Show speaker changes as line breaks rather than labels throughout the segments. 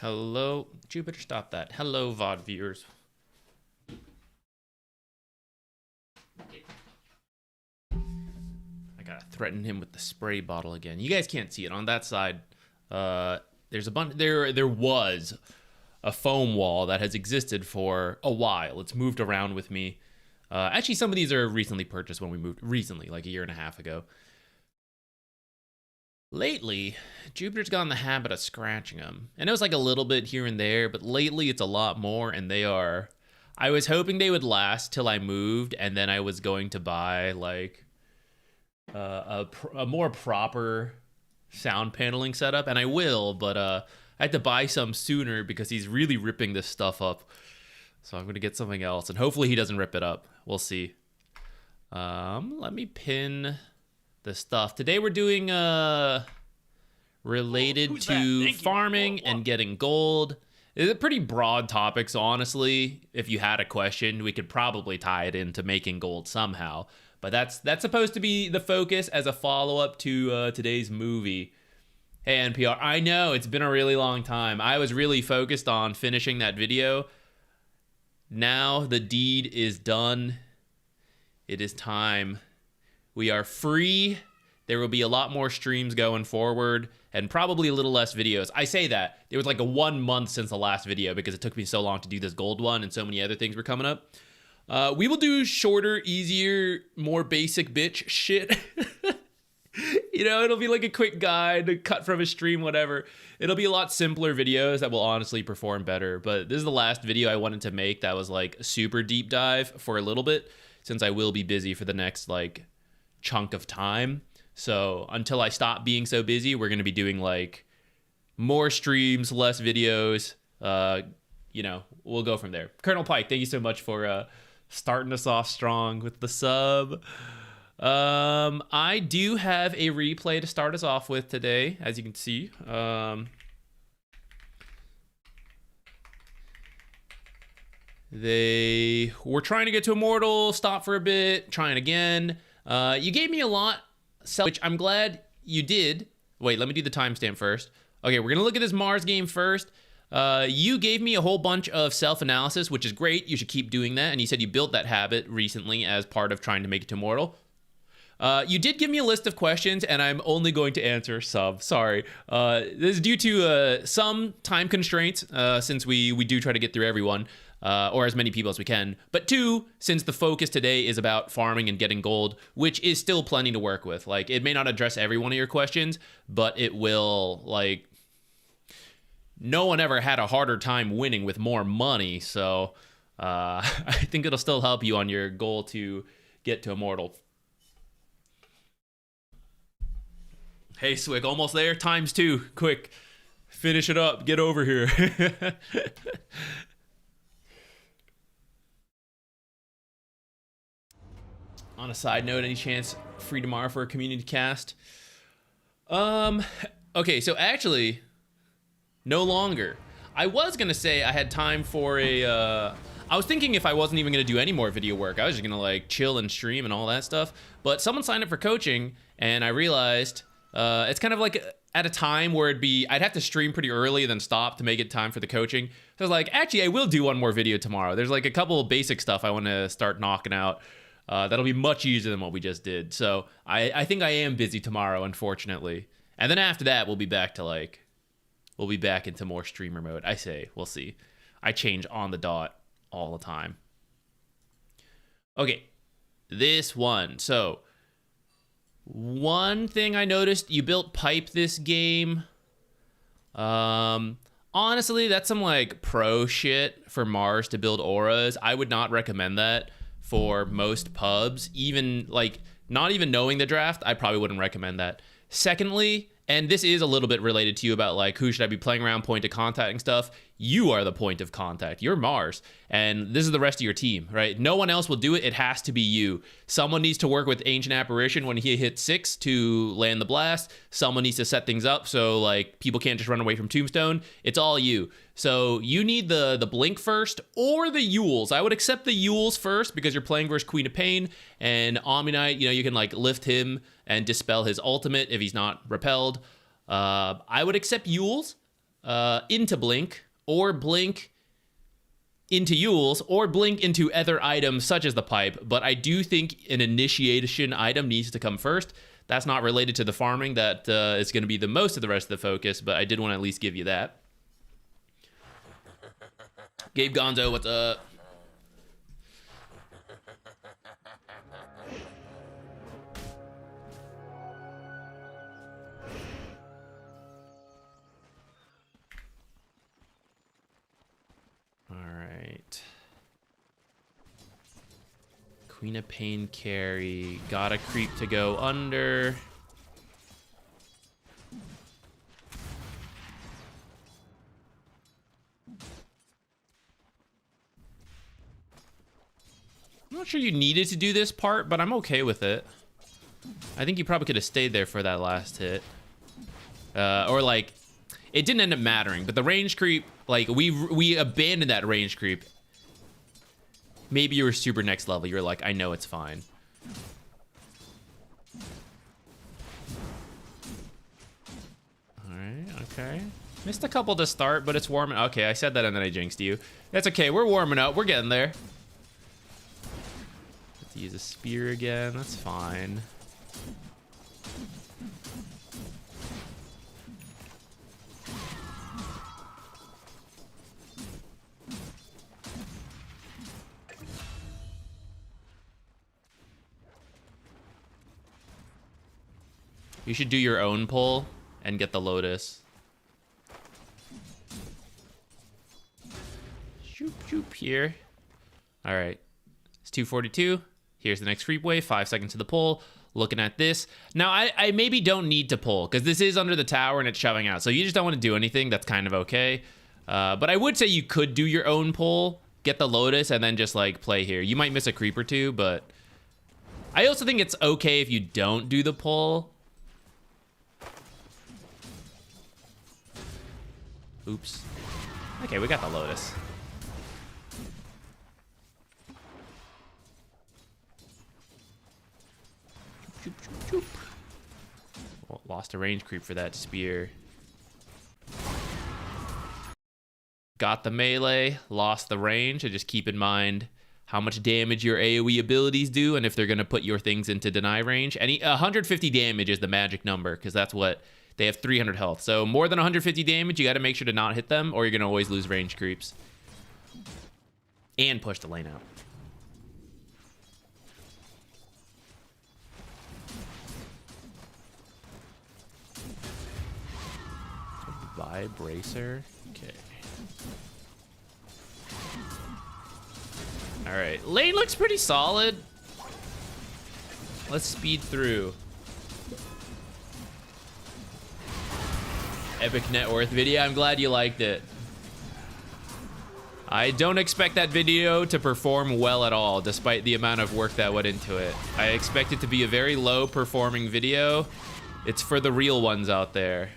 Hello, Jupiter, stop that. Hello, VOD viewers. I gotta threaten him with the spray bottle again. You guys can't see it on that side. There's a bunch. There was a foam wall that has existed for a while. It's moved around with me. Actually, some of these are recently purchased when we moved. Recently, like a year and a half ago. Lately, Jupiter's got in the habit of scratching them. And it was like a little bit here and there, but lately it's a lot more, and they are... I was hoping they would last till I moved, and then I was going to buy, like, a more proper sound paneling setup, and I will, but I had to buy some sooner because he's really ripping this stuff up. So I'm going to get something else, and hopefully he doesn't rip it up. We'll see. Let me pin... the stuff. Today we're doing related to farming and getting gold. It's a pretty broad topic, so honestly, if you had a question, we could probably tie it into making gold somehow. But that's supposed to be the focus as a follow-up to today's movie. Hey, NPR, I know, it's been a really long time. I was really focused on finishing that video. Now the deed is done. It is time. We are free. There will be a lot more streams going forward and probably a little less videos. I say that. It was like a 1 month since the last video because it took me so long to do this gold one and so many other things were coming up. We will do shorter, easier, more basic bitch shit. You know, it'll be like a quick guide, cut from a stream, whatever. It'll be a lot simpler videos that will honestly perform better. But this is the last video I wanted to make that was like a super deep dive for a little bit since I will be busy for the next like chunk of time. So until I stop being so busy, we're going to be doing like more streams, less videos. You know, we'll go from there. Colonel Pike, thank you so much for starting us off strong with the sub. I do have a replay to start us off with today, as you can see. They were trying to get to Immortal, stop for a bit, trying again. You gave me a lot, which I'm glad you did. Wait, let me do the timestamp first. Okay, we're gonna look at this Mars game first. You gave me a whole bunch of self-analysis, which is great. You should keep doing that. And you said you built that habit recently as part of trying to make it to Immortal. You did give me a list of questions, and I'm only going to answer some. Sorry. This is due to some time constraints, since we do try to get through everyone. Or as many people as we can. But two, since the focus today is about farming and getting gold, which is still plenty to work with. Like, it may not address every one of your questions, but it will, like... No one ever had a harder time winning with more money, so I think it'll still help you on your goal to get to Immortal. Hey, Swick, almost there? ×2. Quick. Finish it up. Get over here. On a side note, any chance free tomorrow for a community cast? Okay, so actually, no longer. I was gonna say I had time for a, I was thinking if I wasn't even gonna do any more video work, I was just gonna like chill and stream and all that stuff. But someone signed up for coaching, and I realized it's kind of like at a time where I'd have to stream pretty early and then stop to make it time for the coaching. So I was like, actually, I will do one more video tomorrow. There's like a couple of basic stuff I want to start knocking out. That'll be much easier than what we just did. So I think I am busy tomorrow, unfortunately. And then after that, we'll be back into more streamer mode. I say, we'll see. I change on the dot all the time. Okay, this one. So one thing I noticed, you built pipe this game. Honestly, that's some like pro shit for Mars to build auras. I would not recommend that for most pubs. Even like not even knowing the draft, I probably wouldn't recommend that. Secondly, and this is a little bit related to you about like who should I be playing around, point of contact and stuff. You are the point of contact. You're Mars, and this is the rest of your team, right? No one else will do it. It has to be you. Someone needs to work with Ancient Apparition when he hits 6 to land the blast. Someone needs to set things up so like people can't just run away from Tombstone. It's all you. So you need the Blink first or the Yules. I would accept the Yules first because you're playing versus Queen of Pain, and Omni-Knight, you know, you can like lift him and dispel his ultimate if he's not repelled. I would accept Yules. into Blink, or Blink into Yules, or Blink into other items such as the pipe, but I do think an initiation item needs to come first. That's not related to the farming. That is going to be the most of the rest of the focus, but I did want to at least give you that. Gabe Gonzo, what's up? All right. Queen of Pain carry. Got a creep to go under. I'm not sure you needed to do this part, but I'm okay with it. I think you probably could have stayed there for that last hit. Or like, it didn't end up mattering, but the range creep, like we abandoned that range creep. Maybe you were super next level. You were like, I know it's fine. All right, okay. Missed a couple to start, but it's warming. Okay, I said that and then I jinxed you. That's okay, we're warming up. We're getting there. Let's use a spear again. That's fine. You should do your own pull and get the Lotus. Shoop, shoop here. All right. It's 242. Here's the next creep wave. 5 seconds to the pull. Looking at this. Now, I maybe don't need to pull because this is under the tower and it's shoving out. So you just don't want to do anything. That's kind of okay. But I would say you could do your own pull, get the Lotus, and then just like play here. You might miss a creep or two, but I also think it's okay if you don't do the pull. Oops. Okay, we got the Lotus. Choop, choop, choop. Well, lost a range creep for that spear. Got the melee, lost the range. So just keep in mind how much damage your AoE abilities do and if they're going to put your things into deny range. 150 damage is the magic number because that's what... They have 300 health. So more than 150 damage, you got to make sure to not hit them or you're going to always lose range creeps. And push the lane out. Vibracer. Okay. All right. Lane looks pretty solid. Let's speed through. Epic net worth video. I'm glad you liked it. I don't expect that video to perform well at all, despite the amount of work that went into it. I expect it to be a very low performing video. It's for the real ones out there.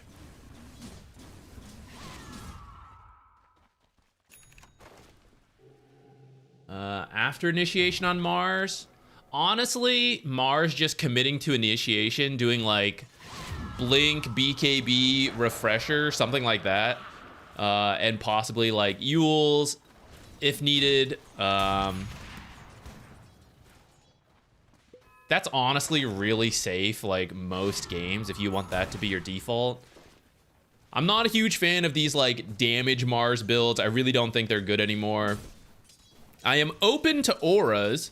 After initiation on Mars, honestly, Mars just committing to initiation, doing like Blink, BKB, Refresher, something like that. And possibly like Yules, if needed. That's honestly really safe, like most games, if you want that to be your default. I'm not a huge fan of these like damage Mars builds. I really don't think they're good anymore. I am open to auras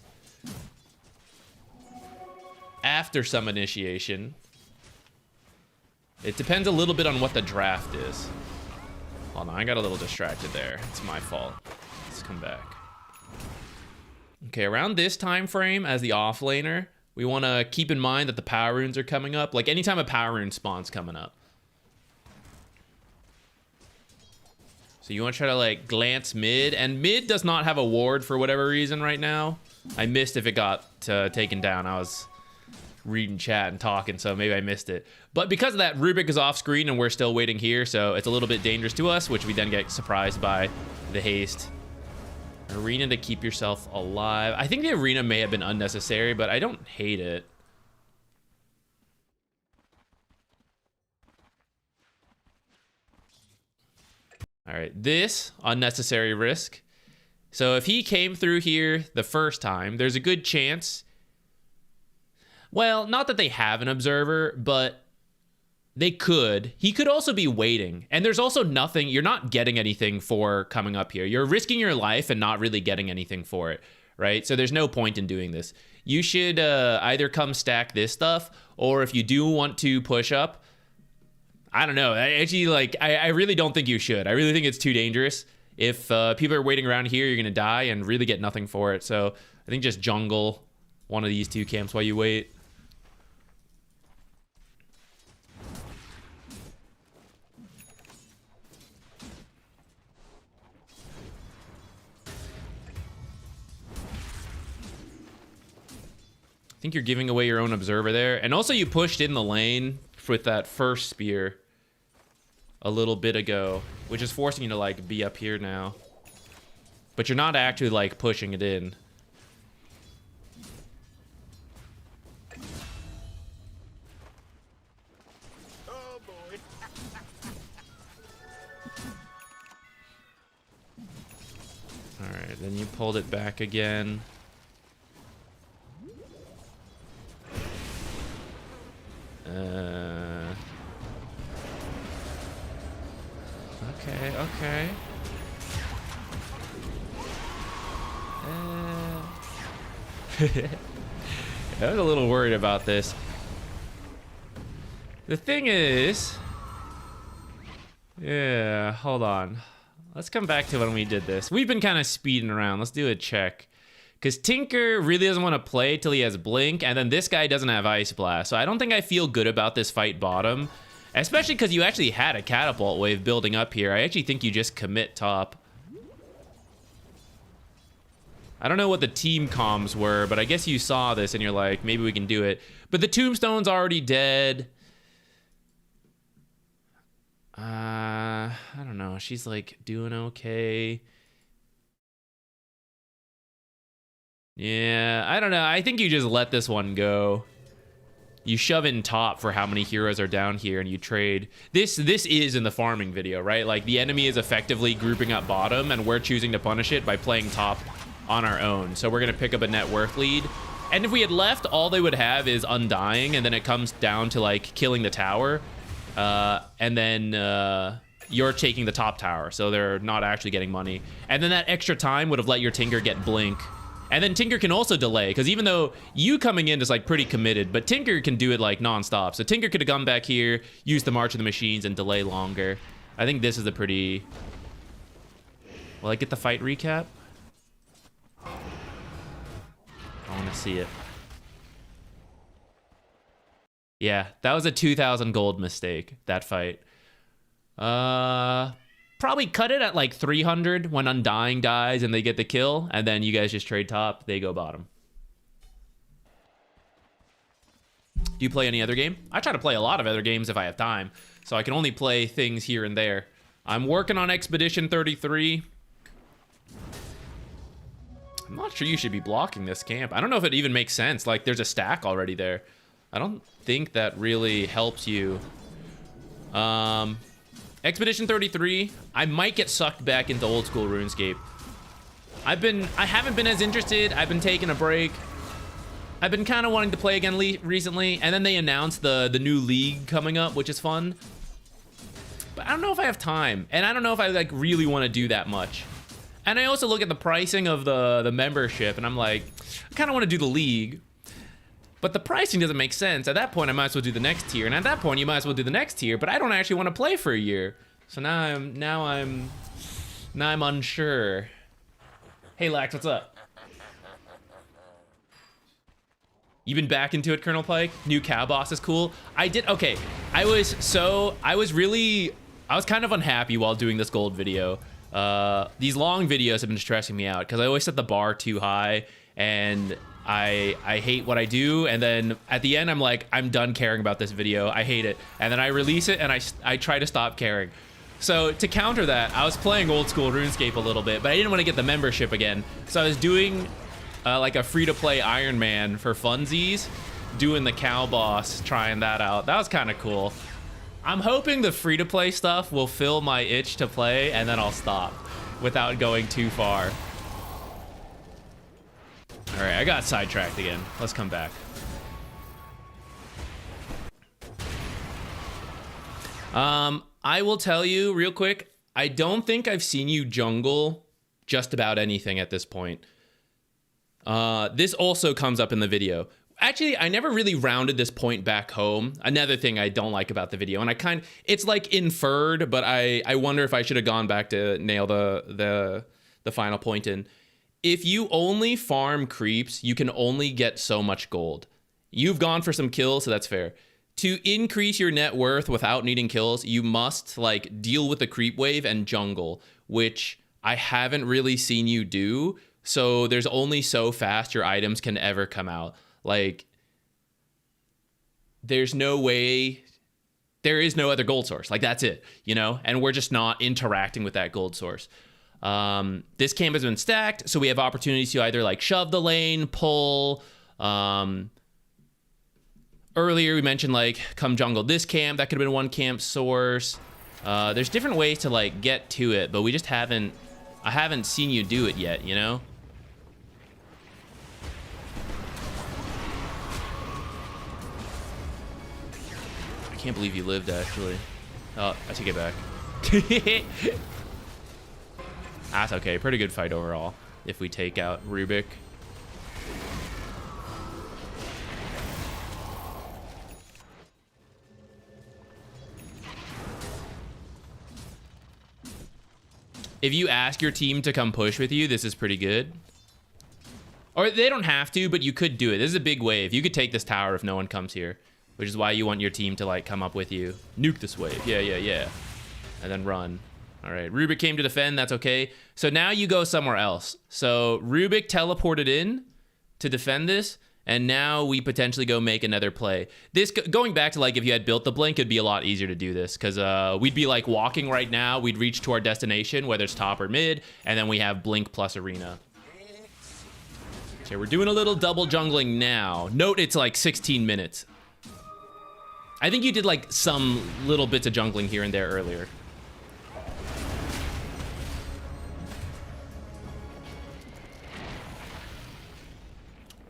after some initiation. It depends a little bit on what the draft is. Hold on, I got a little distracted there. It's my fault. Let's come back. Okay, around this time frame as the offlaner, we want to keep in mind that the power runes are coming up. Like anytime a power rune spawn's coming up. So you want to try to like glance mid, and mid does not have a ward for whatever reason right now. I missed if it got taken down. I was reading chat and talking, so maybe I missed it. But because of that, Rubik is off screen and we're still waiting here, so it's a little bit dangerous to us, which we then get surprised by the haste. Arena to keep yourself alive. I think the arena may have been unnecessary, but I don't hate it. All right, this unnecessary risk. So if he came through here the first time, there's a good chance. Well, not that they have an observer, but they could. He could also be waiting. And there's also nothing, you're not getting anything for coming up here. You're risking your life and not really getting anything for it, right? So there's no point in doing this. You should either come stack this stuff, or if you do want to push up, I don't know. I really don't think you should. I really think it's too dangerous. If people are waiting around here, you're going to die and really get nothing for it. So I think just jungle one of these two camps while you wait. I think you're giving away your own observer there. And also you pushed in the lane with that first spear a little bit ago, which is forcing you to like be up here now. But you're not actually like pushing it in.
Oh boy.
All right, then you pulled it back again. Okay. I was a little worried about this. The thing is... Yeah, hold on. Let's come back to when we did this. We've been kind of speeding around. Let's do a check. Because Tinker really doesn't want to play till he has Blink, and then this guy doesn't have Ice Blast. So I don't think I feel good about this fight bottom. Especially because you actually had a catapult wave building up here. I actually think you just commit top. I don't know what the team comms were, but I guess you saw this and you're like, maybe we can do it. But the tombstone's already dead. I don't know. She's like doing okay. Yeah, I don't know. I think you just let this one go. You shove in top for how many heroes are down here and you trade. This is in the farming video, right? Like the enemy is effectively grouping up bottom and we're choosing to punish it by playing top on our own. So we're going to pick up a net worth lead. And if we had left, all they would have is Undying, and then it comes down to like killing the tower. And then you're taking the top tower, so they're not actually getting money. And then that extra time would have let your Tinker get Blink. And then Tinker can also delay, because even though you coming in is like pretty committed, but Tinker can do it like non-stop. So Tinker could have come back here, use the March of the Machines, and delay longer. I think this is a pretty... Will I get the fight recap? I want to see it. Yeah, that was a 2,000 gold mistake, that fight. Probably cut it at like 300 when Undying dies and they get the kill, and then you guys just trade top, they go bottom. Do you play any other game? I try to play a lot of other games if I have time, so I can only play things here and there. I'm working on Expedition 33. I'm not sure you should be blocking this camp. I don't know if it even makes sense. Like, there's a stack already there. I don't think that really helps you. Expedition 33, I might get sucked back into old school RuneScape. I haven't been as interested. I've been taking a break. I've been kind of wanting to play again recently, and then they announced the new league coming up, which is fun. But I don't know if I have time, and I don't know if I like really want to do that much. And I also look at the pricing of the membership, and I'm like, I kind of want to do the league. But the pricing doesn't make sense. At that point, I might as well do the next tier. And at that point, you might as well do the next tier. But I don't actually want to play for a year. So now I'm unsure. Hey, Lax, what's up? You been back into it, Colonel Pike? New cow boss is cool. Okay. I was kind of unhappy while doing this gold video. These long videos have been stressing me out because I always set the bar too high, and I hate what I do, and then at the end I'm like, I'm done caring about this video. I hate it. And then I release it and I try to stop caring. So to counter that, I was playing old school RuneScape a little bit, but I didn't want to get the membership again. So I was doing like a free-to-play Iron Man for funsies, doing the cow boss, trying that out. That was kind of cool. I'm hoping the free-to-play stuff will fill my itch to play, and then I'll stop without going too far. All right, I got sidetracked again. Let's come back. I will tell you real quick, I don't think I've seen you jungle just about anything at this point. This also comes up in the video. Actually, I never really rounded this point back home. Another thing I don't like about the video, and it's like inferred, but I wonder if I should have gone back to nail the final point in. If you only farm creeps, you can only get so much gold. You've gone for some kills, so that's fair. To increase your net worth without needing kills, you must like deal with the creep wave and jungle, which I haven't really seen you do. So there's only so fast your items can ever come out. Like, there's no way, there is no other gold source. Like, that's it, you know? And we're just not interacting with that gold source. This camp has been stacked, so we have opportunities to either like shove the lane, pull. Earlier we mentioned like come jungle this camp. That could have been one camp source. There's different ways to like get to it, but we just I haven't seen you do it yet, you know? I can't believe you lived, actually. Oh, I take it back. That's okay. Pretty good fight overall if we take out Rubik. If you ask your team to come push with you, this is pretty good. Or they don't have to, but you could do it. This is a big wave. You could take this tower if no one comes here, which is why you want your team to like come up with you. Nuke this wave. Yeah. And then run. All right, Rubik came to defend. That's okay. So now you go somewhere else. So Rubik teleported in to defend this, and now we potentially go make another play. This, going back to like if you had built the blink, it'd be a lot easier to do this because we'd be like walking right now. We'd reach to our destination, whether it's top or mid, and then we have blink plus arena. Okay, we're doing a little double jungling now. Note it's like 16 minutes. I think you did like some little bits of jungling here and there earlier.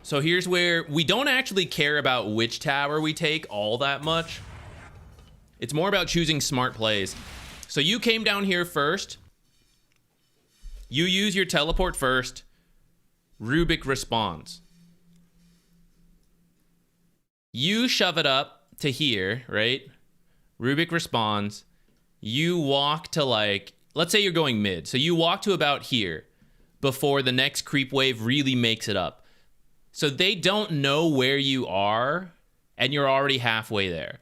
So here's where we don't actually care about which tower we take all that much. It's more about choosing smart plays. So you came down here first. You use your teleport first. Rubik responds. You shove it up to here, right? Rubik responds. You walk to like, let's say you're going mid. So you walk to about here before the next creep wave really makes it up. So they don't know where you are, and you're already halfway there.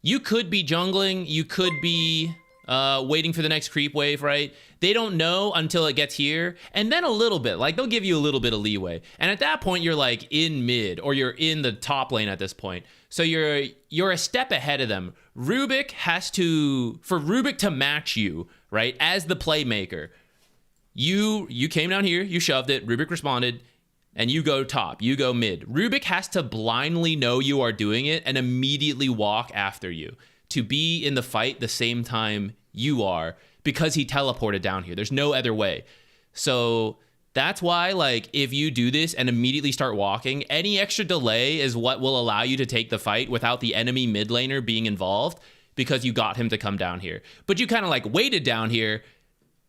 You could be jungling. You could be waiting for the next creep wave, right? They don't know until it gets here, and then a little bit. Like, they'll give you a little bit of leeway. And at that point, you're, like, in mid, or you're in the top lane at this point. So you're a step ahead of them. Rubik has to... For Rubik to match you, right, as the playmaker, you came down here, you shoved it, Rubik responded... And you go top, you go mid. Rubik has to blindly know you are doing it and immediately walk after you to be in the fight the same time you are because he teleported down here. There's no other way. So that's why, like, if you do this and immediately start walking, any extra delay is what will allow you to take the fight without the enemy mid laner being involved because you got him to come down here. But you kind of like waited down here,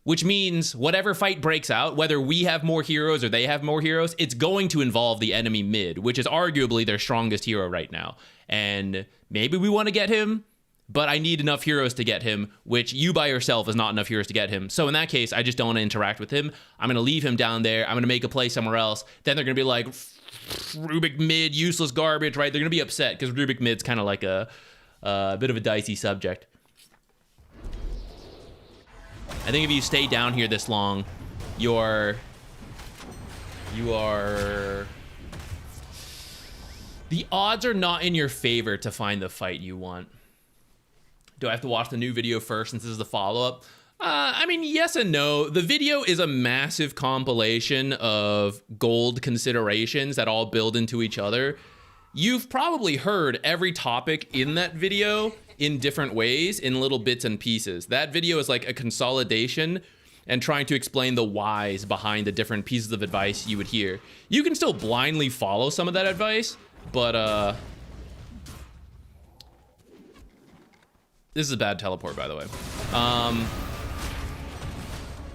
which means whatever fight breaks out, whether we have more heroes or they have more heroes, it's going to involve the enemy mid, which is arguably their strongest hero right now. And maybe we want to get him, but I need enough heroes to get him, which you by yourself is not enough heroes to get him. So in that case, I just don't want to interact with him. I'm going to leave him down there. I'm going to make a play somewhere else. Then they're going to be like, Rubik mid, useless garbage, right? They're going to be upset because Rubik mid's kind of like a bit of a dicey subject. I think if you stay down here this long, you are... The odds are not in your favor to find the fight you want. Do I have to watch the new video first since this is the follow-up? I mean, yes and no. The video is a massive compilation of gold considerations that all build into each other. You've probably heard every topic in that video in different ways in little bits and pieces. That video is like a consolidation and trying to explain the whys behind the different pieces of advice you would hear. You can still blindly follow some of that advice, but this is a bad teleport, by the way.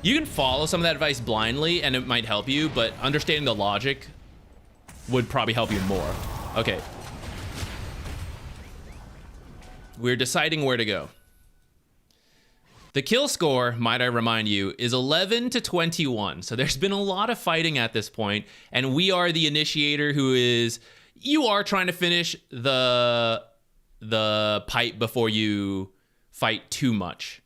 You can follow some of that advice blindly and it might help you, but understanding the logic would probably help you more. Okay. We're deciding where to go. The kill score, might I remind you, is 11 to 21. So there's been a lot of fighting at this point, and we are the initiator who is... You are trying to finish the pipe before you fight too much.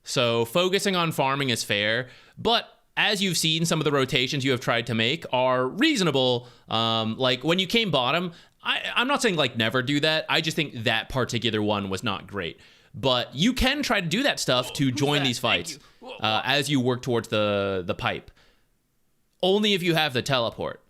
So focusing on farming is fair, but as you've seen, some of the rotations you have tried to make are reasonable. Like when you came bottom, I'm not saying like never do that. I just think that particular one was not great. But you can try to do that stuff to join these fights as you work towards the pipe. Only if you have the teleport.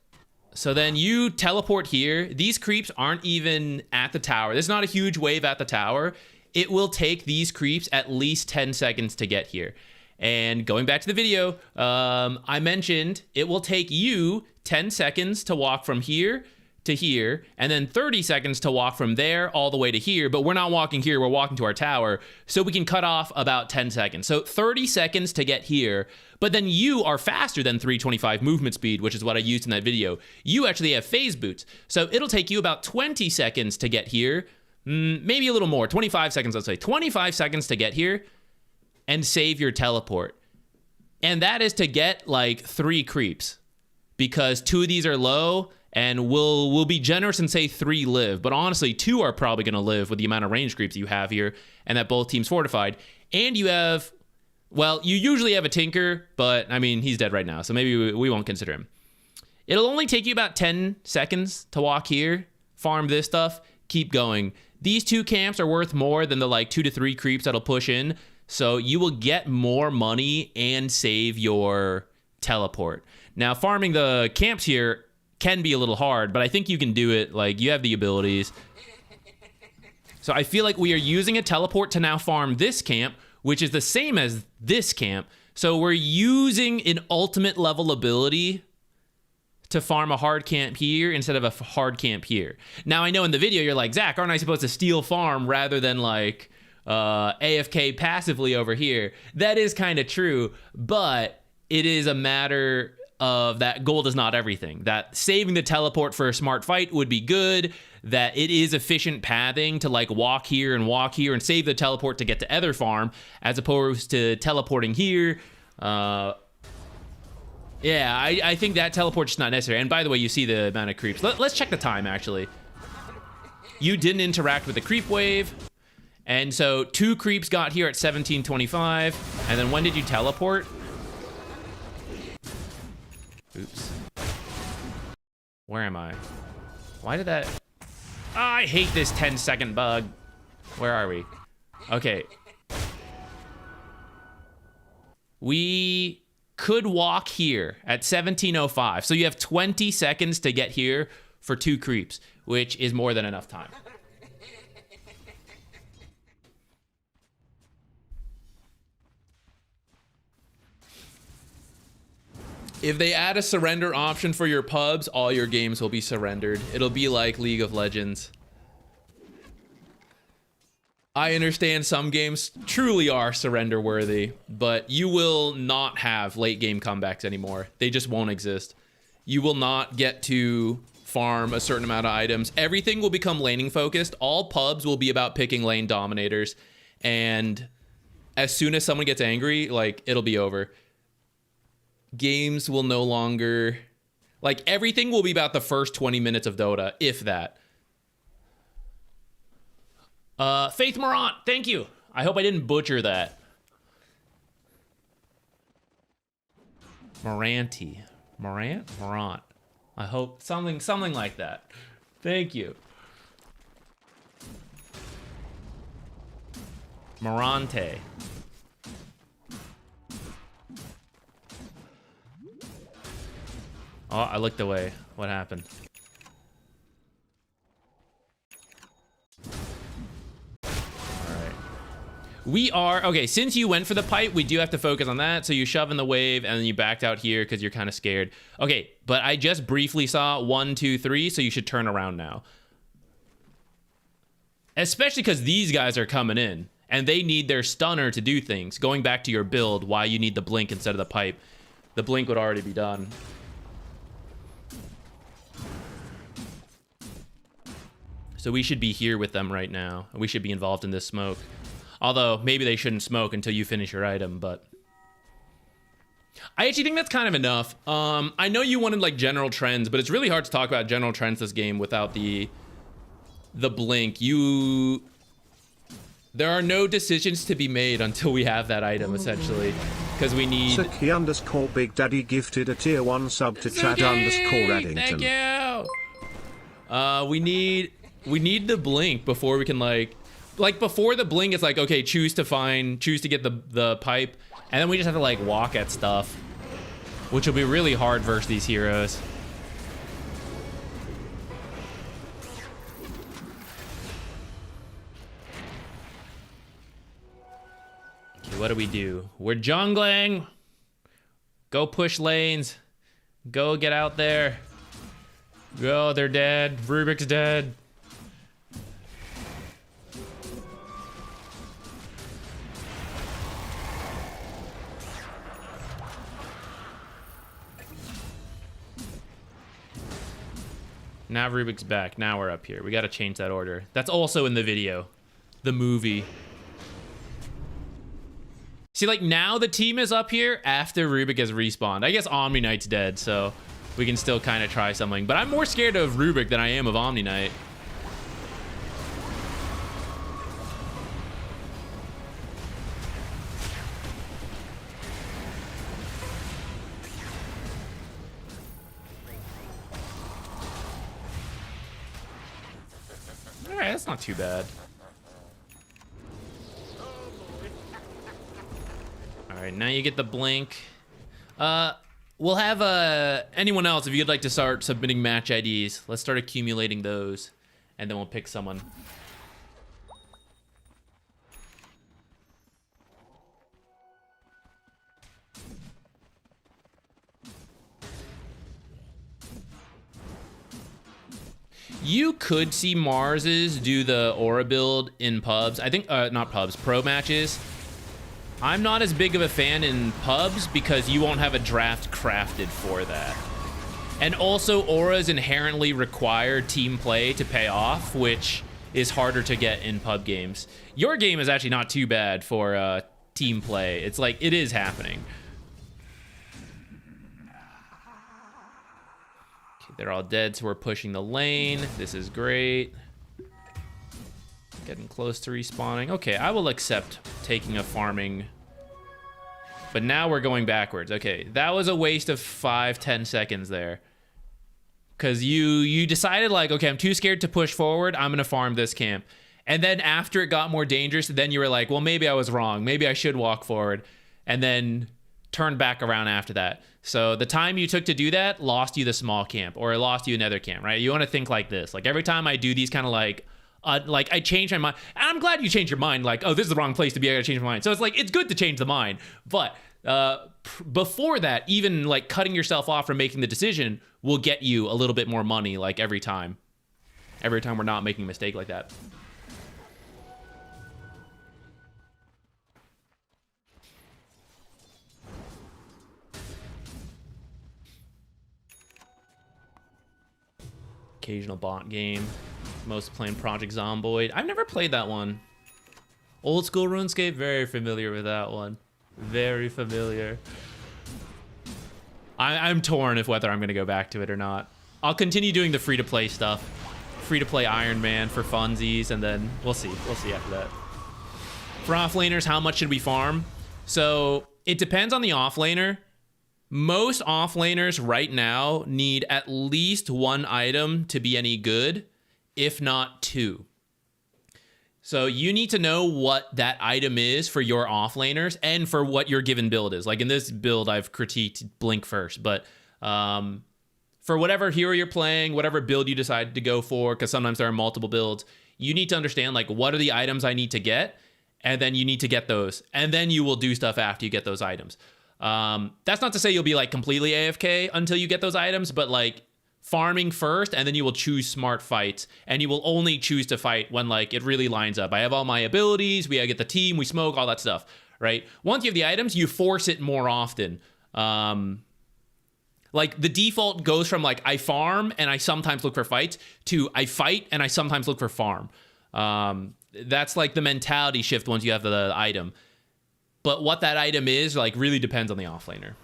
So then you teleport here. These creeps aren't even at the tower. There's not a huge wave at the tower. It will take these creeps at least 10 seconds to get here. And going back to the video, I mentioned it will take you 10 seconds to walk from here to here, and then 30 seconds to walk from there all the way to here, but we're not walking here, we're walking to our tower, so we can cut off about 10 seconds. So 30 seconds to get here, but then you are faster than 325 movement speed, which is what I used in that video. You actually have phase boots, so it'll take you about 20 seconds to get here, maybe a little more, 25 seconds, let's say. 25 seconds to get here and save your teleport. And that is to get like 3 creeps, because 2 of these are low, and we'll be generous and say 3 live. But honestly, 2 are probably going to live with the amount of range creeps you have here, and that both teams fortified. And you have, well, you usually have a Tinker, but I mean, he's dead right now, so maybe we won't consider him. It'll only take you about 10 seconds to walk here, farm this stuff, keep going. These 2 camps are worth more than the like 2 to 3 creeps that'll push in, so you will get more money and save your teleport. Now, farming the camps here can be a little hard, but I think you can do it. Like, you have the abilities. So I feel like we are using a teleport to now farm this camp, which is the same as this camp. So we're using an ultimate level ability to farm a hard camp here instead of a hard camp here. Now, I know in the video you're like, Zach, aren't I supposed to steal farm rather than like AFK passively over here? That is kind of true, but it is a matter of that gold is not everything. That saving the teleport for a smart fight would be good. That it is efficient pathing to like walk here and save the teleport to get to other farm, as opposed to teleporting here. Yeah, I think that teleport's just not necessary. And by the way, you see the amount of creeps. Let's check the time, actually. You didn't interact with the creep wave. And so 2 creeps got here at 17:25. And then when did you teleport? Oops. Where am I? Why did that... Oh, I hate this 10-second bug. Where are we? Okay. We could walk here at 17:05. So you have 20 seconds to get here for 2 creeps, which is more than enough time. If they add a surrender option for your pubs, all your games will be surrendered. It'll be like League of Legends. I understand some games truly are surrender worthy, but you will not have late game comebacks anymore. They just won't exist. You will not get to farm a certain amount of items. Everything will become laning focused. All pubs will be about picking lane dominators. And as soon as someone gets angry, like, it'll be over. Games will no longer... Like, everything will be about the first 20 minutes of Dota, if that. Faith Morant, thank you. I hope I didn't butcher that. Moranti. Morant. I hope something like that. Thank you. Morante. Oh, I looked away. What happened? All We are, okay, since you went for the pipe, we do have to focus on that. So you shove in the wave and then you backed out here because you're kind of scared. Okay, but I just briefly saw 1, 2, 3, so you should turn around now. Especially because these guys are coming in and they need their stunner to do things. Going back to your build, why you need the blink instead of the pipe. The blink would already be done. So we should be here with them right now. We should be involved in this smoke. Although, maybe they shouldn't smoke until you finish your item, but... I actually think that's kind of enough. I know you wanted, like, general trends, but it's really hard to talk about general trends this game without the blink. There are no decisions to be made until we have that item, essentially. Because we need...
Saki_Big Daddy gifted a tier 1 sub to Chad_Addington.
Thank you! We need the blink before we can, like before the blink, it's like, okay, choose to get the pipe, and then we just have to like walk at stuff, which will be really hard versus these heroes. Okay, what do? We're jungling. Go push lanes. Go get out there. Go, they're dead. Rubik's dead. Now Rubik's back. Now we're up here. We got to change that order. That's also in the video. The movie. See, like, now the team is up here after Rubik has respawned. I guess Omni Knight's dead, so we can still kind of try something. But I'm more scared of Rubik than I am of Omni Knight. That's not too bad. All right, now you get the blink. We'll have anyone else, if you'd like to start submitting match IDs, let's start accumulating those, and then we'll pick someone. You could see Mars's do the aura build in pubs. I think, not pubs, pro matches. I'm not as big of a fan in pubs because you won't have a draft crafted for that. And also, auras inherently require team play to pay off, which is harder to get in pub games. Your game is actually not too bad for team play. It's like, it is happening. They're all dead, so we're pushing the lane. This is great. Getting close to respawning. Okay, I will accept taking a farming. But now we're going backwards. Okay, that was a waste of 5-10 seconds there. Because you decided, like, okay, I'm too scared to push forward. I'm going to farm this camp. And then after it got more dangerous, then you were like, well, maybe I was wrong. Maybe I should walk forward. And then turned back around after that. So the time you took to do that lost you the small camp, or it lost you another camp, right? You want to think like this. Like, every time I do these kind of like I change my mind. And I'm glad you changed your mind. Like, oh, this is the wrong place to be. I gotta change my mind. So it's like, it's good to change the mind. But before that, even like cutting yourself off from making the decision will get you a little bit more money, like every time. Every time we're not making a mistake like that. Occasional bot game. Most playing Project Zomboid. I've never played that one. Old school RuneScape, very familiar with that one. Very familiar. I'm torn if whether I'm going to go back to it or not. I'll continue doing the free-to-play stuff. Free-to-play Iron Man for funsies, and then we'll see. We'll see after that. For offlaners, how much should we farm? So it depends on the offlaner. Most offlaners right now need at least one item to be any good, if not two. So you need to know what that item is for your offlaners and for what your given build is. Like in this build, I've critiqued Blink first, but for whatever hero you're playing, whatever build you decide to go for, because sometimes there are multiple builds, you need to understand like what are the items I need to get, and then you need to get those, and then you will do stuff after you get those items. That's not to say you'll be like completely AFK until you get those items, but like farming first, and then you will choose smart fights, and you will only choose to fight when like it really lines up. I have all my abilities, I get the team, we smoke, all that stuff, right? Once you have the items, you force it more often. Like the default goes from like I farm and I sometimes look for fights to I fight and I sometimes look for farm. That's like the mentality shift once you have the item. But what that item is like really depends on the offlaner.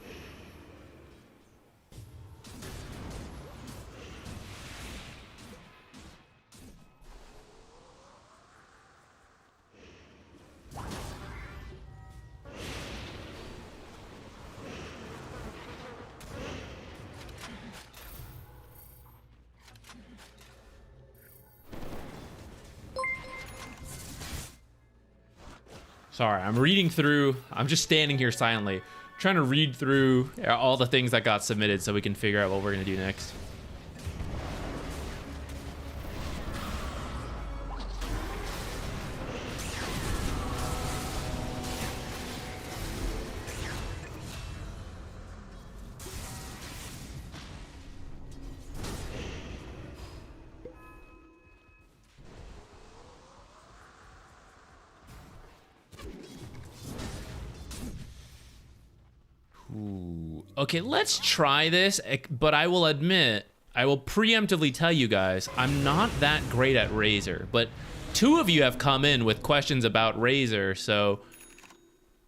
Sorry, I'm reading through. I'm just standing here silently, trying to read through all the things that got submitted so we can figure out what we're going to do next. Ooh. Okay, let's try this, but I will admit, I will preemptively tell you guys, I'm not that great at Razor, but 2 of you have come in with questions about Razor, so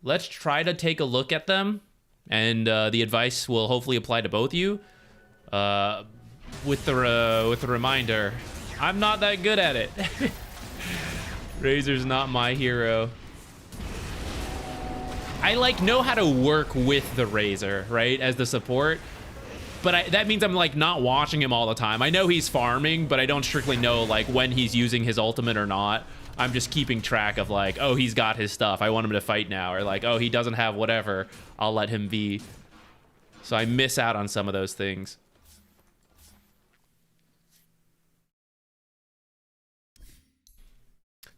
let's try to take a look at them, and the advice will hopefully apply to both of you. With the reminder, I'm not that good at it. Razor's not my hero. I like know how to work with the Razor, right, as the support, but that means I'm like not watching him all the time. I know he's farming, but I don't strictly know like when he's using his ultimate or not. I'm just keeping track of like, oh, he's got his stuff, I want him to fight now, or like, oh, he doesn't have whatever, I'll let him be. So I miss out on some of those things.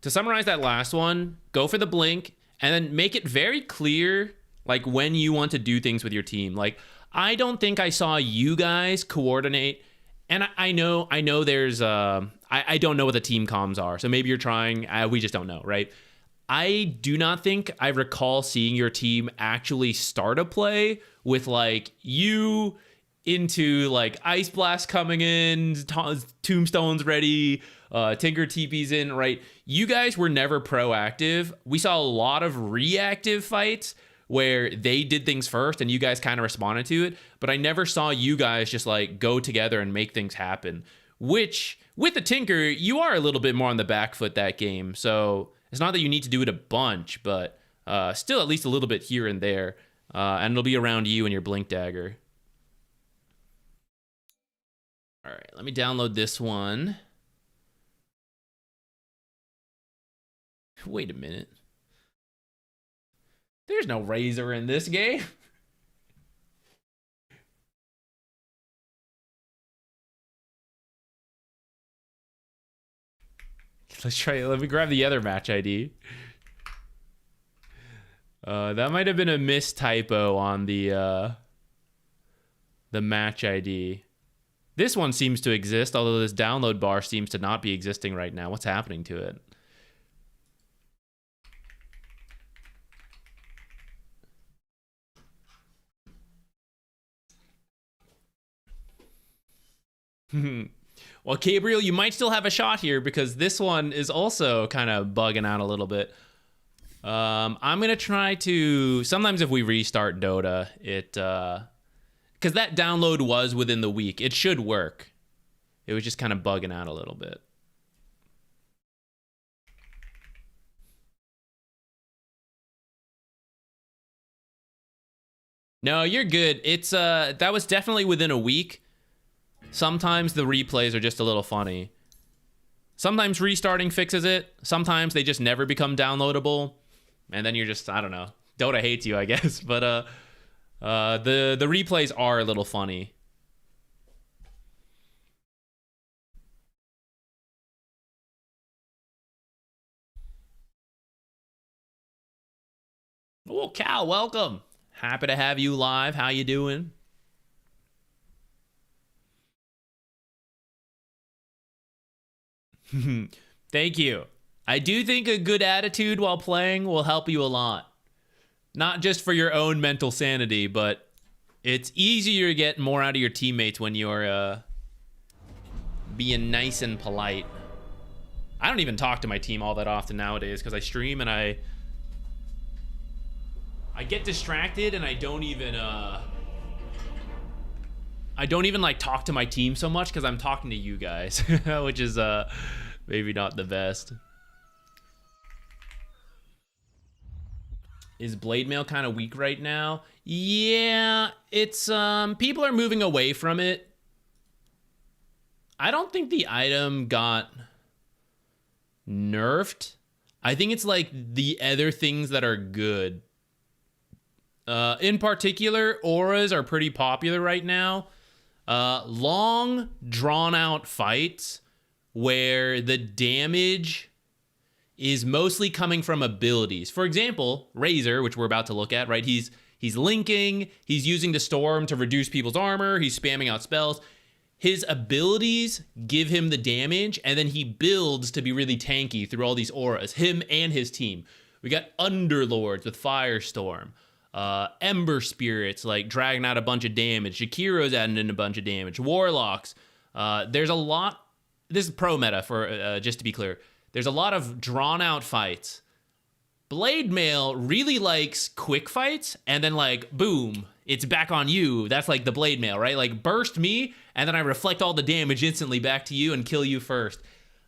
To summarize that last one, go for the blink, and then make it very clear, like, when you want to do things with your team. Like, I don't think I saw you guys coordinate, and I know there's, I don't know what the team comms are, so maybe you're trying, we just don't know, right? I do not think I recall seeing your team actually start a play with, like, you into, like, Ice Blast coming in, Tombstone's ready, Tinker TP's in, right? You guys were never proactive. We saw a lot of reactive fights where they did things first and you guys kind of responded to it, but I never saw you guys just like go together and make things happen, which with the Tinker, you are a little bit more on the back foot that game. So it's not that you need to do it a bunch, but still at least a little bit here and there. And it'll be around you and your Blink Dagger. All right, let me download this one. Wait a minute. There's no Razor in this game. Let's try. Let me grab the other match ID. That might have been a mistypo on the match ID. This one seems to exist, although this download bar seems to not be existing right now. What's happening to it? Well, Gabriel, you might still have a shot here because this one is also kind of bugging out a little bit. I'm gonna try to. Sometimes if we restart Dota, it because that download was within the week, it should work. It was just kind of bugging out a little bit. No, you're good. It's that was definitely within a week. Sometimes the replays are just a little funny. Sometimes restarting fixes it. Sometimes they just never become downloadable. And then you're just, I don't know. Dota hates you, I guess. But the replays are a little funny. Oh, Cal, welcome. Happy to have you live. How you doing? Thank you. I do think a good attitude while playing will help you a lot. Not just for your own mental sanity, but it's easier to get more out of your teammates when you're being nice and polite. I don't even talk to my team all that often nowadays because I stream and I get distracted and I don't even like talk to my team so much because I'm talking to you guys, which is maybe not the best. Is blade mail kind of weak right now? Yeah, it's people are moving away from it. I don't think the item got nerfed. I think it's like the other things that are good. In particular, auras are pretty popular right now. Long, drawn-out fights where the damage is mostly coming from abilities. For example, Razor, which we're about to look at, right? He's linking, he's using the storm to reduce people's armor, he's spamming out spells. His abilities give him the damage, and then he builds to be really tanky through all these auras, him and his team. We got Underlords with Firestorm. Ember Spirits, like, dragging out a bunch of damage. Shakiro's adding in a bunch of damage. Warlocks. There's a lot... This is pro meta, for just to be clear. There's a lot of drawn-out fights. Blade Mail really likes quick fights, and then, like, boom, it's back on you. That's, like, the Blade Mail, right? Like, burst me, and then I reflect all the damage instantly back to you and kill you first.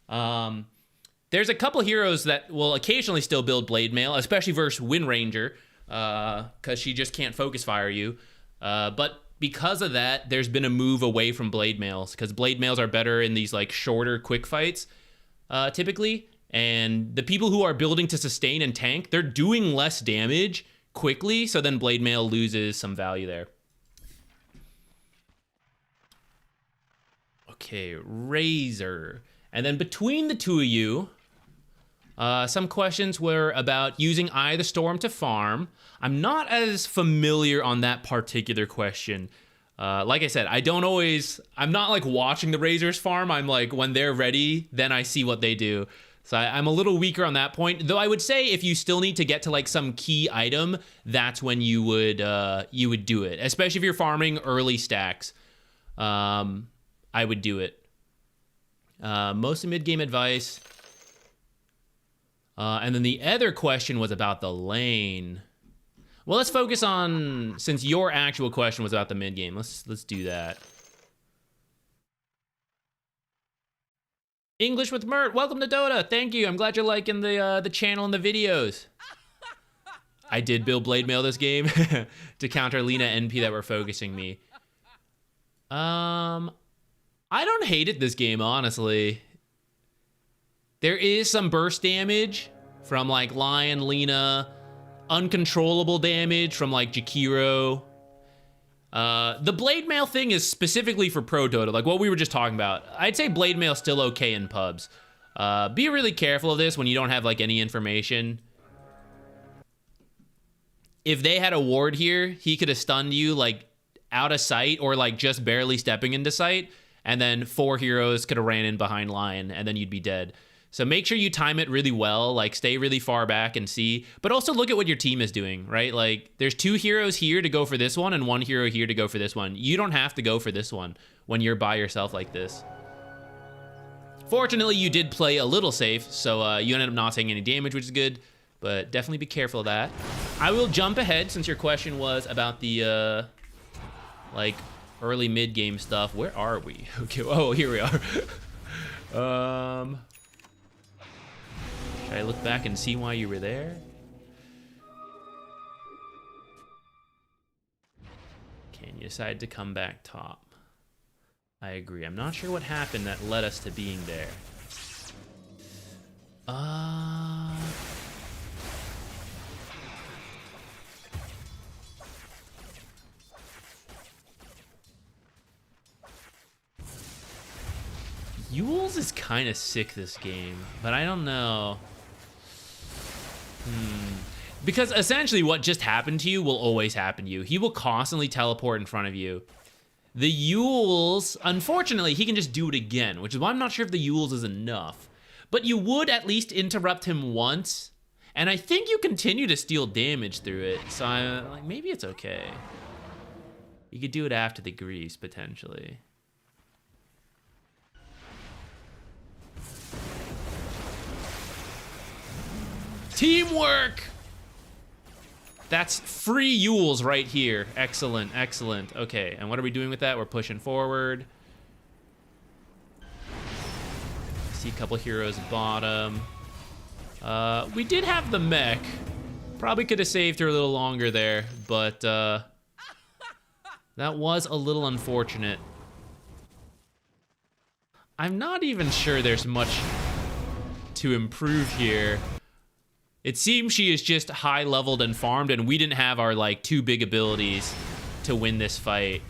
There's a couple heroes that will occasionally still build Blade Mail, especially versus Wind Ranger, because she just can't focus fire you. But because of that, there's been a move away from Blade Mails, because Blade Mails are better in these, like, shorter, quick fights, typically. And the people who are building to sustain and tank, they're doing less damage quickly, so then Blade Mail loses some value there. Okay, Razor. And then between the two of you, some questions were about using Eye of the Storm to farm. I'm not as familiar on that particular question. Like I said, I'm not like watching the Razors farm. I'm like, when they're ready, then I see what they do. So I'm a little weaker on that point. Though I would say if you still need to get to like some key item, that's when you would do it. Especially if you're farming early stacks. I would do it. Mostly mid-game advice. And then the other question was about the lane. Well, let's focus on, since your actual question was about the mid game. Let's do that. English with Mert, welcome to Dota. Thank you. I'm glad you're liking the channel and the videos. I did build Blade Mail this game to counter Lina NP that were focusing me. I don't hate it this game, honestly. There is some burst damage from like Lion, Lina, uncontrollable damage from like Jakiro. The Blade Mail thing is specifically for Pro Dota, like what we were just talking about. I'd say Blade Mail's still okay in pubs. Be really careful of this when you don't have like any information. If they had a ward here, he could have stunned you like out of sight or like just barely stepping into sight, and then 4 heroes could have ran in behind Lion, and then you'd be dead. So make sure you time it really well, like stay really far back and see, but also look at what your team is doing, right? Like there's 2 heroes here to go for this one and 1 hero here to go for this one. You don't have to go for this one when you're by yourself like this. Fortunately, you did play a little safe, so you ended up not taking any damage, which is good, but definitely be careful of that. I will jump ahead since your question was about the like early mid game stuff. Where are we? Okay, oh, here we are. Should I look back and see why you were there? Okay, and you decided to come back top. I agree. I'm not sure what happened that led us to being there. Yules is kind of sick this game, but I don't know. Because essentially what just happened to you will always happen to you. He will constantly teleport in front of you. The Yules, unfortunately, he can just do it again, which is why I'm not sure if the Yules is enough. But you would at least interrupt him once, and I think you continue to steal damage through it, so I'm like, maybe it's okay. You could do it after the grease, potentially. Teamwork! That's free Yules right here. Excellent, excellent. Okay, and what are we doing with that? We're pushing forward. See a couple heroes bottom. We did have the mech. Probably could have saved her a little longer there, but that was a little unfortunate. I'm not even sure there's much to improve here. It seems she is just high leveled and farmed, and we didn't have our like 2 big abilities to win this fight.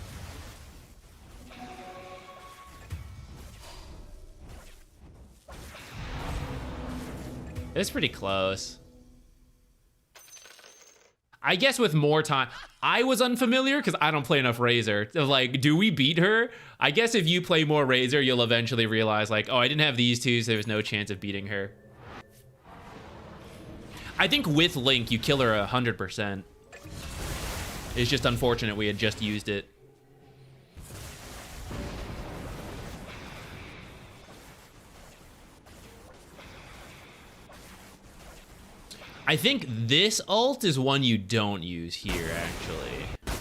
It's pretty close. I guess with more time, I was unfamiliar because I don't play enough Razor. Like, do we beat her? I guess if you play more Razor, you'll eventually realize like, oh, I didn't have these two, so there was no chance of beating her. I think with Link, you kill her 100%. It's just unfortunate we had just used it. I think this ult is one you don't use here, actually.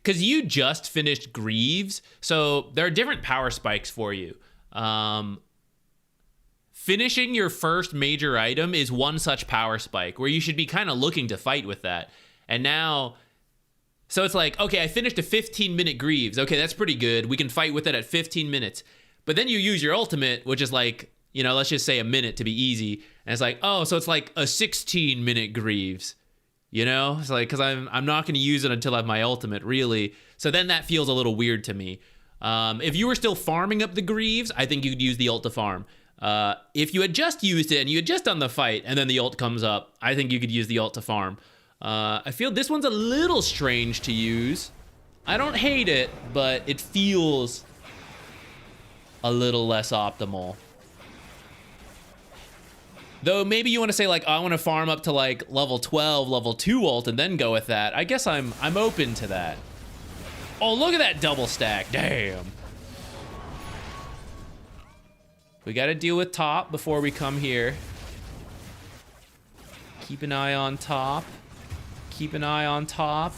Because you just finished Greaves, so there are different power spikes for you. Finishing your first major item is one such power spike where you should be kind of looking to fight with that. And now, so it's like, okay, I finished a 15-minute Greaves. Okay, that's pretty good. We can fight with it at 15 minutes. But then you use your ultimate, which is like, you know, let's just say a minute to be easy. And it's like, oh, so it's like a 16-minute Greaves. You know? It's like, because I'm not going to use it until I have my ultimate, really. So then that feels a little weird to me. If you were still farming up the Greaves, I think you could use the ult to farm. If you had just used it and you had just done the fight and then the ult comes up, I think you could use the ult to farm. I feel this one's a little strange to use. I don't hate it, but it feels a little less optimal. Though maybe you want to say like, oh, I want to farm up to like level 12, level 2 ult and then go with that. I guess I'm open to that. Oh, look at that double stack. Damn. We got to deal with top before we come here. Keep an eye on top. Keep an eye on top.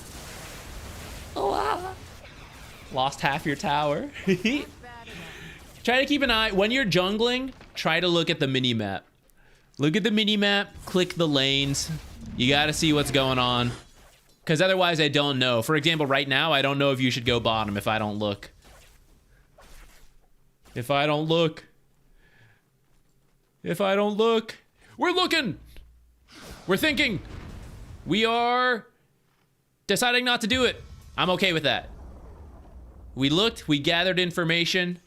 Oh, ah. Lost half your tower. Try to keep an eye. When you're jungling, try to look at the mini-map. Look at the mini-map. Click the lanes. You got to see what's going on. Because otherwise, I don't know. For example, right now, I don't know if you should go bottom if I don't look. If I don't look. If I don't look. We're looking. We're thinking. We are deciding not to do it. I'm okay with that. We looked. We gathered information.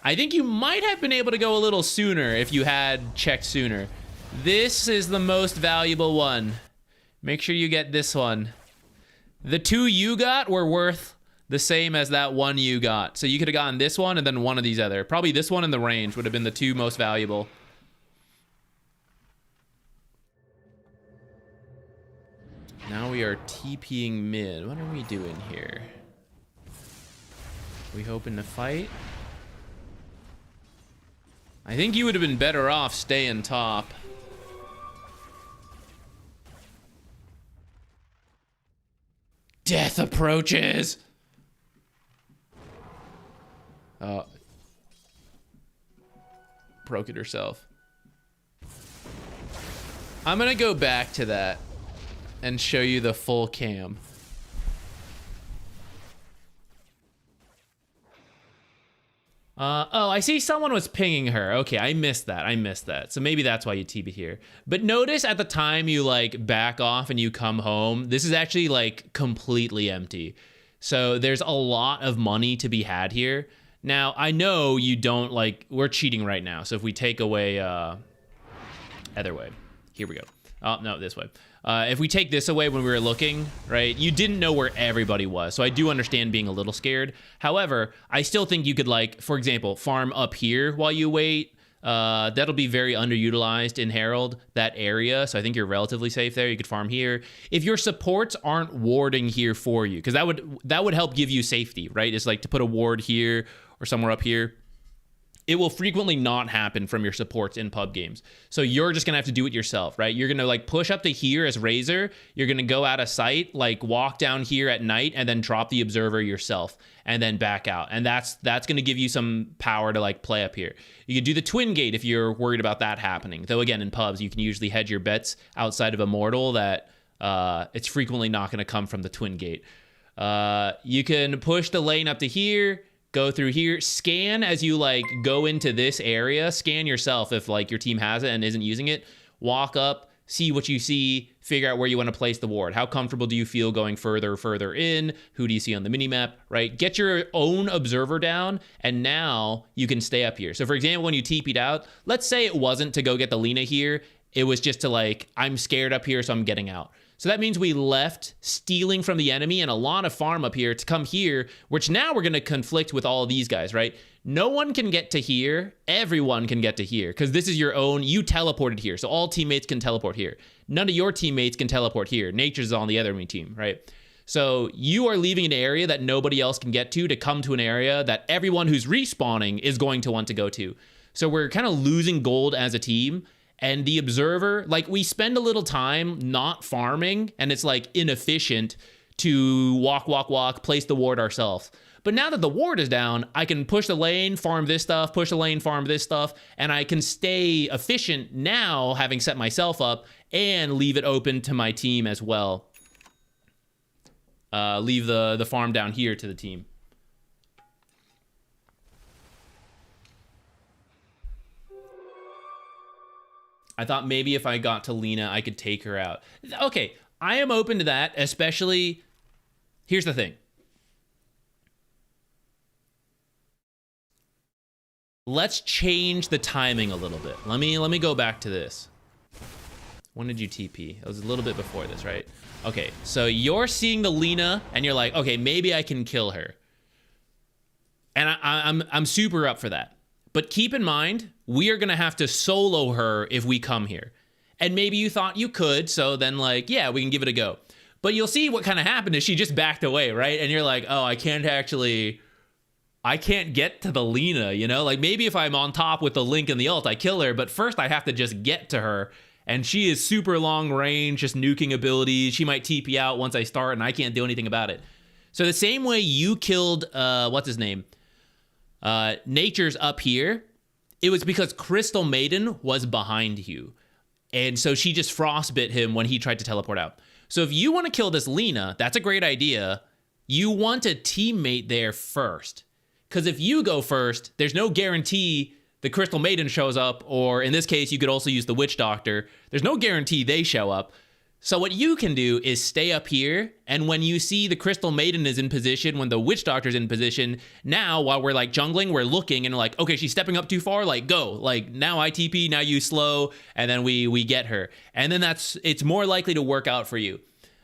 I think you might have been able to go a little sooner if you had checked sooner. This is the most valuable one. Make sure you get this one. The 2 you got were worth the same as that 1 you got. So you could have gotten this one and then one of these other. Probably this one and the range would have been the 2 most valuable. Now we are TPing mid. What are we doing here? We hoping to fight? I think you would have been better off staying top. Death approaches. Broke it herself. I'm gonna go back to that and show you the full cam. Oh, I see someone was pinging her. Okay, I missed that. So maybe that's why you TP here. But notice at the time you like back off and you come home, this is actually like completely empty. So there's a lot of money to be had here. Now, I know you don't like, we're cheating right now. So if we take away Other way. Here we go. Oh, no, this way. If we take this away when we were looking, right, you didn't know where everybody was. So I do understand being a little scared. However, I still think you could, like, for example, farm up here while you wait. That'll be very underutilized in Herald, that area. So I think you're relatively safe there. You could farm here. If your supports aren't warding here for you, because that would help give you safety, right? It's like to put a ward here or somewhere up here. It will frequently not happen from your supports in pub games. So you're just gonna have to do it yourself, right? You're gonna like push up to here as Razor. You're gonna go out of sight, like walk down here at night and then drop the observer yourself and then back out. And that's gonna give you some power to like play up here. You could do the twin gate if you're worried about that happening. Though again, in pubs, you can usually hedge your bets outside of Immortal that it's frequently not gonna come from the twin gate. You can push the lane up to here, go through here, scan as you like go into this area, scan yourself if like your team has it and isn't using it, walk up, see what you see, figure out where you want to place the ward. How comfortable do you feel going further in? Who do you see on the minimap, right? Get your own observer down, and now you can stay up here. So for example, when you TP'd out, let's say it wasn't to go get the Lina here, it was just to like, I'm scared up here, so I'm getting out. So that means we left stealing from the enemy and a lot of farm up here to come here, which now we're going to conflict with all of these guys, right? No one can get to here. Everyone can get to here because this is your own. You teleported here, so all teammates can teleport here. None of your teammates can teleport here. Nature's on the other enemy team, right? So you are leaving an area that nobody else can get to come to an area that everyone who's respawning is going to want to go to. So we're kind of losing gold as a team. And the observer, like we spend a little time not farming and it's like inefficient to walk, place the ward ourselves. But now that the ward is down, I can push the lane, farm this stuff, push the lane, farm this stuff, and I can stay efficient now having set myself up and leave it open to my team as well. Leave the farm down here to the team. I thought maybe if I got to Lina, I could take her out. Okay, I am open to that, especially... Here's the thing. Let's change the timing a little bit. Let me go back to this. When did you TP? It was a little bit before this, right? Okay, so you're seeing the Lina, and you're like, okay, maybe I can kill her. And I'm super up for that. But keep in mind, we are going to have to solo her if we come here. And maybe you thought you could, so then like, yeah, we can give it a go. But you'll see what kind of happened is she just backed away, right? And you're like, oh, I can't get to the Lina, you know? Like maybe if I'm on top with the Link and the ult, I kill her, but first I have to just get to her. And she is super long range, just nuking abilities. She might TP out once I start and I can't do anything about it. So the same way you killed, what's his name? Nature's up here, it was because Crystal Maiden was behind you. And so she just frostbit him when he tried to teleport out. So if you want to kill this Lina, that's a great idea. You want a teammate there first. Because if you go first, there's no guarantee the Crystal Maiden shows up, or in this case, you could also use the Witch Doctor. There's no guarantee they show up. So what you can do is stay up here, and when you see the Crystal Maiden is in position, when the Witch Doctor's in position, now while we're like jungling, we're looking and like, okay, she's stepping up too far, like go. Like now I TP, now you slow, and then we get her. And then it's more likely to work out for you.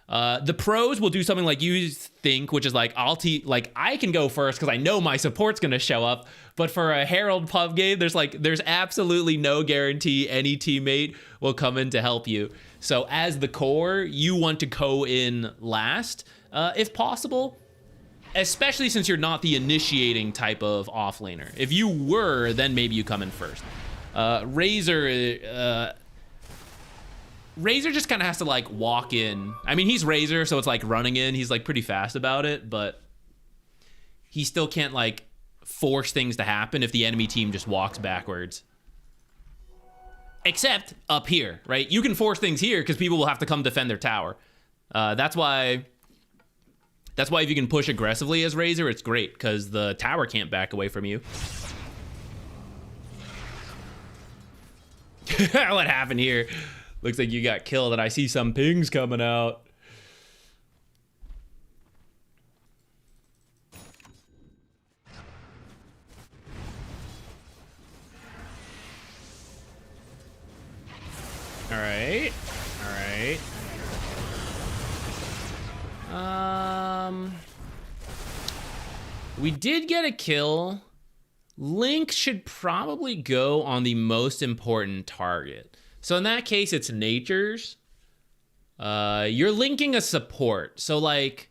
The pros will do something like you think, which is like I can go first because I know my support's gonna show up. But for a Herald pub game, there's absolutely no guarantee any teammate will come in to help you. So as the core, you want to go in last, if possible, especially since you're not the initiating type of offlaner. If you were, then maybe you come in first. Razor just kind of has to like walk in. I mean, he's Razor, so it's like running in. He's like pretty fast about it, but he still can't like force things to happen if the enemy team just walks backwards. Except up here, right? You can force things here because people will have to come defend their tower. That's why if you can push aggressively as Razor, it's great because the tower can't back away from you. What happened here? Looks like you got killed and I see some pings coming out. All right. We did get a kill. Link should probably go on the most important target. So in that case, it's Nature's. You're linking a support. So like,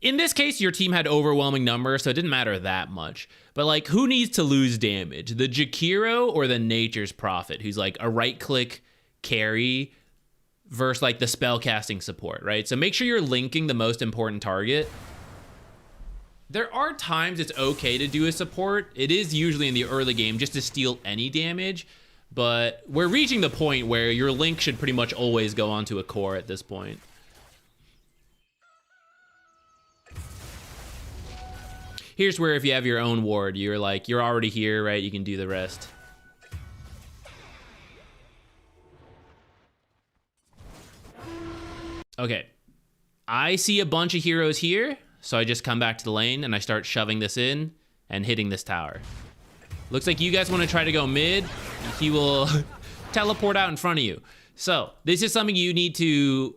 in this case, your team had overwhelming numbers, so it didn't matter that much. But like, who needs to lose damage? The Jakiro or the Nature's Prophet, who's like a right-click carry versus like the spellcasting support, right? So make sure you're linking the most important target. There are times it's okay to do a support. It is usually in the early game just to steal any damage, but we're reaching the point where your link should pretty much always go onto a core at this point. Here's where if you have your own ward, you're already here, right? You can do the rest. Okay, I see a bunch of heroes here, so I just come back to the lane and I start shoving this in and hitting this tower. Looks like you guys want to try to go mid. He will teleport out in front of you. So this is something you need to...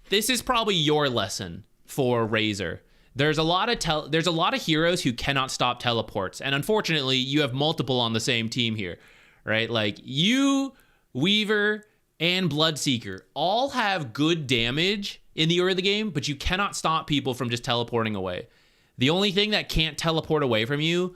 This is probably your lesson for Razor. There's a lot of heroes who cannot stop teleports, and unfortunately, you have multiple on the same team here, right? Like you, Weaver, and Bloodseeker all have good damage in the early game, but you cannot stop people from just teleporting away. The only thing that can't teleport away from you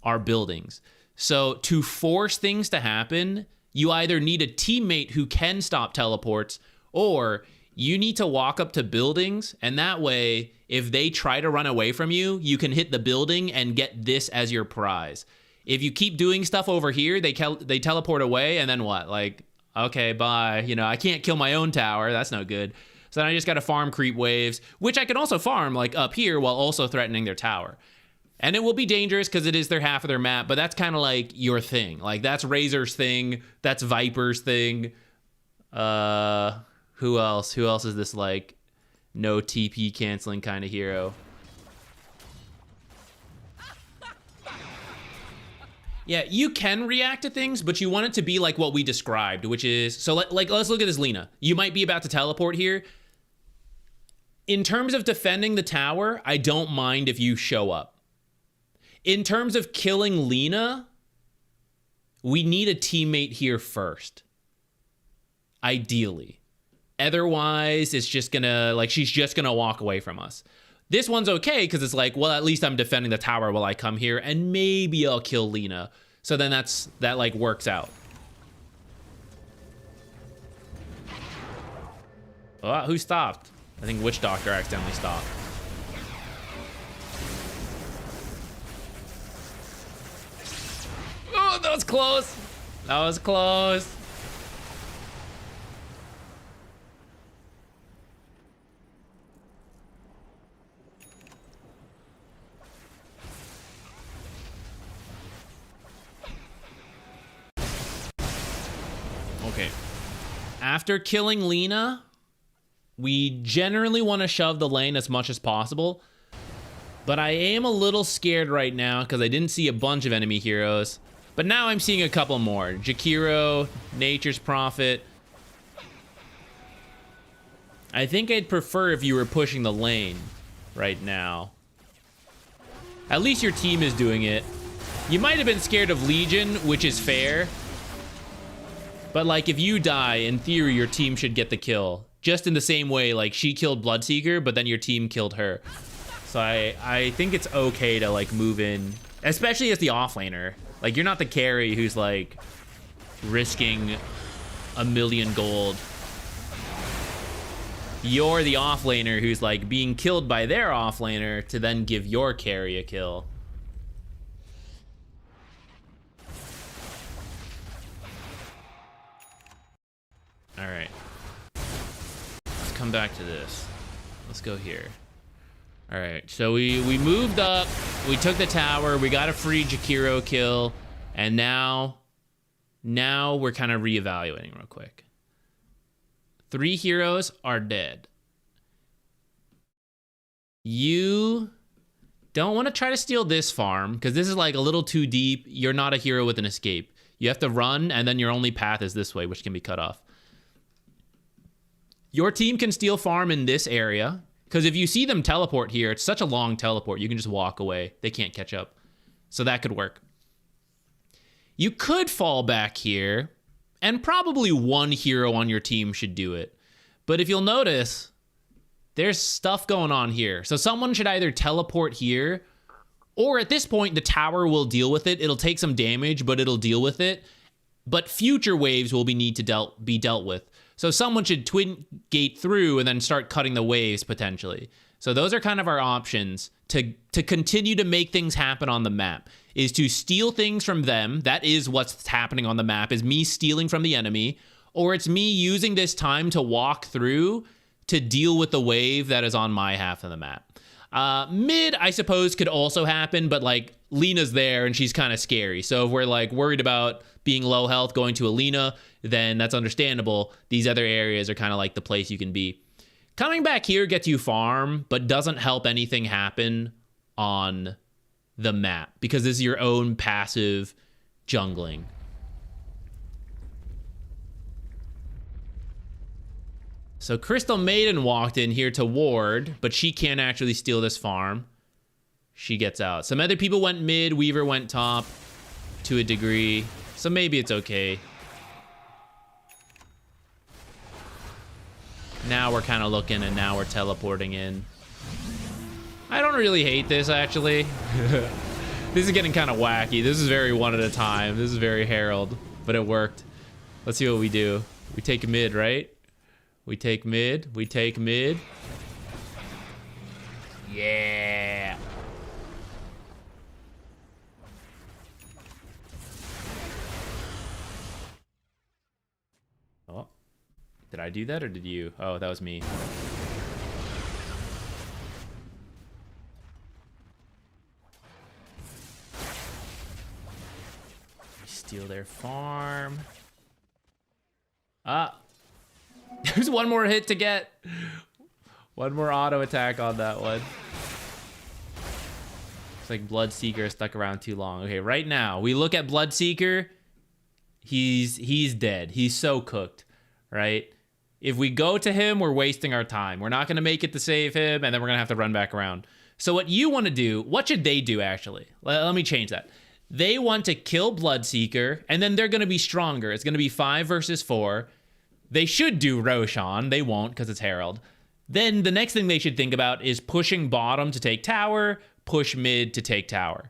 are buildings. So to force things to happen, you either need a teammate who can stop teleports, or you need to walk up to buildings, and that way, if they try to run away from you, you can hit the building and get this as your prize. If you keep doing stuff over here, they teleport away, and then what? Like, okay, bye. You know, I can't kill my own tower. That's no good. So then I just got to farm creep waves, which I can also farm like up here while also threatening their tower. And it will be dangerous because it is their half of their map, but that's kind of like your thing. Like that's Razor's thing. That's Viper's thing. Who else? Who else is this like no TP canceling kind of hero? Yeah, you can react to things, but you want it to be like what we described, which is, so like let's look at this Lina. You might be about to teleport here. In terms of defending the tower, I don't mind if you show up. In terms of killing Lina, we need a teammate here first. Ideally. Otherwise, it's just gonna, like, she's just gonna walk away from us. This one's okay, because it's like, well, at least I'm defending the tower while I come here, and maybe I'll kill Lina. So then that like, works out. Oh, who stopped? I think Witch Doctor accidentally stopped. Oh, that was close. That was close. Okay. After killing Lina, we generally want to shove the lane as much as possible. But I am a little scared right now because I didn't see a bunch of enemy heroes. But now I'm seeing a couple more. Jakiro, Nature's Prophet. I think I'd prefer if you were pushing the lane right now. At least your team is doing it. You might have been scared of Legion, which is fair. But like, if you die, in theory, your team should get the kill. Just in the same way, like, she killed Bloodseeker, but then your team killed her. So I think it's okay to, like, move in. Especially as the offlaner. Like, you're not the carry who's, like, risking 1,000,000 gold. You're the offlaner who's, like, being killed by their offlaner to then give your carry a kill. All right. Let's come back to this. Let's go here. All right, so we moved up, we took the tower, we got a free Jakiro kill, and now we're kind of reevaluating real quick. 3 heroes are dead. You don't want to try to steal this farm, because this is like a little too deep. You're not a hero with an escape. You have to run, and then your only path is this way, which can be cut off. Your team can steal farm in this area, because if you see them teleport here, it's such a long teleport, you can just walk away. They can't catch up. So that could work. You could fall back here, and probably one hero on your team should do it. But if you'll notice, there's stuff going on here. So someone should either teleport here, or at this point, the tower will deal with it. It'll take some damage, but it'll deal with it. But future waves will need to be dealt with. So someone should twin gate through and then start cutting the waves potentially. So those are kind of our options to continue to make things happen on the map, is to steal things from them. That is what's happening on the map, is me stealing from the enemy, or it's me using this time to walk through to deal with the wave that is on my half of the map. Mid, I suppose, could also happen, but like Lena's there and she's kind of scary. So if we're like worried about being low health going to Alina, then that's understandable. These other areas are kind of like the place you can be. Coming back here gets you farm, but doesn't help anything happen on the map because this is your own passive jungling. So Crystal Maiden walked in here to ward, but she can't actually steal this farm. She gets out. Some other people went mid, Weaver went top to a degree, so maybe it's okay. Now we're kind of looking, and now we're teleporting in. I don't really hate this, actually. This is getting kind of wacky. This is very one at a time. This is very Herald, but it worked. Let's see what we do. We take mid, right? We take mid. We take mid. Yeah. Oh. Did I do that or did you? Oh, that was me. We steal their farm. Ah. There's one more hit to get. One more auto attack on that one. It's like Bloodseeker stuck around too long. Okay, right now, we look at Bloodseeker. He's dead. He's so cooked, right? If we go to him, we're wasting our time. We're not going to make it to save him, and then we're going to have to run back around. So what you want to do, what should they do, actually? Let me change that. They want to kill Bloodseeker, and then they're going to be stronger. It's going to be 5 versus 4. They should do Roshan. They won't because it's Herald. Then the next thing they should think about is pushing bottom to take tower, push mid to take tower.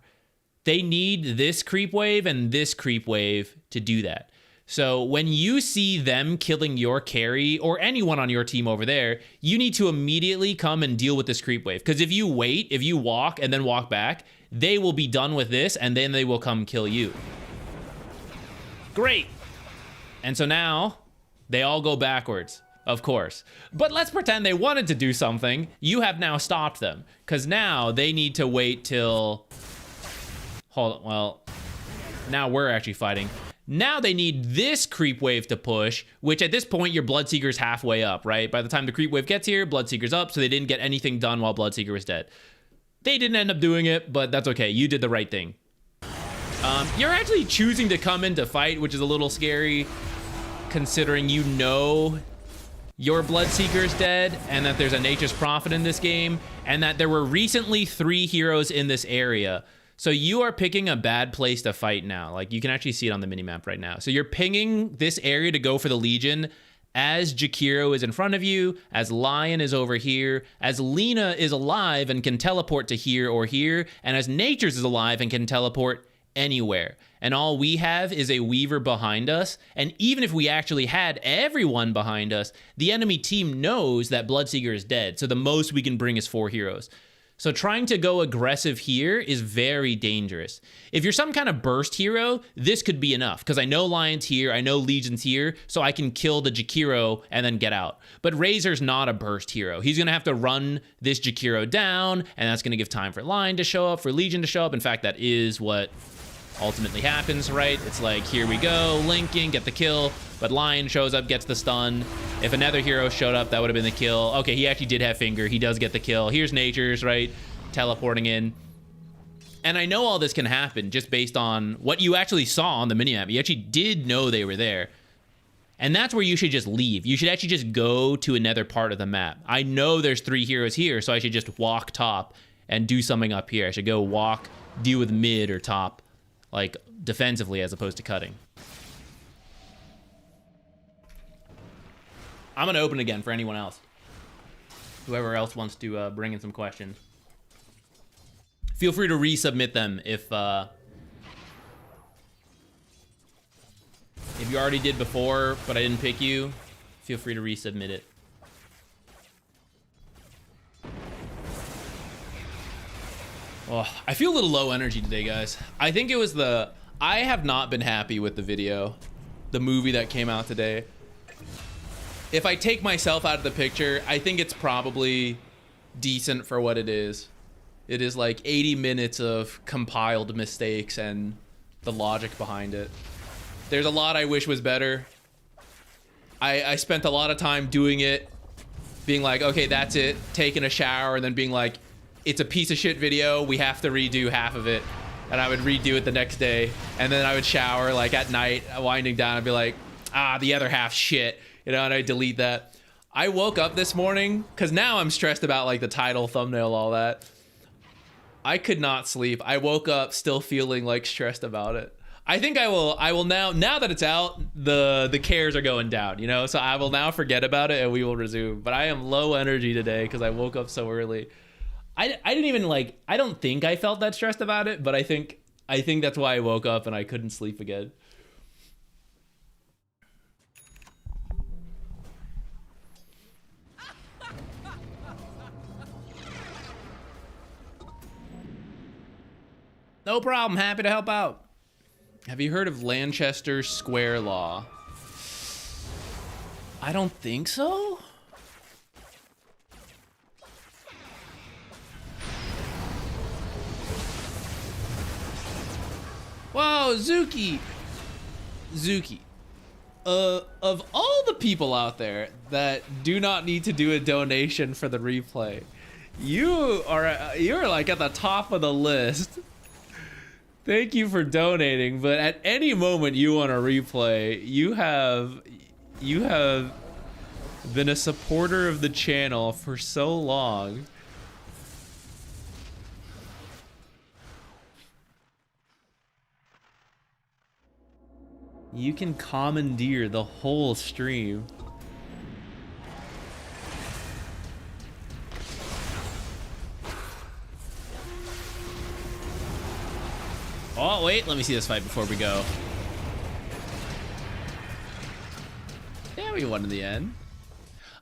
They need this creep wave and this creep wave to do that. So when you see them killing your carry or anyone on your team over there, you need to immediately come and deal with this creep wave. Because if you wait, if you walk and then walk back, they will be done with this and then they will come kill you. Great. And so now they all go backwards, of course. But let's pretend they wanted to do something. You have now stopped them. Because now they need to wait till... Hold on, well, now we're actually fighting. Now they need this creep wave to push, which at this point, your Bloodseeker's halfway up, right? By the time the creep wave gets here, Bloodseeker's up, so they didn't get anything done while Bloodseeker was dead. They didn't end up doing it, but that's okay. You did the right thing. You're actually choosing to come in to fight, which is a little scary, considering you know your Bloodseeker's dead, and that there's a Nature's Prophet in this game, and that there were recently 3 heroes in this area. So you are picking a bad place to fight now. Like, you can actually see it on the minimap right now. So you're pinging this area to go for the Legion as Jakiro is in front of you, as Lion is over here, as Lena is alive and can teleport to here or here, and as Nature's is alive and can teleport anywhere. And all we have is a Weaver behind us. And even if we actually had everyone behind us, the enemy team knows that Bloodseeker is dead. So the most we can bring is 4 heroes. So trying to go aggressive here is very dangerous. If you're some kind of burst hero, this could be enough, because I know Lion's here, I know Legion's here, so I can kill the Jakiro and then get out. But Razor's not a burst hero. He's going to have to run this Jakiro down, and that's going to give time for Lion to show up, for Legion to show up. In fact, that is what ultimately happens, right? It's like, here we go, linking, get the kill, but Lion shows up, gets the stun. If another hero showed up, that would have been the kill. Okay, he actually did have Finger. He does get the kill. Here's Nature's, right? Teleporting in. And I know all this can happen just based on what you actually saw on the minimap. You actually did know they were there. And that's where you should just leave. You should actually just go to another part of the map. I know there's 3 heroes here, so I should just walk top and do something up here. I should go walk, deal with mid or top, like defensively as opposed to cutting. I'm gonna open again for anyone else. Whoever else wants to bring in some questions. Feel free to resubmit them if you already did before, but I didn't pick you. Feel free to resubmit it. Oh, I feel a little low energy today, guys. I think it was I have not been happy with the video, the movie that came out today. If I take myself out of the picture, I think it's probably decent for what it is. It is like 80 minutes of compiled mistakes and the logic behind it. There's a lot I wish was better. I spent a lot of time doing it, being like, okay, that's it, taking a shower, and then being like, it's a piece of shit video, we have to redo half of it. And I would redo it the next day, and then I would shower like at night, winding down, and be like, the other half shit. You know, and I delete that. I woke up this morning, because now I'm stressed about like the title, thumbnail, all that. I could not sleep. I woke up still feeling like stressed about it. I think I will now that it's out, the cares are going down, you know? So I will now forget about it and we will resume. But I am low energy today because I woke up so early. I didn't even like, I don't think I felt that stressed about it, but I think that's why I woke up and I couldn't sleep again. No problem, happy to help out. Have you heard of Lanchester Square Law? I don't think so. Whoa, Zuki. Of all the people out there that do not need to do a donation for the replay, you're like at the top of the list. Thank you for donating, but at any moment you want a replay, you have been a supporter of the channel for so long. You can commandeer the whole stream. Oh, wait, let me see this fight before we go. Yeah, we won in the end.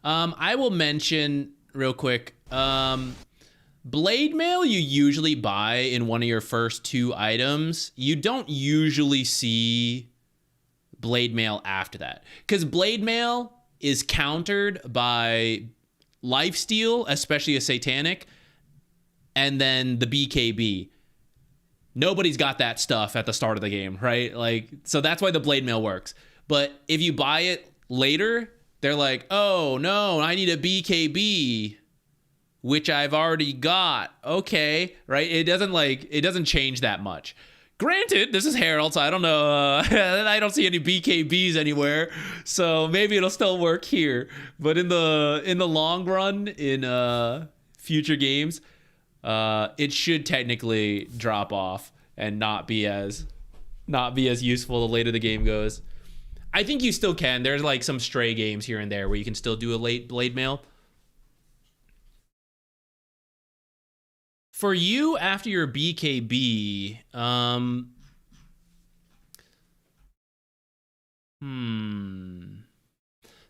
I will mention real quick, blade mail you usually buy in one of your first 2 items. You don't usually see blade mail after that, because blade mail is countered by lifesteal, especially a satanic, and then the BKB. Nobody's got that stuff at the start of the game, right? Like, so that's why the blade mail works. But if you buy it later, they're like, oh no, I need a BKB, which I've already got. Okay, right? It doesn't change that much. Granted, this is Herald, so I don't know. I don't see any BKBs anywhere, so maybe it'll still work here. But in the long run, in future games, it should technically drop off and not be as useful the later the game goes. I think you still can. There's like some stray games here and there where you can still do a late blade mail. For you, after your BKB,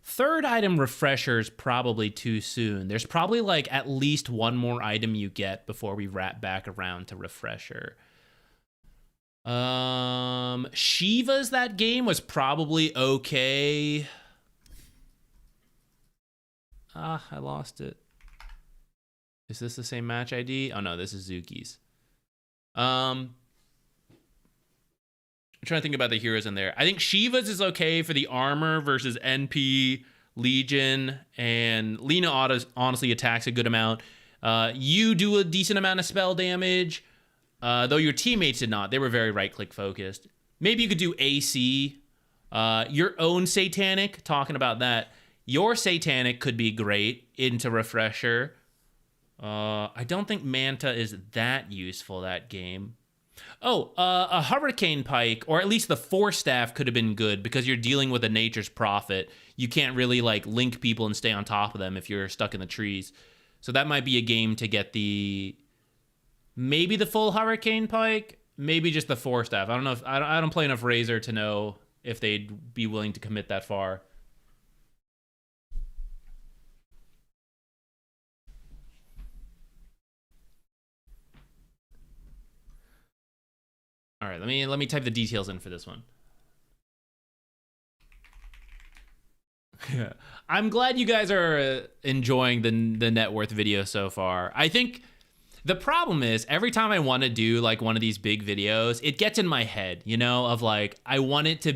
third item refresher is probably too soon. There's probably like at least one more item you get before we wrap back around to refresher. Shiva's that game was probably okay. I lost it. Is this the same match ID? Oh no, this is Zuki's. I'm trying to think about the heroes in there. I think Shiva's is okay for the armor versus NP, Legion, and Lena honestly attacks a good amount. You do a decent amount of spell damage, though your teammates did not. They were very right-click focused. Maybe you could do AC Your own Satanic, talking about that. Your Satanic could be great into Refresher. I don't think Manta is that useful, that game. Oh, a Hurricane Pike, or at least the Force Staff could have been good because you're dealing with a Nature's Prophet. You can't really, like, link people and stay on top of them if you're stuck in the trees. So that might be a game to get the... Maybe the full Hurricane Pike, maybe just the Force Staff. I don't know if... I don't play enough Razor to know if they'd be willing to commit that far. All right, let me type the details in for this one. I'm glad you guys are enjoying the net worth video so far. I think the problem is every time I want to do like one of these big videos, it gets in my head, you know, of like I want it to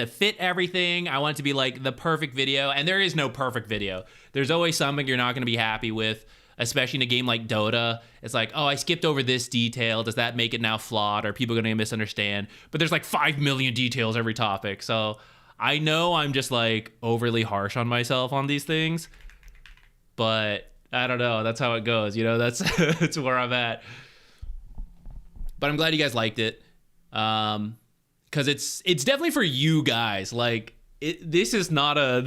fit everything. I want it to be like the perfect video, and there is no perfect video. There's always something you're not going to be happy with. Especially in a game like Dota, it's like, oh, I skipped over this detail. Does that make it now flawed? Are people going to misunderstand? But there's like 5 million details every topic. So I know I'm just like overly harsh on myself on these things. But I don't know. That's how it goes. You know, that's where I'm at. But I'm glad you guys liked it. Because it's definitely for you guys. Like this is not a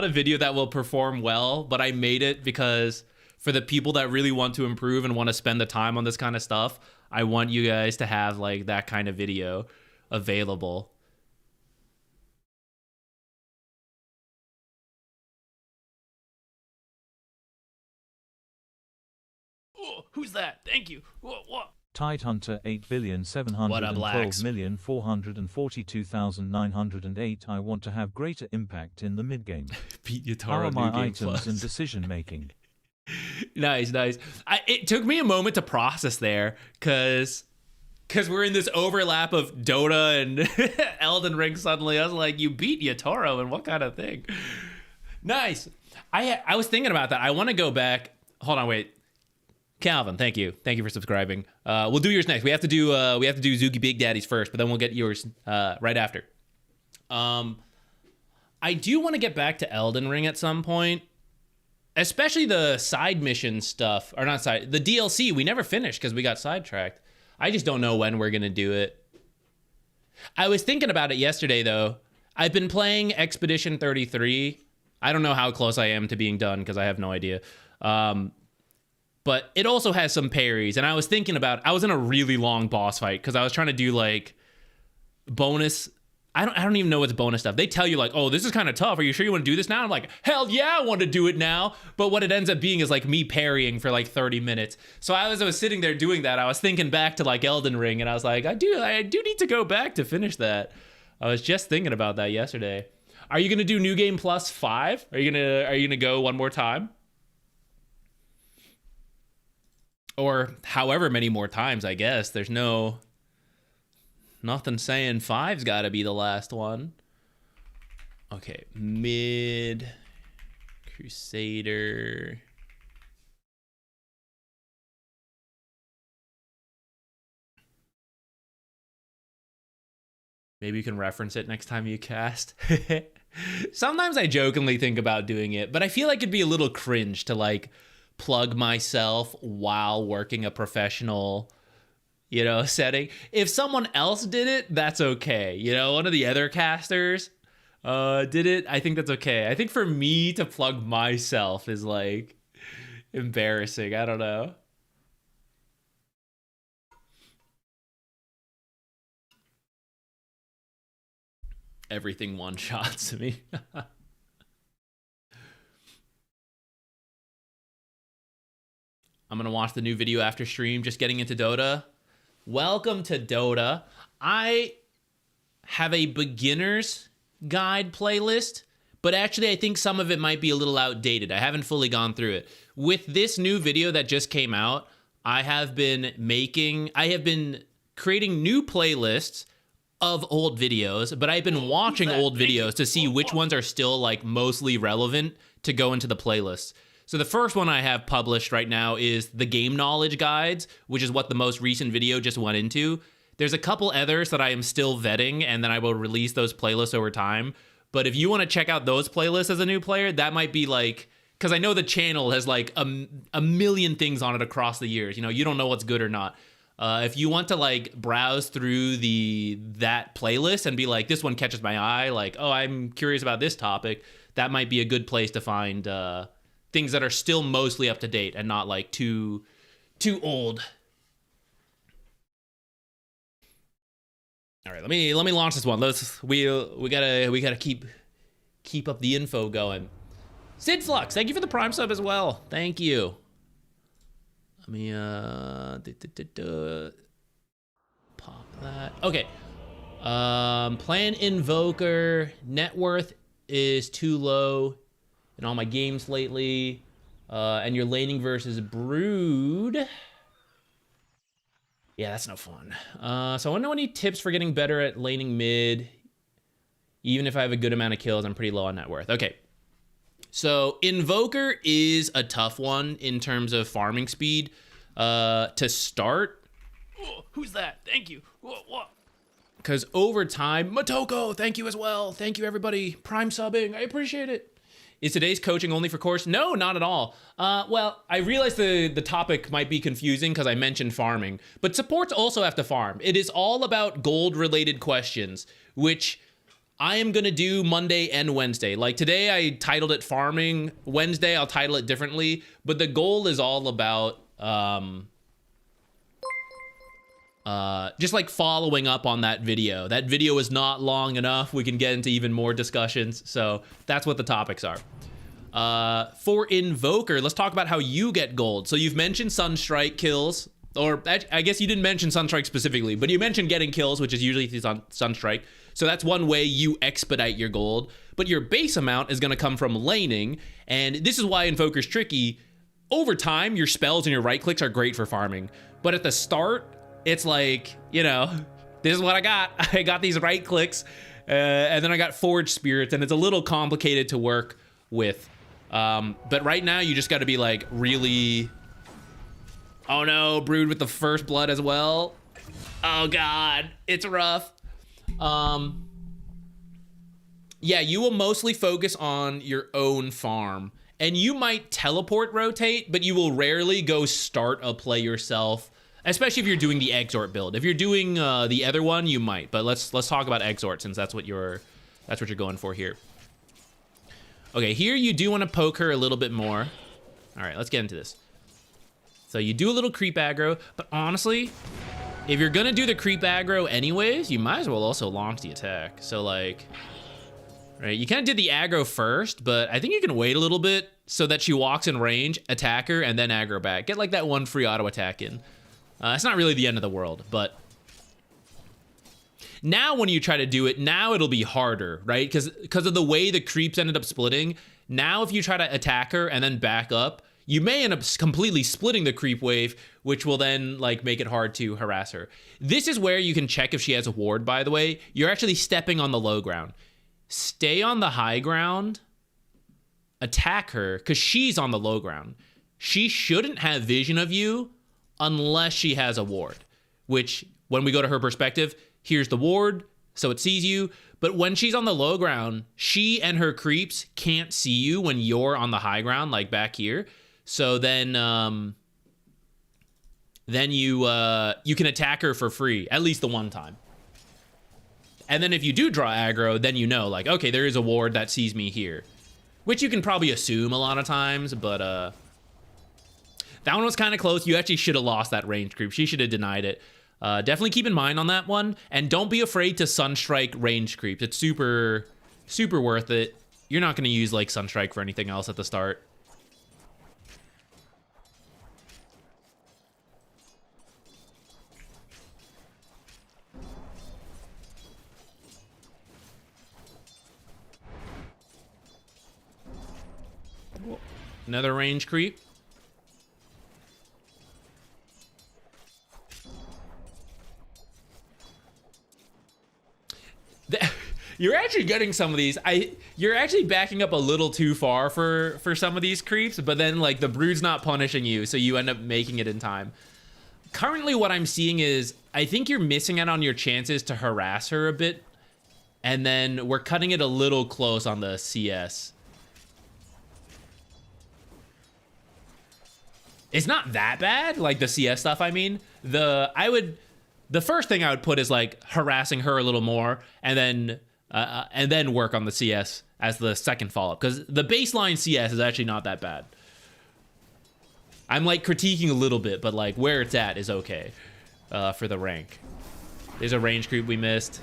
video that will perform well, but I made it because for the people that really want to improve and want to spend the time on this kind of stuff, I want you guys to have like that kind of video available. Oh, who's that? Thank you. What?
Tidehunter 8,712,442,908. I want to have greater impact in the mid-game.
Beat Yatoro.
How are my items
plus.
in decision-making?
Nice. It took me a moment to process there, because we're in this overlap of Dota and Elden Ring suddenly. I was like, you beat Yatoro, and what kind of thing? Nice. I was thinking about that. I want to go back. Hold on, wait. Calvin, thank you for subscribing. We'll do yours next. We have to do Zuki Big Daddies first, but then we'll get yours right after. I do want to get back to Elden Ring at some point. Especially the side mission stuff, or not side, the DLC, we never finished because we got sidetracked. I just don't know when we're gonna do it. I was thinking about it yesterday though. I've been playing Expedition 33. I don't know how close I am to being done because I have no idea. But it also has some parries, and I was thinking about, I was in a really long boss fight because I was trying to do like bonus. I don't even know what's bonus stuff. They tell you like, oh, this is kind of tough. Are you sure you want to do this now? I'm like, hell yeah, I want to do it now. But what it ends up being is like me parrying for like 30 minutes. So as I was sitting there doing that, I was thinking back to like Elden Ring, and I was like, I do need to go back to finish that. I was just thinking about that yesterday. Are you gonna do New Game Plus 5? Are you gonna go one more time? Or however many more times, I guess. There's nothing saying 5's got to be the last one. Okay, mid Crusader. Maybe you can reference it next time you cast. Sometimes I jokingly think about doing it, but I feel like it'd be a little cringe to like plug myself while working a professional, you know, setting. If someone else did it, that's okay. You know, one of the other casters did it, I think that's okay. I think for me to plug myself is like embarrassing. I don't know. Everything one-shots me. I'm gonna watch the new video after stream, just getting into Dota. Welcome to Dota. I have a beginner's guide playlist, but actually I think some of it might be a little outdated. I haven't fully gone through it. With this new video that just came out, I have been creating new playlists of old videos, but I've been watching old videos to see which ones are still like mostly relevant to go into the playlist. So the first one I have published right now is the game knowledge guides, which is what the most recent video just went into. There's a couple others that I am still vetting, and then I will release those playlists over time. But if you want to check out those playlists as a new player, that might be like, because I know the channel has like a million things on it across the years. You know, you don't know what's good or not. If you want to like browse through that playlist and be like, this one catches my eye, like, oh, I'm curious about this topic, that might be a good place to find things that are still mostly up to date and not like too old. All right, let me launch this one. We gotta keep up the info going. Sid Flux, thank you for the Prime sub as well. Thank you. Let me pop that. Okay. Playing Invoker. Net worth is too low in all my games lately. And you're laning versus Brood. Yeah, that's no fun. So I want to know any tips for getting better at laning mid. Even if I have a good amount of kills, I'm pretty low on net worth. Okay. So Invoker is a tough one in terms of farming speed. To start. Oh, who's that? Thank you. Because over time, Motoko, thank you as well. Thank you, everybody. Prime subbing. I appreciate it. Is today's coaching only for course? No, not at all. Well, I realize the topic might be confusing because I mentioned farming, but supports also have to farm. It is all about gold-related questions, which I am going to do Monday and Wednesday. Like today, I titled it farming. Wednesday, I'll title it differently, but the goal is all about just like following up on that video. That video is not long enough. We can get into even more discussions. So that's what the topics are. For Invoker, let's talk about how you get gold. So you've mentioned Sunstrike kills, or I guess you didn't mention Sunstrike specifically, but you mentioned getting kills, which is usually through Sunstrike. So that's one way you expedite your gold, but your base amount is going to come from laning. And this is why Invoker's tricky. Over time, your spells and your right clicks are great for farming. But at the start, it's like, you know, this is what I got. I got these right clicks, and then I got Forge Spirits, and it's a little complicated to work with. But right now, you just got to be like really... Oh no, Brood with the first blood as well. Oh god, it's rough. Yeah, you will mostly focus on your own farm. And you might teleport rotate, but you will rarely go start a play yourself. Especially if you're doing the Exort build. If you're doing the other one, you might. But let's talk about Exort since that's what you're going for here. Okay, here you do want to poke her a little bit more. All right, let's get into this. So you do a little creep aggro, but honestly, if you're gonna do the creep aggro anyways, you might as well also launch the attack. So like, right, you kind of did the aggro first, but I think you can wait a little bit so that she walks in range, attack her, and then aggro back. Get like that one free auto attack in. It's not really the end of the world, but now when you try to do it, now it'll be harder, right? Because of the way the creeps ended up splitting. Now if you try to attack her and then back up, you may end up completely splitting the creep wave, which will then like make it hard to harass her. This is where you can check if she has a ward, by the way. You're actually stepping on the low ground. Stay on the high ground, attack her, because she's on the low ground. She shouldn't have vision of you unless she has a ward, which when we go to her perspective, here's the ward, so it sees you. But when she's on the low ground, she and her creeps can't see you when you're on the high ground, like back here. So then you can attack her for free, at least the one time. And then if you do draw aggro, then you know, like, okay, there is a ward that sees me here, which you can probably assume a lot of times, but that one was kind of close. You actually should have lost that range creep. She should have denied it. Definitely keep in mind on that one, and don't be afraid to Sunstrike range creeps. It's super, super worth it. You're not going to use like Sunstrike for anything else at the start. Another range creep. You're actually getting some of these. You're actually backing up a little too far for some of these creeps, but then like the Brood's not punishing you, so you end up making it in time. Currently what I'm seeing is I think you're missing out on your chances to harass her a bit. And then we're cutting it a little close on the CS. It's not that bad, like the CS stuff, I mean. The first thing I would put is like harassing her a little more, and then work on the CS as the second follow-up, because the baseline CS is actually not that bad. I'm like critiquing a little bit, but like where it's at is okay for the rank. There's a range creep we missed.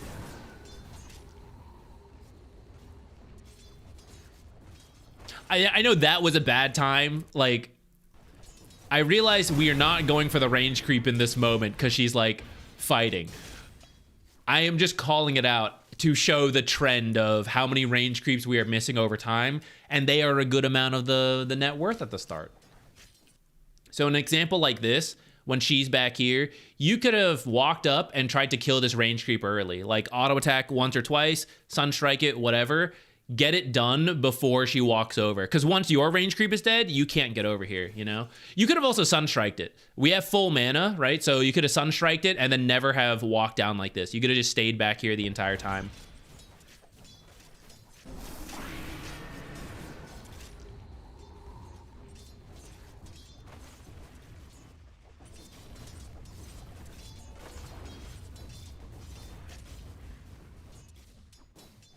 I know that was a bad time. Like, I realized we are not going for the range creep in this moment because she's like fighting. I am just calling it out to show the trend of how many range creeps we are missing over time, and they are a good amount of the net worth at the start. So an example like this, when she's back here, you could have walked up and tried to kill this range creep early, like auto attack once or twice, sunstrike it, whatever. Get it done before she walks over. Because once your range creep is dead, you can't get over here, you know? You could have also sunstriked it. We have full mana, right? So you could have sunstriked it and then never have walked down like this. You could have just stayed back here the entire time.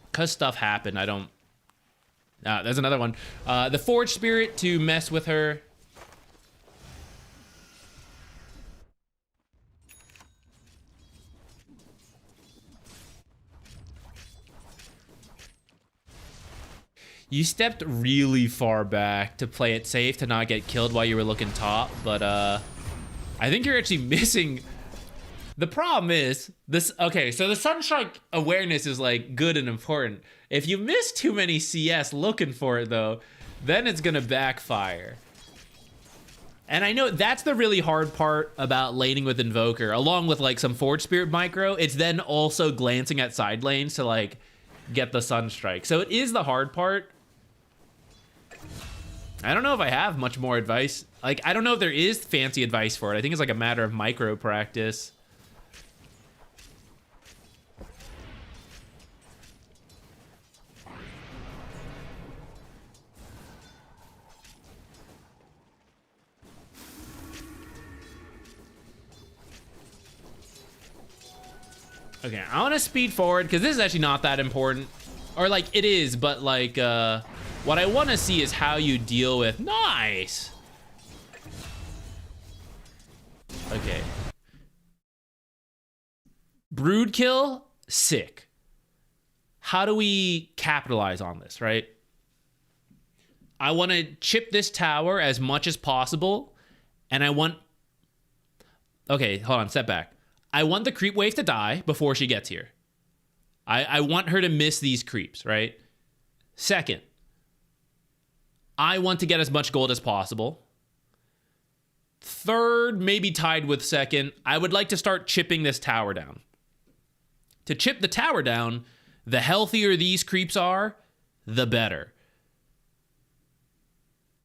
Because stuff happened, I don't... there's another one. The Forge Spirit to mess with her. You stepped really far back to play it safe, to not get killed while you were looking top, but I think you're actually missing... The problem is this. Okay, so the sunstrike awareness is like good and important. If you miss too many CS looking for it though, then it's gonna backfire. And I know that's the really hard part about laning with Invoker, along with like some Forge Spirit micro. It's then also glancing at side lanes to like get the sunstrike. So it is the hard part. I don't know if I have much more advice. Like, I don't know if there is fancy advice for it. I think it's like a matter of micro practice. Okay, I want to speed forward because this is actually not that important. Or like it is, but like what I want to see is how you deal with... Nice! Okay. Brood kill, sick. How do we capitalize on this, right? I want to chip this tower as much as possible, and I want... Okay, hold on, step back. I want the creep wave to die before she gets here. I want her to miss these creeps, right? Second, I want to get as much gold as possible. Third, maybe tied with second, I would like to start chipping this tower down. To chip the tower down, the healthier these creeps are, the better.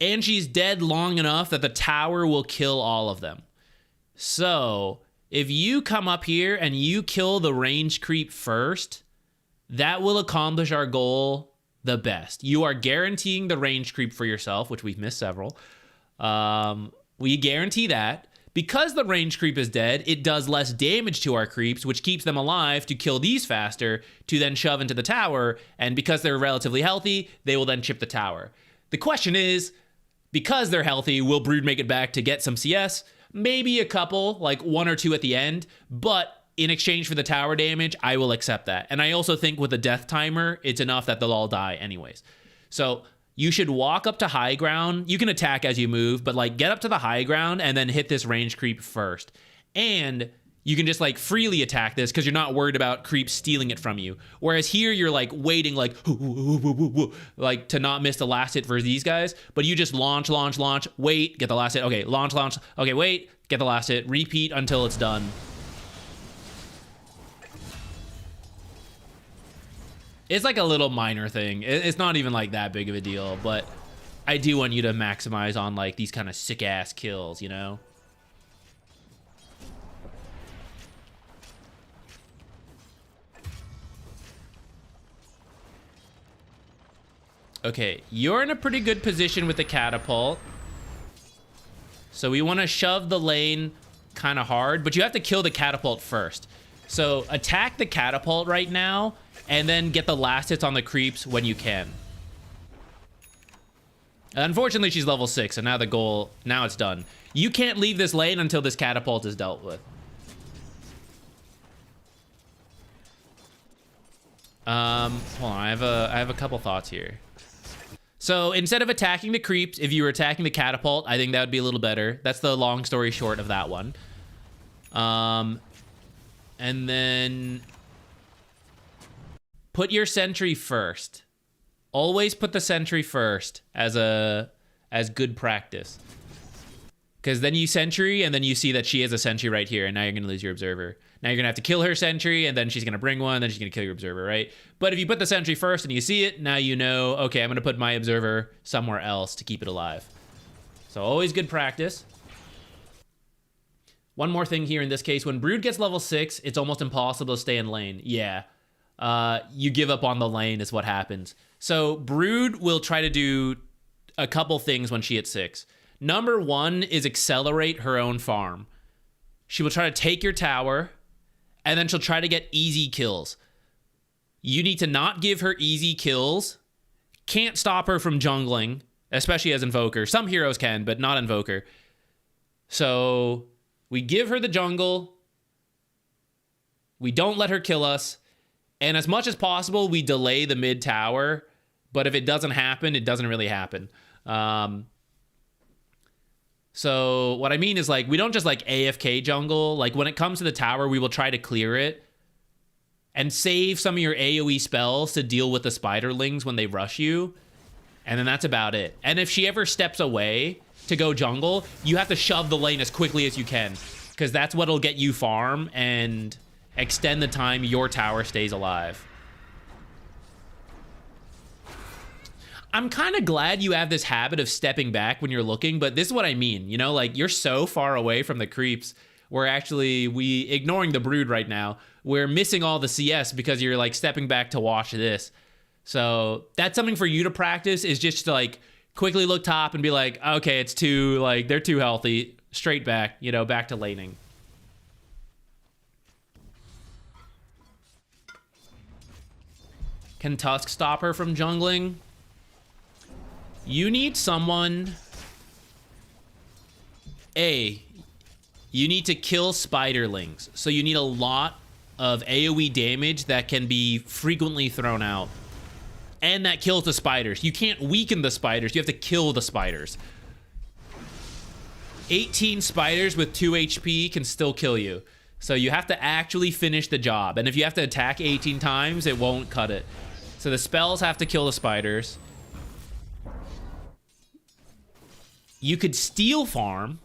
And she's dead long enough that the tower will kill all of them. So... if you come up here and you kill the range creep first, that will accomplish our goal the best. You are guaranteeing the range creep for yourself, which we've missed several. We guarantee that. Because the range creep is dead, it does less damage to our creeps, which keeps them alive to kill these faster, to then shove into the tower. And because they're relatively healthy, they will then chip the tower. The question is, because they're healthy, will Brood make it back to get some CS? Maybe a couple, like one or two at the end, but in exchange for the tower damage, I will accept that. And I also think with the death timer, it's enough that they'll all die anyways. So you should walk up to high ground. You can attack as you move, but like get up to the high ground and then hit this range creep first. And you can just like freely attack this because you're not worried about creeps stealing it from you. Whereas here you're like waiting like to not miss the last hit for these guys, but you just launch, wait, get the last hit. Okay, launch, okay, wait, get the last hit, repeat until it's done. It's like a little minor thing. It's not even like that big of a deal, but I do want you to maximize on like these kind of sick ass kills, you know? Okay, you're in a pretty good position with the catapult. So we want to shove the lane kind of hard, but you have to kill the catapult first. So attack the catapult right now, and then get the last hits on the creeps when you can. Unfortunately, she's level 6, so now the goal, now it's done. You can't leave this lane until this catapult is dealt with. Hold on, I have a couple thoughts here. So instead of attacking the creeps, if you were attacking the catapult, I think that would be a little better. That's the long story short of that one. And then put your sentry first. Always put the sentry first as good practice. Because then you sentry, and then you see that she has a sentry right here, and now you're going to lose your observer. Now you're going to have to kill her sentry, and then she's going to bring one, then she's going to kill your observer, right? But if you put the sentry first and you see it, now you know, okay, I'm going to put my observer somewhere else to keep it alive. So always good practice. One more thing here in this case, when Brood gets level 6, it's almost impossible to stay in lane. Yeah. You give up on the lane is what happens. So Brood will try to do a couple things when she hits 6. Number 1 is accelerate her own farm. She will try to take your tower, and then she'll try to get easy kills. You need to not give her easy kills. Can't stop her from jungling, especially as Invoker. Some heroes can, but not Invoker. So we give her the jungle. We don't let her kill us. And as much as possible, we delay the mid tower. But if it doesn't happen, it doesn't really happen. So what I mean is, like, we don't just like AFK jungle. Like, when it comes to the tower, we will try to clear it and save some of your AoE spells to deal with the spiderlings when they rush you. And then that's about it. And if she ever steps away to go jungle, you have to shove the lane as quickly as you can, because that's what'll get you farm and extend the time your tower stays alive. I'm kind of glad you have this habit of stepping back when you're looking, but this is what I mean. You know, like, you're so far away from the creeps. We're actually, ignoring the Brood right now. We're missing all the CS because you're, like, stepping back to watch this. So that's something for you to practice, is just to, like, quickly look top and be like, okay, it's too, like, they're too healthy. Straight back, you know, back to laning. Can Tusk stop her from jungling? You need someone... you need to kill spiderlings. So you need a lot of AoE damage that can be frequently thrown out. And that kills the spiders. You can't weaken the spiders. You have to kill the spiders. 18 spiders with 2 HP can still kill you. So you have to actually finish the job. And if you have to attack 18 times, it won't cut it. So the spells have to kill the spiders. You could steal farm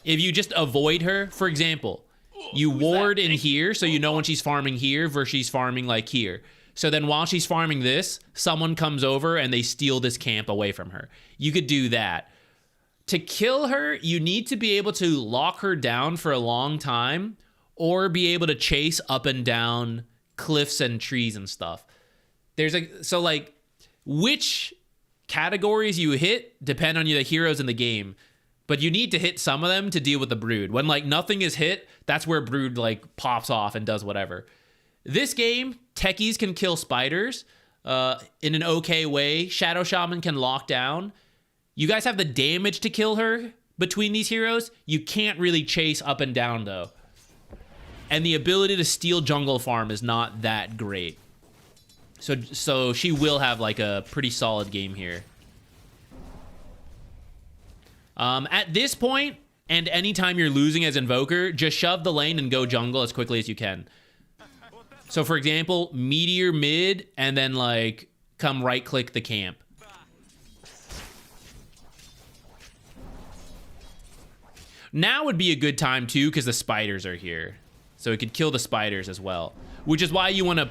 if you just avoid her. For example, you ward in here so you know when she's farming here versus she's farming like here. So then while she's farming this, someone comes over and they steal this camp away from her. You could do that. To kill her, you need to be able to lock her down for a long time, or be able to chase up and down cliffs and trees and stuff. So like, which categories you hit depend on the heroes in the game, but you need to hit some of them to deal with the Brood. When, like, nothing is hit, that's where Brood, like, pops off and does whatever. This game, techies can kill spiders in an okay way. Shadow Shaman can lock down. You guys have the damage to kill her between these heroes. You can't really chase up and down, though. And the ability to steal jungle farm is not that great. So she will have, like, a pretty solid game here. At this point, and anytime you're losing as Invoker, just shove the lane and go jungle as quickly as you can. So, for example, meteor mid, and then, like, come right-click the camp. Now would be a good time, too, because the spiders are here. So it could kill the spiders as well. Which is why you want to...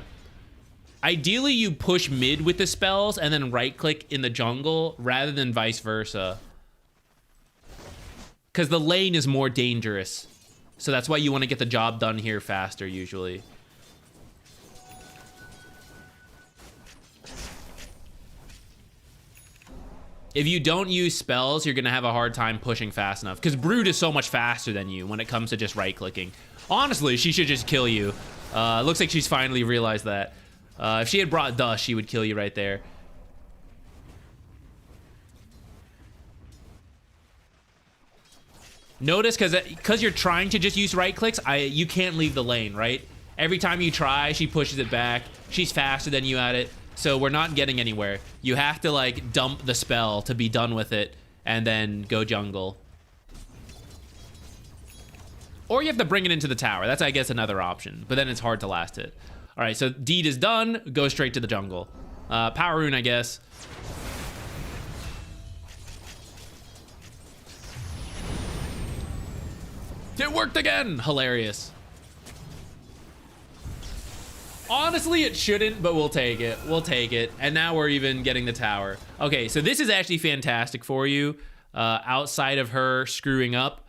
Ideally, you push mid with the spells and then right-click in the jungle rather than vice versa. Because the lane is more dangerous. So that's why you want to get the job done here faster, usually. If you don't use spells, you're gonna have a hard time pushing fast enough, because Brood is so much faster than you when it comes to just right-clicking. Honestly, she should just kill you. Looks like she's finally realized that. If she had brought Dust, she would kill you right there. Notice, because you're trying to just use right-clicks, you can't leave the lane, right? Every time you try, she pushes it back. She's faster than you at it. So we're not getting anywhere. You have to like dump the spell to be done with it and then go jungle. Or you have to bring it into the tower. That's, I guess, another option. But then it's hard to last it. All right, so deed is done. Go straight to the jungle. Power rune, I guess. It worked again. Hilarious. Honestly, it shouldn't, but we'll take it. We'll take it. And now we're even getting the tower. Okay, so this is actually fantastic for you. Outside of her screwing up,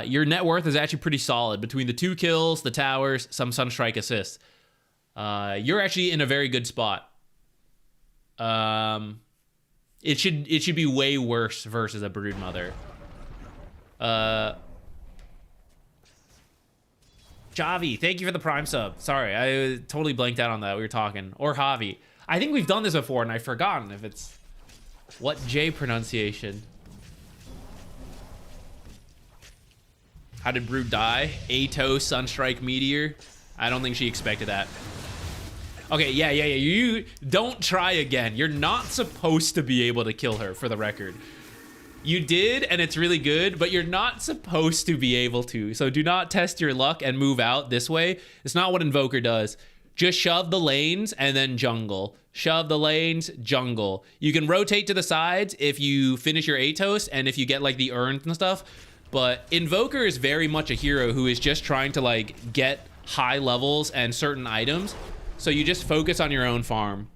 your net worth is actually pretty solid. Between the 2 kills, the towers, some Sunstrike assists. You're actually in a very good spot. It should be way worse versus a Broodmother. Javi, thank you for the Prime sub. Sorry, I totally blanked out on that. We were talking. Or Javi. I think we've done this before, and I've forgotten if it's... What J pronunciation? How did Brood die? Ato, Sunstrike, Meteor? I don't think she expected that. Okay, yeah. You don't try again. You're not supposed to be able to kill her, for the record. You did, and it's really good, but you're not supposed to be able to. So do not test your luck and move out this way. It's not what Invoker does. Just shove the lanes and then jungle. Shove the lanes, jungle. You can rotate to the sides if you finish your Atos and if you get like the urns and stuff. But Invoker is very much a hero who is just trying to like get high levels and certain items. So you just focus on your own farm.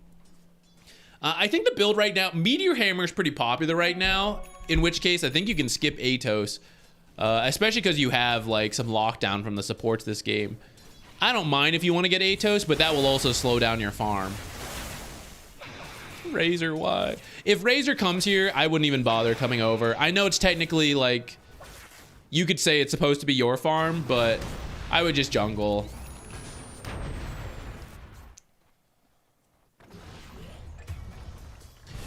I think the build right now, Meteor Hammer is pretty popular right now. In which case, I think you can skip Atos, especially because you have like some lockdown from the supports this game. I don't mind if you want to get Atos, but that will also slow down your farm. Razor, why? If Razor comes here, I wouldn't even bother coming over. I know it's technically like, you could say it's supposed to be your farm, but I would just jungle.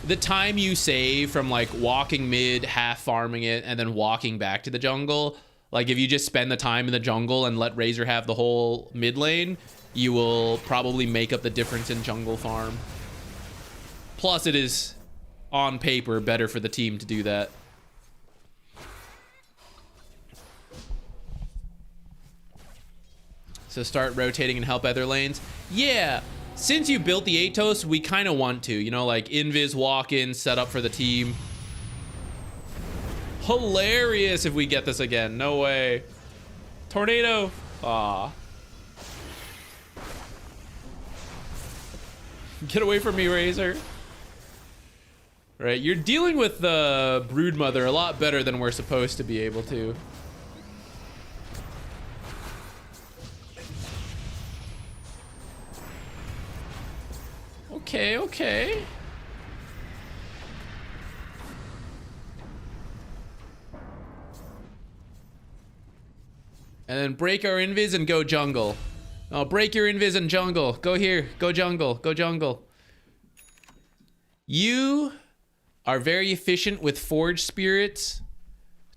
The time you save from like walking mid, half farming it, and then walking back to the jungle, like if you just spend the time in the jungle and let Razor have the whole mid lane, you will probably make up the difference in jungle farm. Plus it is on paper better for the team to do that. So start rotating and help other lanes. Yeah. Since you built the Atos, we kind of want to, you know, like invis walk in, set up for the team. Hilarious if we get this again. No way. Tornado. Aw. Get away from me, Razor. Right, you're dealing with the Broodmother a lot better than we're supposed to be able to. Okay. And then break our invis and go jungle. Oh, break your invis and jungle. Go here. Go jungle. Go jungle. You are very efficient with forge spirits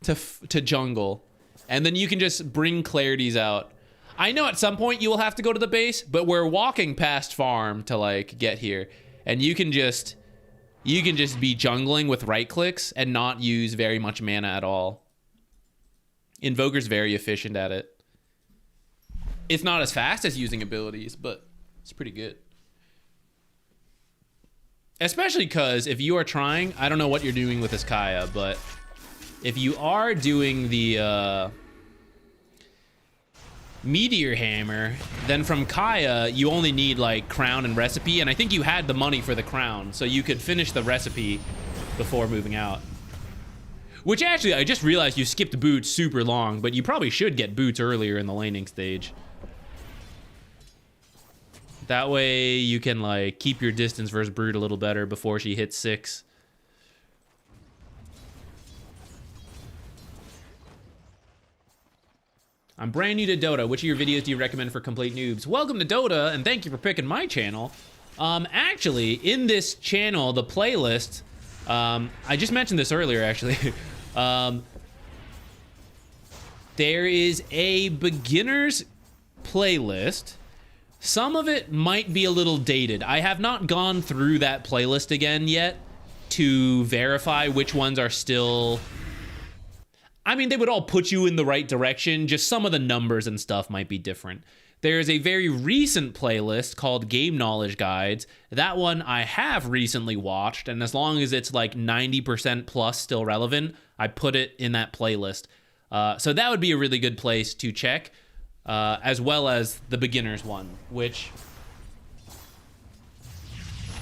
to jungle. And then you can just bring clarities out. I know at some point you will have to go to the base, but we're walking past farm to like get here. And you can just be jungling with right clicks and not use very much mana at all. Invoker's very efficient at it. It's not as fast as using abilities, but it's pretty good. Especially because if you are trying, I don't know what you're doing with this Kaya, but if you are doing the Meteor Hammer, then from Kaya, you only need like crown and recipe, and I think you had the money for the crown, so you could finish the recipe before moving out. Which actually, I just realized you skipped boots super long, but you probably should get boots earlier in the laning stage. That way you can like keep your distance versus Brood a little better before she hits 6. I'm brand new to Dota. Which of your videos do you recommend for complete noobs? Welcome to Dota, and thank you for picking my channel. Actually, in this channel, the playlist, I just mentioned this earlier, actually. There is a beginner's playlist. Some of it might be a little dated. I have not gone through that playlist again yet to verify which ones are still... I mean, they would all put you in the right direction, just some of the numbers and stuff might be different. There is a very recent playlist called Game Knowledge Guides. That one I have recently watched, and as long as it's like 90% plus still relevant, I put it in that playlist. So that would be a really good place to check, as well as the beginner's one, which,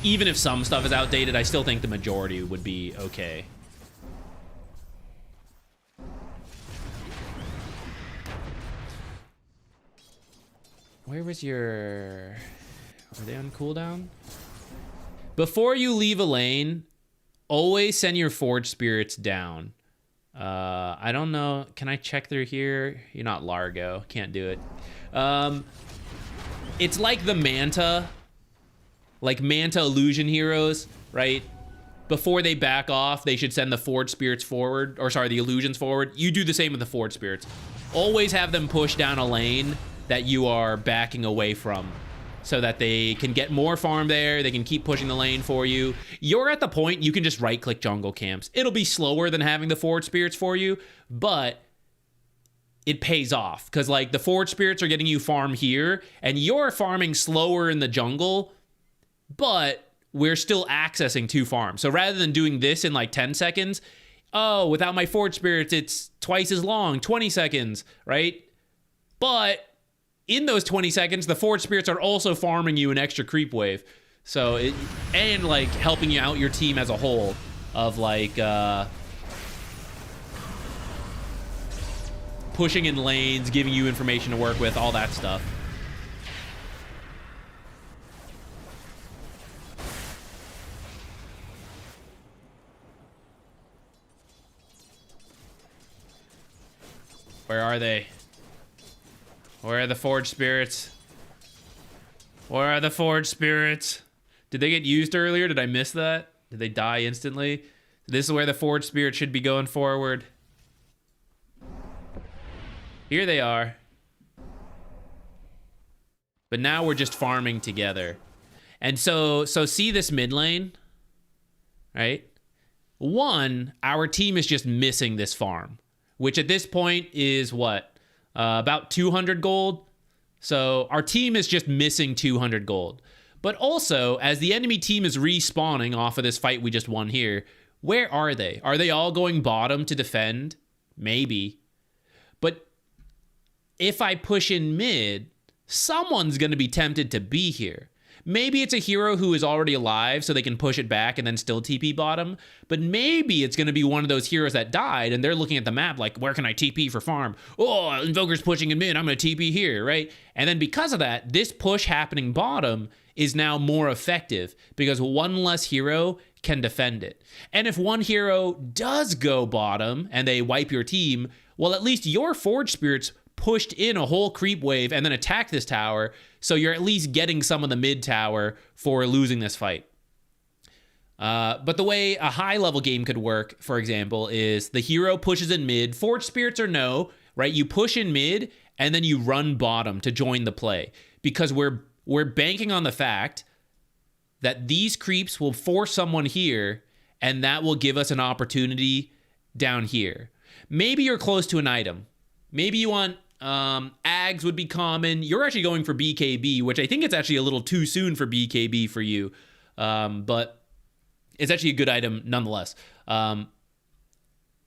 even if some stuff is outdated, I still think the majority would be okay. Where was your... Are they on cooldown? Before you leave a lane, always send your Forge Spirits down. I don't know. Can I check through here? You're not Largo. Can't do it. It's like the Manta. Like Manta illusion heroes, right? Before they back off, they should send the Forge Spirits forward. Or sorry, the illusions forward. You do the same with the Forge Spirits. Always have them push down a lane that you are backing away from, so that they can get more farm there, they can keep pushing the lane for you. You're at the point you can just right-click jungle camps. It'll be slower than having the Forge Spirits for you, but it pays off, because like the Forge Spirits are getting you farm here, and you're farming slower in the jungle, but we're still accessing 2 farms. So rather than doing this in like 10 seconds, oh, without my Forge Spirits, it's twice as long, 20 seconds, right? But in those 20 seconds, the Forge Spirits are also farming you an extra creep wave. So, and like helping you out your team as a whole of like pushing in lanes, giving you information to work with, all that stuff. Where are they? Where are the Forge Spirits? Where are the Forge Spirits? Did they get used earlier? Did I miss that? Did they die instantly? This is where the Forge Spirit should be going forward. Here they are. But now we're just farming together. And so see this mid lane? Right? One, our team is just missing this farm, which at this point is what? About 200 gold. So our team is just missing 200 gold. But also, as the enemy team is respawning off of this fight we just won here, where are they? Are they all going bottom to defend? Maybe. But if I push in mid, someone's going to be tempted to be here. Maybe it's a hero who is already alive so they can push it back and then still TP bottom. But maybe it's going to be one of those heroes that died and they're looking at the map like, where can I TP for farm? Oh, Invoker's pushing in mid, I'm going to TP here, right? And then because of that, this push happening bottom is now more effective because one less hero can defend it. And if one hero does go bottom and they wipe your team, well, at least your Forge Spirits pushed in a whole creep wave and then attacked this tower, so you're at least getting some of the mid tower for losing this fight. But the way a high level game could work, for example, is the hero pushes in mid, Forge Spirits or no, right? You push in mid and then you run bottom to join the play, because we're banking on the fact that these creeps will force someone here and that will give us an opportunity down here. Maybe you're close to an item. Maybe you want Ags would be common. You're actually going for BKB, which I think it's actually a little too soon for BKB for you. But it's actually a good item nonetheless. But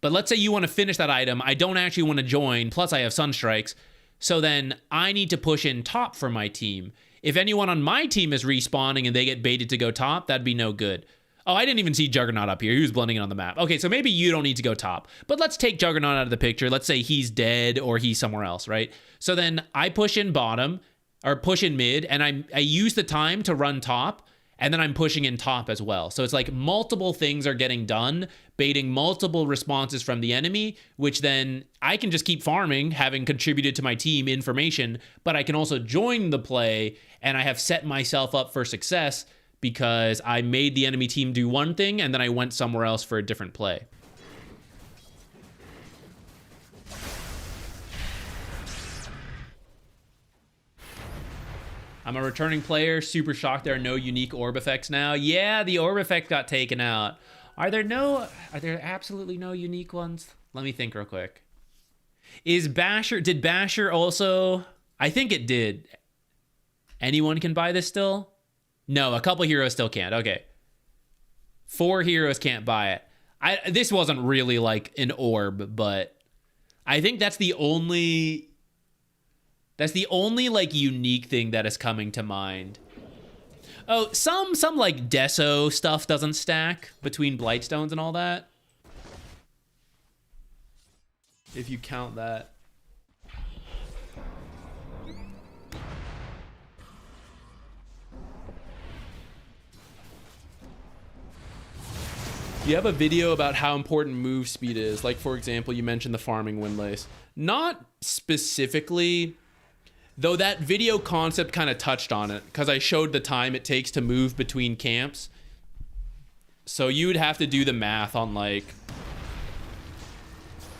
let's say you want to finish that item. I don't actually want to join. Plus I have Sunstrikes. So then I need to push in top for my team. If anyone on my team is respawning and they get baited to go top, that'd be no good. Oh, I didn't even see Juggernaut up here. He was blending in on the map. Okay, so maybe you don't need to go top. But let's take Juggernaut out of the picture. Let's say he's dead or he's somewhere else, right? So then I push in bottom, or push in mid, and I use the time to run top, and then I'm pushing in top as well. So it's like multiple things are getting done, baiting multiple responses from the enemy, which then I can just keep farming, having contributed to my team information, but I can also join the play, and I have set myself up for success because I made the enemy team do one thing, and then I went somewhere else for a different play. I'm a returning player. Super shocked there are no unique orb effects now. Yeah, the orb effect got taken out. Are there absolutely no unique ones? Let me think real quick. Did Basher also? I think it did. Anyone can buy this still? No, a couple heroes still can't. Okay. 4 heroes can't buy it. This wasn't really like an orb, but I think that's the only like unique thing that is coming to mind. Oh, some like Deso stuff doesn't stack between Blightstones and all that. If you count that. You have a video about how important move speed is. Like, for example, you mentioned the farming windlace. Not specifically, though that video concept kind of touched on it, because I showed the time it takes to move between camps. So you would have to do the math on, like,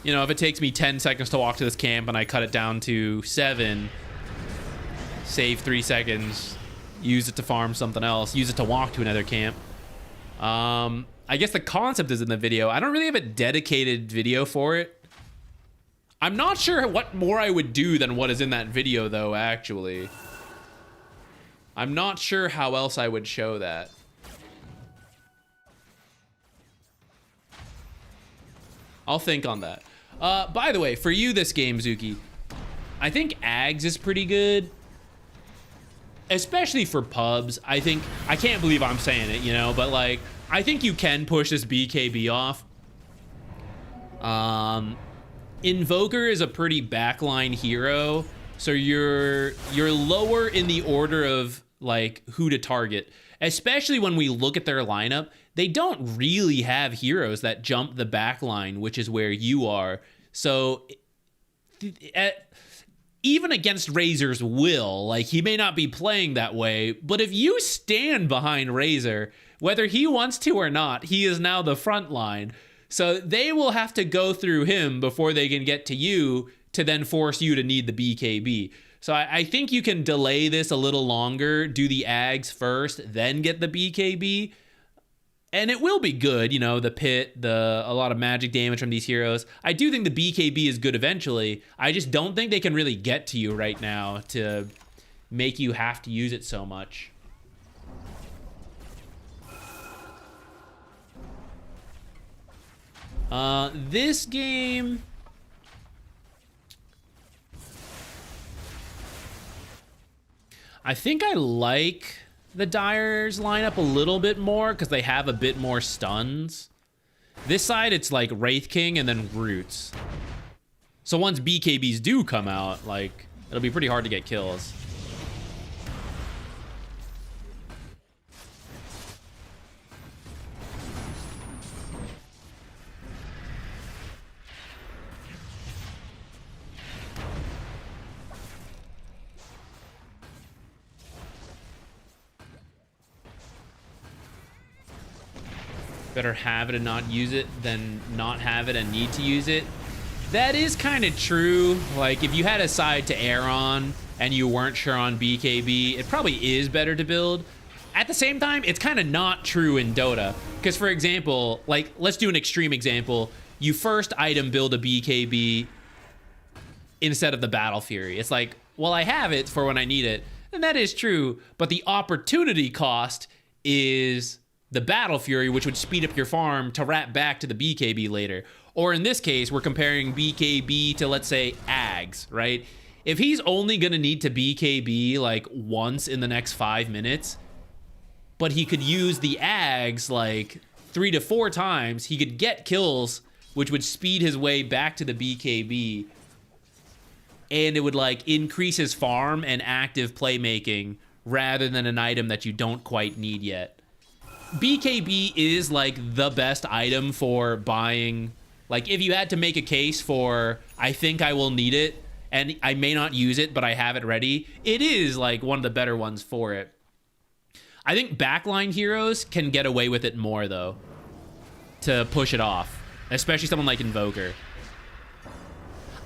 you know, if it takes me 10 seconds to walk to this camp and I cut it down to 7, save 3 seconds, use it to farm something else, use it to walk to another camp. I guess the concept is in the video. I don't really have a dedicated video for it. I'm not sure what more I would do than what is in that video, though, actually. I'm not sure how else I would show that. I'll think on that. By the way, for you this game, Zuki, I think Ags is pretty good. Especially for pubs. I can't believe I'm saying it, you know, but like, I think you can push this BKB off. Invoker is a pretty backline hero, so you're lower in the order of like who to target. Especially when we look at their lineup, they don't really have heroes that jump the backline, which is where you are. So even against Razor's will, like, he may not be playing that way, but if you stand behind Razor, whether he wants to or not, he is now the front line. So they will have to go through him before they can get to you to then force you to need the BKB. So I think you can delay this a little longer, do the Ags first, then get the BKB. And it will be good, you know, the pit, a lot of magic damage from these heroes. I do think the BKB is good eventually. I just don't think they can really get to you right now to make you have to use it so much. This game... I think I like the Dyer's lineup a little bit more because they have a bit more stuns. This side, it's like Wraith King and then Roots. So once BKBs do come out, like, it'll be pretty hard to get kills. Better have it and not use it than not have it and need to use it. That is kind of true. Like, if you had a side to err on and you weren't sure on BKB, it probably is better to build. At the same time, it's kind of not true in Dota. Because, for example, like, let's do an extreme example. You first item build a BKB instead of the Battle Fury. It's like, well, I have it for when I need it. And that is true. But the opportunity cost is the Battle Fury, which would speed up your farm to wrap back to the BKB later. Or in this case, we're comparing BKB to, let's say, Ags, right? If he's only gonna need to BKB like once in the next 5 minutes, but he could use the Ags like 3 to 4 times, he could get kills, which would speed his way back to the BKB, and it would like increase his farm and active playmaking rather than an item that you don't quite need yet. BKB is like the best item for buying. Like if you had to make a case for, I think I will need it and I may not use it, but I have it ready, it is like one of the better ones for it. I think backline heroes can get away with it more though, to push it off, especially someone like Invoker.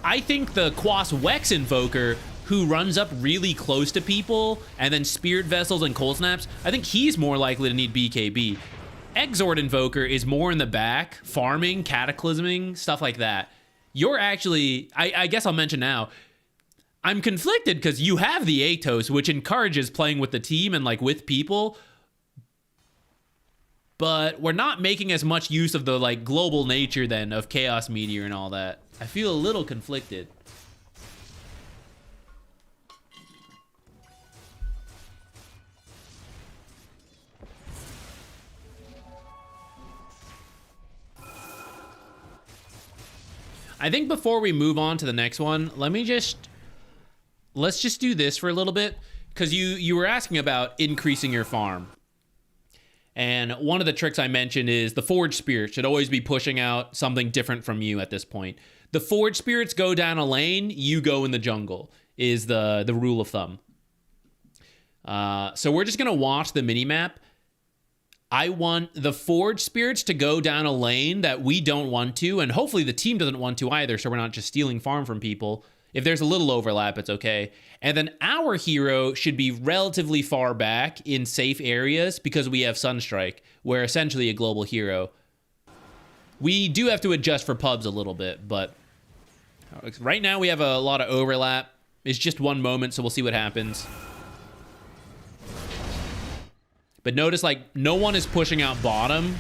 I think the Quas Wex Invoker, who runs up really close to people and then Spirit Vessels and Cold Snaps, I think he's more likely to need BKB. Exort Invoker is more in the back, farming, cataclysming, stuff like that. You're actually, I guess I'll mention now, I'm conflicted because you have the Atos, which encourages playing with the team and like with people, but we're not making as much use of the like global nature then of Chaos Meteor and all that. I feel a little conflicted. I think before we move on to the next one, let's just do this for a little bit, because you were asking about increasing your farm. And one of the tricks I mentioned is the Forge Spirit should always be pushing out something different from you at this point. The Forge Spirits go down a lane, you go in the jungle, is the rule of thumb. So we're just going to watch the minimap. I want the Forge Spirits to go down a lane that we don't want to, and hopefully the team doesn't want to either, so we're not just stealing farm from people. If there's a little overlap, it's okay. And then our hero should be relatively far back in safe areas because we have Sunstrike. We're essentially a global hero. We do have to adjust for pubs a little bit, but right now we have a lot of overlap. It's just one moment, so we'll see what happens. But notice, like, no one is pushing out bottom,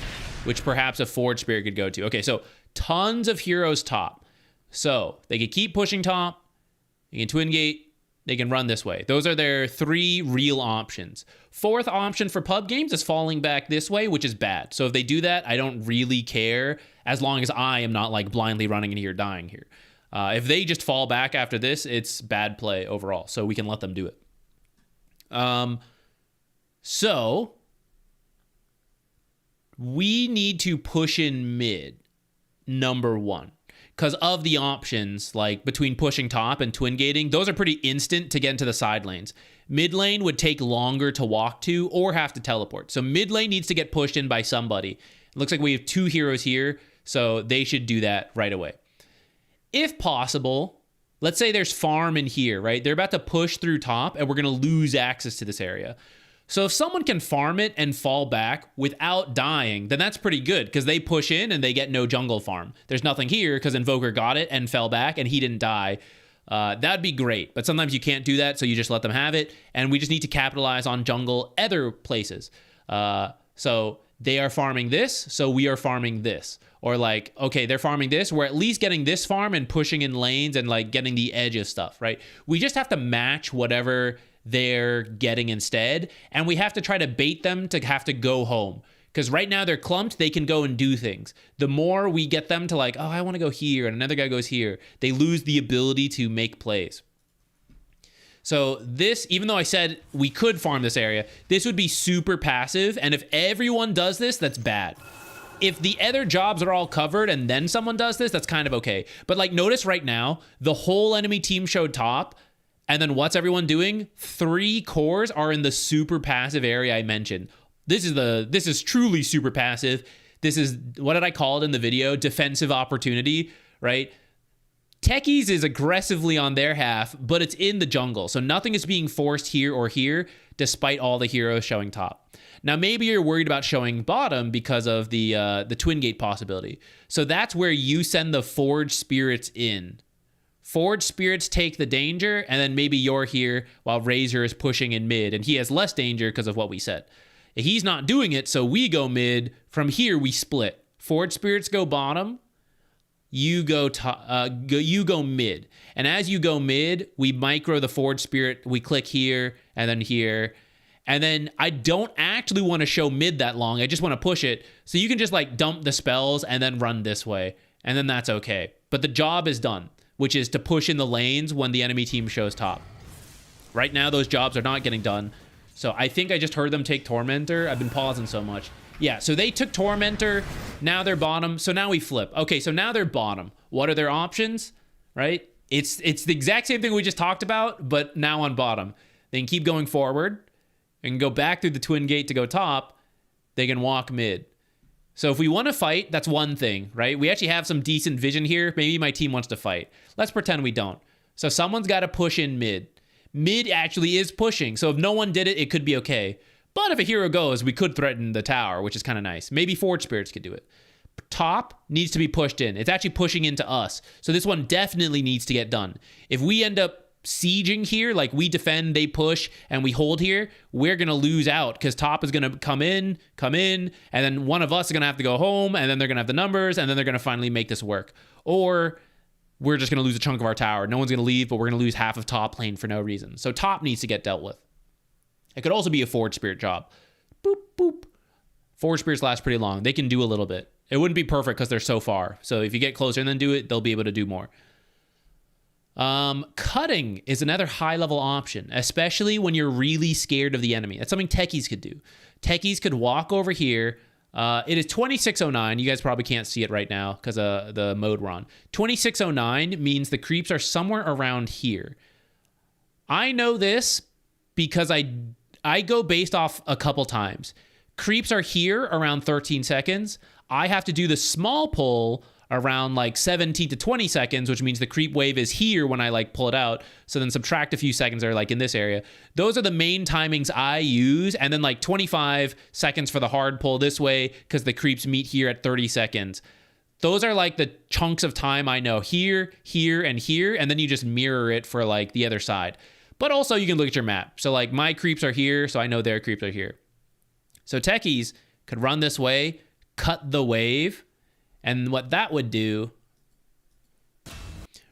which perhaps a Forge Spirit could go to. Okay, so tons of heroes top. So they can keep pushing top. They can twin gate. They can run this way. Those are their three real options. Fourth option for pub games is falling back this way, which is bad. So if they do that, I don't really care as long as I am not like blindly running in here dying here. If they just fall back after this, it's bad play overall. So we can let them do it. So we need to push in mid, number one. Because of the options, like between pushing top and twin gating, those are pretty instant to get into the side lanes. Mid lane would take longer to walk to or have to teleport. So mid lane needs to get pushed in by somebody. It looks like we have two heroes here, so they should do that right away. If possible, let's say there's farm in here, right? They're about to push through top and we're going to lose access to this area. So if someone can farm it and fall back without dying, then that's pretty good because they push in and they get no jungle farm. There's nothing here because Invoker got it and fell back and he didn't die. That'd be great, but sometimes you can't do that, so you just let them have it, and we just need to capitalize on jungle other places. So they are farming this, so we are farming this. Or like, okay, they're farming this, we're at least getting this farm and pushing in lanes and like getting the edge of stuff, right? We just have to match whatever they're getting instead, and we have to try to bait them to have to go home, because right now they're clumped, they can go and do things. The more we get them to like, oh, I want to go here and another guy goes here, they lose the ability to make plays. So this, even though I said we could farm this area, this would be super passive, and if everyone does this, that's bad. If the other jobs are all covered and then someone does this, that's kind of okay. But like, notice right now the whole enemy team showed top. And then what's everyone doing? 3 cores are in the super passive area I mentioned. This is truly super passive. This is, what did I call it in the video? Defensive opportunity, right? Techies is aggressively on their half, but it's in the jungle. So nothing is being forced here or here, despite all the heroes showing top. Now, maybe you're worried about showing bottom because of the twin gate possibility. So that's where you send the Forge Spirits in. Forge Spirits take the danger, and then maybe you're here while Razor is pushing in mid, and he has less danger because of what we said. He's not doing it, so we go mid. From here, we split. Forge Spirits go bottom. You go mid. And as you go mid, we micro the Forge Spirit. We click here, and then here. And then I don't actually want to show mid that long. I just want to push it. So you can just like dump the spells and then run this way. And then that's okay. But the job is done, which is to push in the lanes when the enemy team shows top. Right now, those jobs are not getting done. So I think I just heard them take Tormentor. I've been pausing so much. Yeah, so they took Tormentor. Now they're bottom. So now we flip. Okay, so now they're bottom. What are their options, right? It's the exact same thing we just talked about, but now on bottom. They can keep going forward and go back through the twin gate to go top. They can walk mid. So if we want to fight, that's one thing, right? We actually have some decent vision here. Maybe my team wants to fight. Let's pretend we don't. So someone's got to push in mid. Mid actually is pushing. So if no one did it, it could be okay. But if a hero goes, we could threaten the tower, which is kind of nice. Maybe Forge Spirits could do it. Top needs to be pushed in. It's actually pushing into us. So this one definitely needs to get done. If we end up sieging here, like we defend, they push, and we hold here, we're going to lose out because top is going to come in, and then one of us is going to have to go home, and then they're going to have the numbers, and then they're going to finally make this work. Or we're just going to lose a chunk of our tower. No one's going to leave, but we're going to lose half of top lane for no reason. So top needs to get dealt with. It could also be a Forge Spirit job. Boop, boop. Forge Spirits last pretty long. They can do a little bit. It wouldn't be perfect because they're so far. So if you get closer and then do it, they'll be able to do more. Cutting is another high-level option, especially when you're really scared of the enemy. That's something techies could do. Techies could walk over here. It is 2609. You guys probably can't see it right now because of the mode we're on. 2609 means the creeps are somewhere around here. I know this because I go based off a couple times. Creeps are here around 13 seconds. I have to do the small pull around like 17 to 20 seconds, which means the creep wave is here when I like pull it out. So then subtract a few seconds that are like in this area. Those are the main timings I use. And then like 25 seconds for the hard pull this way because the creeps meet here at 30 seconds. Those are like the chunks of time I know here, here, and here. And then you just mirror it for like the other side. But also you can look at your map. So like my creeps are here, so I know their creeps are here. So techies could run this way, cut the wave, and what that would do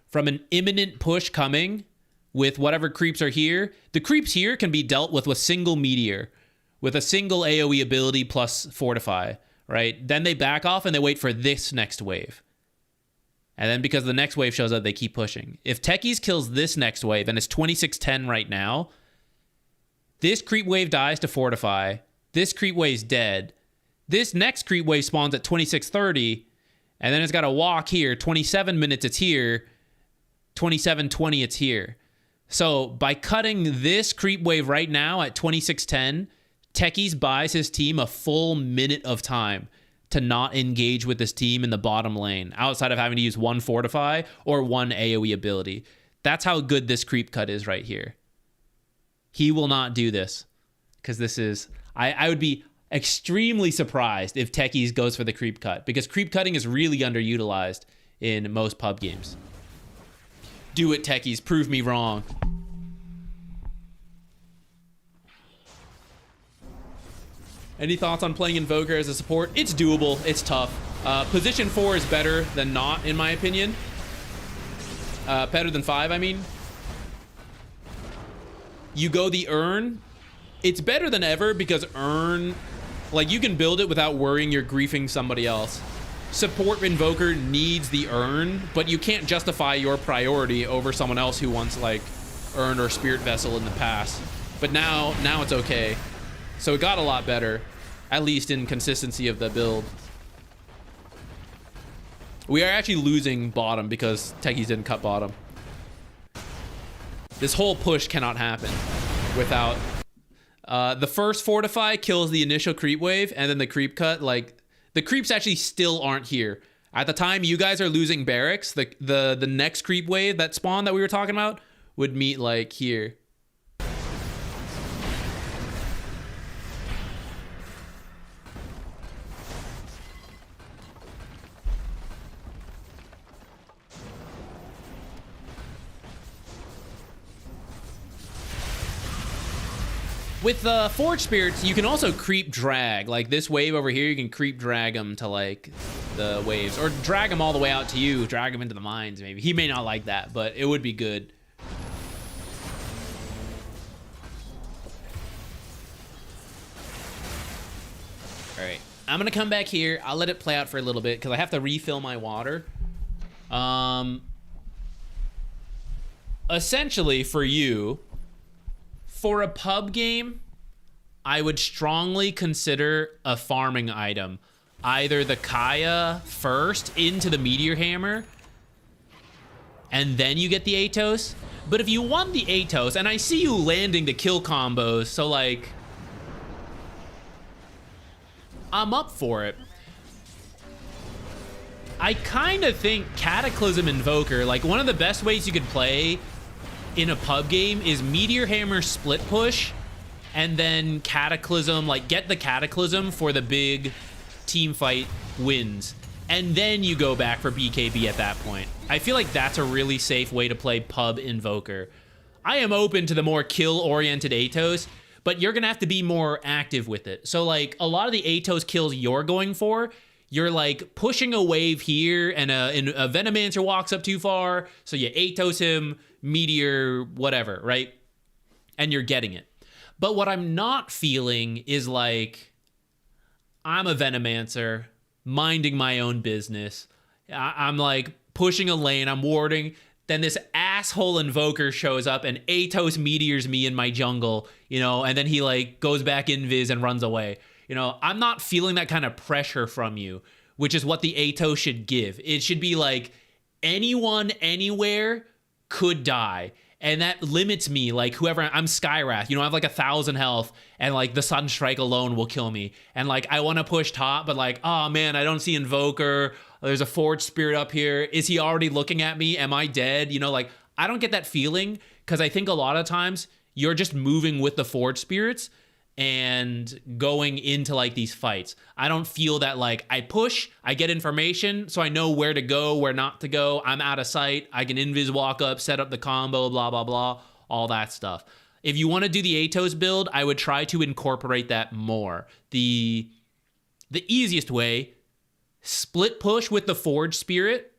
from an imminent push coming with whatever creeps are here, the creeps here can be dealt with single meteor, with a single AoE ability plus fortify, right? Then they back off and they wait for this next wave. And then because the next wave shows up, they keep pushing. If techies kills this next wave, and it's 2610 right now, this creep wave dies to fortify, this creep wave's dead, this next creep wave spawns at 2630, and then it's got to walk here. 27 minutes, it's here. 27:20, it's here. So by cutting this creep wave right now at 26:10, Techies buys his team a full minute of time to not engage with this team in the bottom lane, outside of having to use one fortify or one AoE ability. That's how good this creep cut is right here. He will not do this because this is... I would be extremely surprised if Techies goes for the creep cut, because creep cutting is really underutilized in most pub games. Do it, Techies. Prove me wrong. Any thoughts on playing Invoker as a support? It's doable. It's tough. Position 4 is better than not, in my opinion. Better than 5, I mean. You go the Urn. It's better than ever because Urn, like, you can build it without worrying you're griefing somebody else. Support Invoker needs the Urn, but you can't justify your priority over someone else who wants, like, Urn or Spirit Vessel in the past. But now it's okay. So it got a lot better, at least in consistency of the build. We are actually losing bottom because Techies didn't cut bottom. This whole push cannot happen without... the first fortify kills the initial creep wave, and then the creep cut, like, the creeps actually still aren't here. At the time you guys are losing barracks, the next creep wave, that spawn that we were talking about, would meet, like, here. With Forge Spirits, you can also creep drag. Like this wave over here, you can creep drag them to like the waves. Or drag them all the way out to you. Drag them into the mines, maybe. He may not like that, but it would be good. Alright. I'm going to come back here. I'll let it play out for a little bit because I have to refill my water. Essentially, for you... For a pub game, I would strongly consider a farming item. Either the Kaya first into the Meteor Hammer, and then you get the Atos. But if you want the Atos, and I see you landing the kill combos, so like, I'm up for it. I kind of think Cataclysm Invoker, like one of the best ways you could play in a pub game is Meteor Hammer split push, and then Cataclysm, like get the Cataclysm for the big team fight wins. And then you go back for BKB at that point. I feel like that's a really safe way to play pub Invoker. I am open to the more kill-oriented Atos, but you're gonna have to be more active with it. So like a lot of the Atos kills you're going for, you're like pushing a wave here, and a Venomancer walks up too far, so you Atos him, Meteor, whatever, right? And you're getting it. But what I'm not feeling is like, I'm a Venomancer, minding my own business. I'm like pushing a lane, I'm warding, then this asshole Invoker shows up and Atos meteors me in my jungle, you know, and then he like goes back invis and runs away. You know, I'm not feeling that kind of pressure from you, which is what the Atos should give. It should be like anyone, anywhere could die. And that limits me, like whoever, I'm Skywrath, you know, I have like 1,000 health, and like the Sunstrike alone will kill me. And like, I want to push top, but like, oh man, I don't see Invoker. There's a Forge Spirit up here. Is he already looking at me? Am I dead? You know, like, I don't get that feeling, because I think a lot of times you're just moving with the Forge Spirits and going into like these fights. I don't feel that like I push, I get information, so I know where to go, where not to go. I'm out of sight. I can invis walk up, set up the combo, blah, blah, blah, all that stuff. If you want to do the Atos build, I would try to incorporate that more. The easiest way, split push with the Forge Spirit.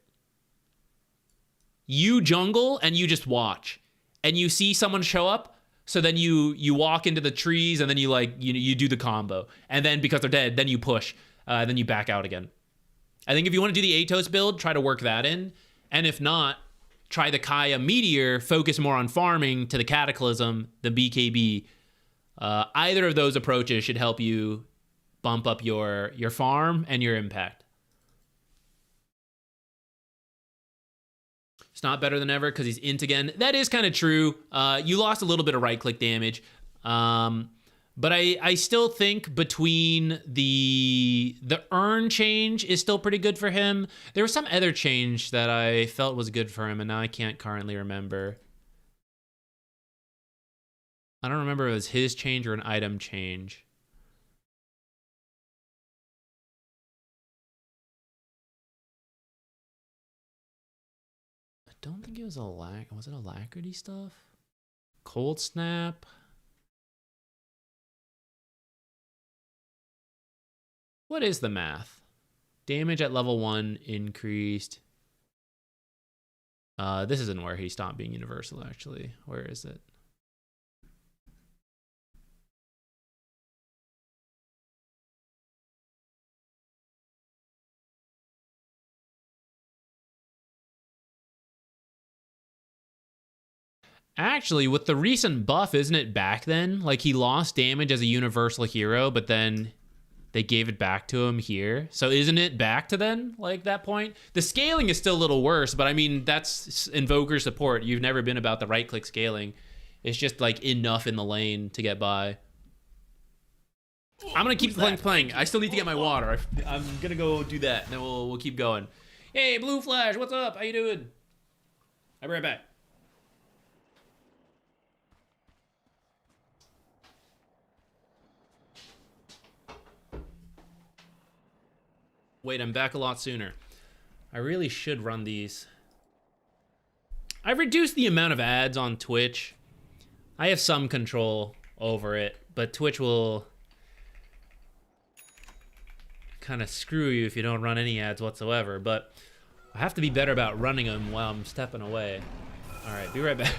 You jungle and you just watch. And you see someone show up, so then you walk into the trees, and then you like you do the combo, and then because they're dead, then you push, then you back out again. I think if you want to do the Atos build, try to work that in, and if not, try the Kaya Meteor, focus more on farming to the Cataclysm, the BKB. Either of those approaches should help you bump up your farm and your impact. It's not better than ever because he's int again. That is kind of true. You lost a little bit of right-click damage. But I still think between the earn change is still pretty good for him. There was some other change that I felt was good for him, and now I can't currently remember. I don't remember if it was his change or an item change. I don't think it was was it alacrity stuff? Cold snap? What is the math? Damage at level 1 increased. This isn't where he stopped being universal, actually. Where is it? Actually, with the recent buff, isn't it back then? Like, he lost damage as a universal hero, but then they gave it back to him here. So isn't it back to then, like, that point? The scaling is still a little worse, but I mean, that's Invoker support. You've never been about the right-click scaling. It's just, like, enough in the lane to get by. I'm gonna keep playing. I still need to get my water. I'm gonna go do that, and then we'll keep going. Hey, Blue Flash, what's up? How you doing? I'll be right back. Wait, I'm back a lot sooner. I really should run these. I've reduced the amount of ads on Twitch. I have some control over it, but Twitch will kind of screw you if you don't run any ads whatsoever. But I have to be better about running them while I'm stepping away. All right, be right back.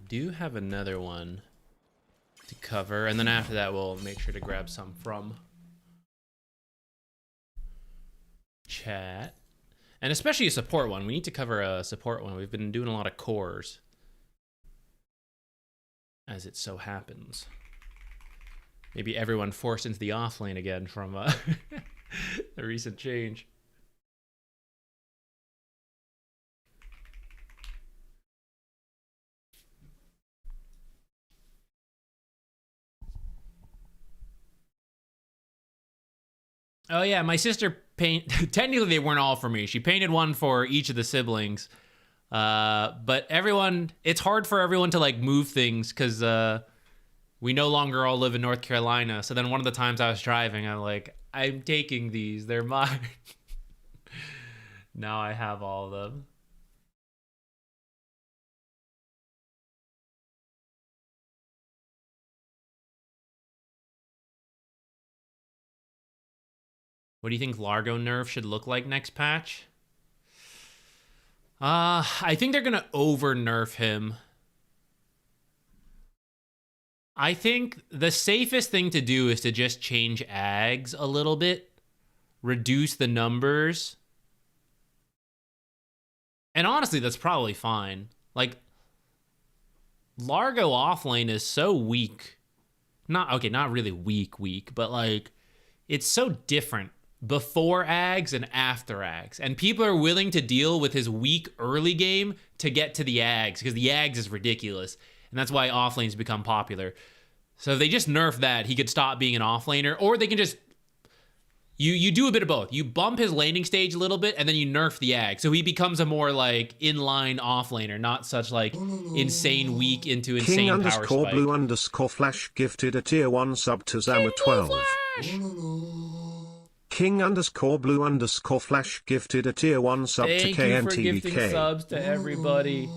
do have another one to cover, and then after that we'll make sure to grab some from chat. And especially a support one. We need to cover a support one. We've been doing a lot of cores, as it so happens. Maybe everyone forced into the off lane again from the recent change. Oh yeah, my sister technically they weren't all for me. She painted one for each of the siblings. But everyone, it's hard for everyone to like move things because we no longer all live in North Carolina. So then one of the times I was driving, I'm like, I'm taking these, they're mine. Now I have all of them. What do you think Largo nerf should look like next patch? I think they're gonna over nerf him. I think the safest thing to do is to just change ags a little bit, reduce the numbers. And honestly, that's probably fine. Like, Largo offlane is so weak. Not really weak, but like, it's so different before ags and after ags, and people are willing to deal with his weak early game to get to the ags because the ags is ridiculous, and that's why offlanes become popular. So if they just nerf that, he could stop being an offlaner, or they can just you do a bit of both. You bump his landing stage a little bit, and then you nerf the ag, so he becomes a more like inline offlaner, not such like insane weak into insane power spike.
King_blue_flash gifted a tier 1 sub to Zama12. King_blue_flash gifted a tier 1 sub to KNTVK.
Thank you for gifting subs to everybody.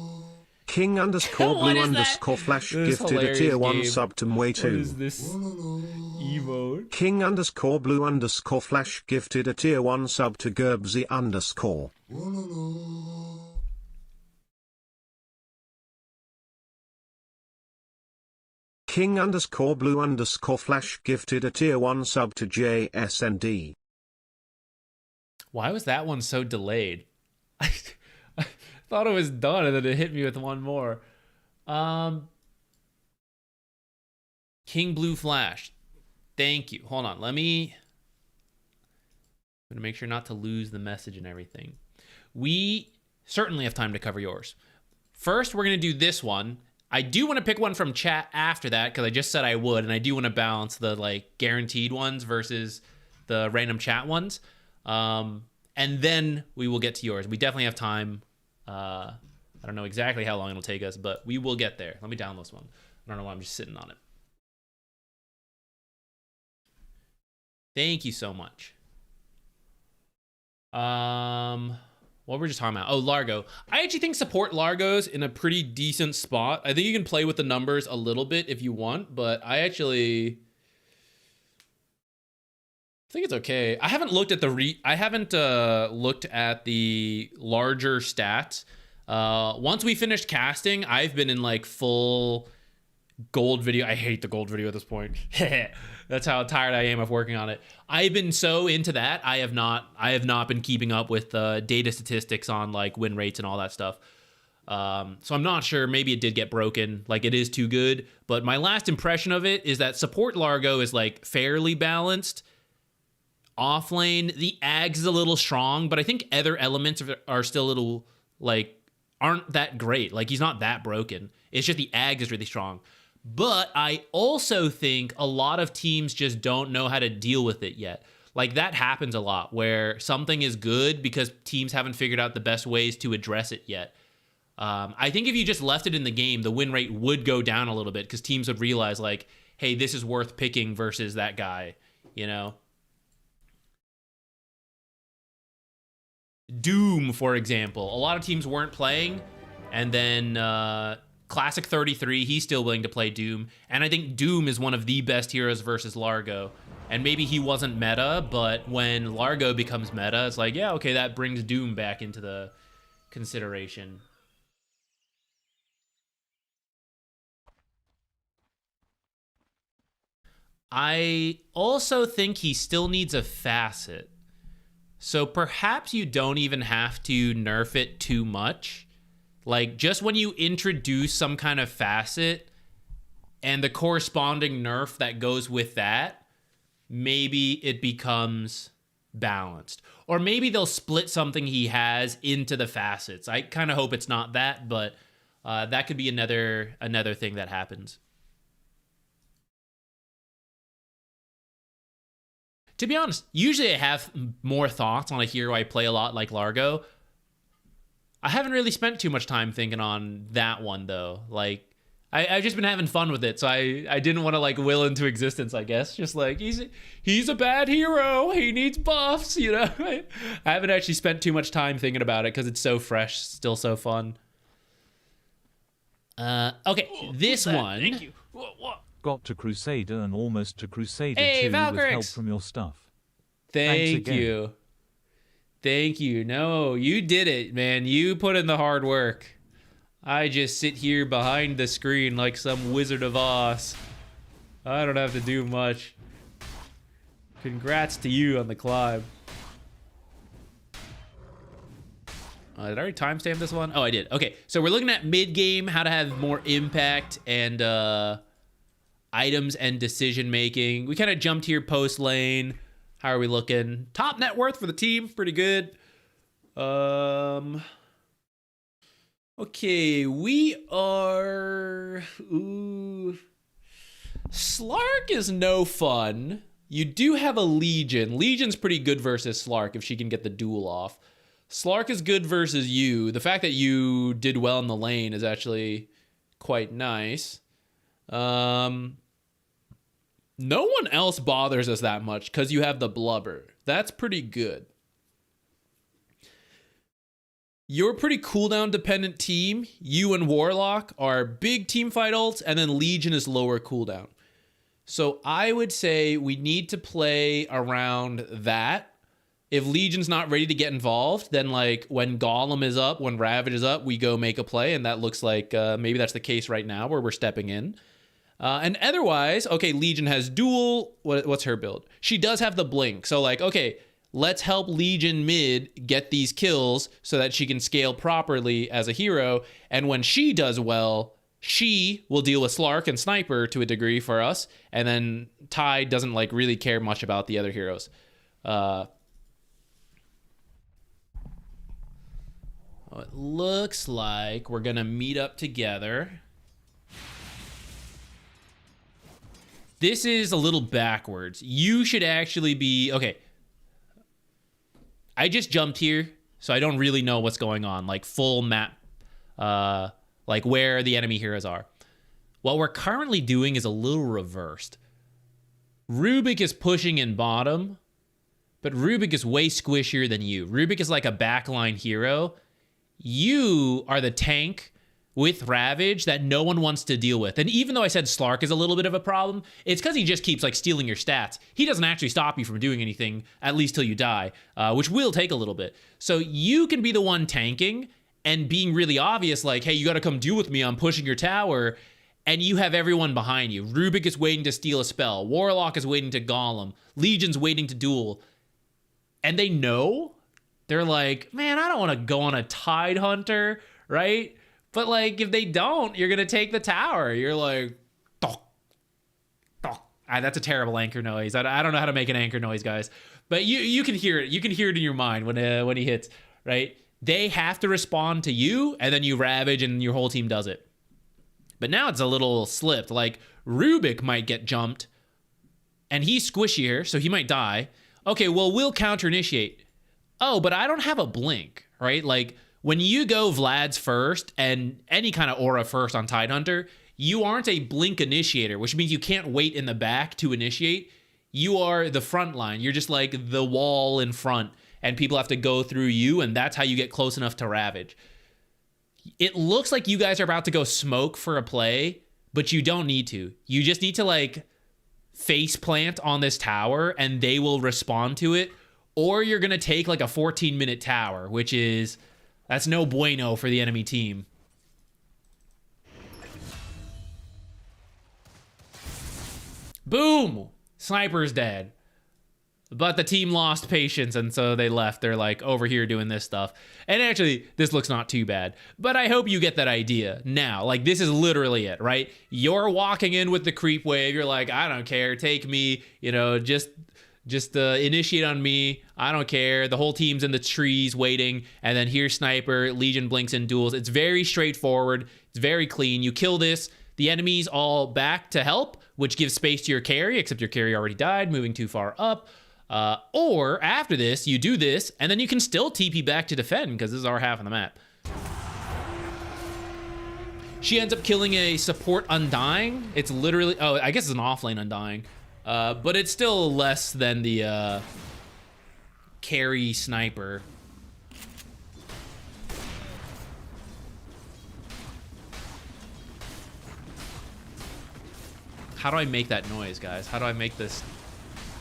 King_blue_flash gifted a tier 1 sub to Mway2.
What is this emote?
King_blue_flash gifted a tier 1 sub to Gerbzy_. King_blue_flash gifted a tier 1 sub to JSND.
Why was that one so delayed? I thought it was done and then it hit me with one more. King Blue Flash. Thank you. Hold on. I'm going to make sure not to lose the message and everything. We certainly have time to cover yours. First, we're going to do this one. I do want to pick one from chat after that because I just said I would, and I do want to balance the like guaranteed ones versus the random chat ones. And then we will get to yours. We definitely have time. I don't know exactly how long it'll take us, but we will get there. Let me download this one. I don't know why I'm just sitting on it. Thank you so much. What were we just talking about? Oh, Largo. I actually think support Largo's in a pretty decent spot. I think you can play with the numbers a little bit if you want, but I actually think it's okay. I haven't looked at the looked at the larger stats. Once we finished casting, I've been in like full gold video. I hate the gold video at this point. That's how tired I am of working on it. I've been so into that. I have not been keeping up with data statistics on like win rates and all that stuff. So I'm not sure. Maybe it did get broken. Like it is too good. But my last impression of it is that support Largo is like fairly balanced. Off lane, the ags is a little strong, but I think other elements of it are still a little like aren't that great. Like he's not that broken. It's just the ags is really strong. But I also think a lot of teams just don't know how to deal with it yet. Like that happens a lot where something is good because teams haven't figured out the best ways to address it yet. I think if you just left it in the game, the win rate would go down a little bit because teams would realize like, hey, this is worth picking versus that guy, you know? Doom, for example. A lot of teams weren't playing, and then Classic 33, he's still willing to play Doom, and I think Doom is one of the best heroes versus Largo. And maybe he wasn't meta, but when Largo becomes meta, it's like, yeah, okay, that brings Doom back into the consideration. I also think he still needs a facet. So perhaps you don't even have to nerf it too much. Like, just when you introduce some kind of facet and the corresponding nerf that goes with that, maybe it becomes balanced. Or maybe they'll split something he has into the facets. I kind of hope it's not that, but that could be another thing that happens. To be honest, usually I have more thoughts on a hero I play a lot like Largo. I haven't really spent too much time thinking on that one, though. Like, I've just been having fun with it, so I didn't want to, like, will into existence, I guess. Just like, he's a bad hero. He needs buffs, you know? I haven't actually spent too much time thinking about it because it's so fresh, still so fun. Okay, this one.
Thank you. What?
Got to Crusader and almost to Crusader
Hey,
2 with
Valkyrex!
help from your stuff.
Thank you. Thank you. No, you did it, man. You put in the hard work. I just sit here behind the screen like some Wizard of Oz. I don't have to do much. Congrats to you on the climb. Did I already timestamp this one? Oh, I did. Okay, so we're looking at mid-game, how to have more impact and items and decision making. We kind of jumped here post lane. How are we looking? Top net worth for the team, pretty good. Okay, we are. Ooh, Slark is no fun. You do have a Legion. Legion's pretty good versus Slark if she can get the duel off. Slark is good versus you. The fact that you did well in the lane is actually quite nice. No one else bothers us that much because you have the blubber. That's pretty good. You're a pretty cooldown dependent team. You and Warlock are big team fight ults, and then Legion is lower cooldown. So I would say we need to play around that. If Legion's not ready to get involved, then like when Golem is up, when Ravage is up, we go make a play, and that looks like maybe that's the case right now where we're stepping in. And otherwise, okay, Legion has duel. What's her build? She does have the blink. So like, okay, let's help Legion mid get these kills so that she can scale properly as a hero. And when she does well, she will deal with Slark and Sniper to a degree for us. And then Tide doesn't like really care much about the other heroes. It looks like we're gonna meet up together. This is a little backwards. You should actually be... Okay. I just jumped here, so I don't really know what's going on. Like, full map. Like, where the enemy heroes are. What we're currently doing is a little reversed. Rubik is pushing in bottom, but Rubik is way squishier than you. Rubik is like a backline hero. You are the tank with Ravage that no one wants to deal with. And even though I said Slark is a little bit of a problem, it's because he just keeps like stealing your stats. He doesn't actually stop you from doing anything, at least till you die, which will take a little bit. So you can be the one tanking and being really obvious, like, hey, you got to come deal with me. I'm pushing your tower. And you have everyone behind you. Rubik is waiting to steal a spell. Warlock is waiting to Golem. Legion's waiting to duel. And they know. They're like, man, I don't want to go on a Tidehunter, right? But like, if they don't, you're going to take the tower. You're like, tok, tok. That's a terrible anchor noise. I don't know how to make an anchor noise, guys. But you can hear it. You can hear it in your mind when he hits, right? They have to respond to you, and then you Ravage, and your whole team does it. But now it's a little slipped. Like, Rubik might get jumped, and he's squishier, so he might die. Okay, well, we'll counter-initiate. Oh, but I don't have a blink, right? Like, when you go Vlad's first and any kind of aura first on Tidehunter, you aren't a blink initiator, which means you can't wait in the back to initiate. You are the front line. You're just like the wall in front, and people have to go through you, and that's how you get close enough to Ravage. It looks like you guys are about to go smoke for a play, but you don't need to. You just need to, like, face plant on this tower, and they will respond to it, or you're going to take, like, a 14-minute tower, which is... That's no bueno for the enemy team. Boom! Sniper's dead. But the team lost patience, and so they left. They're like over here doing this stuff. And actually, this looks not too bad. But I hope you get that idea now. Like, this is literally it, right? You're walking in with the creep wave. You're like, I don't care. Take me. You know, just initiate on me. I don't care. The whole team's in the trees waiting. And then here's Sniper. Legion blinks in duels. It's very straightforward. It's very clean. You kill this. The enemy's all back to help, which gives space to your carry, except your carry already died, moving too far up. Or after this, you do this, and then you can still TP back to defend, because this is our half of the map. She ends up killing a support Undying. It's literally, oh, I guess it's an offlane Undying. But it's still less than the carry Sniper. How do I make that noise, guys? How do I make this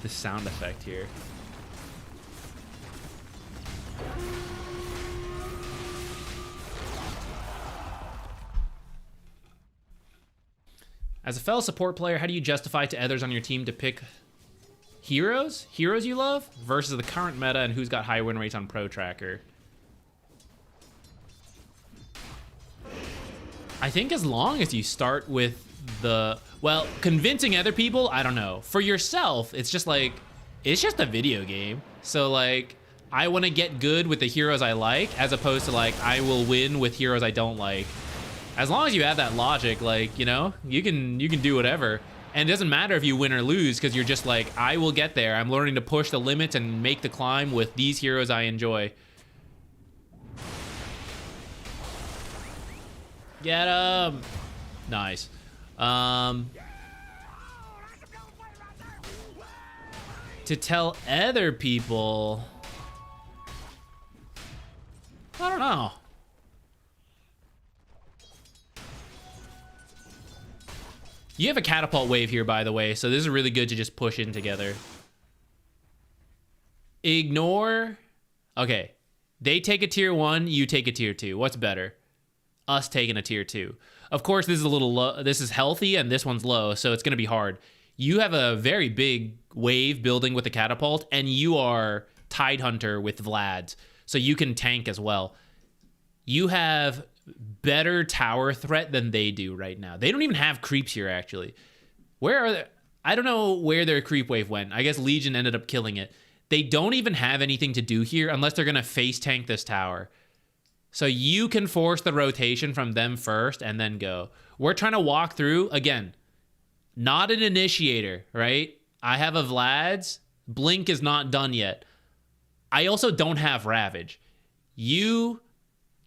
sound effect here? As a fellow support player, how do you justify to others on your team to pick heroes you love versus the current meta and who's got high win rates on Pro Tracker? I think as long as you start with the, well, convincing other people, I don't know. For yourself, it's just like, it's just a video game. So like, I want to get good with the heroes I like, as opposed to like, I will win with heroes I don't like. As long as you have that logic, like, you know, you can do whatever. And it doesn't matter if you win or lose, because you're just like, I will get there. I'm learning to push the limits and make the climb with these heroes I enjoy. Get him! Nice. To tell other people, I don't know. You have a catapult wave here, by the way, so this is really good to just push in together. Ignore. Okay. They take a tier 1, you take a tier 2. What's better? Us taking a tier 2. Of course, this is a little low. This is healthy, and this one's low, so it's going to be hard. You have a very big wave building with the catapult, and you are Tidehunter with Vlad's, so you can tank as well. You have better tower threat than they do right now. They don't even have creeps here, actually. Where are they? I don't know where their creep wave went. I guess Legion ended up killing it. They don't even have anything to do here unless they're going to face tank this tower. So you can force the rotation from them first and then go. We're trying to walk through, again, not an initiator, right? I have a Vlad's. Blink is not done yet. I also don't have Ravage. You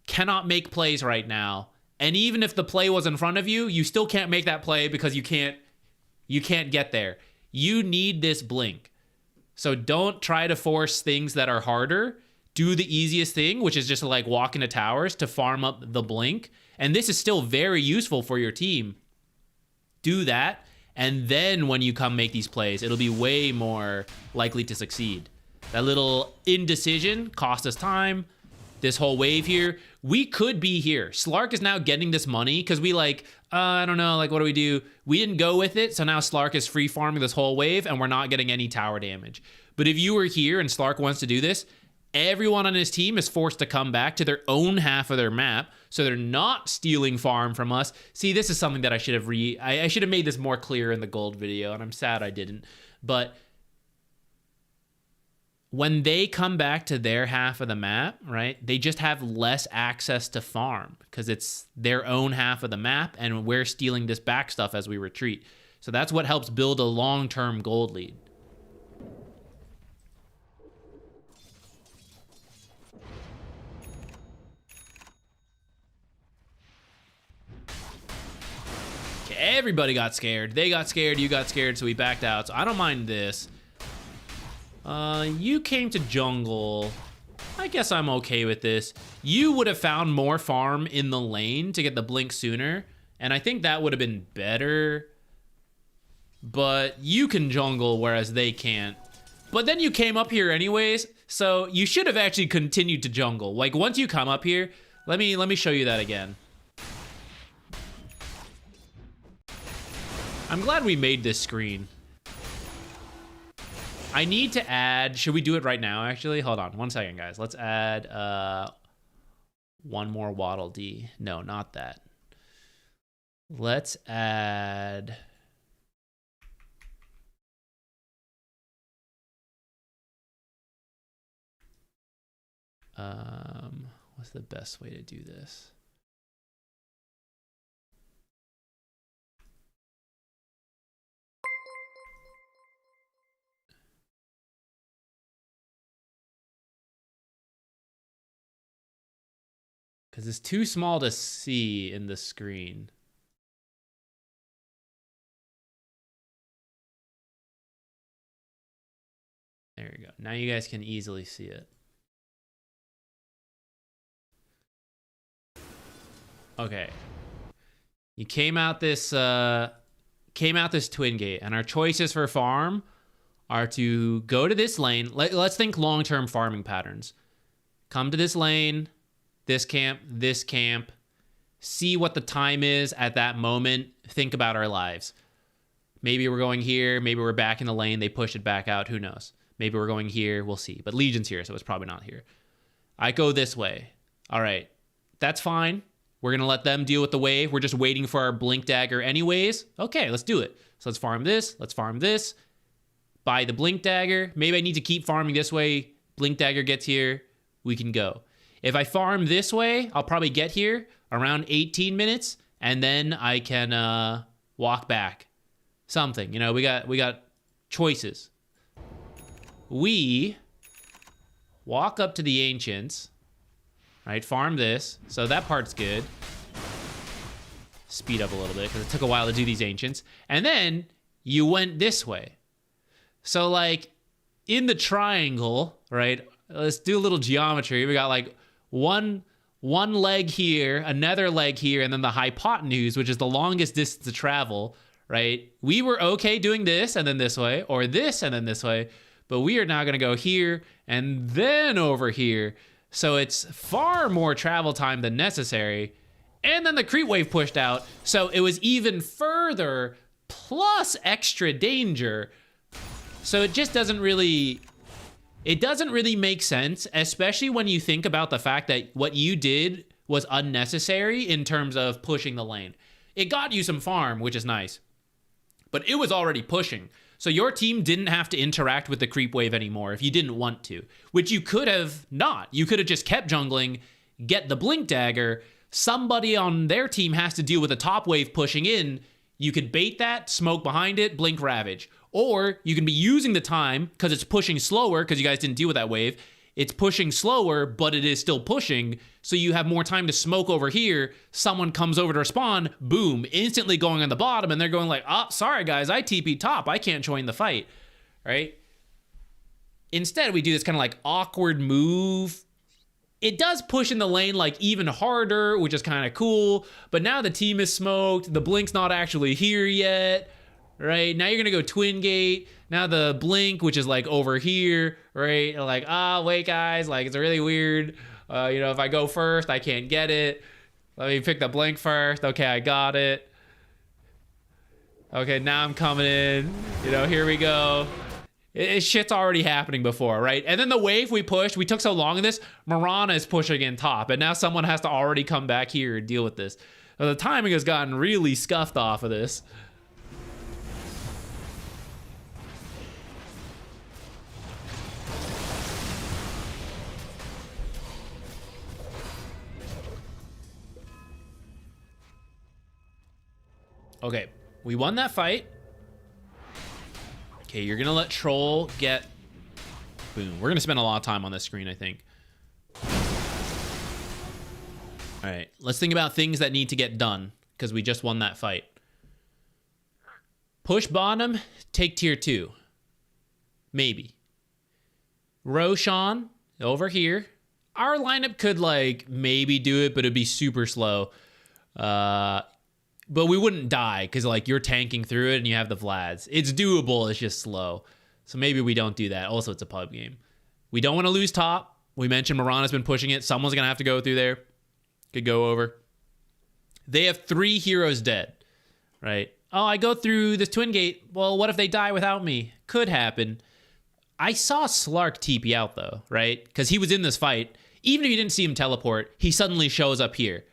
cannot make plays right now. And even if the play was in front of you, you still can't make that play because you can't get there. You need this Blink. So don't try to force things that are harder. Do the easiest thing, which is just like walk into towers to farm up the Blink. And this is still very useful for your team. Do that. And then when you come make these plays, it'll be way more likely to succeed. That little indecision cost us time. This whole wave here, we could be here. Slark is now getting this money because we like, I don't know, like what do we do? We didn't go with it, so now Slark is free farming this whole wave and we're not getting any tower damage. But if you were here and Slark wants to do this, everyone on his team is forced to come back to their own half of their map, so they're not stealing farm from us. See, this is something that I should have I should have made this more clear in the gold video, and I'm sad I didn't. But when they come back to their half of the map, right, they just have less access to farm because it's their own half of the map, and we're stealing this back stuff as we retreat. So that's what helps build a long-term gold lead. Everybody got scared. They got scared, you got scared, so we backed out. So I don't mind this. You came to jungle. I guess I'm okay with this. You would have found more farm in the lane to get the Blink sooner, and I think that would have been better. But you can jungle, whereas they can't. But then you came up here anyways, so you should have actually continued to jungle. Like, once you come up here, let me show you that again. I'm glad we made this screen. I need to add, should we do it right now, actually? Hold on, 1 second, guys. Let's add one more Waddle Dee. No, not that. Let's add... what's the best way to do this? Because it's too small to see in the screen. There you go. Now you guys can easily see it. Okay. You came out this twin gate, and our choices for farm are to go to this lane. Let's think long-term farming patterns. Come to this lane, this camp, see what the time is at that moment, think about our lives. Maybe we're going here, maybe we're back in the lane, they push it back out, who knows? Maybe we're going here, we'll see. But Legion's here, so it's probably not here. I go this way. All right, that's fine. We're going to let them deal with the wave. We're just waiting for our Blink Dagger anyways. Okay, let's do it. So let's farm this. Let's farm this. Buy the Blink Dagger. Maybe I need to keep farming this way. Blink Dagger gets here. We can go. If I farm this way, I'll probably get here around 18 minutes, and then I can walk back. Something. You know, we got choices. We walk up to the Ancients. Right, farm this. So that part's good. Speed up a little bit because it took a while to do these Ancients. And then you went this way. So like in the triangle, right? Let's do a little geometry. We got like one leg here, another leg here, and then the hypotenuse, which is the longest distance to travel, right? We were okay doing this and then this way, or this and then this way, but we are now going to go here and then over here. So it's far more travel time than necessary. And then the creep wave pushed out. So it was even further plus extra danger. So it just doesn't really make sense, especially when you think about the fact that what you did was unnecessary in terms of pushing the lane. It got you some farm, which is nice, but it was already pushing. So your team didn't have to interact with the creep wave anymore if you didn't want to, which you could have not. You could have just kept jungling, get the Blink Dagger. Somebody on their team has to deal with the top wave pushing in. You could bait that, smoke behind it, Blink Ravage. Or you can be using the time because it's pushing slower because you guys didn't deal with that wave. It's pushing slower, but it is still pushing. So you have more time to smoke over here. Someone comes over to respawn, boom, instantly going on the bottom. And they're going like, oh, sorry guys, I TP top. I can't join the fight, right? Instead, we do this kind of like awkward move. It does push in the lane like even harder, which is kind of cool. But now the team is smoked. The Blink's not actually here yet, right? Now you're going to go Twin Gate. Now the Blink, which is like over here, right? Like, wait guys, like it's really weird. You know, if I go first, I can't get it. Let me pick the Blink first. Okay, I got it. Okay, now I'm coming in. You know, here we go. Shit's already happening before, right? And then the wave we pushed, we took so long in this, Mirana is pushing in top, and now someone has to already come back here and deal with this. Now, the timing has gotten really scuffed off of this. Okay, we won that fight. Okay, you're gonna let Troll get... Boom. We're gonna spend a lot of time on this screen, I think. All right, let's think about things that need to get done, because we just won that fight. Push bottom, take tier 2. Maybe. Roshan, over here. Our lineup could, like, maybe do it, but it'd be super slow. But we wouldn't die because, like, you're tanking through it and you have the Vlads. It's doable. It's just slow. So maybe we don't do that. Also, it's a pub game. We don't want to lose top. We mentioned Mirana's been pushing it. Someone's going to have to go through there. Could go over. They have 3 heroes dead, right? Oh, I go through this Twin Gate. Well, what if they die without me? Could happen. I saw Slark TP out though, right? Because he was in this fight. Even if you didn't see him teleport, he suddenly shows up here.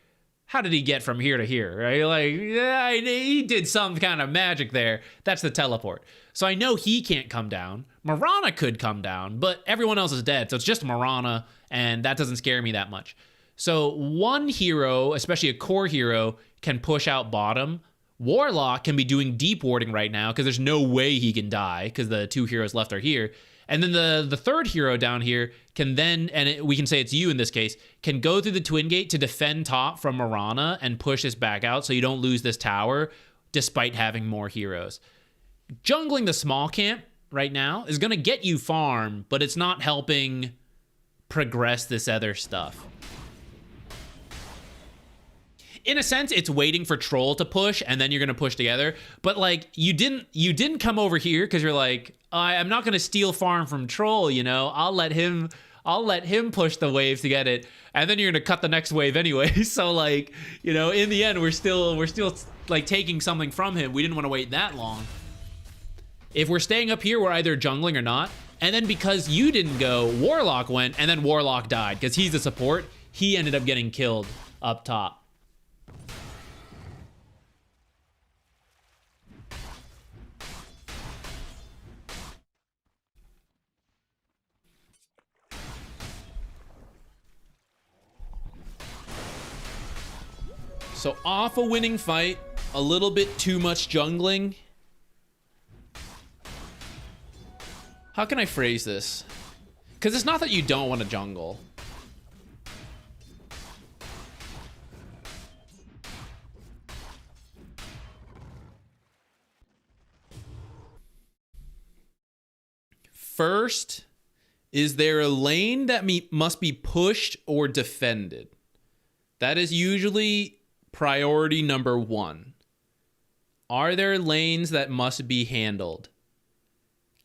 How did he get from here to here, right? Like, yeah, he did some kind of magic there. That's the teleport. So I know he can't come down. Mirana could come down, but everyone else is dead. So it's just Mirana, and that doesn't scare me that much. So one hero, especially a core hero, can push out bottom. Warlock can be doing deep warding right now because there's no way he can die because the 2 heroes left are here. And then the third hero down here can then, and we can say it's you in this case, can go through the Twin Gate to defend top from Mirana and push this back out so you don't lose this tower despite having more heroes. Jungling the small camp right now is going to get you farm, but it's not helping progress this other stuff. In a sense, it's waiting for Troll to push, and then you're gonna push together. But like, you didn't come over here because you're like, I'm not gonna steal farm from Troll. You know, I'll let him push the wave to get it, and then you're gonna cut the next wave anyway. So like, you know, in the end, we're still like taking something from him. We didn't want to wait that long. If we're staying up here, we're either jungling or not. And then because you didn't go, Warlock went, and then Warlock died because he's the support. He ended up getting killed up top. So off a winning fight, a little bit too much jungling. How can I phrase this? Because it's not that you don't want to jungle. First, is there a lane that must be pushed or defended? That is usually priority number 1. Are there lanes that must be handled?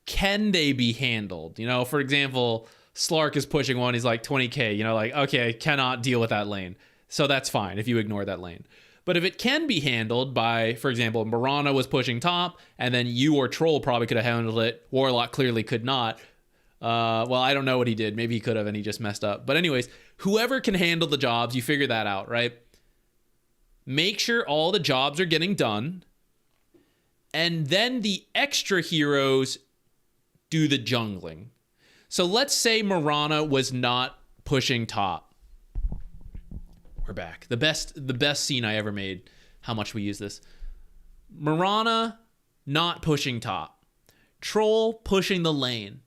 Can they be handled? You know, for example, Slark is pushing one, he's like 20k, you know, like, okay, I cannot deal with that lane. So that's fine if you ignore that lane. But if it can be handled by, for example, Mirana was pushing top, and then you or Troll probably could have handled it. Warlock clearly could not. Well, I don't know what he did. Maybe he could have and he just messed up. But anyways, whoever can handle the jobs, you figure that out, right? Make sure all the jobs are getting done. And then the extra heroes do the jungling. So let's say Mirana was not pushing top. We're back. The best scene I ever made. How much we use this. Mirana not pushing top. Troll pushing the lane.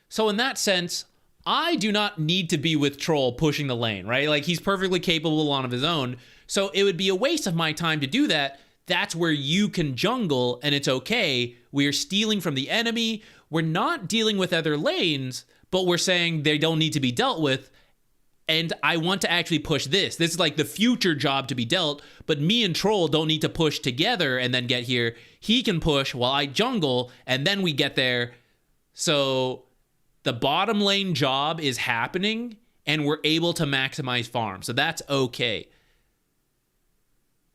So in that sense, I do not need to be with Troll pushing the lane, right? Like, he's perfectly capable on of his own. So it would be a waste of my time to do that. That's where you can jungle, and it's okay. We are stealing from the enemy. We're not dealing with other lanes, but we're saying they don't need to be dealt with. And I want to actually push this. This is like the future job to be dealt, but me and Troll don't need to push together and then get here. He can push while I jungle, and then we get there. So the bottom lane job is happening, and we're able to maximize farm. So that's okay.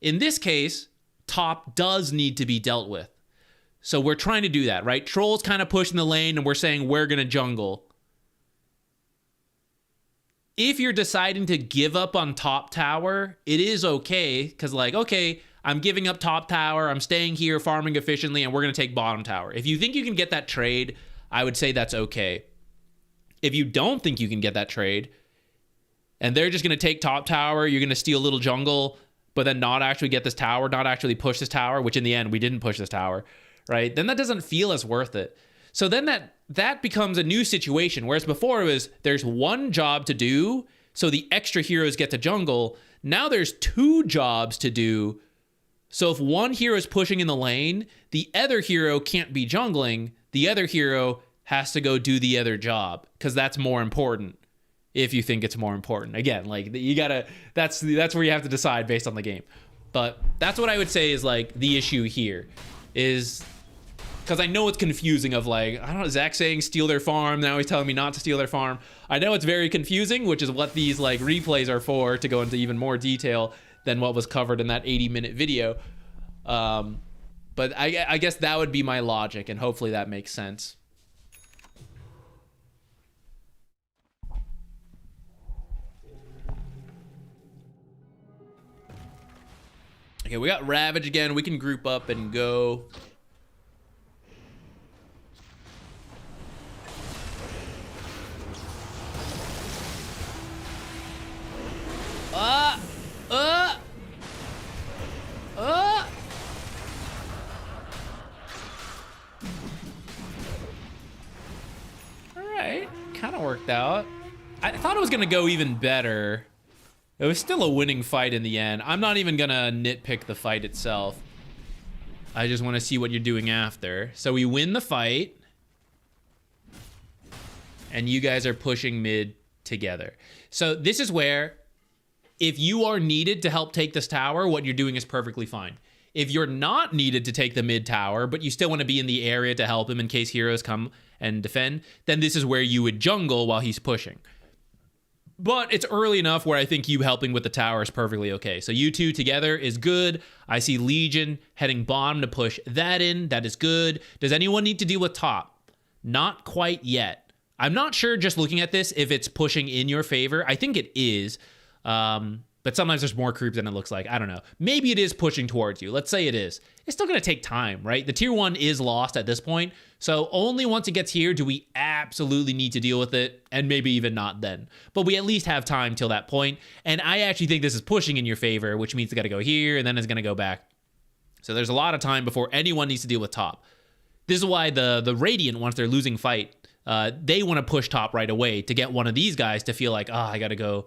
In this case, top does need to be dealt with. So we're trying to do that, right? Troll's kind of pushing the lane, and we're saying we're going to jungle. If you're deciding to give up on top tower, it is okay, because like, okay, I'm giving up top tower, I'm staying here, farming efficiently, and we're going to take bottom tower. If you think you can get that trade, I would say that's okay. If you don't think you can get that trade, and they're just going to take top tower, you're going to steal a little jungle, but then not actually get this tower, not actually push this tower, which in the end, we didn't push this tower, right? Then that doesn't feel as worth it. So then that becomes a new situation, whereas before it was, there's one job to do, so the extra heroes get to jungle. Now there's 2 jobs to do, so if one hero is pushing in the lane, the other hero can't be jungling, the other hero has to go do the other job, because that's more important. If you think it's more important. Again, like, you gotta, that's where you have to decide based on the game. But that's what I would say is like the issue here is, because I know it's confusing of like, I don't know, Zach saying steal their farm, now he's telling me not to steal their farm. I know it's very confusing, which is what these like replays are for, to go into even more detail than what was covered in that 80-minute video. But I guess that would be my logic, and hopefully that makes sense. Okay, we got Ravage again. We can group up and go. Alright, kind of worked out. I thought it was gonna go even better. It was still a winning fight in the end. I'm not even gonna nitpick the fight itself. I just want to see what you're doing after. So we win the fight. And you guys are pushing mid together. So this is where, if you are needed to help take this tower, what you're doing is perfectly fine. If you're not needed to take the mid tower, but you still want to be in the area to help him in case heroes come and defend, then this is where you would jungle while he's pushing. But it's early enough where I think you helping with the tower is perfectly okay. So you two together is good. I see Legion heading bottom to push that in. That is good. Does anyone need to deal with top? Not quite yet. I'm not sure just looking at this if it's pushing in your favor. I think it is. But sometimes there's more creeps than it looks like. I don't know. Maybe it is pushing towards you. Let's say it is. It's still going to take time, right? The tier 1 is lost at this point. So only once it gets here do we absolutely need to deal with it, and maybe even not then. But we at least have time till that point. And I actually think this is pushing in your favor, which means it's got to go here, and then it's going to go back. So there's a lot of time before anyone needs to deal with top. This is why the Radiant, once they're losing fight, they want to push top right away to get one of these guys to feel like, oh, I gotta go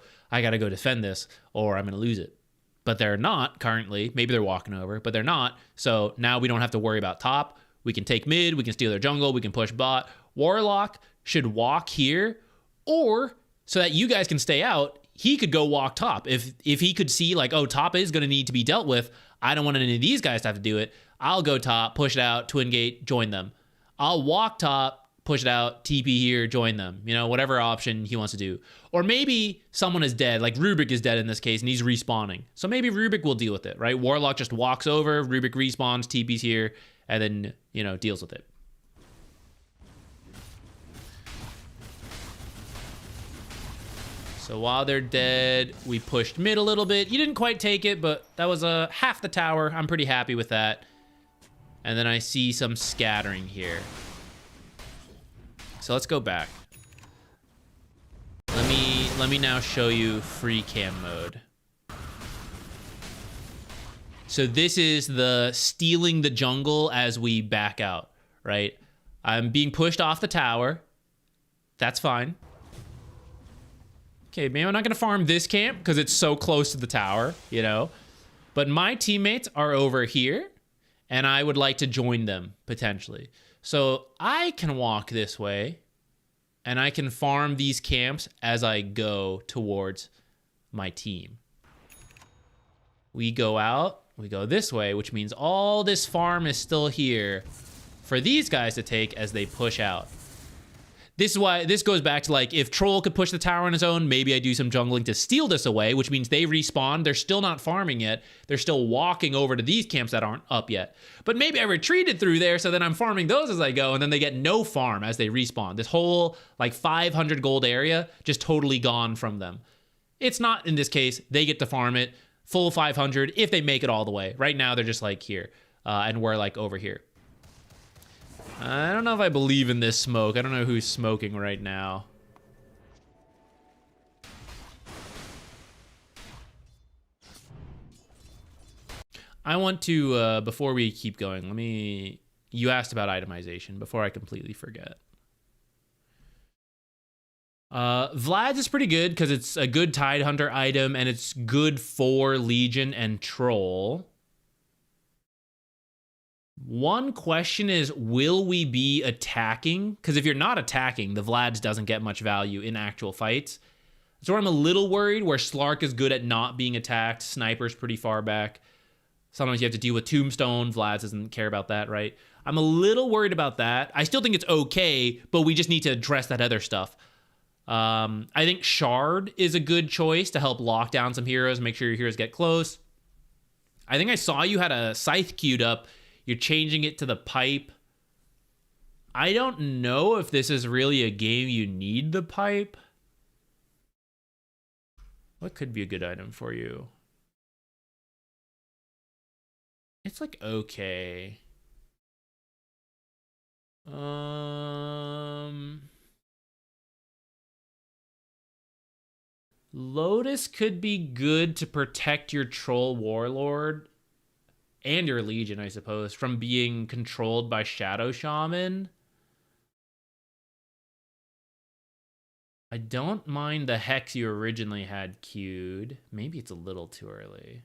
defend this, or I'm gonna lose it. But they're not currently. Maybe they're walking over, but they're not. So now we don't have to worry about top. We can take mid, we can steal their jungle, we can push bot. Warlock should walk here, or so that you guys can stay out, he could go walk top. If he could see like, oh, top is gonna need to be dealt with, I don't want any of these guys to have to do it. I'll go top, push it out, twin gate, join them. I'll walk top, push it out, TP here, join them. You know, whatever option he wants to do. Or maybe someone is dead, like Rubik is dead in this case, and he's respawning. So maybe Rubik will deal with it, right? Warlock just walks over, Rubik respawns, TP's here, and then, you know, deals with it. So while they're dead, we pushed mid a little bit. You didn't quite take it, but that was half the tower. I'm pretty happy with that. And then I see some scattering here. So let's go back. Let me now show you free cam mode. So this is the stealing the jungle as we back out, right? I'm being pushed off the tower. That's fine. Okay, maybe I'm not gonna farm this camp because it's so close to the tower, you know? But my teammates are over here, and I would like to join them, potentially. So I can walk this way, and I can farm these camps as I go towards my team. We go out, we go this way, which means all this farm is still here for these guys to take as they push out. This is why this goes back to, like, if Troll could push the tower on his own, maybe I do some jungling to steal this away, which means they respawn. They're still not farming yet. They're still walking over to these camps that aren't up yet. But maybe I retreated through there, so then I'm farming those as I go, and then they get no farm as they respawn. This whole, like, 500 gold area just totally gone from them. It's not in this case. They get to farm it full 500 if they make it all the way. Right now, they're just, like, here, and we're, like, over here. I don't know if I believe in this smoke. I don't know who's smoking right now. I want to, before we keep going, you asked about itemization before I completely forget. Vlad's is pretty good because it's a good Tidehunter item and it's good for Legion and Troll. One question is, will we be attacking? Because if you're not attacking, the Vlad's doesn't get much value in actual fights. That's where I'm a little worried, where Slark is good at not being attacked. Sniper's pretty far back. Sometimes you have to deal with Tombstone. Vlad's doesn't care about that, right? I'm a little worried about that. I still think it's okay, but we just need to address that other stuff. I think Shard is a good choice to help lock down some heroes, make sure your heroes get close. I think I saw you had a Scythe queued up. You're changing it to the pipe. I don't know if this is really a game you need the pipe. What could be a good item for you? It's like okay. Lotus could be good to protect your troll warlord and your legion, I suppose, from being controlled by Shadow Shaman. I don't mind the Hex you originally had queued. Maybe it's a little too early.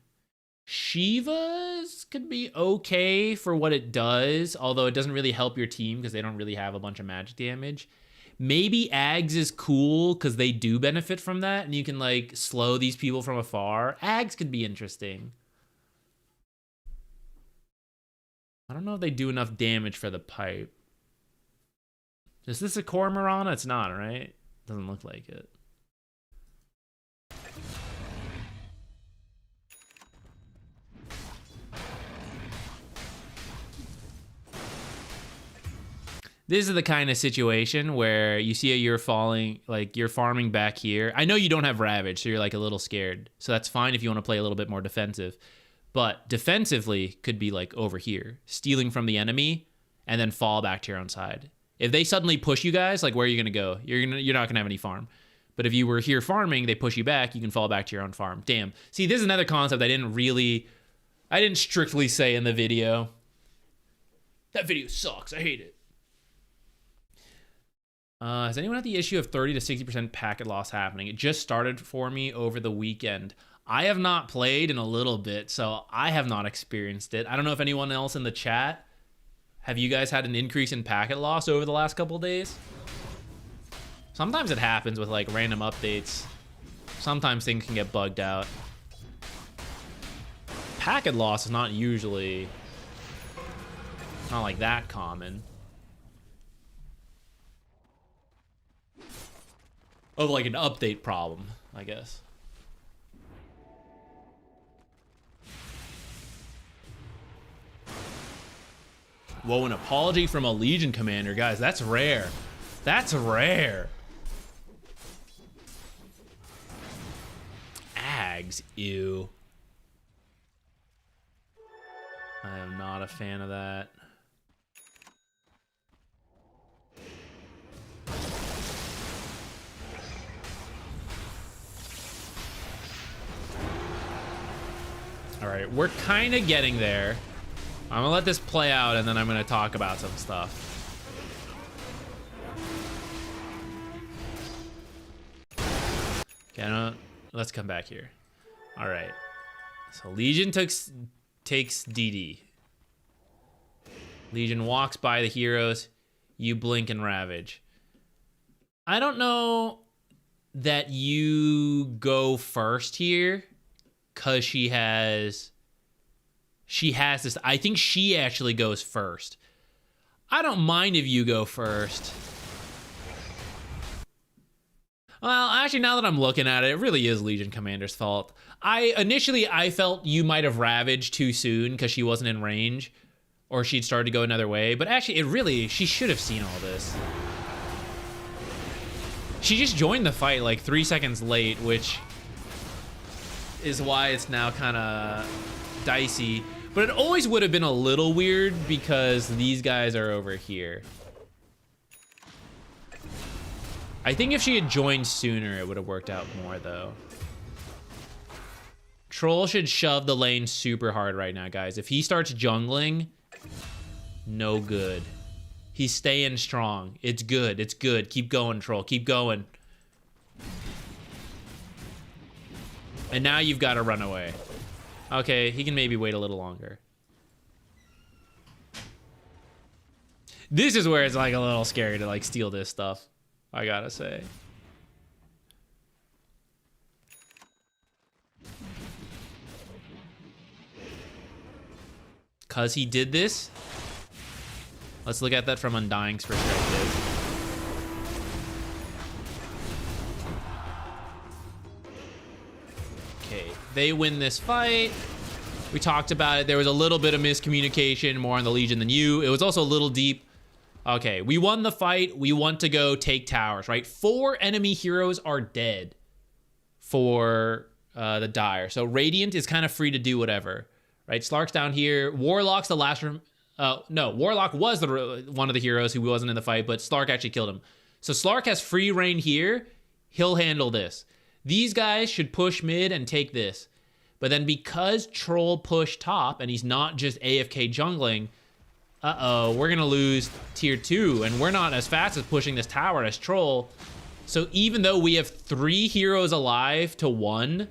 Shiva's could be okay for what it does, although it doesn't really help your team because they don't really have a bunch of magic damage. Maybe Ags is cool because they do benefit from that, and you can like slow these people from afar. Ags could be interesting. I don't know if they do enough damage for the pipe. Is this a core Marana? It's not, right? Doesn't look like it. This is the kind of situation where you see you're falling, like you're farming back here. I know you don't have Ravage, so you're like a little scared. So that's fine if you want to play a little bit more defensive. But defensively could be like over here, stealing from the enemy and then fall back to your own side. If they suddenly push you guys, like where are you gonna go? You're not gonna have any farm. But if you were here farming, they push you back, you can fall back to your own farm. Damn. See, this is another concept I didn't strictly say in the video. That video sucks. I hate it. Has anyone had the issue of 30 to 60% packet loss happening? It just started for me over the weekend. I have not played in a little bit, so I have not experienced it. I don't know if anyone else in the chat, have you guys had an increase in packet loss over the last couple of days? Sometimes it happens with like random updates. Sometimes things can get bugged out. Packet loss is not usually, not like that common. Of like an update problem, I guess. Whoa, an apology from a Legion commander. Guys, that's rare. That's rare. Ags, ew. I am not a fan of that. All right, we're kind of getting there. I'm gonna let this play out and then I'm gonna talk about some stuff. Okay, let's come back here. All right, so Legion takes DD. Legion walks by the heroes, you blink and ravage. I don't know that you go first here. Cause she has this. I think she actually goes first. I don't mind if you go first. Well, actually, now that I'm looking at it, it really is Legion Commander's fault. Initially I felt you might have ravaged too soon because she wasn't in range, or she'd started to go another way. But actually, she should have seen all this. She just joined the fight like 3 seconds late, which is why it's now kind of dicey. But it always would have been a little weird because these guys are over here. I think if she had joined sooner, it would have worked out more though. Troll should shove the lane super hard right now, guys. If he starts jungling, no good. He's staying strong. It's good. It's good. Keep going, Troll. Keep going. And now you've got to run away. Okay, he can maybe wait a little longer. This is where it's like a little scary to like steal this stuff, I gotta say. Cause he did this? Let's look at that from Undying's perspective. They win this fight. We talked about it. There was a little bit of miscommunication, more on the Legion than you. It was also a little deep. Okay, we won the fight. We want to go take towers, right? 4 enemy heroes are dead for the Dire. So Radiant is kind of free to do whatever, right? Slark's down here. Warlock's the last... no, Warlock was one of the heroes who wasn't in the fight, but Slark actually killed him. So Slark has free reign here. He'll handle this. These guys should push mid and take this. But then because Troll pushed top and he's not just AFK jungling, we're going to lose tier 2. And we're not as fast as pushing this tower as Troll. So even though we have 3 heroes alive to 1,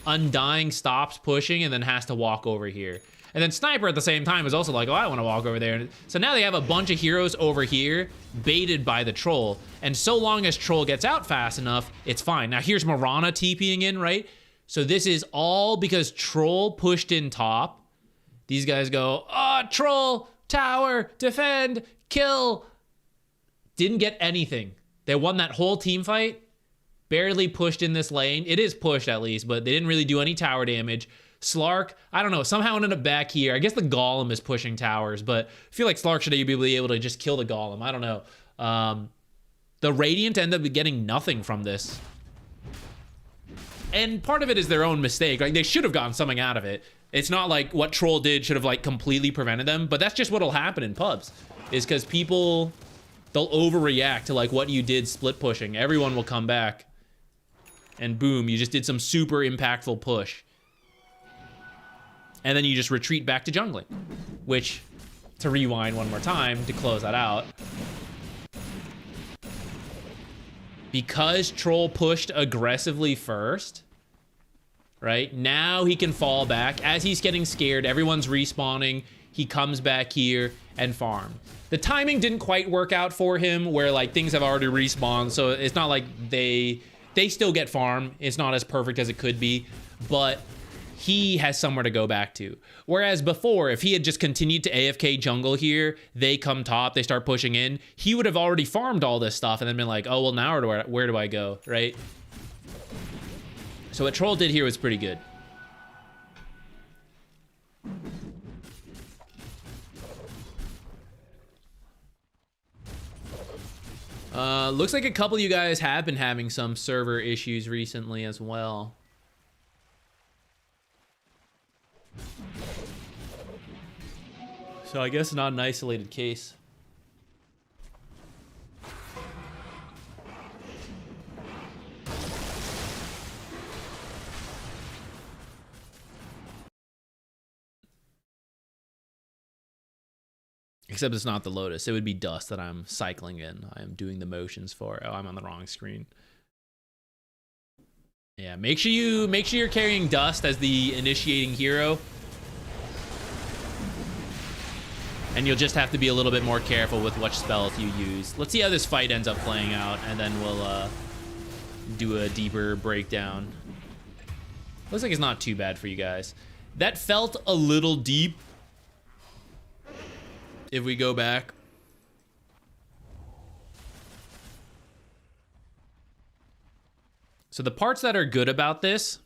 Undying stops pushing and then has to walk over here. And then Sniper at the same time is also like, oh, I want to walk over there. So now they have a bunch of heroes over here baited by the Troll. And so long as Troll gets out fast enough, it's fine. Now here's Mirana TPing in, right? So this is all because Troll pushed in top. These guys go, Troll, tower, defend, kill. Didn't get anything. They won that whole team fight. Barely pushed in this lane. It is pushed at least, but they didn't really do any tower damage. Slark, I don't know, somehow ended up back here. I guess the Golem is pushing towers, but I feel like Slark should be able to just kill the Golem. I don't know. The Radiant ended up getting nothing from this. And part of it is their own mistake. Like, they should have gotten something out of it. It's not like what Troll did should have, like, completely prevented them, but that's just what'll happen in pubs, is because people, they'll overreact to, like, what you did split pushing. Everyone will come back, and boom, you just did some super impactful push. And then you just retreat back to jungling, which, to rewind one more time to close that out, because Troll pushed aggressively first, right? Now he can fall back. As he's getting scared, everyone's respawning. He comes back here and farm. The timing didn't quite work out for him where like things have already respawned. So it's not like they still get farm. It's not as perfect as it could be, but he has somewhere to go back to. Whereas before, if he had just continued to AFK jungle here, they come top, they start pushing in, he would have already farmed all this stuff and then been like, oh, well, now where do I go, right? So what Troll did here was pretty good. Looks like a couple of you guys have been having some server issues recently as well. So I guess not an isolated case. Except it's not the Lotus. It would be Dust that I'm cycling in. I'm doing the motions for. Oh, I'm on the wrong screen. Yeah, make sure you're carrying Dust as the initiating hero. And you'll just have to be a little bit more careful with what spells you use. Let's see how this fight ends up playing out, and then we'll do a deeper breakdown. Looks like it's not too bad for you guys. That felt a little deep. If we go back. So the parts that are good about this,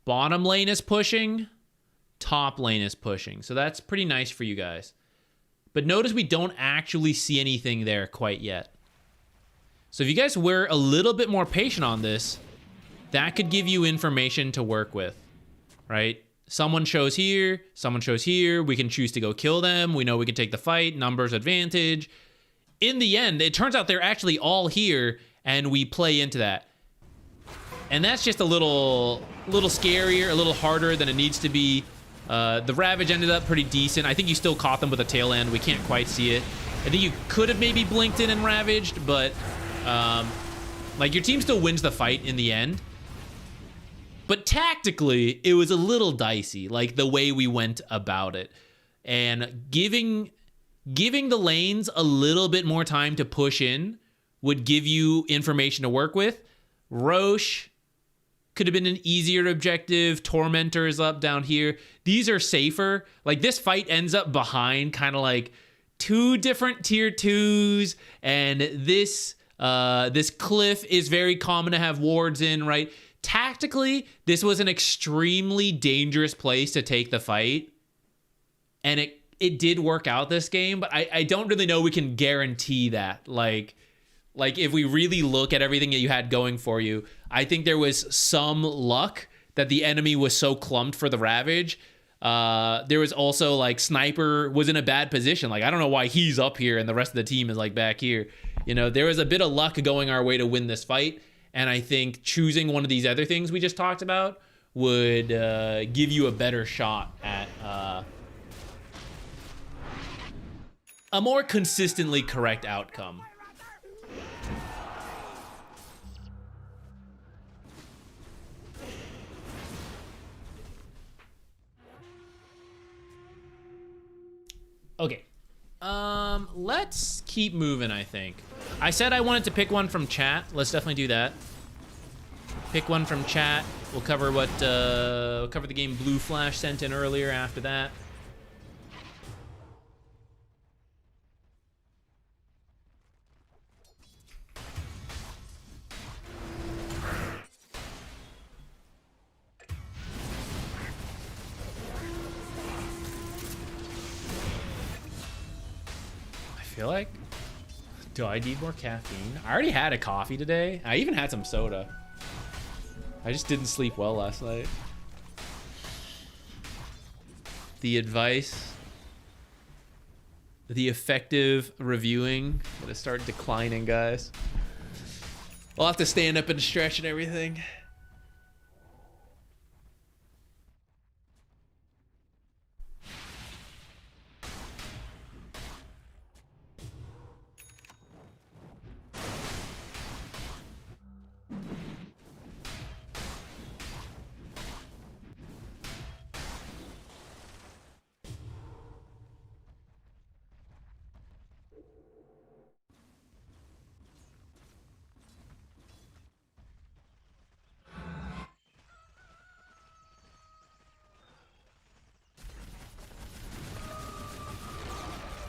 bottom lane is pushing, top lane is pushing. So that's pretty nice for you guys. But notice we don't actually see anything there quite yet. So if you guys were a little bit more patient on this, that could give you information to work with, right? Someone shows here, someone shows here. We can choose to go kill them. We know we can take the fight, numbers advantage. In the end, it turns out they're actually all here, and we play into that. And that's just a little scarier, a little harder than it needs to be. The Ravage ended up pretty decent. I think you still caught them with a tail end. We can't quite see it. I think you could have maybe blinked in and Ravaged, but like your team still wins the fight in the end. But tactically, it was a little dicey, like the way we went about it. And giving the lanes a little bit more time to push in would give you information to work with. Roche could have been an easier objective. Tormentor is up down here. These are safer. Like this fight ends up behind kind of like 2 different tier 2s. And this cliff is very common to have wards in, right? Tactically, this was an extremely dangerous place to take the fight. And it did work out this game, but I don't really know we can guarantee that. Like if we really look at everything that you had going for you, I think there was some luck that the enemy was so clumped for the Ravage There was also like Sniper was in a bad position. Like, I don't know why he's up here and the rest of the team is like back here. You know, there was a bit of luck going our way to win this fight. And I think choosing one of these other things we just talked about would give you a better shot at a more consistently correct outcome. Okay. Let's keep moving, I think. I said I wanted to pick one from chat. Let's definitely do that. Pick one from chat. We'll cover what we'll cover the game Blue Flash sent in earlier after that. I feel like, do I need more caffeine? I already had a coffee today. I even had some soda. I just didn't sleep well last night. The advice, the effective reviewing, gonna start declining, guys. I'll have to stand up and stretch and everything.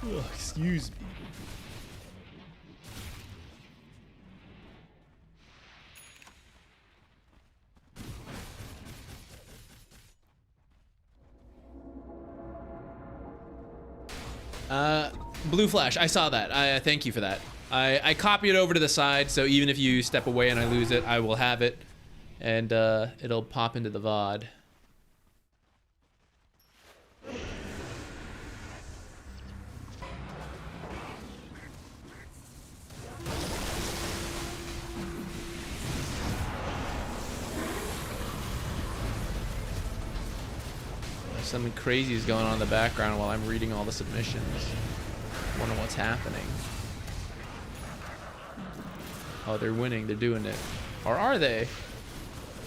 Oh, excuse me. Blue Flash, I saw that. I thank you for that. I copy it over to the side, so even if you step away and I lose it, I will have it, and it'll pop into the VOD. Something crazy is going on in the background while I'm reading all the submissions. Wonder what's happening. Oh, they're winning. They're doing it. Or are they?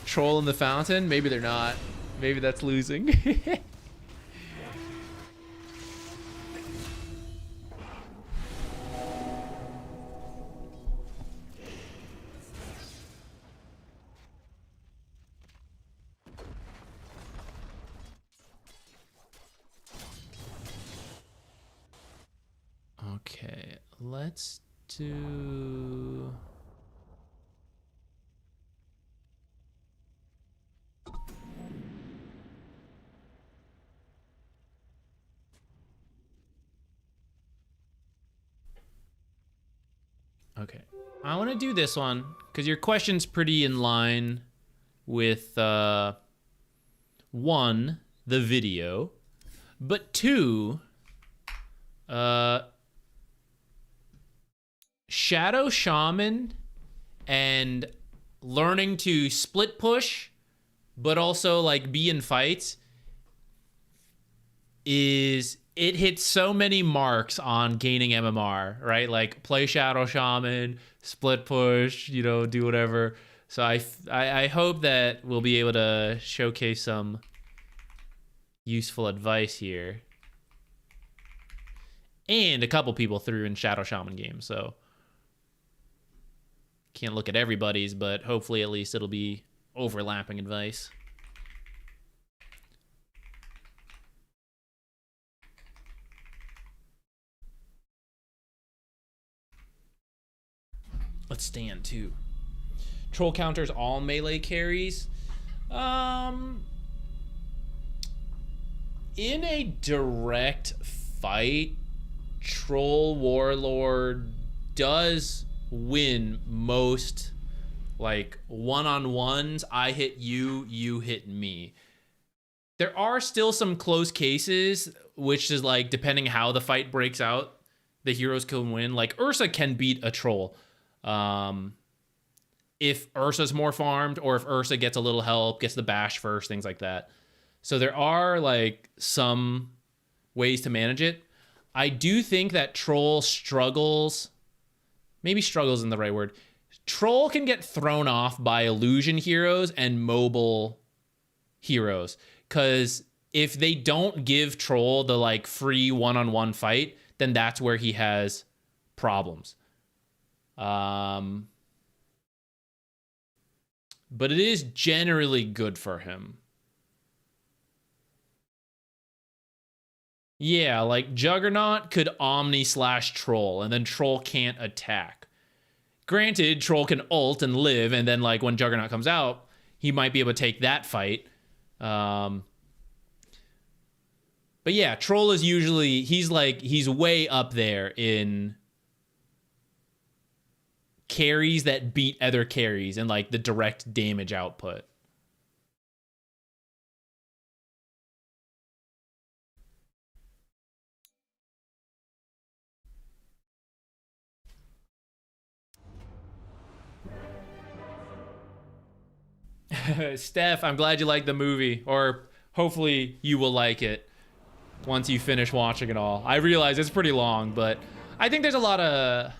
Troll in the fountain? Maybe they're not. Maybe that's losing. Okay, let's do... Okay, I want to do this one because your question's pretty in line with one, the video, but two, Shadow Shaman and learning to split push, but also like be in fights it hits so many marks on gaining MMR, right? Like play Shadow Shaman, split push, you know, do whatever. So I hope that we'll be able to showcase some useful advice here. And a couple people threw in Shadow Shaman games, so can't look at everybody's, but hopefully at least it'll be overlapping advice. Let's stand too. Troll counters all melee carries. In a direct fight, Troll Warlord does win most, like one-on-ones. I hit you, you hit me. There are still some close cases, which is like, depending how the fight breaks out, the heroes can win. Like, Ursa can beat a troll. If Ursa's more farmed, or if Ursa gets a little help, gets the bash first, things like that. So there are like some ways to manage it. I do think that troll struggles, maybe struggles isn't the right word. Troll can get thrown off by illusion heroes and mobile heroes. Because if they don't give Troll the like free one-on-one fight, then that's where he has problems. But it is generally good for him. Yeah, like Juggernaut could Omni / Troll, and then Troll can't attack. Granted, Troll can ult and live, and then like when Juggernaut comes out, he might be able to take that fight. But yeah, Troll is usually, he's way up there in carries that beat other carries and like the direct damage output. Steph, I'm glad you liked the movie, or hopefully you will like it once you finish watching it all. I realize it's pretty long, but I think there's a lot of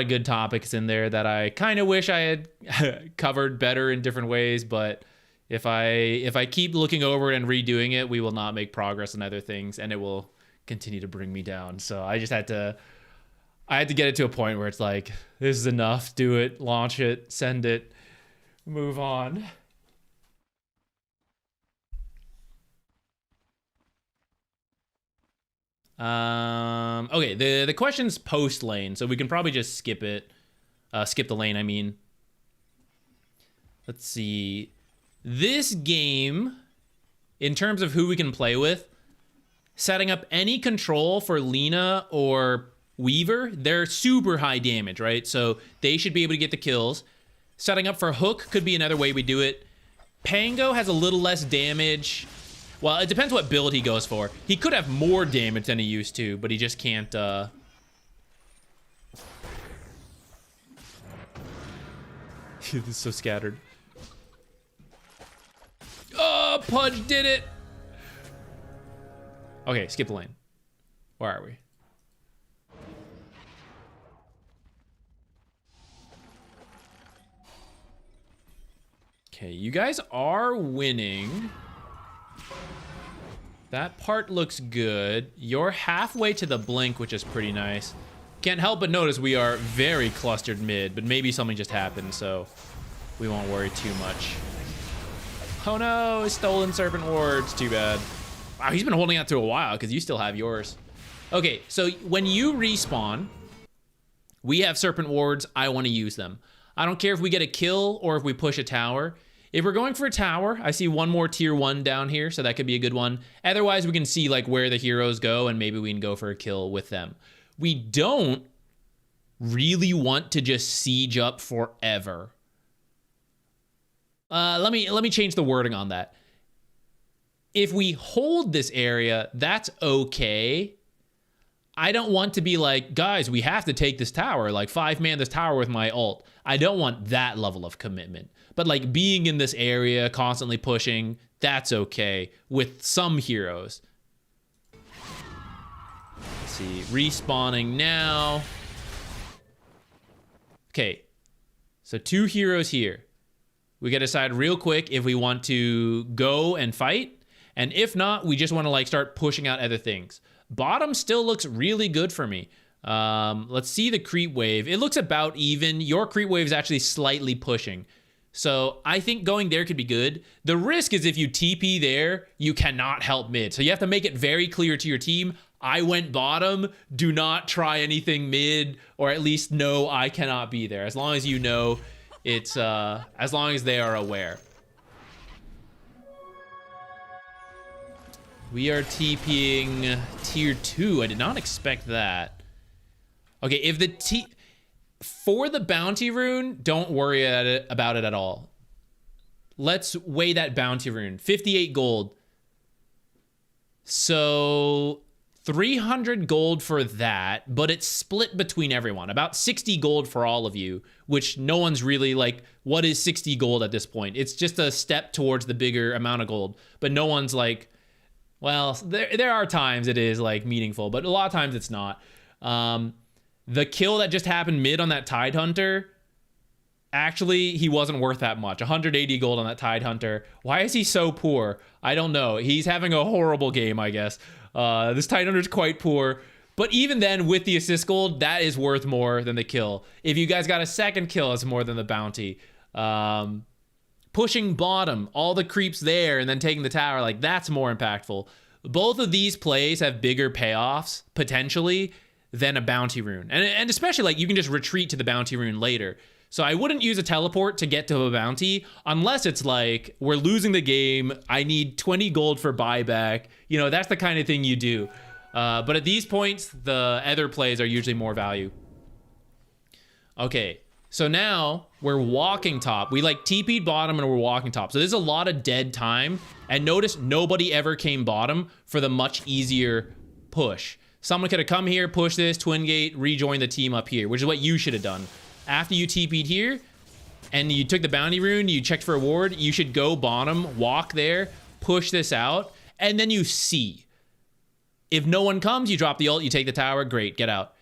good topics in there that I kind of wish I had covered better in different ways, but if I keep looking over it and redoing it, we will not make progress on other things, and it will continue to bring me down. So I just had to get it to a point where it's like, this is enough, do it, launch it, send it, move on. Okay, the question's post lane, so we can probably just skip it. Skip the lane, I mean. Let's see. This game, in terms of who we can play with, setting up any control for Lina or Weaver, they're super high damage, right? So they should be able to get the kills. Setting up for Hook could be another way we do it. Pango has a little less damage. Well, it depends what build he goes for. He could have more damage than he used to, but he just can't, This is so scattered. Oh, Pudge did it! Okay, skip the lane. Where are we? Okay, you guys are winning. That part looks good. You're halfway to the blink, which is pretty nice. Can't help but notice we are very clustered mid, but maybe something just happened, so we won't worry too much. Oh no, stolen Serpent Wards, too bad. Wow, he's been holding out through a while because you still have yours. Okay, so when you respawn, we have Serpent Wards, I want to use them. I don't care if we get a kill or if we push a tower. If we're going for a tower, I see one more tier 1 down here, so that could be a good one. Otherwise, we can see like where the heroes go, and maybe we can go for a kill with them. We don't really want to just siege up forever. Let me change the wording on that. If we hold this area, that's okay. I don't want to be like, guys, we have to take this tower, like 5-man this tower with my ult. I don't want that level of commitment. But like being in this area, constantly pushing, that's okay with some heroes. Let's see, respawning now. Okay, so 2 heroes here. We gotta decide real quick if we want to go and fight, and if not, we just want to like start pushing out other things. Bottom still looks really good for me. Let's see the creep wave. It looks about even. Your creep wave is actually slightly pushing. So I think going there could be good. The risk is if you TP there, you cannot help mid. So you have to make it very clear to your team, I went bottom, do not try anything mid, or at least know I cannot be there. As long as you know it's, as long as they are aware. We are TPing tier 2. I did not expect that. Okay, if the for the bounty rune, don't worry about it at all. let's weigh that bounty rune. 58 gold. So 300 gold for that, but it's split between everyone. About 60 gold for all of you, which no one's really like, what is 60 gold at this point? It's just a step towards the bigger amount of gold, but no one's like, well, there are times it is like meaningful, but a lot of times it's not. The kill that just happened mid on that Tidehunter, actually, he wasn't worth that much. 180 gold on that Tidehunter. Why is he so poor? I don't know. He's having a horrible game, I guess. This Tidehunter is quite poor. But even then, with the assist gold, that is worth more than the kill. If you guys got a second kill, it's more than the bounty. Pushing bottom, all the creeps there, and then taking the tower, like, that's more impactful. Both of these plays have bigger payoffs, potentially, than a bounty rune. And especially, like, you can just retreat to the bounty rune later. So I wouldn't use a teleport to get to a bounty unless it's like, we're losing the game, I need 20 gold for buyback. You know, that's the kind of thing you do. But at these points, the other plays are usually more value. Okay, so now we're walking top. We like TP'd bottom and we're walking top. So there's a lot of dead time. And notice nobody ever came bottom for the much easier push. Someone could have come here, push this, twin gate, rejoin the team up here, which is what you should have done. After you TP'd here and you took the bounty rune, you checked for a ward, you should go bottom, walk there, push this out, and then you see. If no one comes, you drop the ult, you take the tower, great, get out.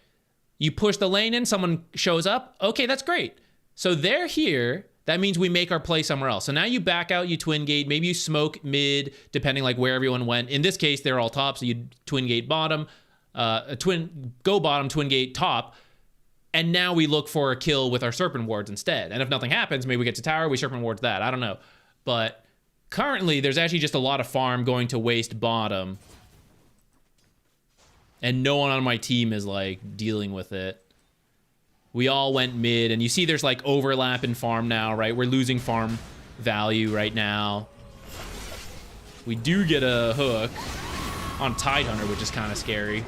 You push the lane in, someone shows up, okay, that's great. So they're here, that means we make our play somewhere else. So now you back out, you twin gate, maybe you smoke mid, depending like where everyone went. In this case, they're all top, so you twin gate bottom, go bottom, twin gate top. And now we look for a kill with our Serpent Wards instead. And if nothing happens, maybe we get to tower, we Serpent Wards that. I don't know. But currently, there's actually just a lot of farm going to waste bottom. And no one on my team is, like, dealing with it. We all went mid. And you see there's, like, overlap in farm now, right? We're losing farm value right now. We do get a hook on Tidehunter, which is kind of scary.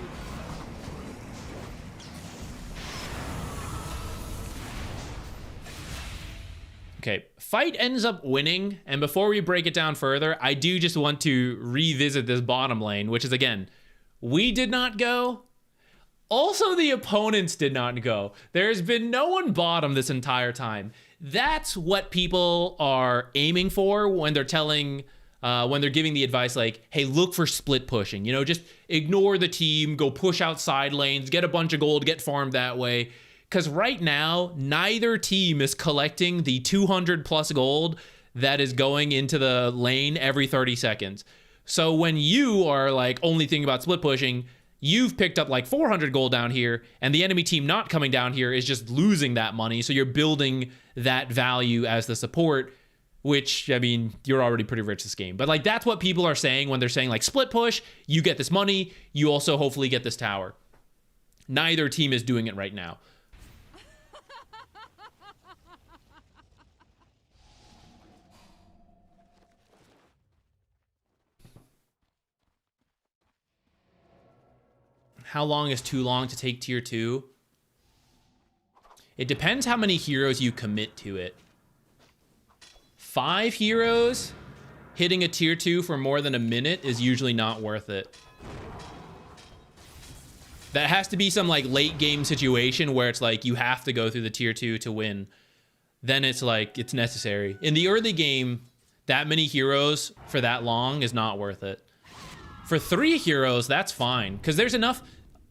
Okay, fight ends up winning, and before we break it down further, I do just want to revisit this bottom lane, which is, again, we did not go. Also, the opponents did not go. There's been no one bottom this entire time. That's what people are aiming for when they're telling, when they're giving the advice like, hey, look for split pushing. You know, just ignore the team, go push out side lanes, get a bunch of gold, get farmed that way. Because right now, neither team is collecting the 200 plus gold that is going into the lane every 30 seconds. So when you are like only thinking about split pushing, you've picked up like 400 gold down here, and the enemy team not coming down here is just losing that money. So you're building that value as the support, which, I mean, you're already pretty rich this game. But like that's what people are saying when they're saying like split push, you get this money, you also hopefully get this tower. Neither team is doing it right now. How long is too long to take tier 2? It depends how many heroes you commit to it. 5 heroes hitting a tier 2 for more than a minute is usually not worth it. That has to be some like late game situation where it's like you have to go through the tier 2 to win. Then it's like it's necessary. In the early game, that many heroes for that long is not worth it. For 3 heroes, that's fine because there's enough.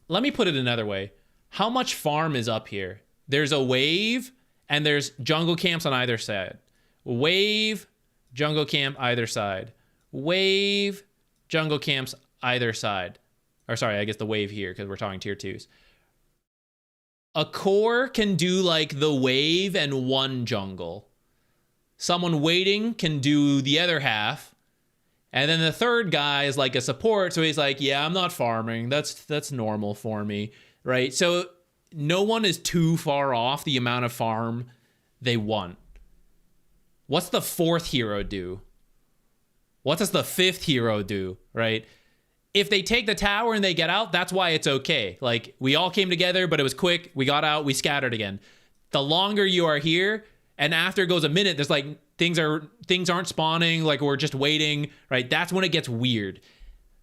Let me put it another way. How much farm is up here? There's a wave, and there's jungle camps on either side. Wave, jungle camp either side. Wave, jungle camps either side. Or sorry, I guess the wave here, because we're talking tier 2s. A core can do like the wave and 1 jungle. Someone waiting can do the other half. And then the third guy is like a support, so he's like, yeah, I'm not farming. That's normal for me, right? So no one is too far off the amount of farm they want. What's the 4th hero do? What does the 5th hero do, right? If they take the tower and they get out, that's why it's okay. Like, we all came together, but it was quick. We got out, we scattered again. The longer you are here, and after it goes a minute, things aren't spawning, like we're just waiting, right? That's when it gets weird.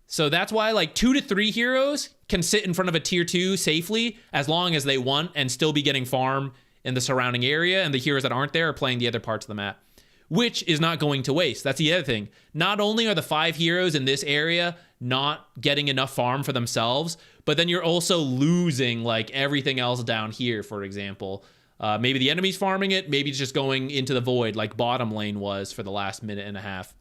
So that's why like 2 to 3 heroes can sit in front of a tier 2 safely as long as they want and still be getting farm in the surrounding area, and the heroes that aren't there are playing the other parts of the map, which is not going to waste. That's the other thing. Not only are the 5 heroes in this area not getting enough farm for themselves, but then you're also losing like everything else down here, for example. Maybe the enemy's farming it, maybe it's just going into the void like bottom lane was for the last minute and a half.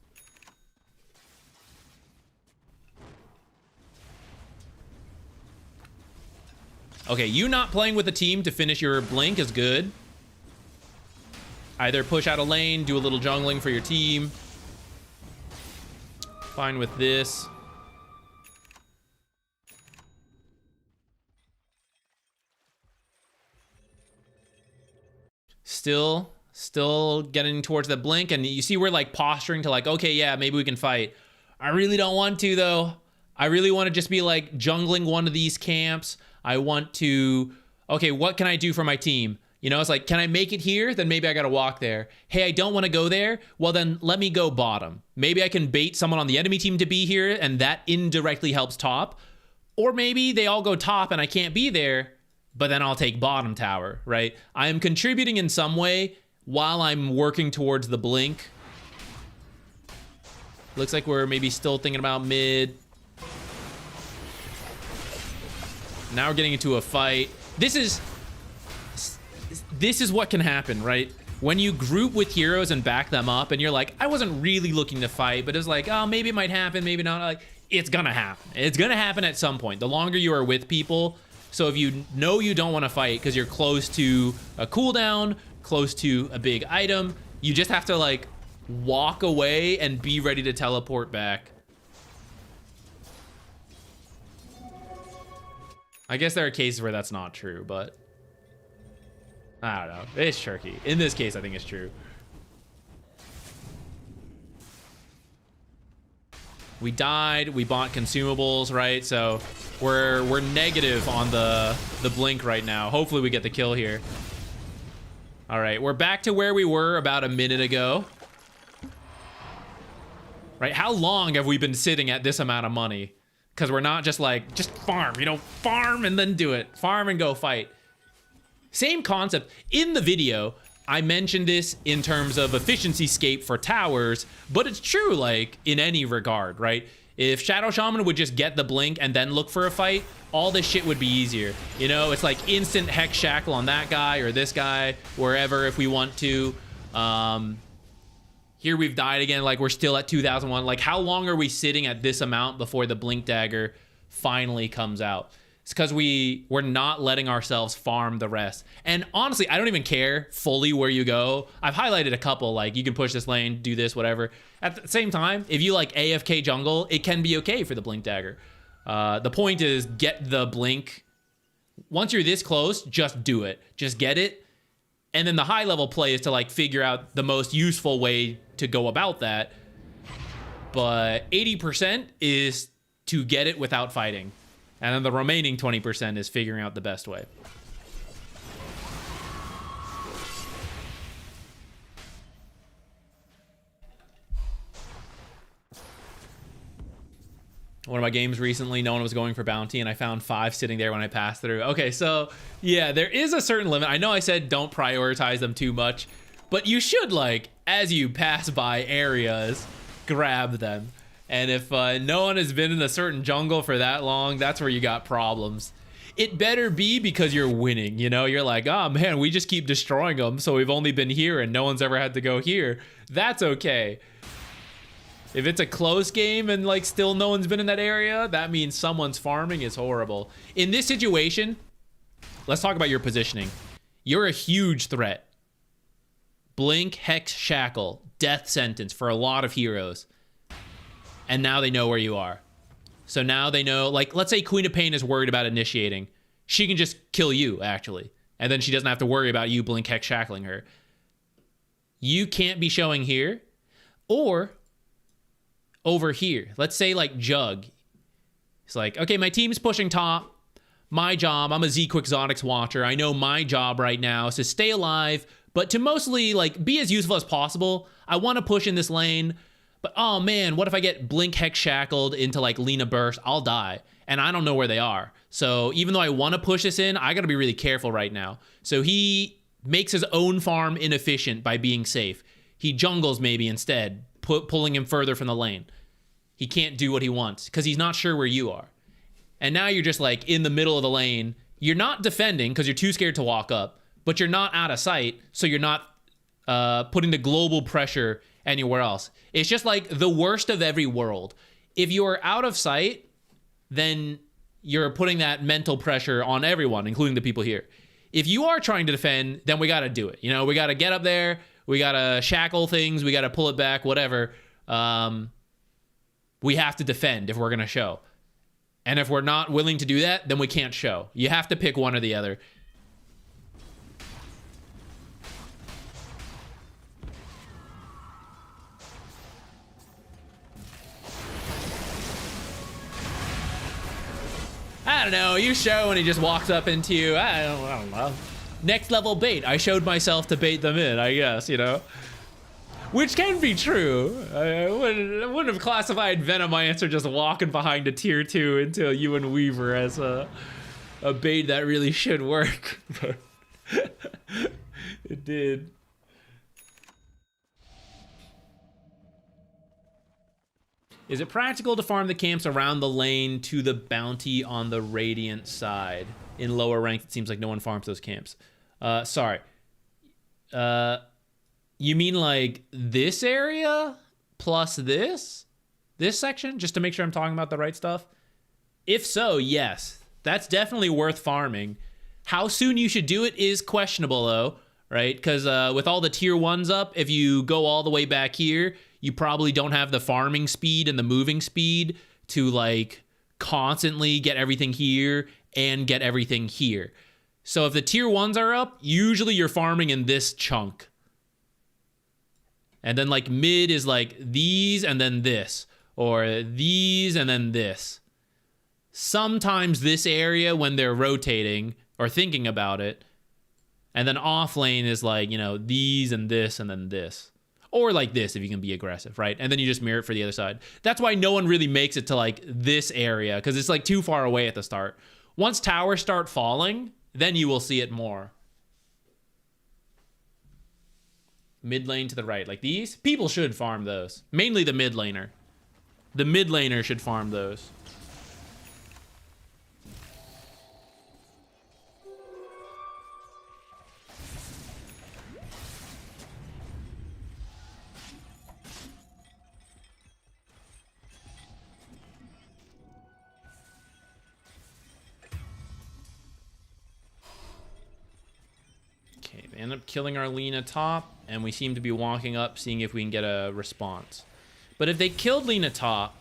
Okay, you not playing with a team to finish your blink is good. Either push out a lane, do a little jungling for your team. Fine with this. Still getting towards the blink, and you see we're like posturing to like, okay, yeah, maybe we can fight. I really don't want to though. I really want to just be like jungling one of these camps. I want to, okay, what can I do for my team? You know, it's like, can I make it here? Then maybe I got to walk there. Hey, I don't want to go there. Well, then let me go bottom. Maybe I can bait someone on the enemy team to be here, and that indirectly helps top. Or maybe they all go top and I can't be there, but then I'll take bottom tower, right? I am contributing in some way while I'm working towards the blink. Looks like we're maybe still thinking about mid. Now we're getting into a fight. This is what can happen, right? When you group with heroes and back them up and you're like, I wasn't really looking to fight, but it's like, oh, maybe it might happen, maybe not. Like, it's gonna happen. It's gonna happen at some point. The longer you are with people. So if you know you don't want to fight because you're close to a cooldown, close to a big item, you just have to like walk away and be ready to teleport back. I guess there are cases where that's not true, but I don't know. It's tricky. In this case, I think it's true. We died. We bought consumables, right? So we're negative on the blink right now. Hopefully we get the kill here. All right, we're back to where we were about a minute ago. Right? How long have we been sitting at this amount of money? Because we're not just like, just farm, you know, farm and then do it. Farm and go fight. Same concept. In the video, I mentioned this in terms of efficiency scape for towers, but it's true like in any regard, right? If Shadow Shaman would just get the blink and then look for a fight, all this shit would be easier. You know, it's like instant Hex Shackle on that guy or this guy, wherever if we want to. Here we've died again, like we're still at 2001. Like how long are we sitting at this amount before the blink dagger finally comes out? It's because we're not letting ourselves farm the rest. And honestly, I don't even care fully where you go. I've highlighted a couple, like you can push this lane, do this, whatever. At the same time, if you like AFK jungle, it can be okay for the blink dagger. The point is get the blink. Once you're this close, just do it. Just get it. And then the high level play is to like figure out the most useful way to go about that. But 80% is to get it without fighting. And then the remaining 20% is figuring out the best way. One of my games recently, no one was going for bounty, and I found 5 sitting there when I passed through. Okay, so yeah, there is a certain limit. I know I said don't prioritize them too much, but you should, like, as you pass by areas, grab them. And if no one has been in a certain jungle for that long, that's where you got problems. It better be because you're winning, you know? You're like, oh man, we just keep destroying them, so we've only been here and no one's ever had to go here. That's okay. If it's a close game and like still no one's been in that area, that means someone's farming is horrible. In this situation, let's talk about your positioning. You're a huge threat. Blink, Hex, Shackle, death sentence for a lot of heroes. And now they know where you are. So now they know, like, let's say Queen of Pain is worried about initiating. She can just kill you, actually. And then she doesn't have to worry about you blink, Hex, shackling her. You can't be showing here. Or over here. Let's say, like, Jug. It's like, okay, my team's pushing top. My job, I'm a ZQuixotix watcher. I know my job right now is to stay alive, but to mostly like be as useful as possible. I want to push in this lane, but oh man, what if I get Blink Hex shackled into like Lina Burst? I'll die, and I don't know where they are. So even though I want to push this in, I got to be really careful right now. So he makes his own farm inefficient by being safe. He jungles maybe instead, pulling him further from the lane. He can't do what he wants because he's not sure where you are. And now you're just like in the middle of the lane. You're not defending because you're too scared to walk up, but you're not out of sight, so you're not putting the global pressure anywhere else. It's just like the worst of every world. If you're out of sight, then you're putting that mental pressure on everyone, including the people here. If you are trying to defend, then we got to do it. You know, we got to get up there. We got to shackle things. We got to pull it back, whatever. We have to defend if we're going to show. And if we're not willing to do that, then we can't show. You have to pick one or the other. I don't know, you show and he just walks up into you. I don't know. Next level bait. I showed myself to bait them in, I guess, you know. Which can be true. I wouldn't have classified Venomiancer just walking behind a tier 2 into a Ewan Weaver as a bait that really should work. But it did. Is it practical to farm the camps around the lane to the bounty on the Radiant side? In lower ranks, it seems like no one farms those camps. Sorry. You mean like this area plus this? This section? Just to make sure I'm talking about the right stuff? If so, yes. That's definitely worth farming. How soon you should do it is questionable though, right? Because with all the tier 1s up, if you go all the way back here, you probably don't have the farming speed and the moving speed to like constantly get everything here and get everything here. So if the tier 1s are up, usually you're farming in this chunk. And then like mid is like these and then this, or these and then this. Sometimes this area when they're rotating or thinking about it. And then off lane is like, you know, these and this and then this. Or like this if you can be aggressive, right? And then you just mirror it for the other side. That's why no one really makes it to like this area because it's like too far away at the start. Once towers start falling, then you will see it more. Mid lane to the right, like these? People should farm those. Mainly the mid laner. The mid laner should farm those. Okay, they end up killing our Lina top. And we seem to be walking up, seeing if we can get a response. But if they killed Lina top,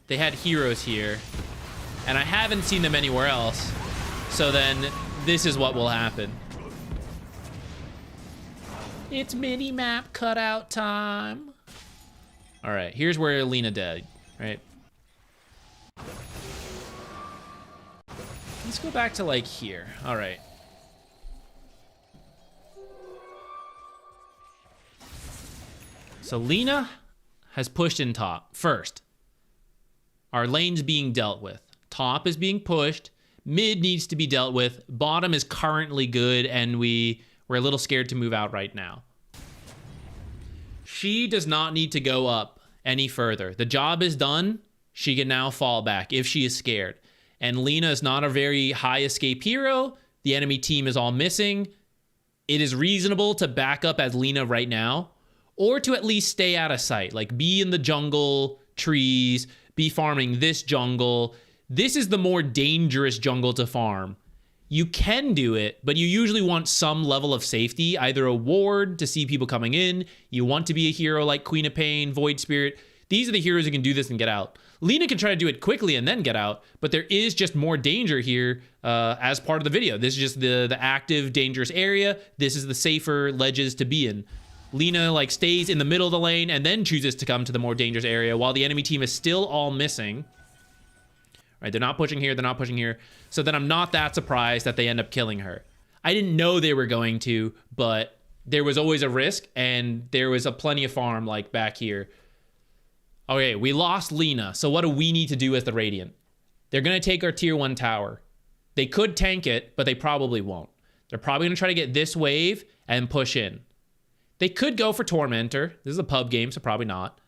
they had heroes here. And I haven't seen them anywhere else. So then, this is what will happen. It's mini-map cutout time. Alright, here's where Lina died, right? Let's go back to, like, here. Alright. So Lina has pushed in top. First, our lane's being dealt with. Top is being pushed. Mid needs to be dealt with. Bottom is currently good, and we're a little scared to move out right now. She does not need to go up any further. The job is done. She can now fall back if she is scared. And Lina is not a very high escape hero. The enemy team is all missing. It is reasonable to back up as Lina right now. Or to at least stay out of sight, like be in the jungle, trees, be farming this jungle. This is the more dangerous jungle to farm. You can do it, but you usually want some level of safety, either a ward to see people coming in. You want to be a hero like Queen of Pain, Void Spirit. These are the heroes who can do this and get out. Lina can try to do it quickly and then get out, but there is just more danger here as part of the video. This is just the active, dangerous area. This is the safer ledges to be in. Lina like stays in the middle of the lane and then chooses to come to the more dangerous area while the enemy team is still all missing. Right, they're not pushing here, they're not pushing here. So then I'm not that surprised that they end up killing her. I didn't know they were going to, but there was always a risk, and there was a plenty of farm like back here. Okay, we lost Lina, so what do we need to do as the Radiant? They're going to take our tier 1 tower. They could tank it, but they probably won't. They're probably going to try to get this wave and push in. They could go for Tormentor. This is a pub game, so probably not.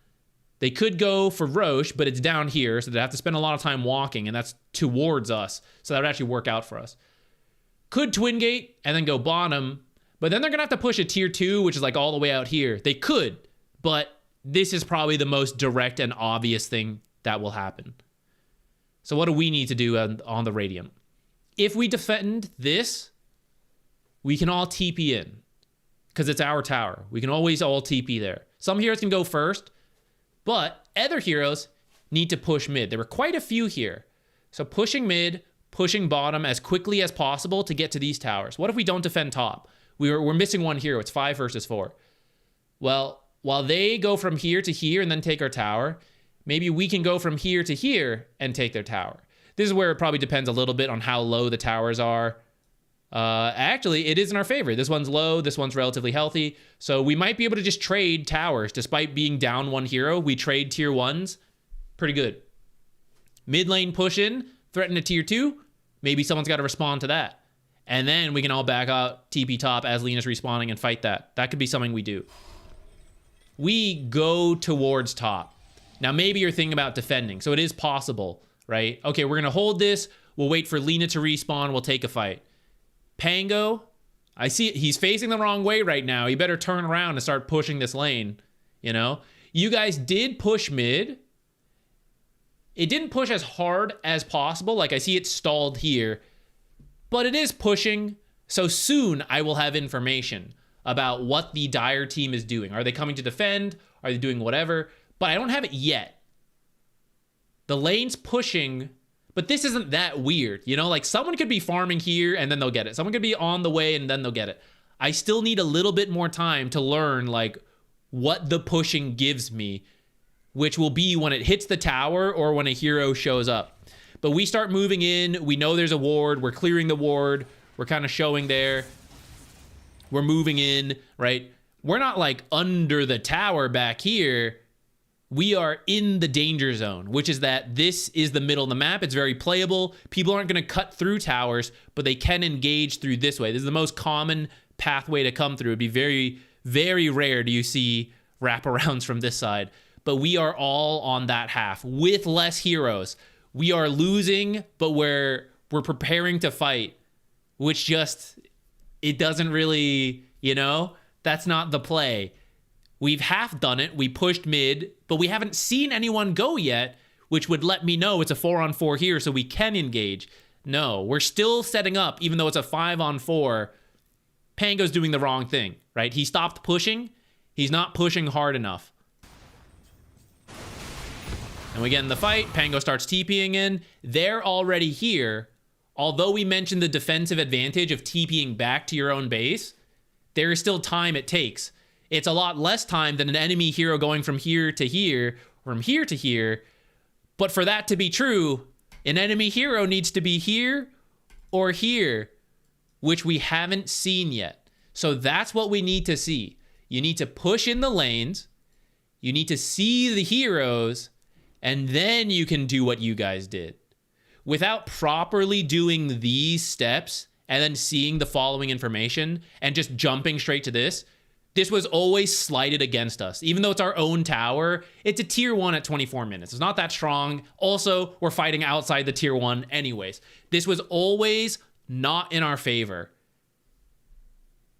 They could go for Roche, but it's down here, so they'd have to spend a lot of time walking, and that's towards us, so that would actually work out for us. Could Twin Gate and then go bottom, but then they're going to have to push a tier 2, which is like all the way out here. They could, but this is probably the most direct and obvious thing that will happen. So what do we need to do on the Radiant? If we defend this, we can all TP in because it's our tower. We can always all TP there. Some heroes can go first, but other heroes need to push mid. There were quite a few here. So pushing mid, pushing bottom as quickly as possible to get to these towers. What if we don't defend top? We're missing one hero. It's 5 versus 4. Well, while they go from here to here and then take our tower, maybe we can go from here to here and take their tower. This is where it probably depends a little bit on how low the towers are. Actually, it is in our favor. This one's low. This one's relatively healthy. So we might be able to just trade towers. Despite being down one hero, we trade tier 1s. Pretty good. Mid lane push in, threaten a tier 2. Maybe someone's got to respond to that. And then we can all back out TP top as Lina's respawning and fight that. That could be something we do. We go towards top. Now, maybe you're thinking about defending. So it is possible, right? Okay, we're going to hold this. We'll wait for Lina to respawn. We'll take a fight. Pango, I see he's facing the wrong way right now. He better turn around and start pushing this lane, you know? You guys did push mid. It didn't push as hard as possible. Like, I see it stalled here. But it is pushing. So soon I will have information about what the Dire team is doing. Are they coming to defend? Are they doing whatever? But I don't have it yet. The lane's pushing, but this isn't that weird. You know, like someone could be farming here and then they'll get it. Someone could be on the way and then they'll get it. I still need a little bit more time to learn like what the pushing gives me, which will be when it hits the tower or when a hero shows up. But we start moving in. We know there's a ward. We're clearing the ward. We're kind of showing there. We're moving in, right? We're not like under the tower back here. We are in the danger zone, which is that this is the middle of the map. It's very playable. People aren't going to cut through towers, but they can engage through this way. This is the most common pathway to come through. It'd be very, very rare do you see wraparounds from this side. But we are all on that half with less heroes. We are losing, but we're preparing to fight, which just, it doesn't really, you know, that's not the play. We've half done it. We pushed mid, but we haven't seen anyone go yet, which would let me know it's a 4-on-4 here so we can engage. No, we're still setting up, even though it's a 5-on-4. Pango's doing the wrong thing, right? He stopped pushing. He's not pushing hard enough. And we get in the fight. Pango starts TPing in. They're already here. Although we mentioned the defensive advantage of TPing back to your own base, there is still time it takes. It's a lot less time than an enemy hero going from here to here, from here to here. But for that to be true, an enemy hero needs to be here or here, which we haven't seen yet. So that's what we need to see. You need to push in the lanes. You need to see the heroes, and then you can do what you guys did. Without properly doing these steps and then seeing the following information and just jumping straight to this was always slighted against us. Even though it's our own tower, it's a tier 1 at 24 minutes. It's not that strong. Also, we're fighting outside the tier 1 anyways. This was always not in our favor.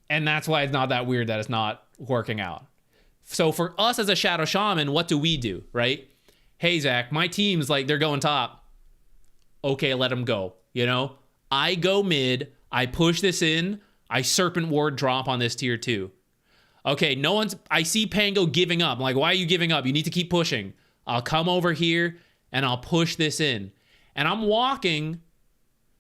And that's why it's not that weird that it's not working out. So for us as a Shadow Shaman, what do we do, right? Hey, Zach, my team's like, they're going top. Okay, let them go. You know, I go mid, I push this in, I Serpent Ward drop on this tier 2. Okay, I see Pango giving up. I'm like, why are you giving up? You need to keep pushing. I'll come over here and I'll push this in. And I'm walking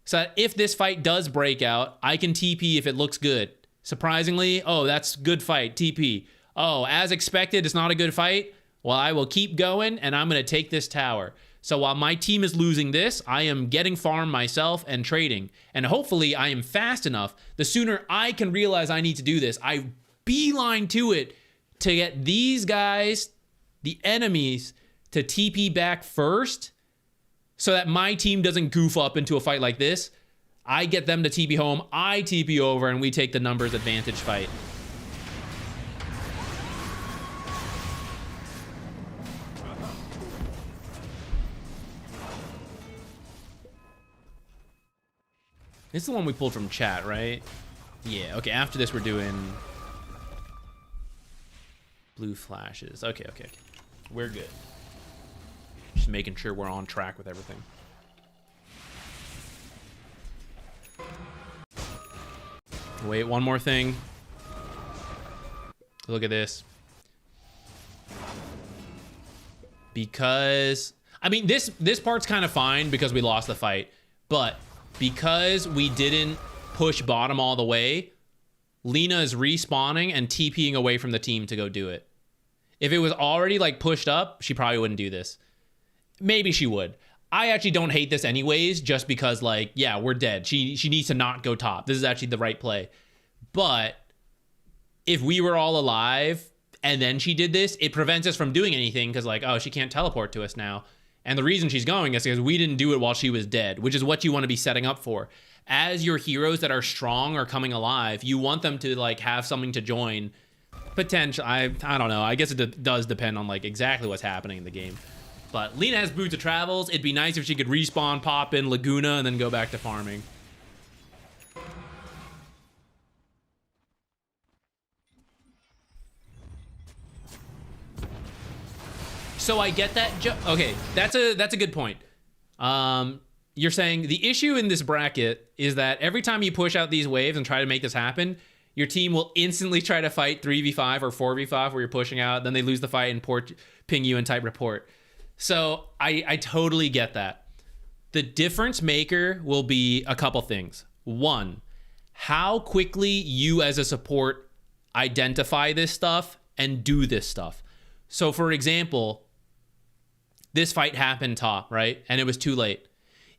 so that if this fight does break out, I can TP if it looks good. Surprisingly, oh, that's good fight, TP. Oh, as expected, it's not a good fight. Well, I will keep going and I'm going to take this tower. So while my team is losing this, I am getting farm myself and trading. And hopefully I am fast enough. The sooner I can realize I need to do this, I beeline to it to get these guys, the enemies, to TP back first so that my team doesn't goof up into a fight like this. I get them to TP home, I TP over, and we take the numbers advantage fight. This is the one we pulled from chat, right? Yeah, okay, after this we're doing blue flashes. Okay. We're good. Just making sure we're on track with everything. Wait, one more thing. Look at this. Because, I mean, this part's kind of fine because we lost the fight, but because we didn't push bottom all the way, Lina is respawning and TPing away from the team to go do it. If it was already like pushed up, she probably wouldn't do this. Maybe she would. I actually don't hate this anyways, just because like, yeah, we're dead. She needs to not go top. This is actually the right play. But if we were all alive and then she did this, it prevents us from doing anything because like, oh, she can't teleport to us now. And the reason she's going is because we didn't do it while she was dead, which is what you want to be setting up for. As your heroes that are strong are coming alive, you want them to like have something to join. Potential, I don't know. I guess it does depend on like exactly what's happening in the game. But Lina has Boots of Travels. It'd be nice if she could respawn, pop in Laguna, and then go back to farming. So I get that. Okay, that's a good point. You're saying the issue in this bracket is that every time you push out these waves and try to make this happen, your team will instantly try to fight 3v5 or 4v5 where you're pushing out, then they lose the fight and ping you and type report. So I totally get that. The difference maker will be a couple things. One, how quickly you as a support identify this stuff and do this stuff. So for example, this fight happened top, right? And it was too late.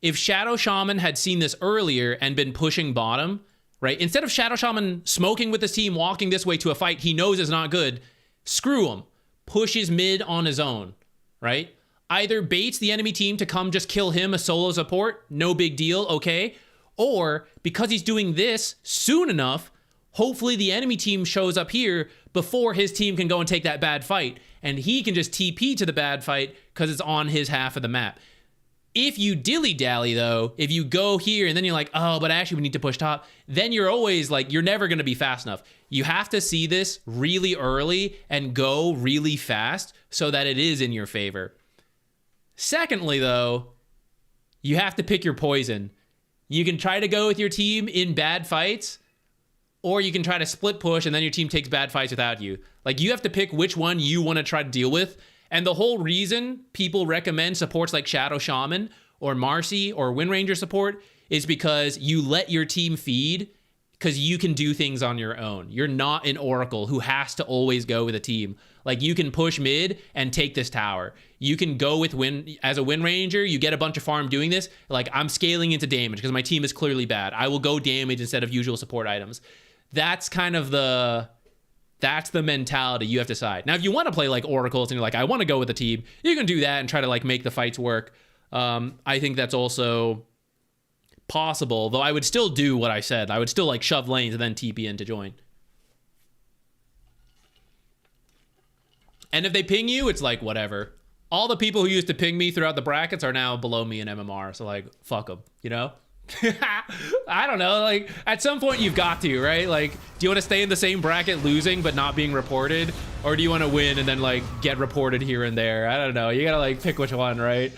If Shadow Shaman had seen this earlier and been pushing bottom, right? Instead of Shadow Shaman smoking with his team, walking this way to a fight he knows is not good, screw him. Pushes mid on his own, right? Either baits the enemy team to come just kill him, a solo support, no big deal, okay? Or because he's doing this soon enough, hopefully the enemy team shows up here before his team can go and take that bad fight. And he can just TP to the bad fight because it's on his half of the map. If you dilly-dally, though, if you go here and then you're like, oh, but actually we need to push top, then you're always like, you're never going to be fast enough. You have to see this really early and go really fast so that it is in your favor. Secondly, though, you have to pick your poison. You can try to go with your team in bad fights, or you can try to split push and then your team takes bad fights without you. Like, you have to pick which one you want to try to deal with. And the whole reason people recommend supports like Shadow Shaman or Marcy or Wind Ranger support is because you let your team feed because you can do things on your own. You're not an Oracle who has to always go with a team. Like, you can push mid and take this tower. You can go with as a Wind Ranger, you get a bunch of farm doing this. Like, I'm scaling into damage because my team is clearly bad. I will go damage instead of usual support items. That's kind of that's the mentality you have to decide. Now, if you want to play like Oracles and you're like, I want to go with a team, you can do that and try to like make the fights work. I think that's also possible, though I would still do what I said. I would still like shove lanes and then TP in to join. And if they ping you, it's like, whatever. All the people who used to ping me throughout the brackets are now below me in MMR. So like, fuck them, you know? I don't know, like at some point you've got to, right? Like, do you want to stay in the same bracket losing but not being reported, or do you want to win and then like get reported here and there? I don't know, you gotta like pick which one, right?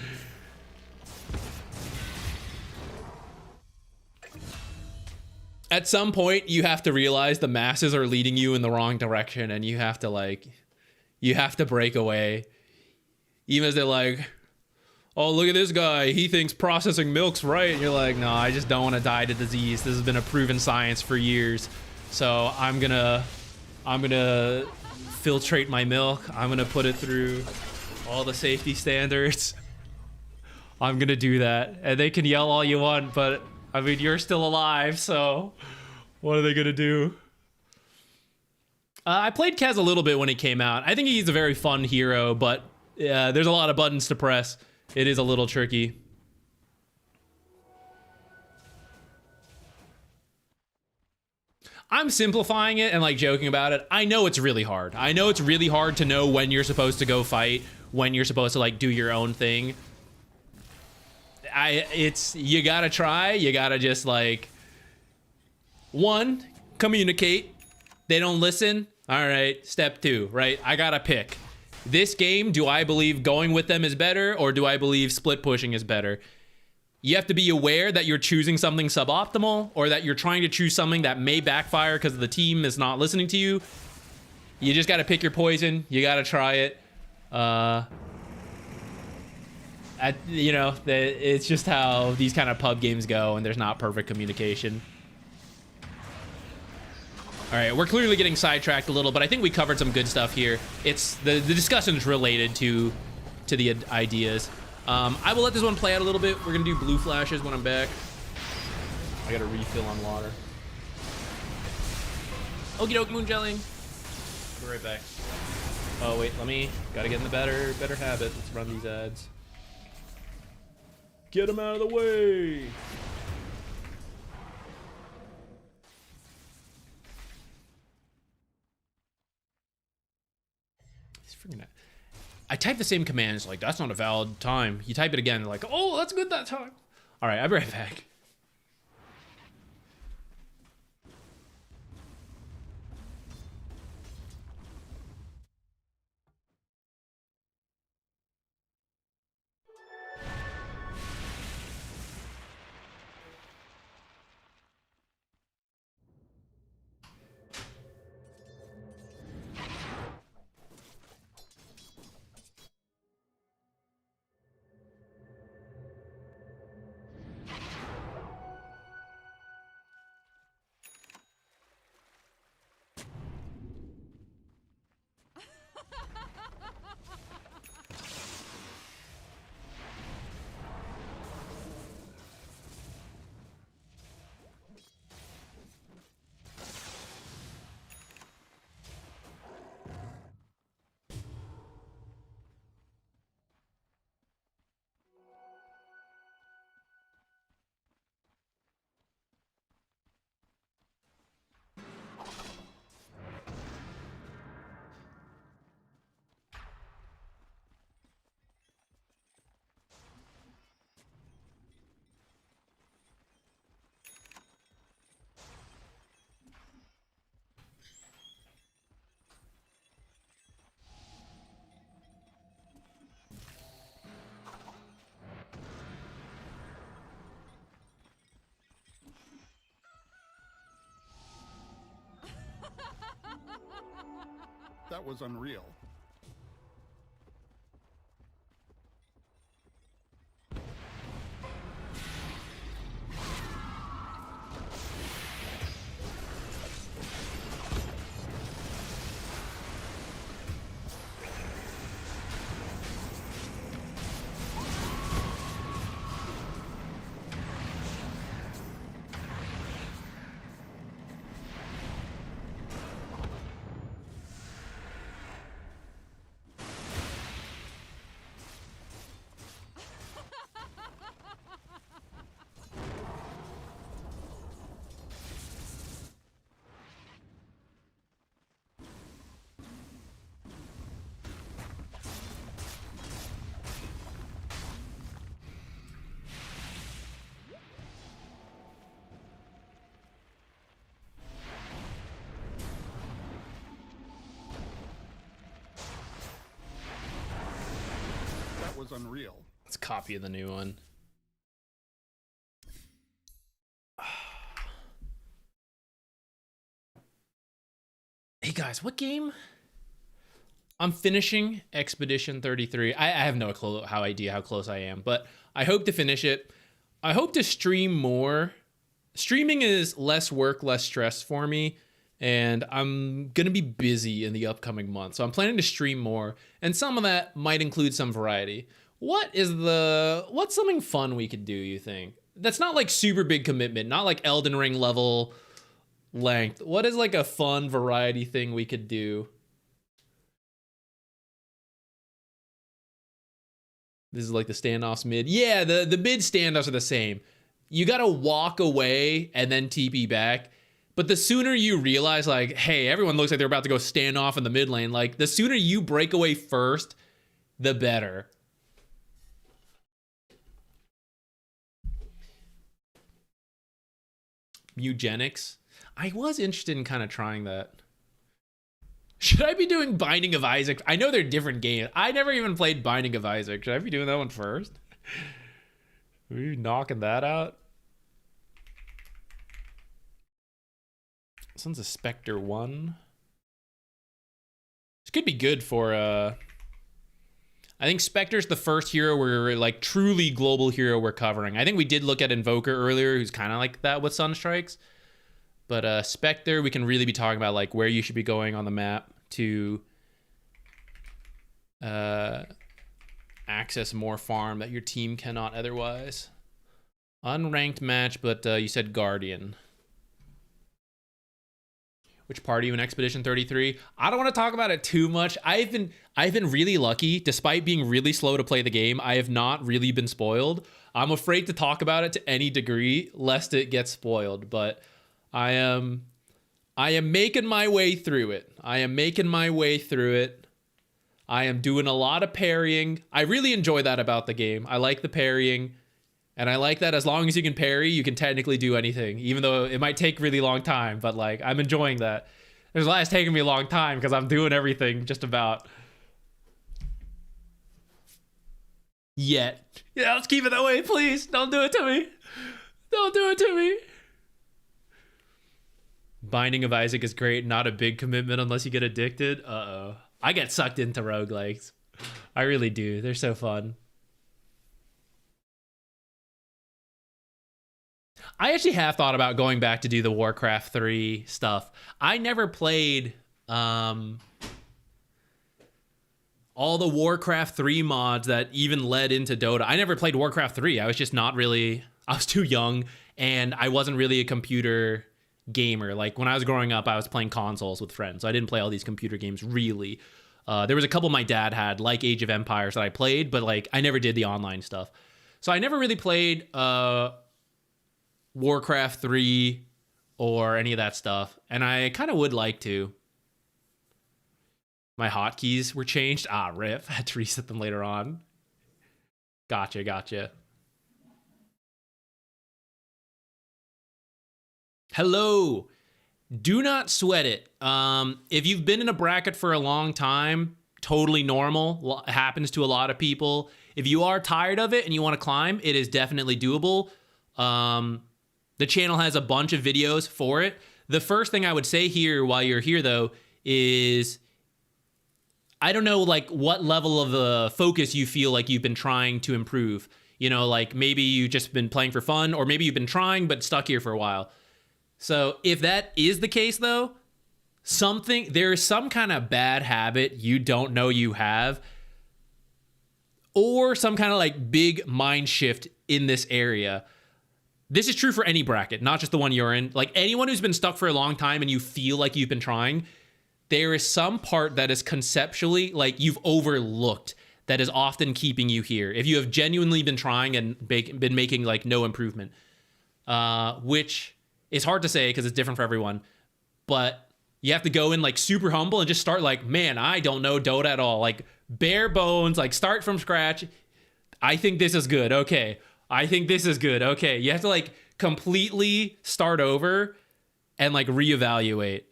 At some point you have to realize the masses are leading you in the wrong direction and you have to break away, even as they're like, oh, look at this guy, he thinks processing milk's right. And you're like, no, I just don't want to die to disease. This has been a proven science for years. So I'm gonna filtrate my milk. I'm gonna put it through all the safety standards. I'm gonna do that. And they can yell all you want, but I mean, you're still alive, so what are they gonna do? I played Kaz a little bit when he came out. I think he's a very fun hero, but there's a lot of buttons to press. It is a little tricky. I'm simplifying it and like joking about it. I know it's really hard. I know it's really hard to know when you're supposed to go fight, when you're supposed to like do your own thing. You gotta try. You gotta just like, one, communicate. They don't listen. All right, step 2, right? I gotta pick. This game, do I believe going with them is better, or do I believe split pushing is better? You have to be aware that you're choosing something suboptimal, or that you're trying to choose something that may backfire because the team is not listening to you. You just gotta pick your poison. You gotta try it. You know, it's just how these kind of pub games go, and there's not perfect communication. All right, we're clearly getting sidetracked a little, but I think we covered some good stuff here. It's the discussion's related to the ideas. I will let this one play out a little bit. We're gonna do blue flashes when I'm back. I gotta refill on water. Okie doke, moon gelling. Be right back. Oh wait, gotta get in the better habit. Let's run these ads. Get them out of the way. I type the same commands, like, that's not a valid time. You type it again, like, oh, that's good that time. All right, I'll be right back.
That was unreal. Was unreal.
Let's copy the new one. Hey guys, what game? I'm finishing Expedition 33. I have no idea how close I am, but I hope to finish it. I hope to stream more. Streaming is less work, less stress for me, and I'm gonna be busy in the upcoming months. So I'm planning to stream more, and some of that might include some variety. What's something fun we could do, you think? That's not like super big commitment, not like Elden Ring level length. What is like a fun variety thing we could do? This is like the standoffs mid. Yeah, the mid standoffs are the same. You gotta walk away and then TP back. But the sooner you realize, like, hey, everyone looks like they're about to go stand off in the mid lane, like, the sooner you break away first, the better. Eugenics. I was interested in kind of trying that. Should I be doing Binding of Isaac? I know they're different games. I never even played Binding of Isaac. Should I be doing that one first? Are we knocking that out? This one's a Spectre 1. This could be good for, I think Spectre's the first hero we're, like, truly global hero we're covering. I think we did look at Invoker earlier, who's kind of like that with Sunstrikes. But Spectre, we can really be talking about, like, where you should be going on the map to access more farm that your team cannot otherwise. Unranked match, but you said Guardian. Which part are you in Expedition 33? I don't want to talk about it too much. I've been really lucky. Despite being really slow to play the game, I have not really been spoiled. I'm afraid to talk about it to any degree, lest it gets spoiled. But I am making my way through it. I am doing a lot of parrying. I really enjoy that about the game. I like the parrying. And I like that as long as you can parry, you can technically do anything, even though it might take really long time. But, like, I'm enjoying that. There's a lot that's taking me a long time because I'm doing everything just about. Yet. Yeah, let's keep it that way, please. Don't do it to me. Don't do it to me. Binding of Isaac is great. Not a big commitment unless you get addicted. Uh-oh. I get sucked into roguelikes. I really do. They're so fun. I actually have thought about going back to do the Warcraft 3 stuff. I never played all the Warcraft 3 mods that even led into Dota. I never played Warcraft 3. I was just not really... I was too young, and I wasn't really a computer gamer. Like, when I was growing up, I was playing consoles with friends. So I didn't play all these computer games, really. There was a couple my dad had, like Age of Empires, that I played, but, like, I never did the online stuff. So I never really played... Warcraft 3 or any of that stuff, and I kind of would like to. My hotkeys were changed. Rip. I had to reset them later on. Gotcha. Hello. Do not sweat it. If you've been in a bracket for a long time, totally normal. Happens to a lot of people. If you are tired of it and you want to climb, it is definitely doable. The channel has a bunch of videos for it. The first thing I would say here while you're here, though, is I don't know, like, what level of focus you feel like you've been trying to improve. You know, like, maybe you've just been playing for fun, or maybe you've been trying but stuck here for a while. So if that is the case, though, there's some kind of bad habit you don't know you have, or some kind of, like, big mind shift in this area. This is true for any bracket, not just the one you're in. Like, anyone who's been stuck for a long time and you feel like you've been trying, there is some part that is conceptually, like, you've overlooked that is often keeping you here. If you have genuinely been trying and been making, like, no improvement, which is hard to say because it's different for everyone, but you have to go in, like, super humble and just start, like, man, I don't know Dota at all. Like, bare bones, like, start from scratch. I think this is good. Okay. I think this is good. Okay, you have to, like, completely start over and, like, reevaluate.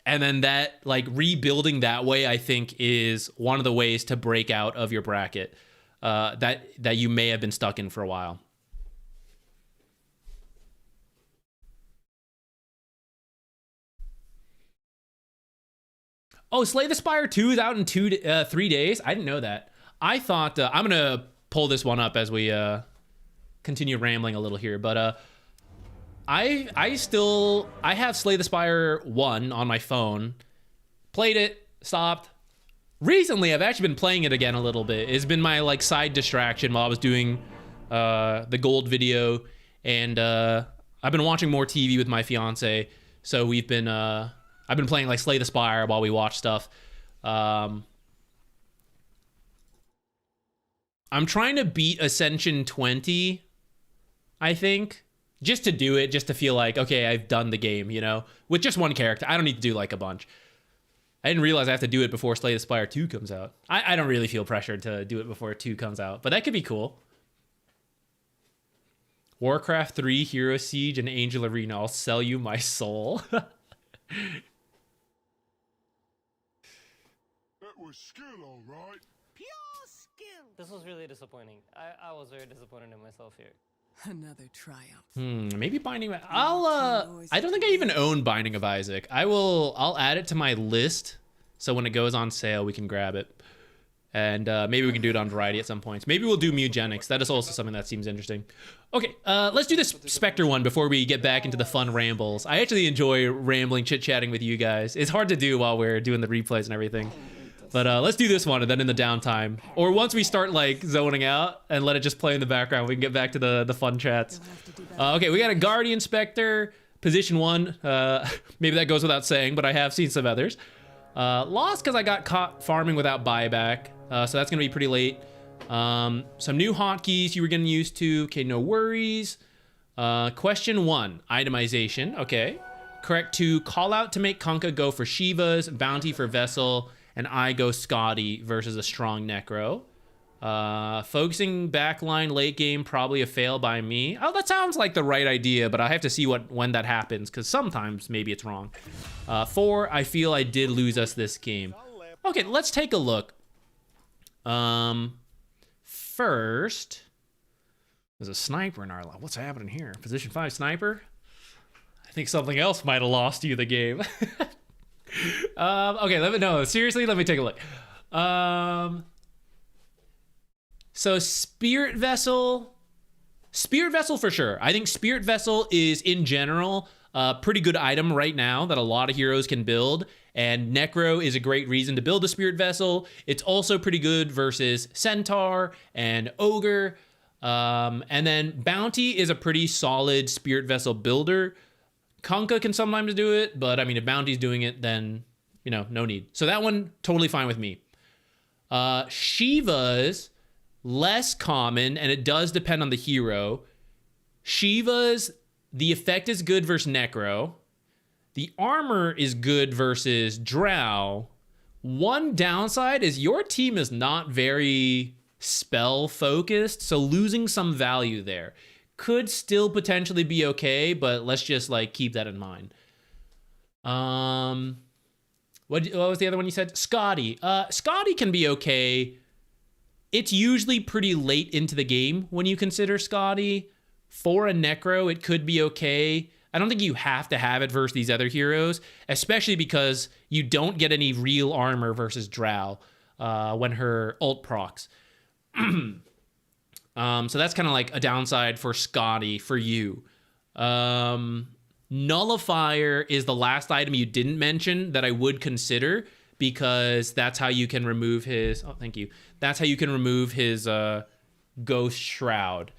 And then that, like, rebuilding that way, I think, is one of the ways to break out of your bracket that you may have been stuck in for a while. Oh, Slay the Spire 2 is out in 3 days? I didn't know that. I thought... I'm going to pull this one up as we... continue rambling a little here, but I have Slay the Spire 1 on my phone. Played it, stopped. Recently, I've actually been playing it again a little bit. It's been my like side distraction while I was doing the gold video, and I've been watching more TV with my fiance. So we've been I've been playing like Slay the Spire while we watch stuff. I'm trying to beat Ascension 20, I think, just to do it, just to feel like, okay, I've done the game, you know, with just one character. I don't need to do like a bunch. I didn't realize I have to do it before Slay the Spire 2 comes out. I don't really feel pressured to do it before 2 comes out, but that could be cool. Warcraft 3, Hero Siege, and Angel Arena. I'll sell you my soul.
That was skill, all right.
Pure skill.
This was really disappointing. I was very disappointed in myself here.
Another triumph.
Maybe Binding of... I don't think I even own Binding of Isaac. I'll add it to my list, so when it goes on sale, we can grab it. And maybe we can do it on Variety at some points. Maybe we'll do Mugenics. That is also something that seems interesting. Okay, let's do this Spectre one before we get back into the fun rambles. I actually enjoy rambling, chit-chatting with you guys. It's hard to do while we're doing the replays and everything. But let's do this one, and then in the downtime, or once we start like zoning out and let it just play in the background, we can get back to the fun chats. Okay, we got a Guardian Spectre, position 1. Maybe that goes without saying, but I have seen some others. Lost because I got caught farming without buyback, so that's gonna be pretty late. Some new hotkeys you were getting used to. Okay, no worries. Question 1, itemization. Okay, correct 2, call out to make Kunkka go for Shivas, bounty for Vessel, and I go Scotty versus a strong Necro. Focusing backline late game, probably a fail by me. Oh, that sounds like the right idea, but I have to see when that happens, because sometimes maybe it's wrong. 4, I feel I did lose us this game. Okay, let's take a look. First, there's a sniper in our line. What's happening here? Position 5 sniper? I think something else might have lost you the game. Okay, seriously, let me take a look. So Spirit Vessel for sure. I think Spirit Vessel is in general a pretty good item right now that a lot of heroes can build, and Necro is a great reason to build a Spirit Vessel. It's also pretty good versus Centaur and Ogre, and then Bounty is a pretty solid Spirit Vessel builder. Kunkka can sometimes do it, but I mean, if Bounty's doing it, then, you know, no need. So that one, totally fine with me. Shiva's less common, and it does depend on the hero. Shiva's, the effect is good versus Necro. The armor is good versus Drow. One downside is your team is not very spell focused, so losing some value there. Could still potentially be okay, but let's just like keep that in mind. What was the other one you said? Scotty. Scotty can be okay. It's usually pretty late into the game when you consider Scotty. For a Necro, it could be okay. I don't think you have to have it versus these other heroes, especially because you don't get any real armor versus Drow when her ult procs. So that's kind of like a downside for Scotty for you. Nullifier is the last item you didn't mention that I would consider, because that's how you can remove his... Oh, thank you. That's how you can remove his Ghost Shroud.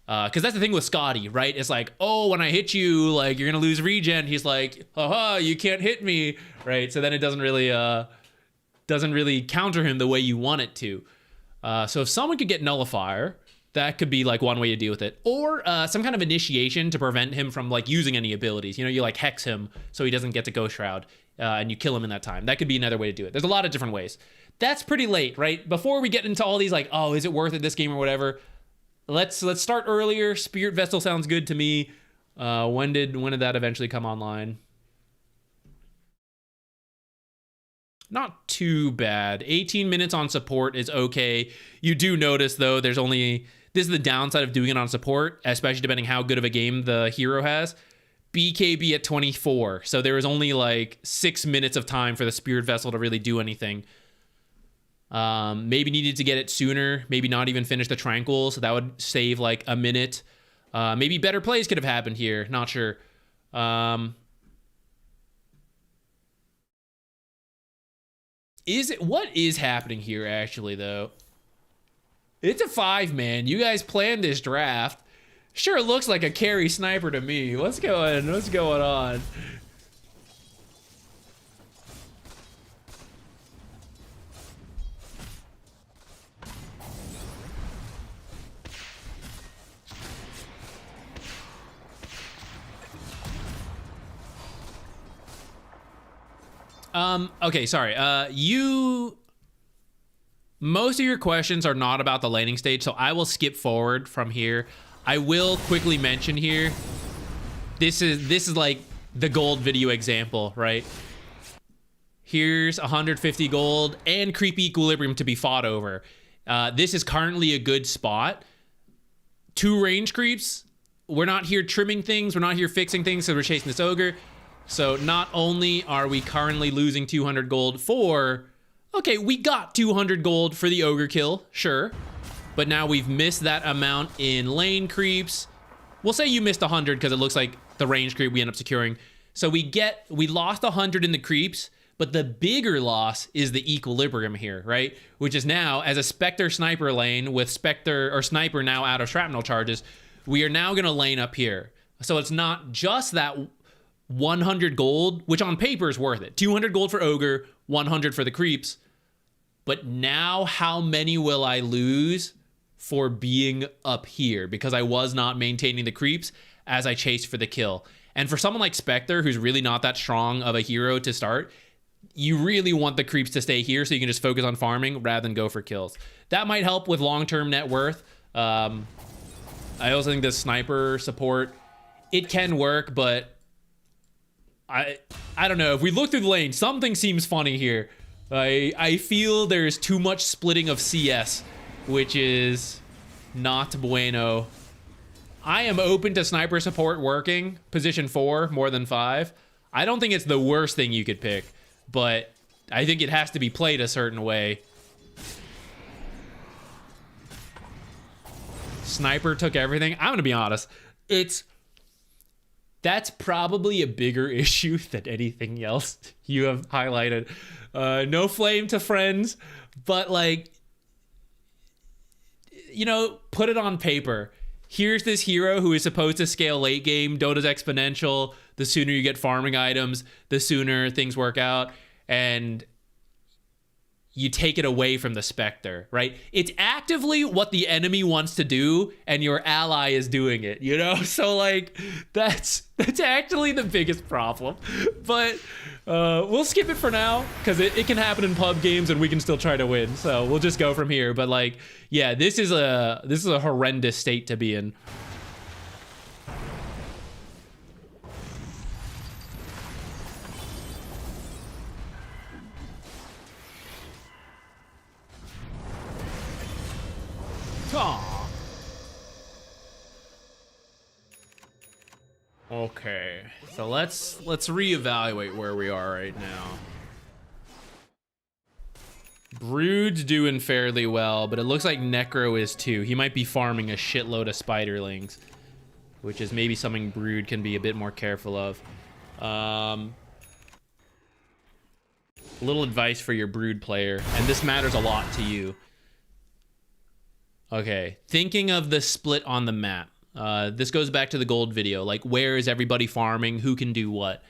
Because that's the thing with Scotty, right? It's like, oh, when I hit you, like, you're going to lose regen. He's like, haha, you can't hit me, right? So then it doesn't really counter him the way you want it to. So if someone could get Nullifier, that could be like one way to deal with it. Or some kind of initiation to prevent him from like using any abilities. You know, you like hex him so he doesn't get to Ghost Shroud, and you kill him in that time. That could be another way to do it. There's a lot of different ways. That's pretty late, right? Before we get into all these like, oh, is it worth it this game or whatever? Let's start earlier. Spirit Vessel sounds good to me. When did that eventually come online? Not too bad. 18 minutes on support is okay. You do notice though, this is the downside of doing it on support, especially depending how good of a game the hero has. BKB at 24. So there was only like 6 minutes of time for the Spirit Vessel to really do anything. Maybe needed to get it sooner. Maybe not even finish the Tranquil. So that would save like a minute. Maybe better plays could have happened here. Not sure. What is happening here, actually, though? It's a 5-man. You guys planned this draft. Sure looks like a carry sniper to me. What's going on? Okay, sorry. Most of your questions are not about the laning stage, so I will skip forward from here. I will quickly mention here, this is like the gold video example, right? Here's 150 gold and creep equilibrium to be fought over. This is currently a good spot. 2 range creeps. We're not here trimming things. We're not here fixing things, so we're chasing this ogre. So not only are we currently losing 200 gold for... Okay, we got 200 gold for the ogre kill, sure. But now we've missed that amount in lane creeps. We'll say you missed 100 because it looks like the range creep we end up securing. So we lost 100 in the creeps, but the bigger loss is the equilibrium here, right? Which is now, as a Spectre sniper lane with Spectre or Sniper now out of shrapnel charges, we are now gonna lane up here. So it's not just that 100 gold, which on paper is worth it. 200 gold for ogre, 100 for the creeps. But now how many will I lose for being up here? Because I was not maintaining the creeps as I chased for the kill. And for someone like Spectre, who's really not that strong of a hero to start, you really want the creeps to stay here so you can just focus on farming rather than go for kills. That might help with long-term net worth. I also think the sniper support, it can work, but I don't know. If we look through the lane, something seems funny here. I feel there's too much splitting of CS, which is not bueno. I am open to sniper support working, position 4 more than 5. I don't think it's the worst thing you could pick, but I think it has to be played a certain way. Sniper took everything. I'm gonna be honest. That's probably a bigger issue than anything else you have highlighted. No flame to friends, but like, you know, put it on paper. Here's this hero who is supposed to scale late game. Dota's exponential. The sooner you get farming items, the sooner things work out. And you take it away from the Spectre, right? It's actively what the enemy wants to do, and your ally is doing it, you know? So, like, that's actually the biggest problem. But we'll skip it for now, because it can happen in pub games, and we can still try to win. So we'll just go from here. But, like, yeah, this is a horrendous state to be in. Aw. Okay, so let's reevaluate where we are right now. Brood's doing fairly well, but it looks like Necro is too. He might be farming a shitload of spiderlings, which is maybe something Brood can be a bit more careful of. Little advice for your Brood player, and this matters a lot to you. Okay, thinking of the split on the map. This goes back to the gold video. Like, where is everybody farming? Who can do what?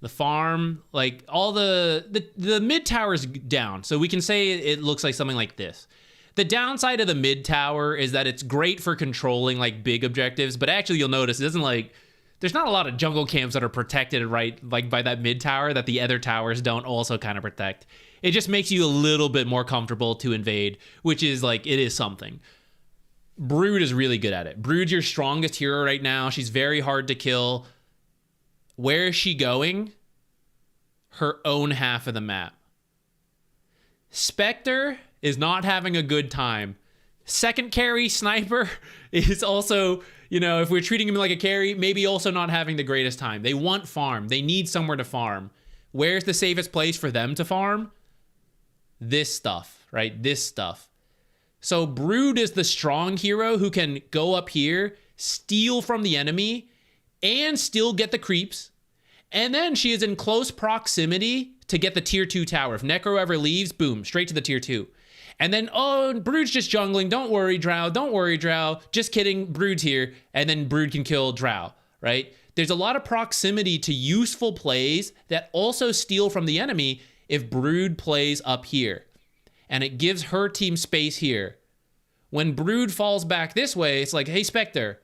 The farm, like, all the mid tower is down. So we can say it looks like something like this. The downside of the mid tower is that it's great for controlling, like, big objectives. But actually, you'll notice it doesn't, like... There's not a lot of jungle camps that are protected, right, like, by that mid tower that the other towers don't also kind of protect. It just makes you a little bit more comfortable to invade, which is, like, it is something. Brood is really good at it. Brood's your strongest hero right now. She's very hard to kill. Where is she going? Her own half of the map. Spectre is not having a good time. Second carry, Sniper, is also, you know, if we're treating him like a carry, maybe also not having the greatest time. They want farm. They need somewhere to farm. Where's the safest place for them to farm? This stuff, right? This stuff. So Brood is the strong hero who can go up here, steal from the enemy, and still get the creeps. And then she is in close proximity to get the tier 2 tower. If Necro ever leaves, boom, straight to the tier 2. And then, oh, Brood's just jungling. Don't worry, Drow. Don't worry, Drow. Just kidding. Brood's here. And then Brood can kill Drow, right? There's a lot of proximity to useful plays that also steal from the enemy if Brood plays up here. And it gives her team space here. When Brood falls back this way, it's like, hey, Spectre,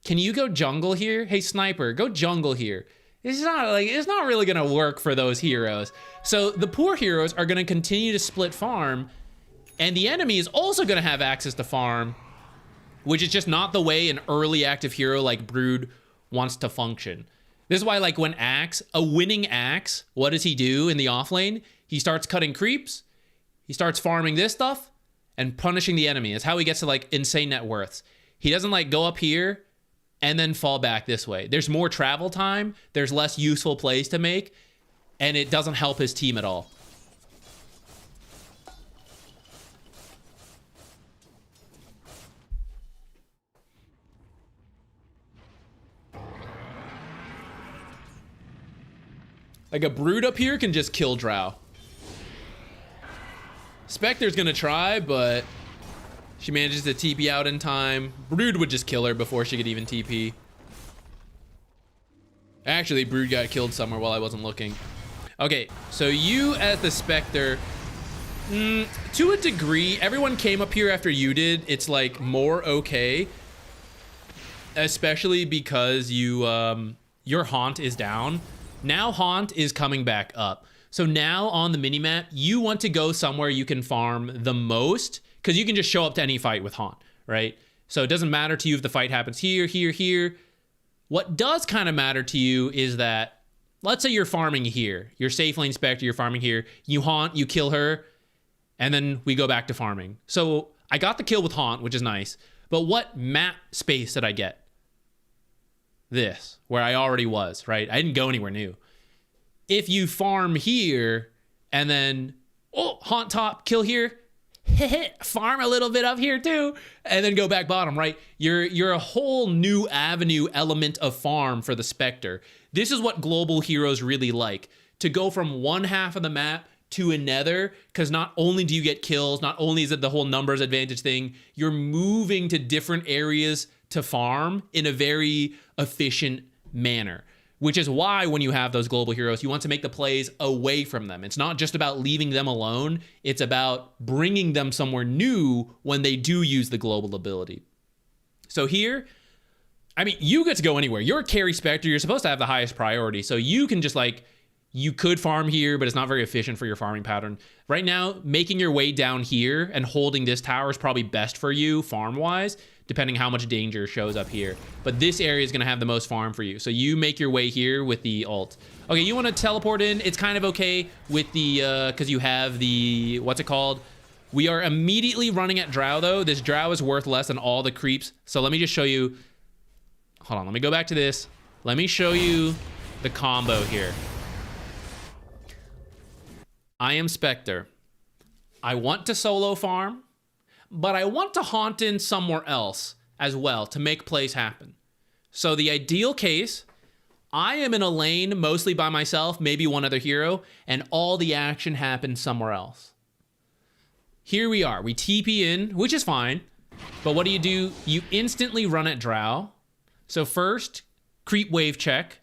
can you go jungle here? Hey, Sniper, go jungle here. It's not really going to work for those heroes. So the poor heroes are going to continue to split farm, and the enemy is also going to have access to farm, which is just not the way an early active hero like Brood wants to function. This is why, like, when Axe, a winning Axe, what does he do in the off lane? He starts cutting creeps, he starts farming this stuff, and punishing the enemy. It's how he gets to, like, insane net worths. He doesn't, like, go up here and then fall back this way. There's more travel time, there's less useful plays to make, and it doesn't help his team at all. Like, a Brood up here can just kill Drow. Spectre's gonna try, but she manages to TP out in time. Brood would just kill her before she could even TP. Actually, Brood got killed somewhere while I wasn't looking. Okay, so you as the Spectre, to a degree, everyone came up here after you did. It's like more okay, especially because you your Haunt is down. Now Haunt is coming back up. So now on the minimap, you want to go somewhere you can farm the most, because you can just show up to any fight with Haunt, right? So it doesn't matter to you if the fight happens here, here, here. What does kind of matter to you is that, let's say you're farming here. You're safe lane Spectre, you're farming here. You Haunt, you kill her, and then we go back to farming. So I got the kill with Haunt, which is nice. But what map space did I get? This, where I already was, right? I didn't go anywhere new. If you farm here and then, oh, Haunt top, kill here, farm a little bit up here too, and then go back bottom, right? You're a whole new avenue element of farm for the Spectre. This is what global heroes really like, to go from one half of the map to another, because not only do you get kills, not only is it the whole numbers advantage thing, you're moving to different areas to farm in a very efficient manner. Which is why when you have those global heroes, you want to make the plays away from them. It's not just about leaving them alone. It's about bringing them somewhere new when they do use the global ability. So here, I mean, you get to go anywhere. You're a carry Spectre. You're supposed to have the highest priority. So you can just, like, you could farm here, but it's not very efficient for your farming pattern. Right now, making your way down here and holding this tower is probably best for you farm-wise, depending how much danger shows up here. But this area is going to have the most farm for you. So you make your way here with the ult. Okay, you want to teleport in. It's kind of okay with the, because you have the, what's it called? We are immediately running at Drow, though. This Drow is worth less than all the creeps. So let me just show you. Hold on, let me go back to this. Let me show you the combo here. I am Spectre. I want to solo farm, but I want to Haunt in somewhere else as well to make plays happen. So the ideal case, I am in a lane mostly by myself, maybe one other hero, and all the action happens somewhere else. Here we are. We TP in, which is fine, but what do? You instantly run at Drow. So first, creep wave check.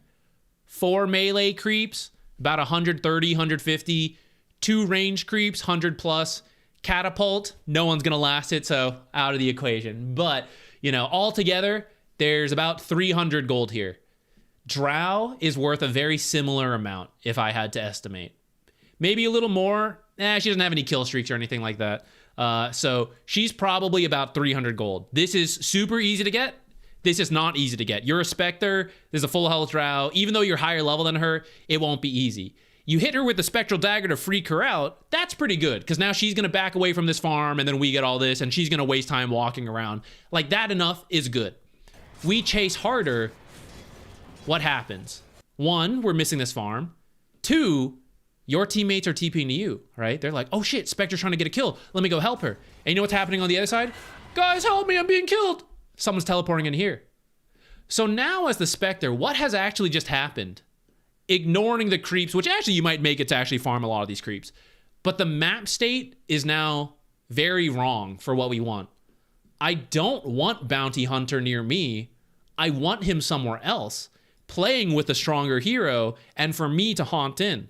4 melee creeps, about 130, 150. 2 range creeps, 100 plus. Catapult, no one's gonna last it, so out of the equation. But, you know, altogether, there's about 300 gold here. Drow is worth a very similar amount, if I had to estimate. Maybe a little more. She doesn't have any kill streaks or anything like that. So she's probably about 300 gold. This is super easy to get. This is not easy to get. You're a Spectre, there's a full health Drow. Even though you're higher level than her, it won't be easy. You hit her with the Spectral Dagger to freak her out, that's pretty good, because now she's going to back away from this farm, and then we get all this, and she's going to waste time walking around. Like, that enough is good. We chase harder, what happens? 1, we're missing this farm. 2, your teammates are TPing to you, right? They're like, oh shit, Spectre's trying to get a kill. Let me go help her. And you know what's happening on the other side? Guys, help me, I'm being killed. Someone's teleporting in here. So now as the Spectre, what has actually just happened? ignoring the creeps, which actually you might make it to actually farm a lot of these creeps. But the map state is now very wrong for what we want. I don't want Bounty Hunter near me. I want him somewhere else, playing with a stronger hero, and for me to haunt in.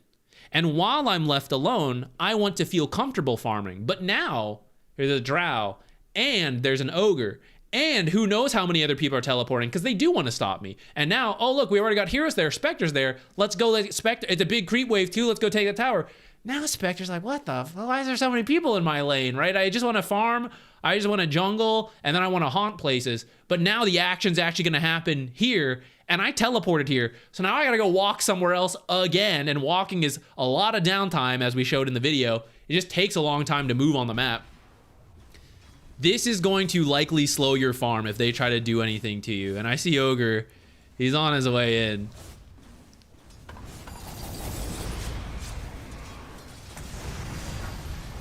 And while I'm left alone, I want to feel comfortable farming. But now, there's a drow, and there's an ogre, and who knows how many other people are teleporting, because they do want to stop me. And now, oh look, we already got heroes there, Spectre's there. Let's go, Spectre, it's a big creep wave too, let's go take the tower. Now Spectre's like, what the, why is there so many people in my lane, right? I just want to farm, I just want to jungle, and then I want to haunt places. But now the action's actually going to happen here, and I teleported here. So now I got to go walk somewhere else again, and walking is a lot of downtime, as we showed in the video. It just takes a long time to move on the map. This is going to likely slow your farm if they try to do anything to you. And I see Ogre, he's on his way in.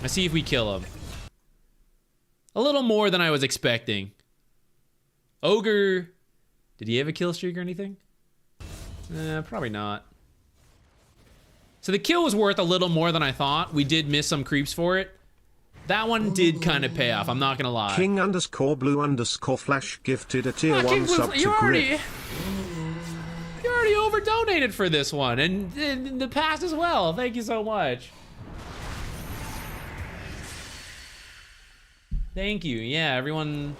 Let's see if we kill him. A little more than I was expecting. Ogre, did he have a kill streak or anything? Probably not. So the kill was worth a little more than I thought. We did miss some creeps for it. That one did kind of pay off, I'm not gonna lie.
King_blue_flash gifted a tier 1 sub to Grip.
You already over donated for this one, and in the past as well. Thank you so much. Thank you, yeah, everyone.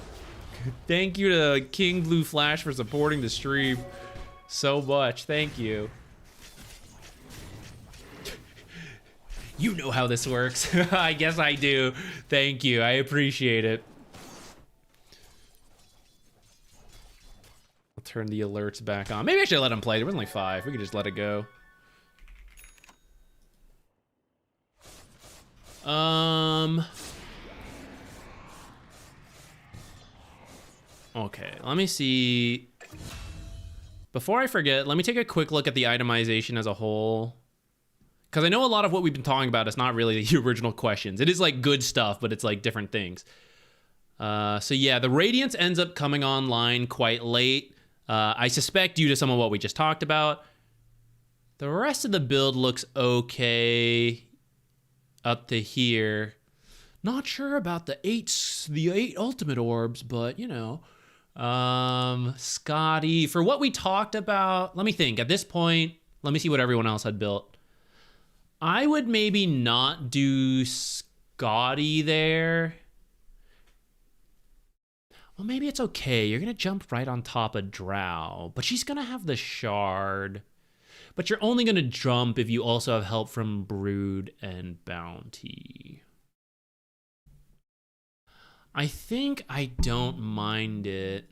Thank you to King Blue Flash for supporting the stream so much. Thank you. You know how this works. I guess I do. Thank you. I appreciate it. I'll turn the alerts back on. Maybe I should let him play. There was only 5. We could just let it go. Okay, let me see. Before I forget, let me take a quick look at the itemization as a whole. Because I know a lot of what we've been talking about is not really the original questions. It is like good stuff, but it's like different things. So yeah, the Radiance ends up coming online quite late. I suspect due to some of what we just talked about. The rest of the build looks okay up to here. Not sure about the 8 ultimate orbs, but you know. Scotty, for what we talked about, let me think. At this point, let me see what everyone else had built. I would maybe not do Scotty there. Well, maybe it's okay. You're going to jump right on top of Drow, but she's going to have the shard. But you're only going to jump if you also have help from Brood and Bounty. I think I don't mind it.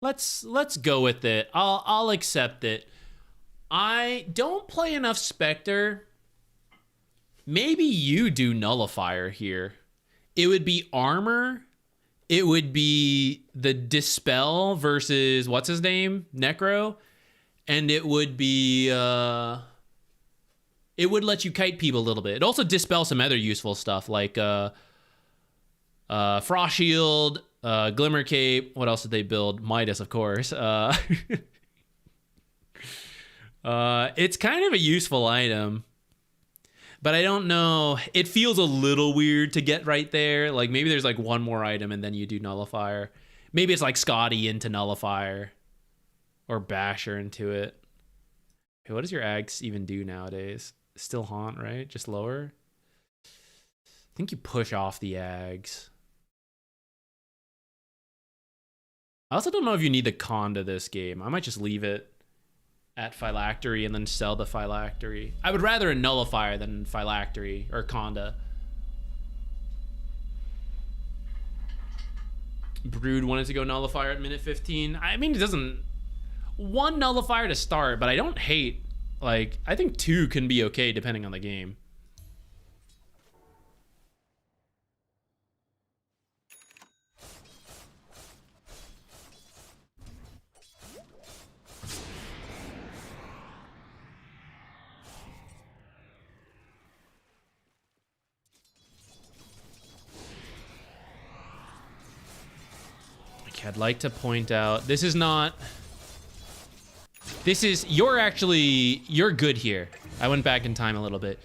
Let's go with it. I'll accept it. I don't play enough Spectre. Maybe you do Nullifier here. It would be armor. It would be the Dispel versus what's his name? Necro. And it would be it would let you kite people a little bit. It also dispels some other useful stuff like Frost Shield, Glimmer Cape. What else did they build? Midas, of course. It's kind of a useful item, but I don't know. It feels a little weird to get right there. Like maybe there's like one more item and then you do Nullifier. Maybe it's like Scotty into Nullifier or Basher into it. Hey, what does your Ags even do nowadays? Still Haunt, right? Just lower? I think you push off the Ags. I also don't know if you need the Conda this game. I might just leave it at Phylactery and then sell the Phylactery. I would rather a Nullifier than Phylactery or Conda. Brood wanted to go Nullifier at minute 15. I mean, it doesn't... One Nullifier to start, but I don't hate... Like, I think 2 can be okay depending on the game. Okay, I'd like to point out, this is not... This is... You're good here. I went back in time a little bit.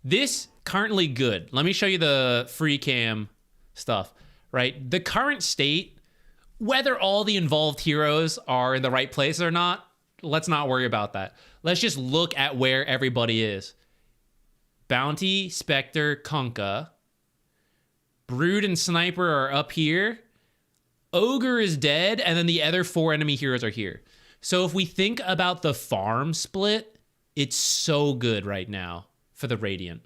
This, currently good. Let me show you the free cam stuff, right? The current state, whether all the involved heroes are in the right place or not, let's not worry about that. Let's just look at where everybody is. Bounty, Spectre, Kunkka. Brood and Sniper are up here. Ogre is dead, and then the other 4 enemy heroes are here. So if we think about the farm split, it's so good right now for the Radiant.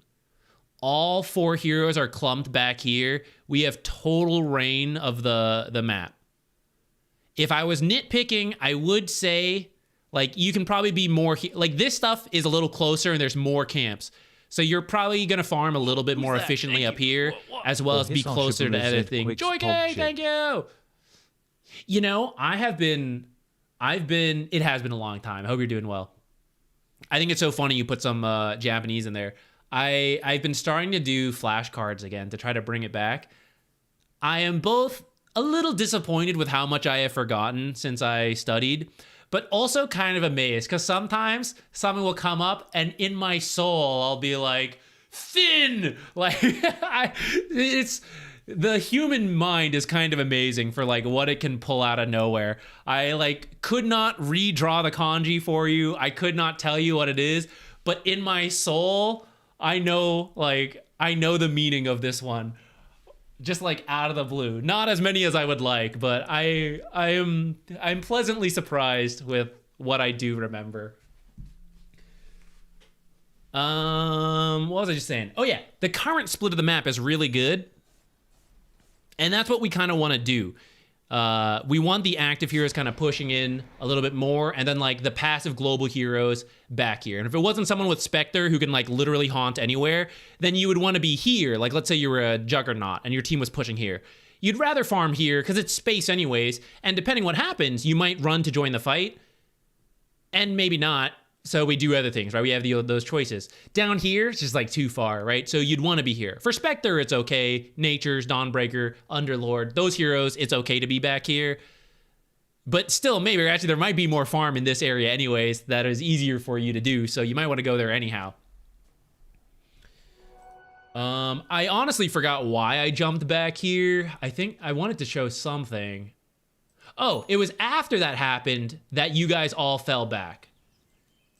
All 4 heroes are clumped back here. We have total reign of the map. If I was nitpicking, I would say, like, you can probably be more... Like, this stuff is a little closer, and there's more camps. So you're probably going to farm a little bit more efficiently up here, as well as be closer to everything. Joy K, thank you! You know, it has been a long time. I hope you're doing well. I think it's so funny you put some Japanese in there. I've been starting to do flashcards again to try to bring it back. I am both a little disappointed with how much I have forgotten since I studied, but also kind of amazed, because sometimes something will come up and in my soul I'll be like, Finn! Like, it's... The human mind is kind of amazing for, like, what it can pull out of nowhere. I, like, could not redraw the kanji for you. I could not tell you what it is, but in my soul, I know the meaning of this one. Just, like, out of the blue. Not as many as I would like, but I'm pleasantly surprised with what I do remember. What was I just saying? Oh yeah, the current split of the map is really good. And that's what we kind of want to do. We want the active heroes kind of pushing in a little bit more, and then, like, the passive global heroes back here. And if it wasn't someone with Spectre who can, like, literally haunt anywhere, then you would want to be here. Like, let's say you were a Juggernaut and your team was pushing here. You'd rather farm here because it's space anyways, and depending what happens, you might run to join the fight, and maybe not. So we do other things, right? We have those choices. Down here, it's just, like, too far, right? So you'd want to be here. For Spectre, it's okay. Nature's, Dawnbreaker, Underlord, those heroes, it's okay to be back here. But still, maybe, actually, there might be more farm in this area anyways that is easier for you to do, so you might want to go there anyhow. I honestly forgot why I jumped back here. I think I wanted to show something. Oh, it was after that happened that you guys all fell back.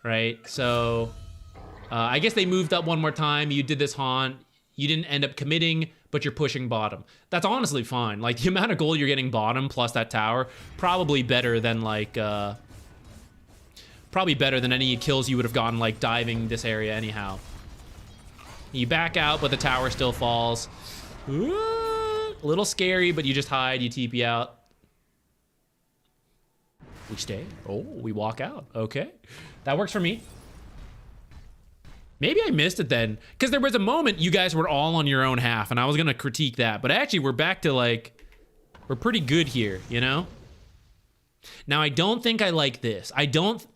Right, so I guess they moved up one more time. You did this haunt. You didn't end up committing, but you're pushing bottom. That's honestly fine. Like, the amount of gold you're getting bottom plus that tower, probably better than, like, probably better than any kills you would have gotten, like, diving this area anyhow. You back out, but the tower still falls. Ooh, a little scary, but you just hide. You TP out. We stay. Oh, we walk out. Okay. That works for me. Maybe I missed it then, because there was a moment you guys were all on your own half, and I was going to critique that. But actually, we're back to, like, we're pretty good here, you know? Now, I don't think I like this. I don't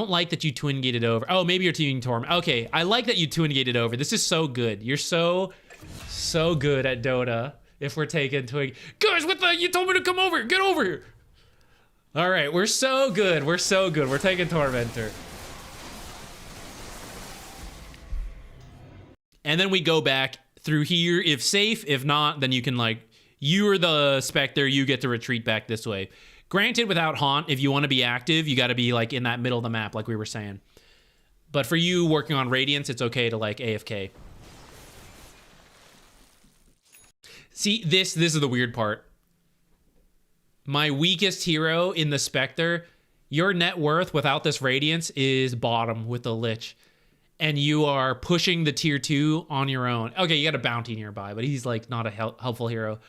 like that you twin gated over. Oh, maybe you're teaming Torm. Okay, I like that you twin gated over. This is so good. You're so good at Dota. If we're taking twin... Guys, what the... You told me to come over. Get over here. All right, we're so good. We're so good. We're taking Tormentor. And then we go back through here. If safe, if not, then you can, like, you are the Spectre, you get to retreat back this way. Granted, without haunt, if you want to be active, you got to be, like, in that middle of the map, like we were saying. But for you working on Radiance, it's okay to, like, AFK. See, this is the weird part. My weakest hero in the Spectre, your net worth without this Radiance is bottom with the Lich. And you are pushing the tier 2 on your own. Okay, you got a bounty nearby, but he's, like, not a helpful hero,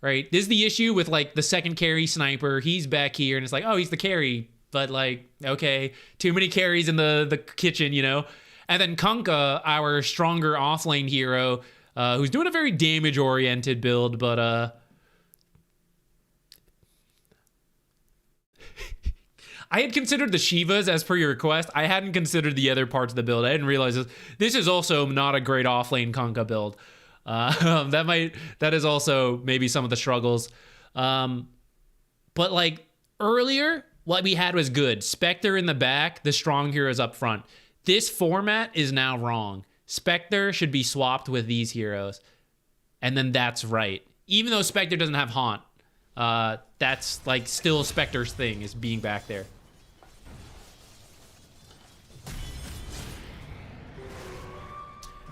right? This is the issue with, like, the second carry Sniper. He's back here, and it's like, oh, he's the carry. But, like, okay, too many carries in the kitchen, you know? And then Kunkka, our stronger offlane hero, who's doing a very damage-oriented build, but, I had considered the Shivas as per your request. I hadn't considered the other parts of the build. I didn't realize this. This is also not a great offlane Kunkka build. That is also maybe some of the struggles. But like earlier, what we had was good. Spectre in the back, the strong heroes up front. This format is now wrong. Spectre should be swapped with these heroes. And then that's right. Even though Spectre doesn't have Haunt, that's like still Spectre's thing, is being back there.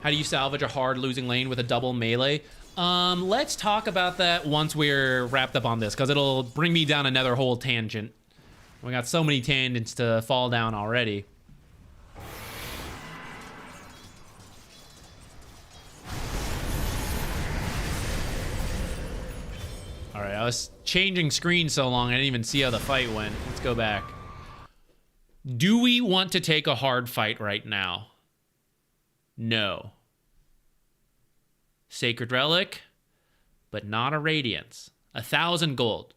How do you salvage a hard losing lane with a double melee? Let's talk about that once we're wrapped up on this, because it'll bring me down another whole tangent. We got so many tangents to fall down already. All right, I was changing screens so long I didn't even see how the fight went. Let's go back. Do we want to take a hard fight right now? No. Sacred Relic, but not a Radiance. 1,000 gold.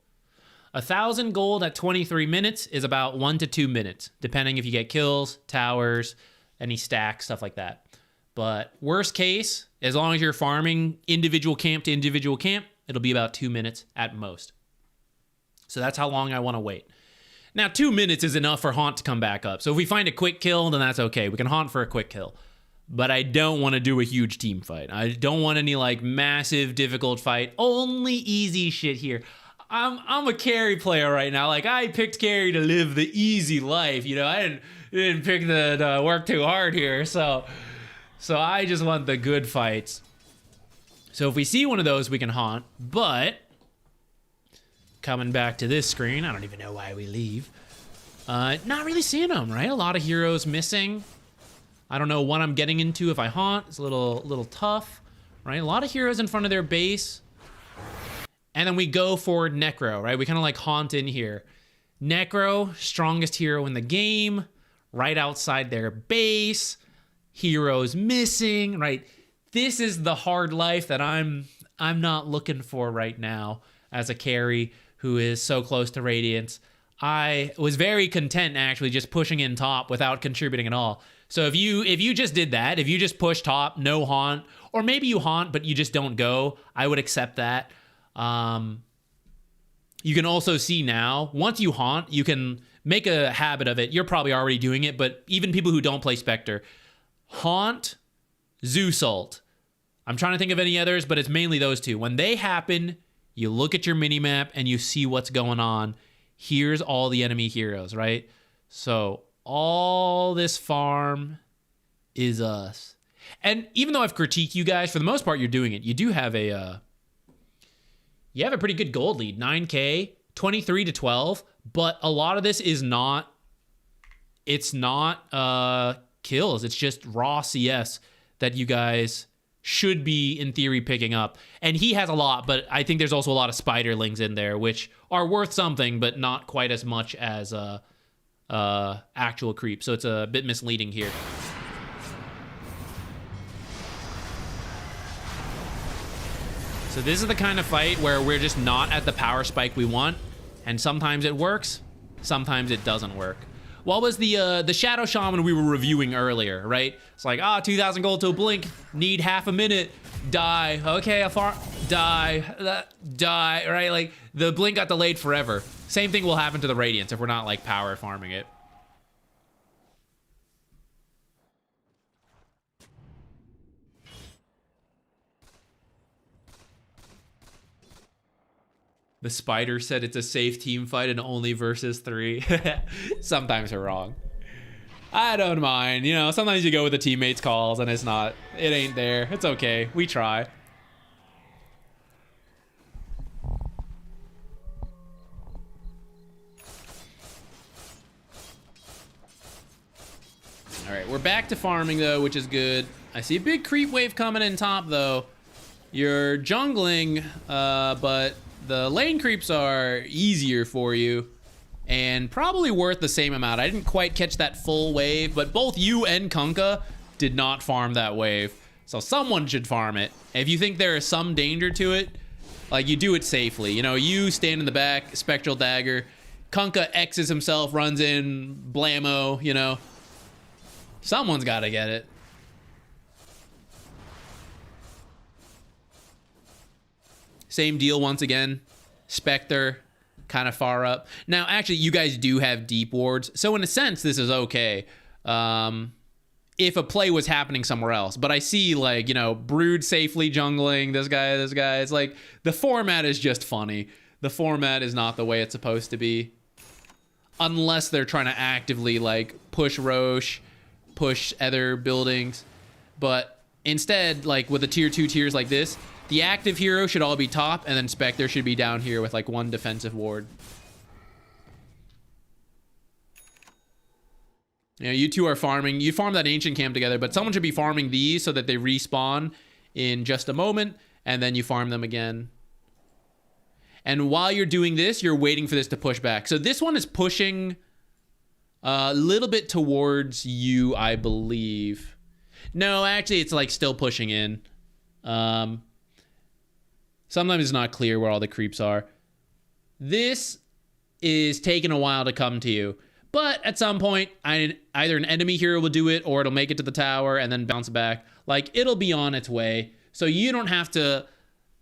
1,000 gold at 23 minutes is about 1 to 2 minutes, depending if you get kills, towers, any stacks, stuff like that. But worst case, as long as you're farming individual camp to individual camp, it'll be about 2 minutes at most. So that's how long I want to wait. Now, 2 minutes is enough for Haunt to come back up. So if we find a quick kill, then that's okay. We can Haunt for a quick kill. But I don't want to do a huge team fight. I don't want any like massive difficult fight. Only easy shit here. I'm a carry player right now. Like, I picked carry to live the easy life. You know, I didn't pick the work too hard here. So I just want the good fights. So if we see one of those, we can Haunt. But coming back to this screen, I don't even know why we leave. Not really seeing them, right? A lot of heroes missing. I don't know what I'm getting into if I Haunt. It's a little tough, right? A lot of heroes in front of their base. And then we go for Necro, right? We kind of like Haunt in here. Necro, strongest hero in the game, right outside their base. Heroes missing, right? This is the hard life that I'm not looking for right now as a carry who is so close to Radiance. I was very content actually just pushing in top without contributing at all. So if you just did that, if you just push top, no Haunt, or maybe you Haunt but you just don't go, I would accept that. You can also see now, once you Haunt, you can make a habit of it. You're probably already doing it, but even people who don't play Spectre, Haunt, Zeus ult. I'm trying to think of any others, but it's mainly those two. When they happen, you look at your minimap and you see what's going on. Here's all the enemy heroes, right? So all this farm is us. And even though I've critiqued you guys, for the most part, you're doing it. You do have a pretty good gold lead, 9K, 23 to 12. But a lot of this is not, it's not kills. It's just raw CS that you guys should be, in theory, picking up. And he has a lot, but I think there's also a lot of spiderlings in there, which are worth something, but not quite as much as actual creep. So it's a bit misleading here. So this is the kind of fight where we're just not at the power spike we want, and sometimes it works, sometimes it doesn't work. What was the Shadow Shaman we were reviewing earlier, right? It's like, 2,000 gold to a blink, need half a minute, die. Okay, die, right? Like, the blink got delayed forever. Same thing will happen to the Radiance if we're not, like, power farming it. The spider said it's a safe team fight and only versus 3. Sometimes we're wrong. I don't mind. You know, sometimes you go with the teammates' calls and it's not. It ain't there. It's okay. We try. All right, we're back to farming though, which is good. I see a big creep wave coming in top though. You're jungling, but the lane creeps are easier for you and probably worth the same amount. I didn't quite catch that full wave, but both you and Kunkka did not farm that wave. So someone should farm it. If you think there is some danger to it, like, you do it safely. You know, you stand in the back, Spectral Dagger. Kunkka X's himself, runs in, blammo, you know. Someone's got to get it. Same deal once again. Spectre kind of far up. Now, actually, you guys do have deep wards, so in a sense, this is okay. If a play was happening somewhere else, but I see like, you know, Brood safely jungling this guy. It's like the format is just funny. The format is not the way it's supposed to be, unless they're trying to actively like push Roche, push other buildings. But instead, like with the tier 2 tiers like this, the active hero should all be top, and then Spectre should be down here with like one defensive ward. You know, you two are farming. You farm that ancient camp together, but someone should be farming these so that they respawn in just a moment, and then you farm them again. And while you're doing this, you're waiting for this to push back. So this one is pushing a little bit towards you, I believe. No, actually, it's like still pushing in. Sometimes it's not clear where all the creeps are. This is taking a while to come to you. But at some point, either an enemy hero will do it, or it'll make it to the tower and then bounce back. Like, it'll be on its way. So you don't have to...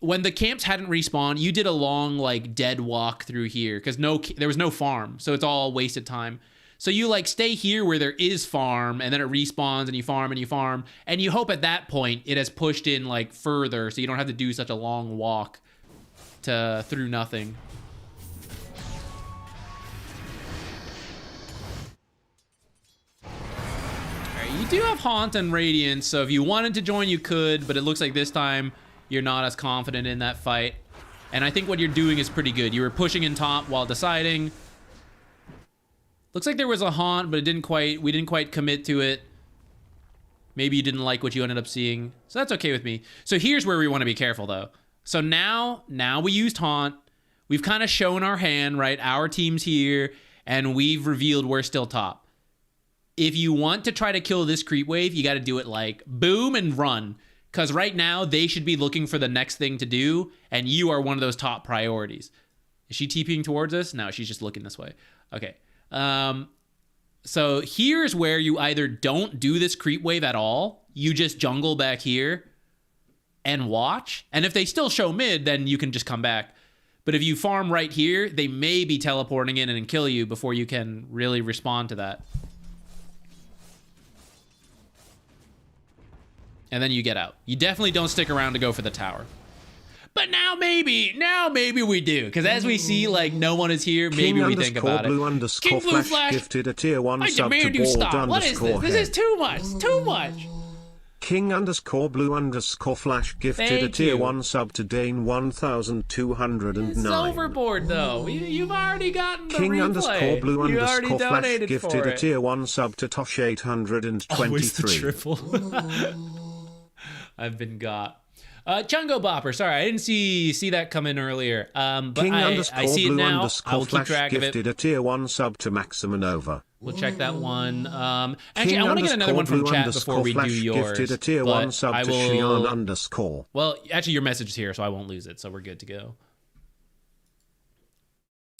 When the camps hadn't respawned, you did a long, like, dead walk through here, because there was no farm, so it's all wasted time. So you, like, stay here where there is farm, and then it respawns, and you farm, and you hope at that point it has pushed in, like, further, so you don't have to do such a long walk through nothing. You do have Haunt and Radiance, so if you wanted to join, you could, but it looks like this time you're not as confident in that fight. And I think what you're doing is pretty good. You were pushing in top while deciding. Looks like there was a Haunt, but we didn't quite commit to it. Maybe you didn't like what you ended up seeing. So that's okay with me. So here's where we want to be careful, though. So now we used Haunt. We've kind of shown our hand, right? Our team's here, and we've revealed we're still top. If you want to try to kill this creep wave, you got to do it like boom and run. Because right now, they should be looking for the next thing to do, and you are one of those top priorities. Is she TPing towards us? No, she's just looking this way. Okay. So here's where you either don't do this creep wave at all, you just jungle back here and watch. And if they still show mid, then you can just come back. But if you farm right here, they may be teleporting in and kill you before you can really respond to that. And then you get out. You definitely don't stick around to go for the tower. But now maybe we do. Because as we see, like, no one is here, maybe we think about it.
King Blue Flash gifted a tier 1 sub to bald
What is this? This is too much. Too much.
King_blue_flash gifted a tier 1 sub to Dane 1209.
It's overboard, though. You've already gotten the replay.
King_blue_flash gifted a tier 1 sub to Tosh 823.
Always the triple. I've been got. Chungo Bopper, sorry, I didn't see that come in earlier. But I see it now. I will keep track of it.
Gifted a tier 1 sub to Maximanova.
We'll check that one. Actually, I want to get another one from chat before we do yours.
Gifted a tier 1 sub to Shion_.
Well, actually, your message is here, so I won't lose it, so we're good to go.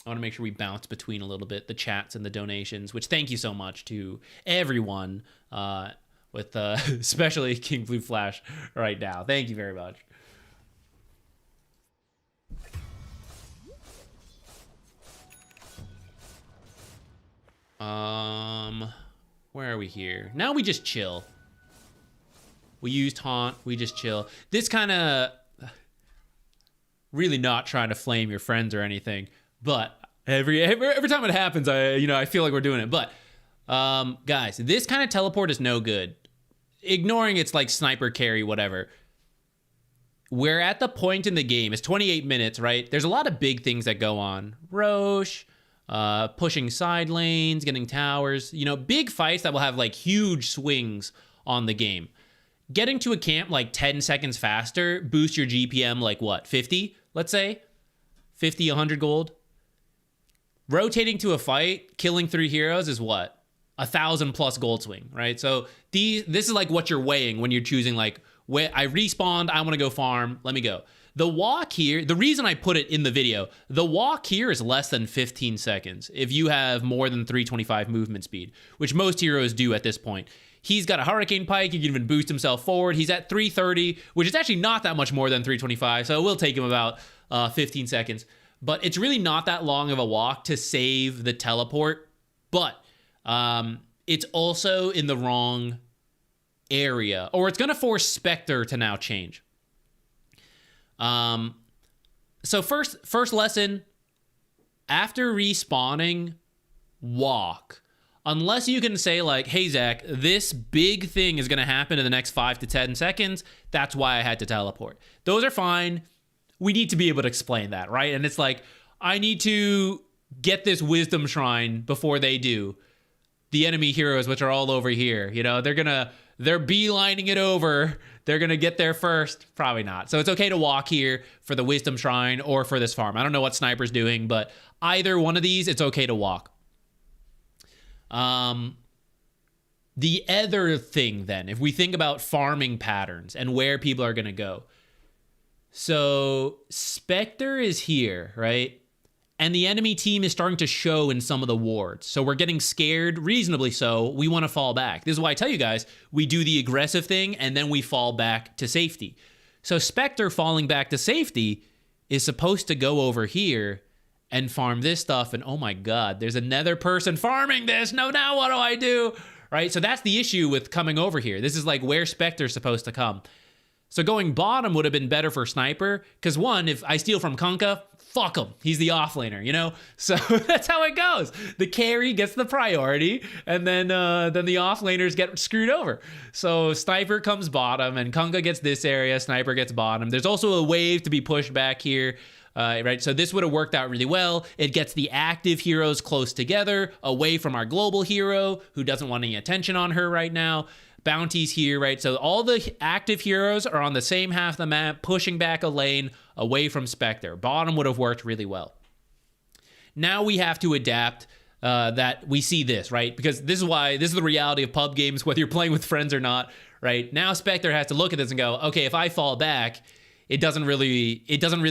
I want to make sure we bounce between a little bit, the chats and the donations, which thank you so much to everyone, with especially King Blue Flash right now. Thank you very much. Where are we here? Now we just chill. We used Haunt, we just chill. This kind of really not trying to flame your friends or anything, but every time it happens, I feel like we're doing it. But guys, this kind of teleport is no good. Ignoring its like sniper carry, whatever. We're at the point in the game. It's 28 minutes, right? There's a lot of big things that go on. Roche, pushing side lanes, getting towers, big fights that will have like huge swings on the game. Getting to a camp like 10 seconds faster boosts your GPM like what, 50, let's say? 50, 100 gold. Rotating to a fight, killing 3 heroes is what? 1,000 plus gold swing, right? So this is like what you're weighing when you're choosing like, I respawned, I want to go farm, let me go. The walk here, the reason I put it in the video, the walk here is less than 15 seconds if you have more than 325 movement speed, which most heroes do at this point. He's got a Hurricane Pike, he can even boost himself forward. He's at 330, which is actually not that much more than 325, so it will take him about 15 seconds. but it's really not that long of a walk to save the teleport. But it's also in the wrong area, or it's going to force Spectre to now change. So first lesson, after respawning, walk. Unless you can say like, hey, Zach, this big thing is going to happen in the next 5 to 10 seconds. That's why I had to teleport. Those are fine. We need to be able to explain that, right? And it's like, I need to get this wisdom shrine before they do. The enemy heroes, which are all over here, you know, they're beelining it over. They're going to get there first. Probably not. So it's okay to walk here for the wisdom shrine or for this farm. I don't know what Sniper's doing, but either one of these, it's okay to walk. The other thing then, if we think about farming patterns and where people are going to go. So Spectre is here, right? And the enemy team is starting to show in some of the wards. So we're getting scared, reasonably so. We want to fall back. This is why I tell you guys, we do the aggressive thing and then we fall back to safety. So Spectre falling back to safety is supposed to go over here and farm this stuff. And oh my God, there's another person farming this. No, now what do I do? Right? So that's the issue with coming over here. This is like where Spectre's supposed to come. So going bottom would have been better for Sniper, because one, if I steal from Kunkka, fuck him. He's the offlaner, you know? So that's how it goes. The carry gets the priority, and then the offlaners get screwed over. So Sniper comes bottom, and Kunkka gets this area, Sniper gets bottom. There's also a wave to be pushed back here, right? So this would have worked out really well. It gets the active heroes close together, away from our global hero, who doesn't want any attention on her right now. Bounties here, right? So all the active heroes are on the same half of the map, pushing back a lane away from Spectre. Bottom would have worked really well. Now we have to adapt that we see this, right? Because this is the reality of pub games, whether you're playing with friends or not, right? Now Spectre has to look at this and go, okay, if I fall back, it doesn't really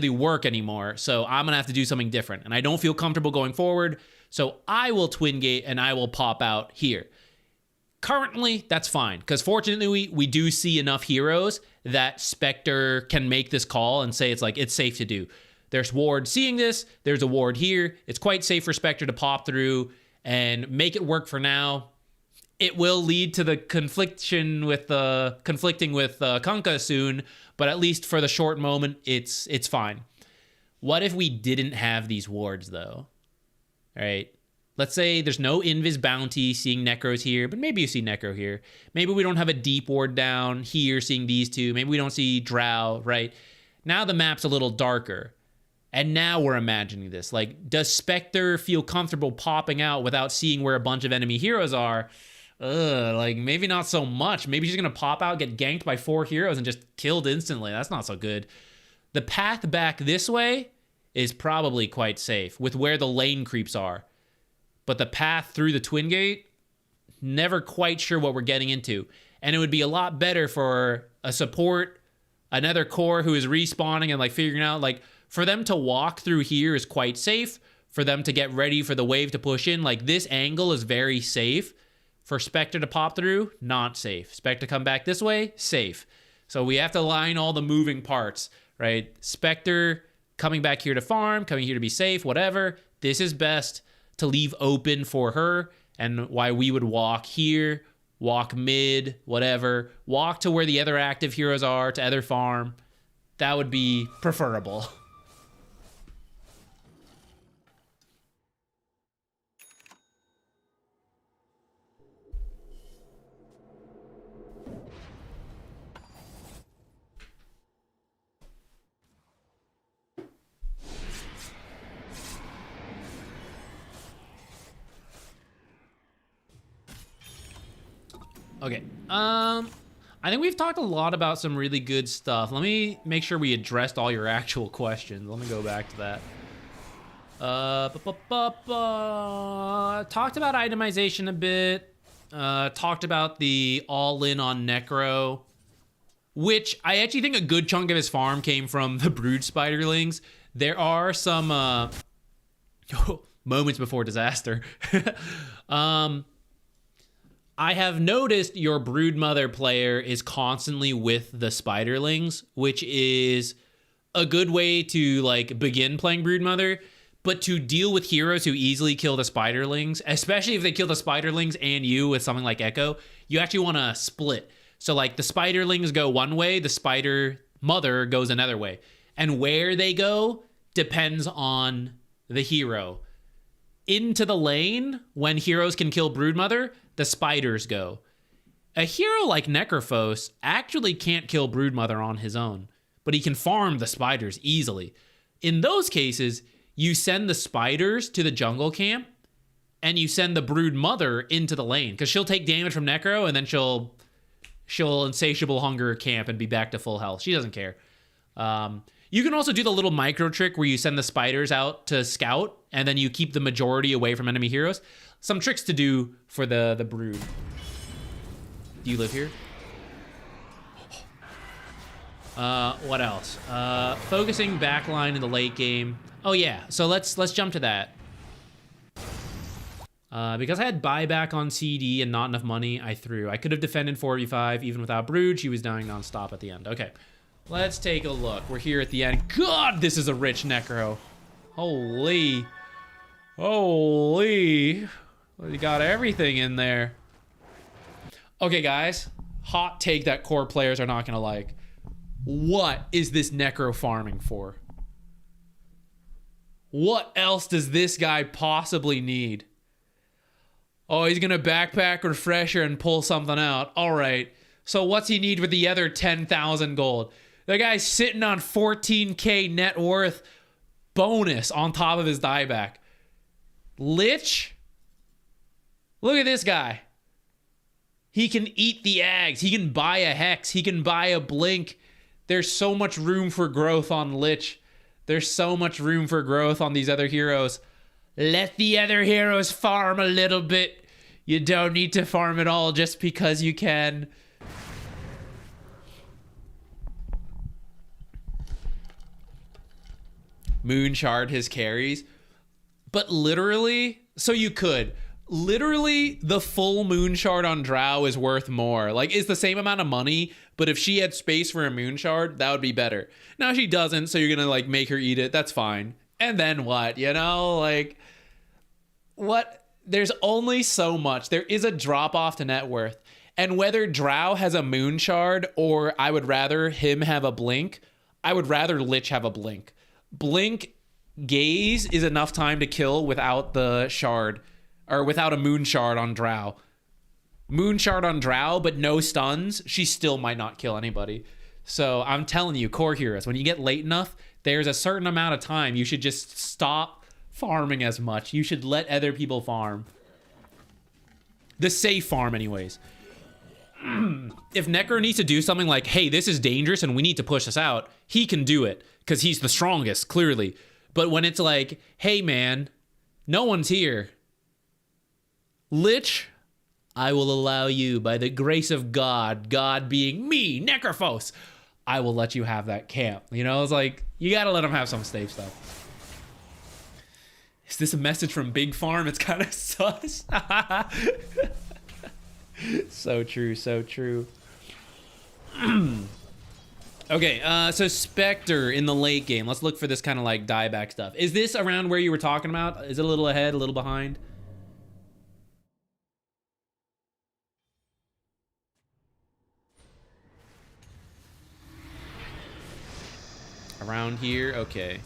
work anymore. So I'm gonna have to do something different. And I don't feel comfortable going forward. So I will twin gate and I will pop out here. Currently, that's fine, because fortunately, we do see enough heroes that Spectre can make this call and say it's safe to do. There's ward seeing this, there's a ward here. It's quite safe for Spectre to pop through and make it work for now. It will lead to the conflicting with Kunkka soon, but at least for the short moment, it's fine. What if we didn't have these wards, though? All right. Let's say there's no Invis bounty seeing Necros here, but maybe you see Necro here. Maybe we don't have a deep ward down here seeing these two. Maybe we don't see Drow, right? Now the map's a little darker. And now we're imagining this. Like, does Spectre feel comfortable popping out without seeing where a bunch of enemy heroes are? Like, maybe not so much. Maybe she's going to pop out, get ganked by 4 heroes, and just killed instantly. That's not so good. The path back this way is probably quite safe with where the lane creeps are. But the path through the twin gate, never quite sure what we're getting into. And it would be a lot better for a support, another core who is respawning and like figuring out, like, for them to walk through here is quite safe. For them to get ready for the wave to push in, like, this angle is very safe. For Spectre to pop through, not safe. Spectre to come back this way, safe. So we have to line all the moving parts, right? Spectre coming back here to farm, coming here to be safe, whatever. This is best to leave open for her, and why we would walk here, walk mid, whatever, walk to where the other active heroes are, to other farm. That would be preferable. Okay, I think we've talked a lot about some really good stuff. Let me make sure we addressed all your actual questions. Let me go back to that. Talked about itemization a bit. Talked about the all-in on Necro, which I actually think a good chunk of his farm came from the Brood Spiderlings. There are some moments before disaster. I have noticed your Broodmother player is constantly with the Spiderlings, which is a good way to like begin playing Broodmother, but to deal with heroes who easily kill the spiderlings, especially if they kill the spiderlings and you with something like Echo, you actually want to split. So like the spiderlings go one way, the spider mother goes another way. And where they go depends on the hero. Into the lane, when heroes can kill Broodmother, the spiders go. A hero like Necrophos actually can't kill Broodmother on his own, but he can farm the spiders easily. In those cases, you send the spiders to the jungle camp, and you send the Broodmother into the lane, because she'll take damage from Necro, and then she'll insatiable hunger camp and be back to full health. She doesn't care. You can also do the little micro trick where you send the spiders out to scout, and then you keep the majority away from enemy heroes. Some tricks to do for the Brood. Do you live here? What else? Focusing backline in the late game. Oh yeah, so let's jump to that. Because I had buyback on CD and not enough money, I threw. I could have defended 4v5 even without Brood. She was dying nonstop at the end. Okay, let's take a look. We're here at the end. God, this is a rich Necro. Holy. Holy. You got everything in there. Okay, guys. Hot take that core players are not going to like. What is this Necro farming for? What else does this guy possibly need? Oh, he's going to backpack refresher and pull something out. All right. So what's he need with the other 10,000 gold? The guy's sitting on 14k net worth bonus on top of his dieback. Lich? Look at this guy. He can eat the Ags. He can buy a Hex. He can buy a Blink. There's so much room for growth on Lich. There's so much room for growth on these other heroes. Let the other heroes farm a little bit. You don't need to farm it all just because you can. Moonshard his carries. But literally, so you could. Literally, the full Moonshard on Drow is worth more. Like, it's the same amount of money, but if she had space for a Moonshard, that would be better. Now she doesn't, so you're gonna, like, make her eat it. That's fine. And then what, you know? Like, what? There's only so much. There is a drop-off to net worth. And whether Drow has a Moonshard or I would rather him have a Blink, I would rather Lich have a Blink. Blink Gaze is enough time to kill without the shard. Or without a Moonshard on Drow. Moonshard on Drow, but no stuns, she still might not kill anybody. So I'm telling you, core heroes, when you get late enough, there's a certain amount of time. You should just stop farming as much. You should let other people farm. The safe farm, anyways. If Necro needs to do something like, hey, this is dangerous and we need to push this out, he can do it. Because he's the strongest, clearly. But when it's like, hey, man, no one's here. Lich, I will allow you, by the grace of God, God being me, Necrophos, I will let you have that camp. You know, it's like, you gotta let him have some safe stuff. Is this a message from Big Farm? It's kind of sus. So true, so true. Okay, so Spectre in the late game. Let's look for this kind of like dieback stuff. Is this around where you were talking about? Is it a little ahead, a little behind? Around here, okay.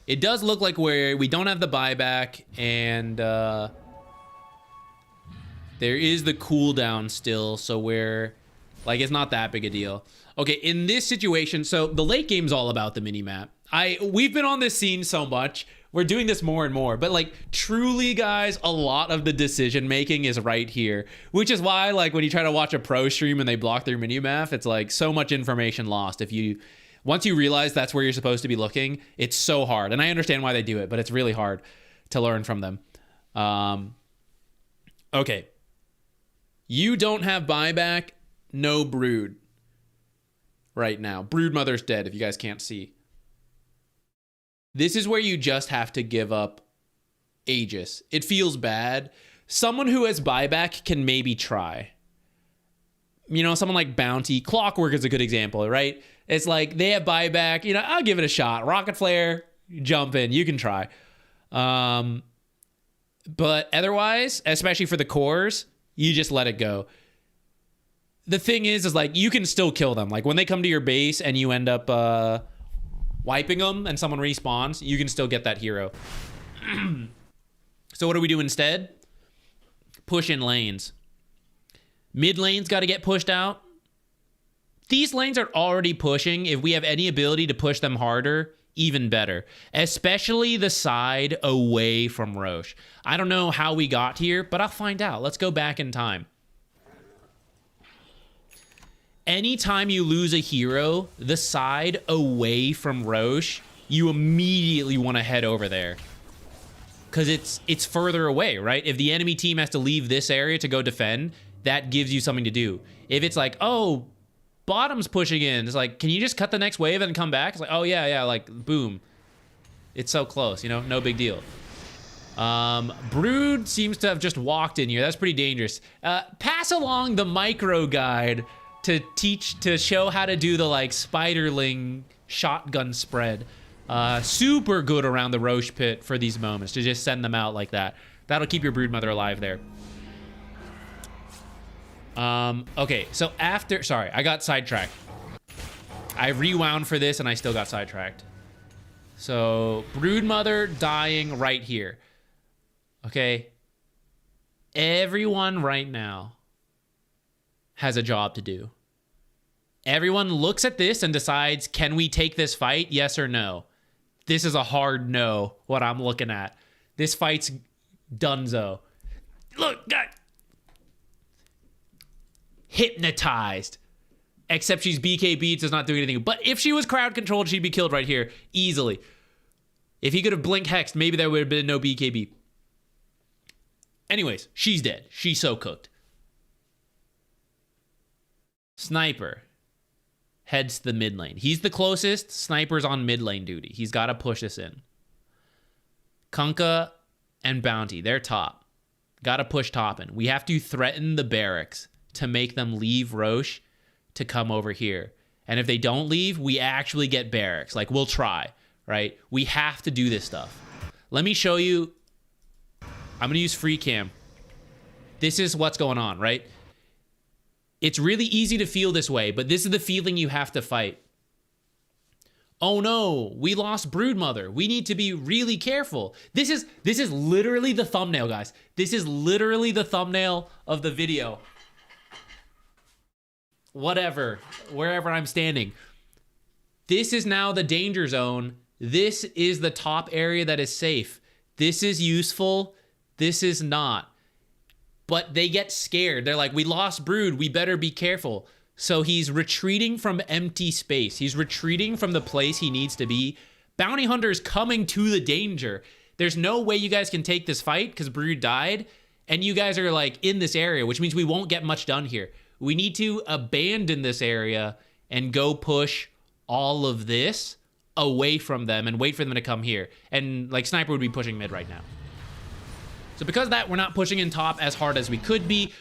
It does look like where we don't have the buyback, and there is the cooldown still, so where, like, it's not that big a deal. Okay, in this situation, so the late game's all about the minimap. We've been on this scene so much, we're doing this more and more, but like, truly, guys, a lot of the decision making is right here, which is why, like, when you try to watch a pro stream and they block their minimap, it's like so much information lost. Once you realize that's where you're supposed to be looking, it's so hard. And I understand why they do it, but it's really hard to learn from them. Okay. You don't have buyback, no Brood right now. Broodmother's dead, if you guys can't see. This is where you just have to give up Aegis. It feels bad. Someone who has buyback can maybe try. You know, someone like Bounty. Clockwork is a good example, right? It's like they have buyback. You know, I'll give it a shot. Rocket Flare, jump in. You can try. But otherwise, especially for the cores, you just let it go. The thing is like you can still kill them. Like when they come to your base and you end up wiping them and someone respawns, you can still get that hero. So what do we do instead? Push in lanes. Mid lane's got to get pushed out. These lanes are already pushing. If we have any ability to push them harder, even better. Especially the side away from Roche. I don't know how we got here, but I'll find out. Let's go back in time. Anytime you lose a hero, the side away from Roche, you immediately want to head over there. Because it's further away, right? If the enemy team has to leave this area to go defend, that gives you something to do. If it's like, oh, bottom's pushing in. It's like, can you just cut the next wave and come back? It's like, oh, yeah, like, boom. It's so close, you know? No big deal. Brood seems to have just walked in here. That's pretty dangerous. Pass along the micro guide to show how to do the, like, spiderling shotgun spread. Super good around the Roche pit for these moments, to just send them out like that. That'll keep your Broodmother alive there. Okay, so after... Sorry, I got sidetracked. I rewound for this and I still got sidetracked. So, Broodmother dying right here. Okay. Everyone right now has a job to do. Everyone looks at this and decides, can we take this fight? Yes or no? This is a hard no, what I'm looking at. This fight's donezo. Look, guys. Hypnotized. Except she's BKB, it's not doing anything. But if she was crowd controlled, she'd be killed right here, easily. If he could have blink hexed, maybe there would have been no BKB. Anyways, she's dead. She's so cooked. Sniper heads to the mid lane. He's the closest. Sniper's on mid lane duty. He's got to push us in. Kunkka and Bounty, they're top. Got to push top in. We have to threaten the barracks to make them leave Roche to come over here. And if they don't leave, we actually get barracks. Like, we'll try, right? We have to do this stuff. Let me show you. I'm going to use free cam. This is what's going on, right? It's really easy to feel this way, but this is the feeling you have to fight. Oh no, we lost Broodmother. We need to be really careful. This is literally the thumbnail, guys. This is literally the thumbnail of the video. Whatever, wherever I'm standing. This is now the danger zone. This is the top area that is safe. This is useful. This is not. But they get scared. They're like, we lost Brood. We better be careful. So he's retreating from empty space. He's retreating from the place he needs to be. Bounty Hunter's coming to the danger. There's no way you guys can take this fight because Brood died. And you guys are like in this area, which means we won't get much done here. We need to abandon this area and go push all of this away from them and wait for them to come here. And like Sniper would be pushing mid right now. So because of that, we're not pushing in top as hard as we could be.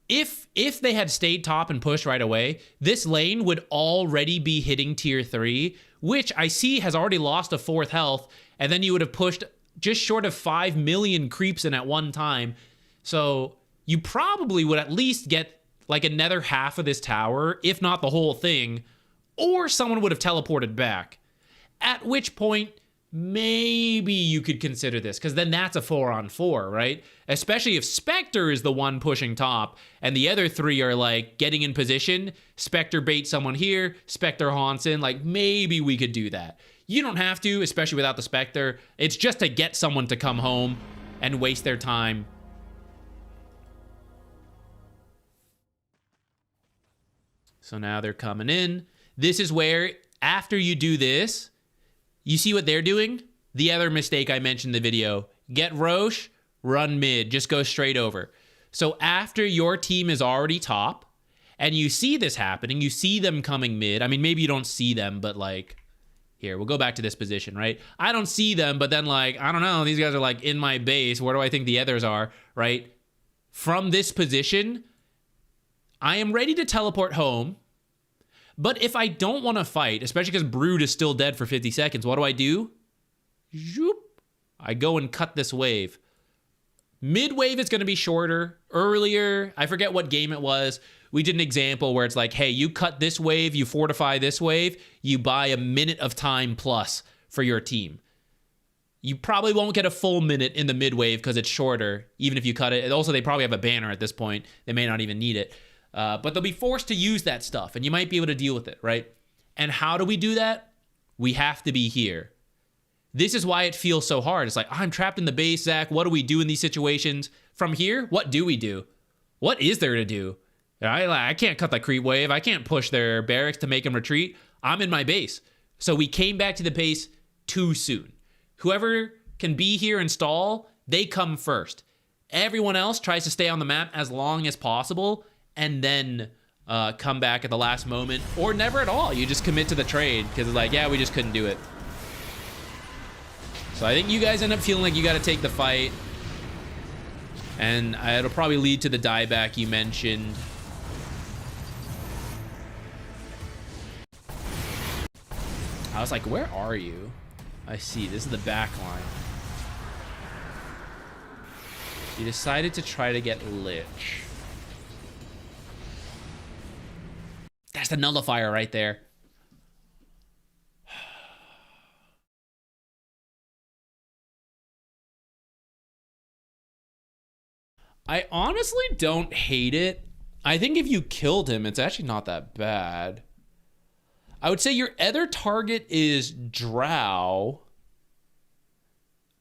If they had stayed top and pushed right away, this lane would already be hitting tier 3, which I see has already lost a 4th health, and then you would have pushed just short of 5 million creeps in at one time. So you probably would at least get like another half of this tower, if not the whole thing, or someone would have teleported back. At which point, maybe you could consider this, because then that's a 4-on-4, right? Especially if Spectre is the one pushing top, and the other 3 are, like, getting in position. Spectre baits someone here, Spectre haunts in. Like, maybe we could do that. You don't have to, especially without the Spectre. It's just to get someone to come home and waste their time. So now they're coming in. This is where, after you do this, you see what they're doing? The other mistake I mentioned in the video. Get Roche, run mid, just go straight over. So after your team is already top, and you see this happening, you see them coming mid. I mean, maybe you don't see them, but like, here, we'll go back to this position, right? I don't see them, but then like, I don't know, these guys are like in my base. Where do I think the others are, right? From this position, I am ready to teleport home, But if I don't want to fight, especially because Brood is still dead for 50 seconds, what do? Zoop. I go and cut this wave. Mid wave is going to be shorter. Earlier, I forget what game it was, we did an example where it's like, hey, you cut this wave, you fortify this wave, you buy a minute of time plus for your team. You probably won't get a full minute in the mid wave because it's shorter, even if you cut it. Also, they probably have a banner at this point. They may not even need it. But they'll be forced to use that stuff, and you might be able to deal with it, right? And how do we do that? We have to be here. This is why it feels so hard. It's like, I'm trapped in the base, Zach. What do we do in these situations? From here, what do we do? What is there to do? I can't cut the creep wave. I can't push their barracks to make them retreat. I'm in my base. So we came back to the base too soon. Whoever can be here and stall, they come first. Everyone else tries to stay on the map as long as possible and then come back at the last moment, or never at all. You just commit to the trade because it's like, yeah, we just couldn't do it. So I think you guys end up feeling like you got to take the fight. And it'll probably lead to the dieback you mentioned. I was like, where are you? I see, this is the back line. You decided to try to get Lich. That's the nullifier right there. I honestly don't hate it. I think if you killed him, it's actually not that bad. I would say your other target is Drow,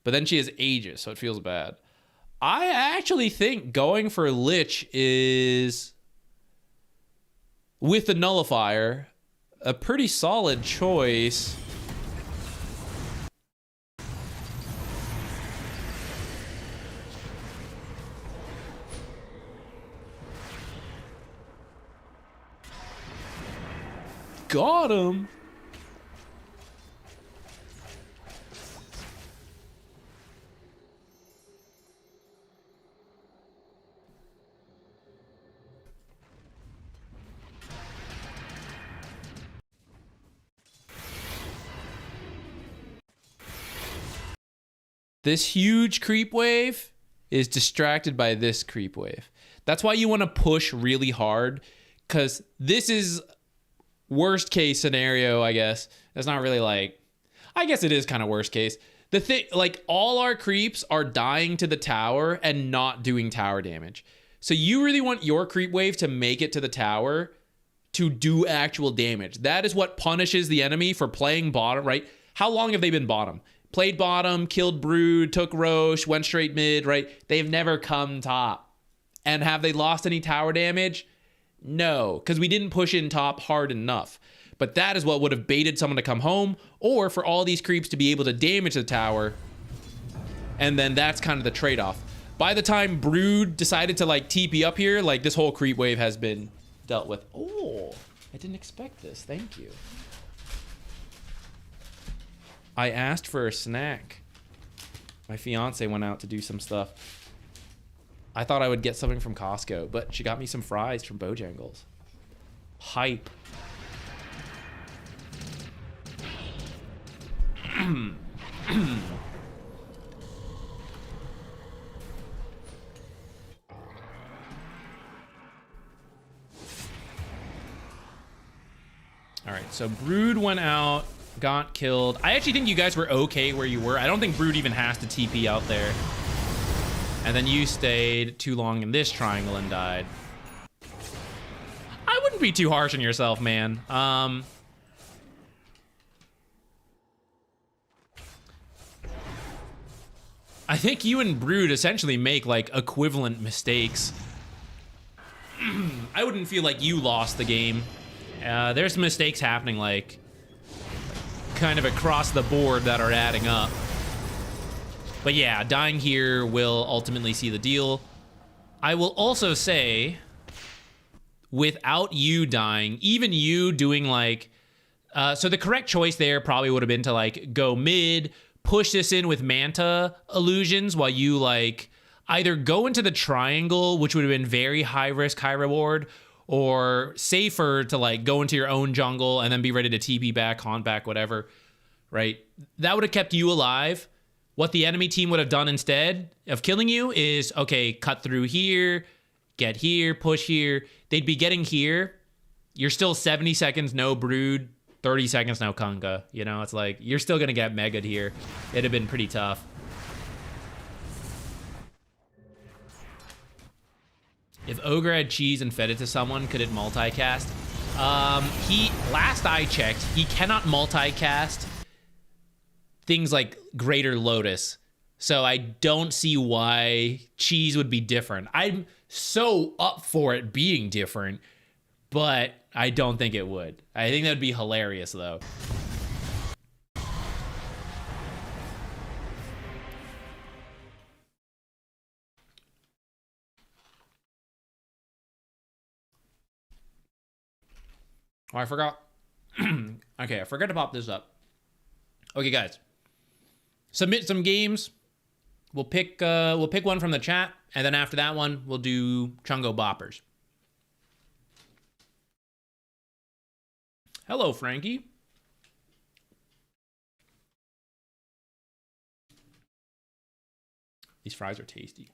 but then she has Aegis, so it feels bad. I actually think going for Lich is, with the nullifier, a pretty solid choice. Got him. This huge creep wave is distracted by this creep wave. That's why you want to push really hard, because this is worst case scenario, I guess. That's not really like, I guess it is kind of worst case. The thing, like, all our creeps are dying to the tower and not doing tower damage. So you really want your creep wave to make it to the tower to do actual damage. That is what punishes the enemy for playing bottom, right? How long have they been bottom? Played bottom, killed Brood, took Roche, went straight mid, right? They've never come top. And have they lost any tower damage? No, because we didn't push in top hard enough. But that is what would have baited someone to come home, or for all these creeps to be able to damage the tower. And then that's kind of the trade-off. By the time Brood decided to like TP up here, like this whole creep wave has been dealt with. Oh, I didn't expect this. Thank you. I asked for a snack. My fiance went out to do some stuff. I thought I would get something from Costco, but she got me some fries from Bojangles. Hype. All right, so Brood went out, got killed. I actually think you guys were okay where you were. I don't think Brood even has to TP out there. And then you stayed too long in this triangle and died. I wouldn't be too harsh on yourself, man. I think you and Brood essentially make like equivalent mistakes. I wouldn't feel like you lost the game. There's mistakes happening like kind of across the board that are adding up. But yeah, dying here will ultimately see the deal. I will also say, without you dying, even you doing like, so the correct choice there probably would have been to like go mid, push this in with Manta illusions while you like either go into the triangle, which would have been very high risk, high reward, or safer to like go into your own jungle and then be ready to TP back, haunt back, whatever, right? That would have kept you alive. What the enemy team would have done instead of killing you is, okay, cut through here, get here, push here. They'd be getting here. You're still 70 seconds, no brood, 30 seconds, no Kunga. You know, it's like, you're still going to get megaed here. It'd have been pretty tough. If Ogre had cheese and fed it to someone, could it multicast? Last I checked, he cannot multicast things like Greater Lotus. So I don't see why cheese would be different. I'm so up for it being different, but I don't think it would. I think that would be hilarious, though. Oh, I forgot. Okay, I forgot to pop this up. Okay, guys. Submit some games. We'll pick one from the chat, and then after that one, we'll do Chungo Boppers. Hello, Frankie. These fries are tasty.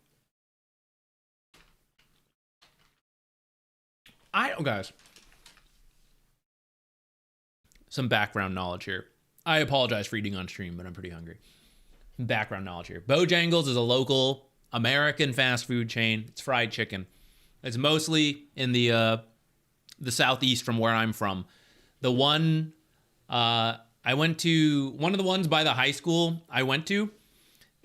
Guys. Some background knowledge here. I apologize for eating on stream, but I'm pretty hungry. Background knowledge here. Bojangles is a local American fast food chain. It's fried chicken. It's mostly in the southeast from where I'm from. The one I went to, one of the ones by the high school I went to,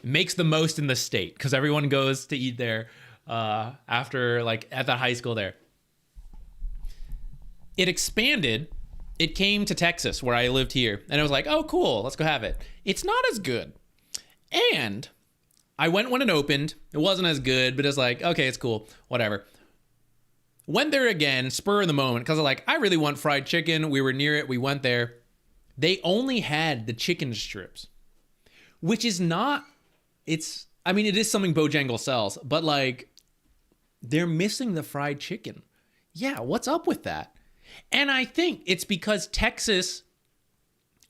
makes the most in the state because everyone goes to eat there after, like, at the high school there. It expanded. It came to Texas where I lived here, and I was like, oh, cool, let's go have it. It's not as good. And I went when it opened. It wasn't as good, but it's like, okay, it's cool, whatever. Went there again, spur of the moment, because I'm like, I really want fried chicken. We were near it. We went there. They only had the chicken strips, which is not, it is something Bojangles sells, but like, they're missing the fried chicken. Yeah, what's up with that? And I think it's because Texas,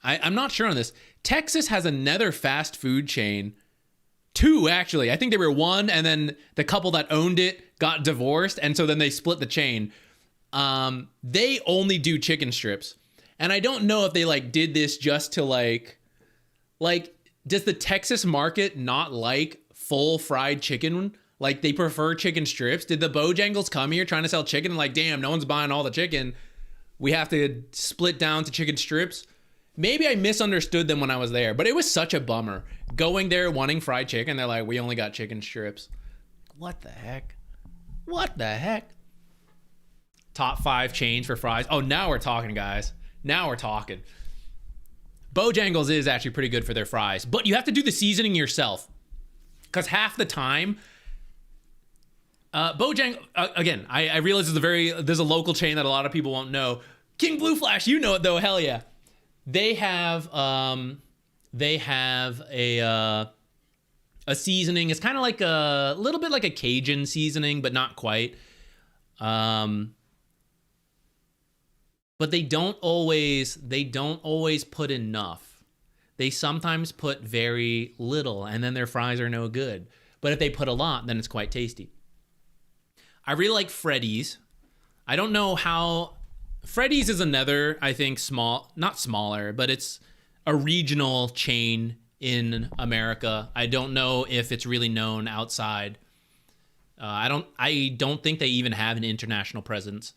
I'm not sure on this, Texas has another fast food chain, two actually. I think they were one, and then the couple that owned it got divorced, and so then they split the chain. They only do chicken strips. And I don't know if they like did this just to like, does the Texas market not like full fried chicken? Like, they prefer chicken strips? Did the Bojangles come here trying to sell chicken and like, damn, no one's buying all the chicken, we have to split down to chicken strips? Maybe I misunderstood them when I was there, but it was such a bummer. Going there wanting fried chicken, they're like, we only got chicken strips. What the heck? What the heck? Top 5 chains for fries. Oh, now we're talking, guys. Now we're talking. Bojangles is actually pretty good for their fries, but you have to do the seasoning yourself. Because half the time, again, I realize there's a local chain that a lot of people won't know. King Blue Flash, you know it though, hell yeah. They have a seasoning. It's kind of like a little bit like a Cajun seasoning, but not quite. But they don't always put enough. They sometimes put very little, and then their fries are no good. But if they put a lot, then it's quite tasty. I really like Freddy's. I don't know how... Freddy's is another, I think, not smaller, but it's a regional chain in America. I don't know if it's really known outside. I don't think they even have an international presence.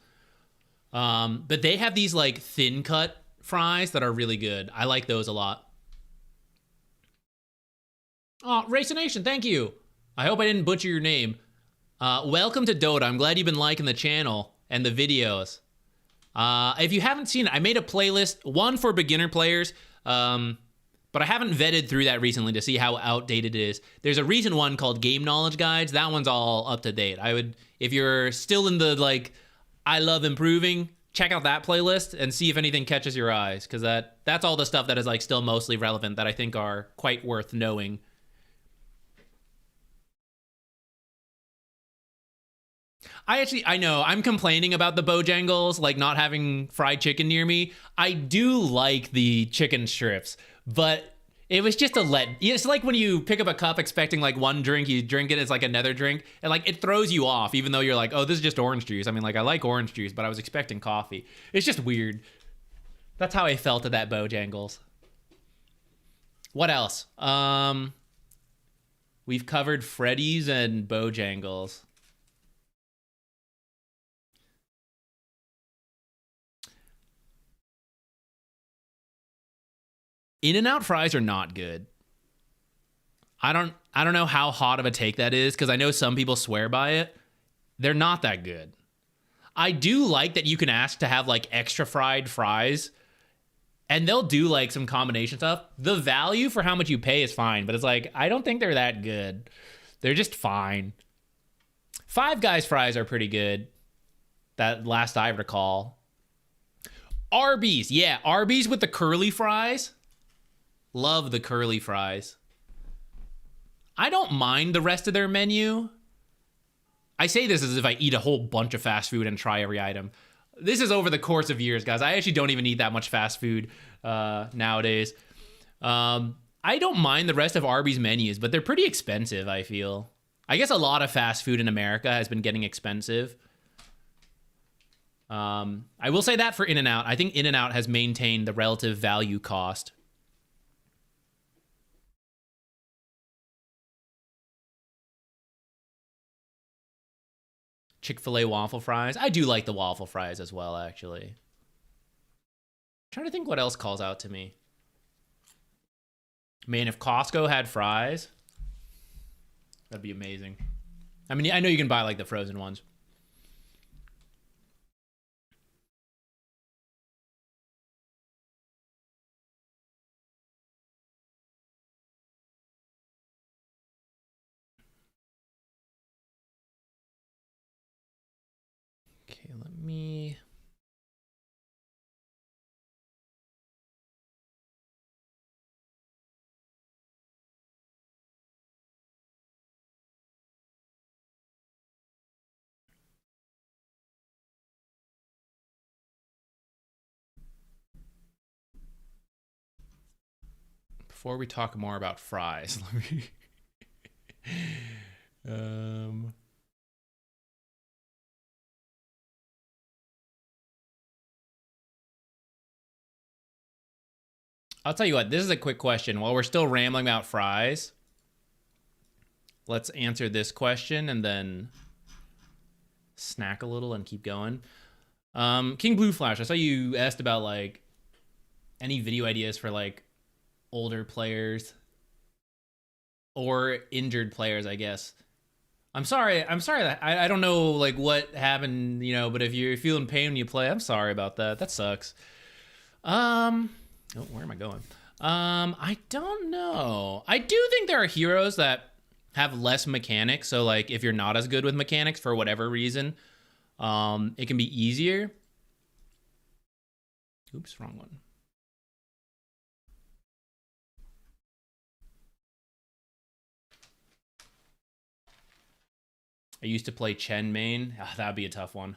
But they have these like thin cut fries that are really good. I like those a lot. Oh, Racination, thank you. I hope I didn't butcher your name. Welcome to Dota. I'm glad you've been liking the channel and the videos. If you haven't seen it, I made a playlist, one for beginner players, but I haven't vetted through that recently to see how outdated it is. There's a recent one called Game Knowledge Guides. That one's all up to date. If you're still in the like, I love improving, check out that playlist and see if anything catches your eyes, because that's all the stuff that is like still mostly relevant that I think are quite worth knowing. I know I'm complaining about the Bojangles, like not having fried chicken near me. I do like the chicken strips, but it was just it's like when you pick up a cup expecting like one drink, you drink it, it's like another drink, and like it throws you off, even though you're like, oh, this is just orange juice. I mean, like I like orange juice, but I was expecting coffee. It's just weird. That's how I felt at that Bojangles. What else? We've covered Freddy's and Bojangles. In-N-Out fries are not good. I don't know how hot of a take that is, because I know some people swear by it. They're not that good. I do like that you can ask to have like extra fried fries, and they'll do like some combination stuff. The value for how much you pay is fine, but it's like, I don't think they're that good. They're just fine. Five Guys fries are pretty good. That last I recall. Arby's. Yeah, Arby's with the curly fries. Love the curly fries. I don't mind the rest of their menu. I say this as if I eat a whole bunch of fast food and try every item. This is over the course of years, guys. I actually don't even eat that much fast food nowadays. I don't mind the rest of Arby's menus, but they're pretty expensive, I feel. I guess a lot of fast food in America has been getting expensive. I will say that for In-N-Out. I think In-N-Out has maintained the relative value cost. Chick-fil-A waffle fries. I do like the waffle fries as well, actually. I'm trying to think what else calls out to me. Man, if Costco had fries, that'd be amazing. I mean, I know you can buy like the frozen ones. Okay, let me... Before we talk more about fries, let me... I'll tell you what, this is a quick question. While we're still rambling about fries, let's answer this question and then snack a little and keep going. King Blue Flash, I saw you asked about like any video ideas for like older players or injured players, I guess. I'm sorry that I don't know like what happened, you know, but if you're feeling pain when you play, I'm sorry about that. That sucks. Oh, where am I going? I don't know. I do think there are heroes that have less mechanics. So like if you're not as good with mechanics for whatever reason, it can be easier. Oops, wrong one. I used to play Chen main. Oh, that'd be a tough one.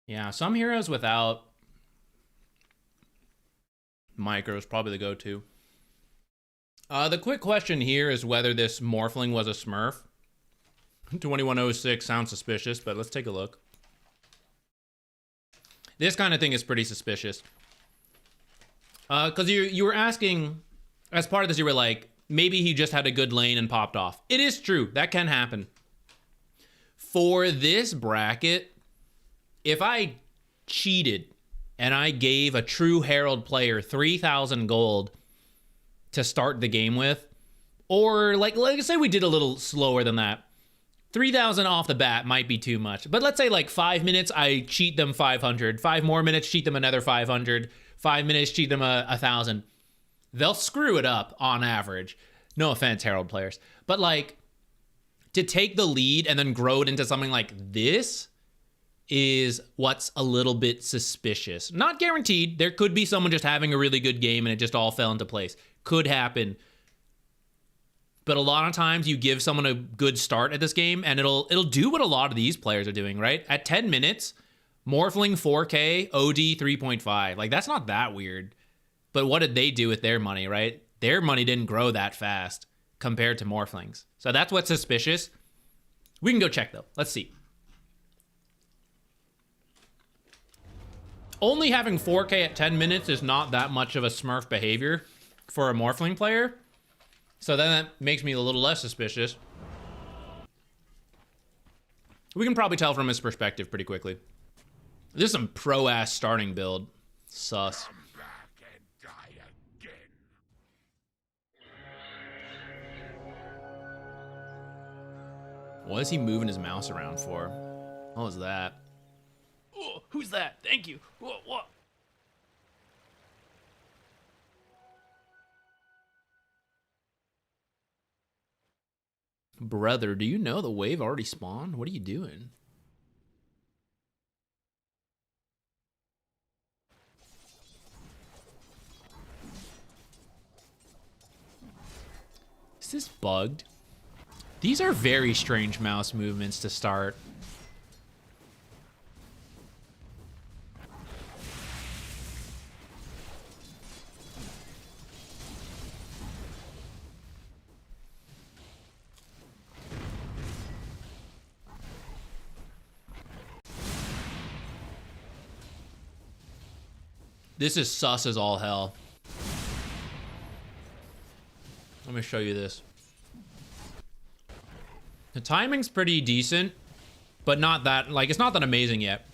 Yeah, some heroes without micros probably the go-to. The quick question here is whether this Morphling was a Smurf. 2106 sounds suspicious, but let's take a look. This kind of thing is pretty suspicious. Because you were asking, as part of this, you were like, maybe he just had a good lane and popped off. It is true. That can happen. For this bracket, if I cheated and I gave a true Herald player 3,000 gold to start the game with, or like say we did a little slower than that, 3,000 off the bat might be too much. But let's say like 5 minutes, I cheat them 500. 5 more minutes, cheat them another 500. 5 minutes, cheat them 1,000. They'll screw it up on average. No offense, Herald players. But like, to take the lead and then grow it into something like this is what's a little bit suspicious. Not guaranteed. There could be someone just having a really good game and it just all fell into place. Could happen. but a lot of times you give someone a good start at this game and it'll do what a lot of these players are doing, right? At 10 minutes, Morphling 4K, OD 3.5. Like, that's not that weird. But what did they do with their money, right? Their money didn't grow that fast compared to Morphlings. So that's what's suspicious. We can go check, though. Let's see. Only having 4K at 10 minutes is not that much of a smurf behavior for a Morphling player. So then that makes me a little less suspicious. We can probably tell from his perspective pretty quickly. This is some pro-ass starting build. Sus. What is he moving his mouse around for? What was that? Oh, who's that? Thank you. What? Brother, do you know the wave already spawned? What are you doing? Is this bugged? These are very strange mouse movements to start. This is sus as all hell. Let me show you this. The timing's pretty decent, but not that, like, it's not that amazing yet.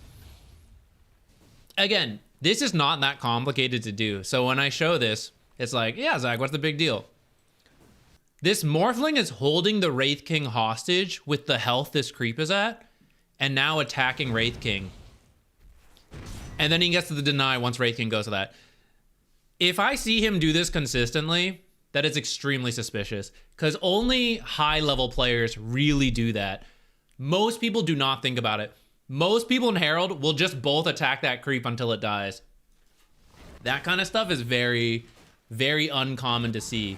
Again, this is not that complicated to do. So when I show this, it's like, yeah, Zach, what's the big deal? This Morphling is holding the Wraith King hostage with the health this creep is at, and now attacking Wraith King. And then he gets to the deny once Wraith King goes to that. If I see him do this consistently, that is extremely suspicious, because only high-level players really do that. Most people do not think about it. Most people in Herald will just both attack that creep until it dies. That kind of stuff is very, very uncommon to see.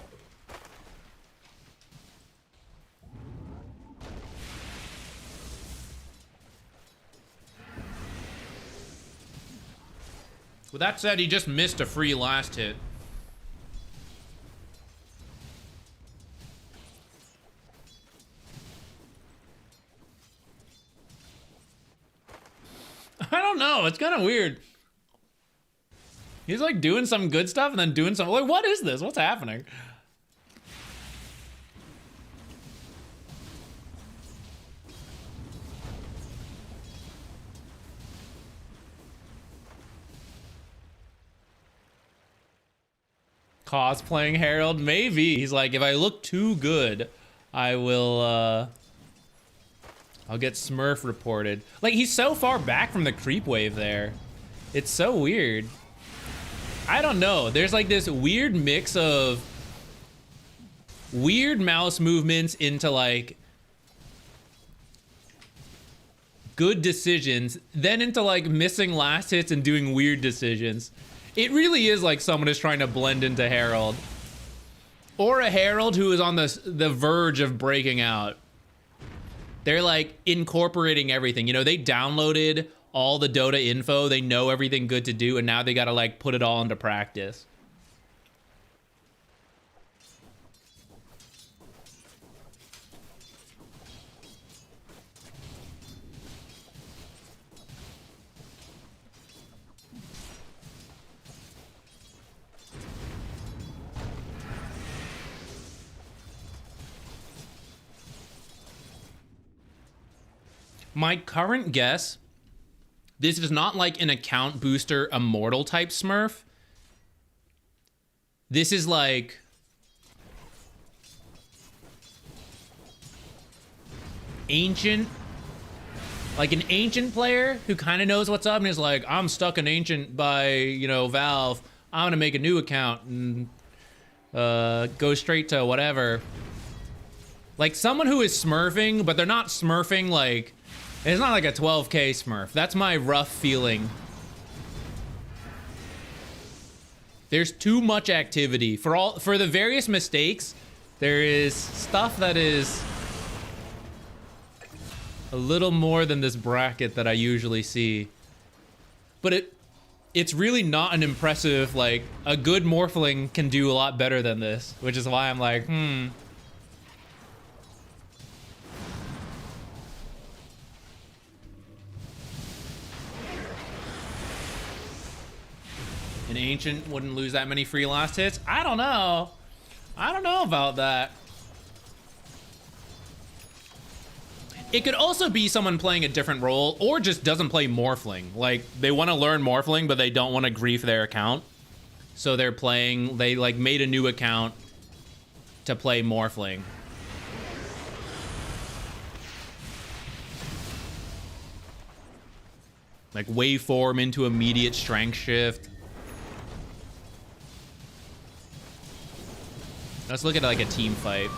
With that said, he just missed a free last hit. I don't know. It's kind of weird. He's like doing some good stuff and then doing some... Like, what is this? What's happening? Cosplaying Herald? Maybe. He's like, if I look too good, I will, I'll get Smurf reported. Like, he's so far back from the creep wave there. It's so weird. I don't know. There's like this weird mix of weird mouse movements into like good decisions, then into like missing last hits and doing weird decisions. It really is like someone is trying to blend into Herald. Or a Herald who is on the verge of breaking out. They're like incorporating everything. You know, they downloaded all the Dota info. They know everything good to do, and now they gotta like put it all into practice. My current guess, this is not like an account booster immortal type smurf. This is like ancient, like an ancient player who kind of knows what's up and is like, I'm stuck in ancient by, you know, Valve. I'm gonna make a new account and go straight to whatever. Like someone who is smurfing, but they're not smurfing like, it's not like a 12K smurf. That's my rough feeling. There's too much activity for the various mistakes There is stuff that is a little more than this bracket that I usually see. But it's really not an impressive, like, a good Morphling can do a lot better than this, which is why I'm like, An Ancient wouldn't lose that many free last hits? I don't know. I don't know about that. It could also be someone playing a different role or just doesn't play Morphling. Like, they want to learn Morphling, but they don't want to grief their account. So they're playing, they like made a new account to play Morphling. Like waveform into immediate strength shift. Let's look at like a team fight.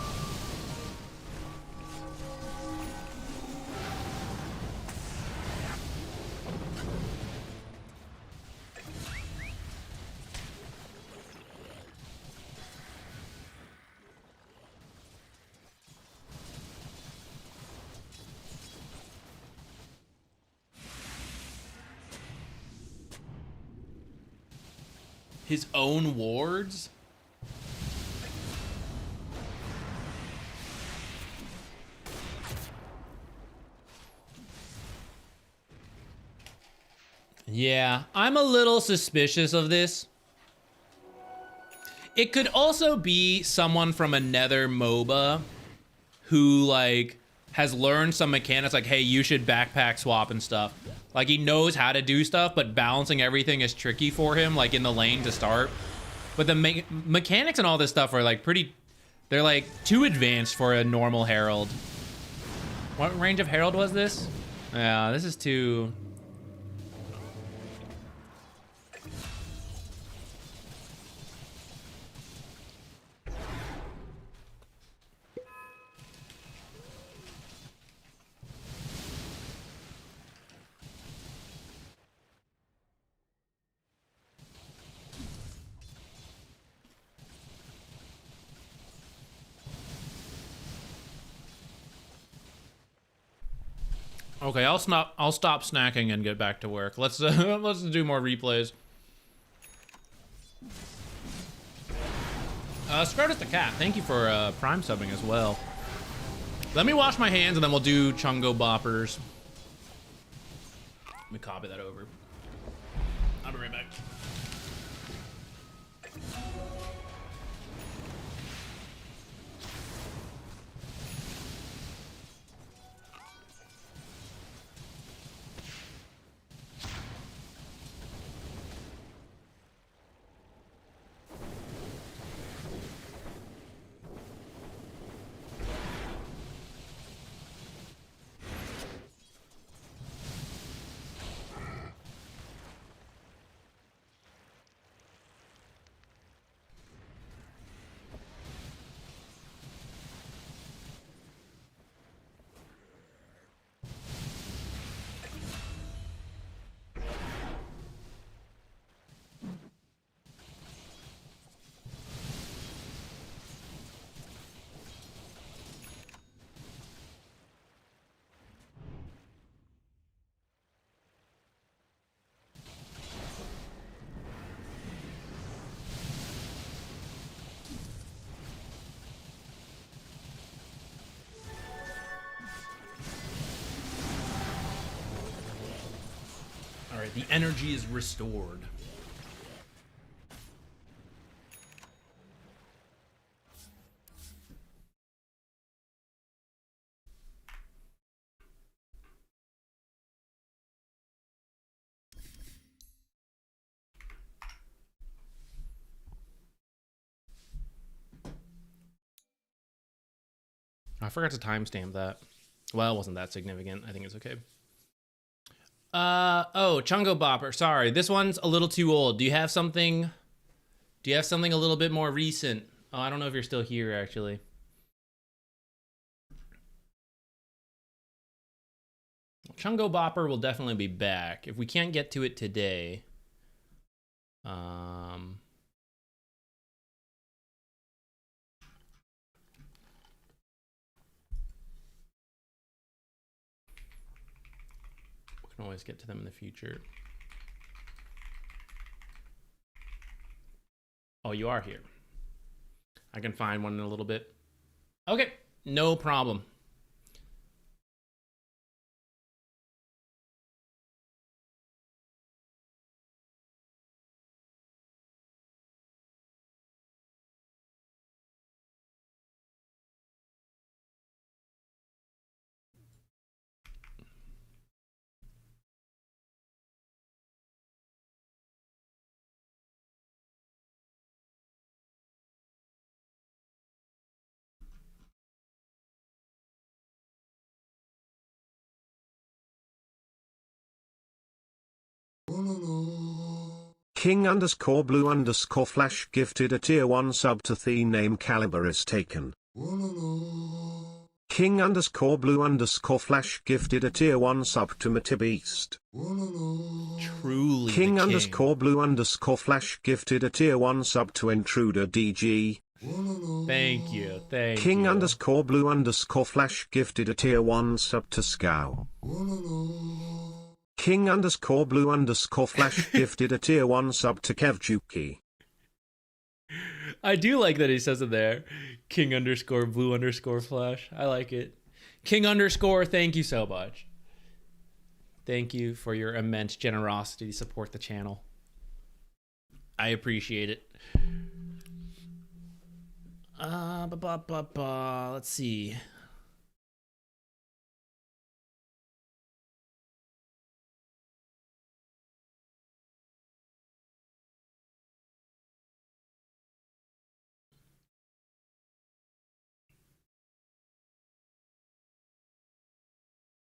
His own wards? Yeah, I'm a little suspicious of this. It could also be someone from another MOBA who, like, has learned some mechanics, like, hey, you should backpack swap and stuff. Like, he knows how to do stuff, but balancing everything is tricky for him, like, in the lane to start. But the mechanics and all this stuff are, like, pretty... They're, like, too advanced for a normal Herald. What range of Herald was this? Yeah, this is too... Okay, I'll stop snacking and get back to work. Let's let's do more replays. Scrotus the Cat, thank you for Prime subbing as well. Let me wash my hands and then we'll do Chungo Boppers. Let me copy that over. I'll be right back. The energy is restored. I forgot to timestamp that. Well, it wasn't that significant. I think it's okay. Oh, Chungo Bopper. Sorry, this one's a little too old. Do you have something a little bit more recent? Oh, I don't know if you're still here, actually. Chungo Bopper will definitely be back. If we can't get to it today, Can always get to them in the future. Oh, you are here. I can find one in a little bit. Okay, no problem.
King_blue_flash gifted a tier 1 sub to the name Caliber is taken. King_blue_flash gifted a tier 1 sub to Matib East.
Truly
King_blue_flash gifted a tier 1 sub to Intruder DG.
Thank you. Thank you.
King_blue_flash gifted a tier 1 sub to Scow. King_blue_flash gifted a tier 1 sub to Kevjuki.
I do like that he says it there. King_blue_flash. I like it. King_, thank you so much. Thank you for your immense generosity to support the channel. I appreciate it. Let's see.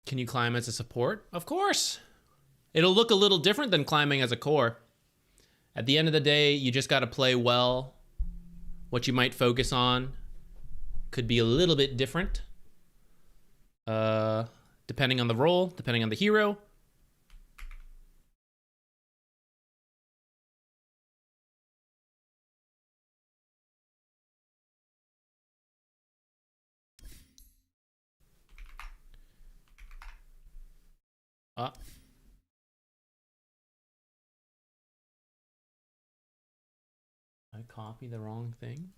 Can you climb as a support? Of course. It'll look a little different than climbing as a core. At the end of the day, you just got to play well. What you might focus on could be a little bit different. Depending on the role, depending on the hero. I copy the wrong thing.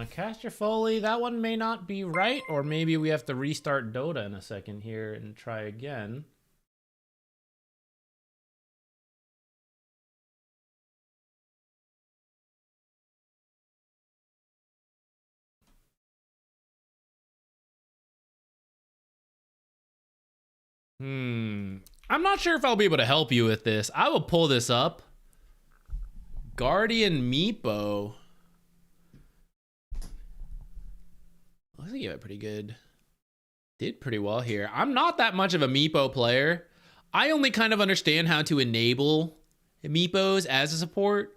Cast your Foley, that one may not be right, or maybe we have to restart Dota in a second here and try again. I'm not sure if I'll be able to help you with this. I will pull this up. Guardian Meepo. I think he had pretty good. Did pretty well here. I'm not that much of a Meepo player. I only kind of understand how to enable Meepos as a support.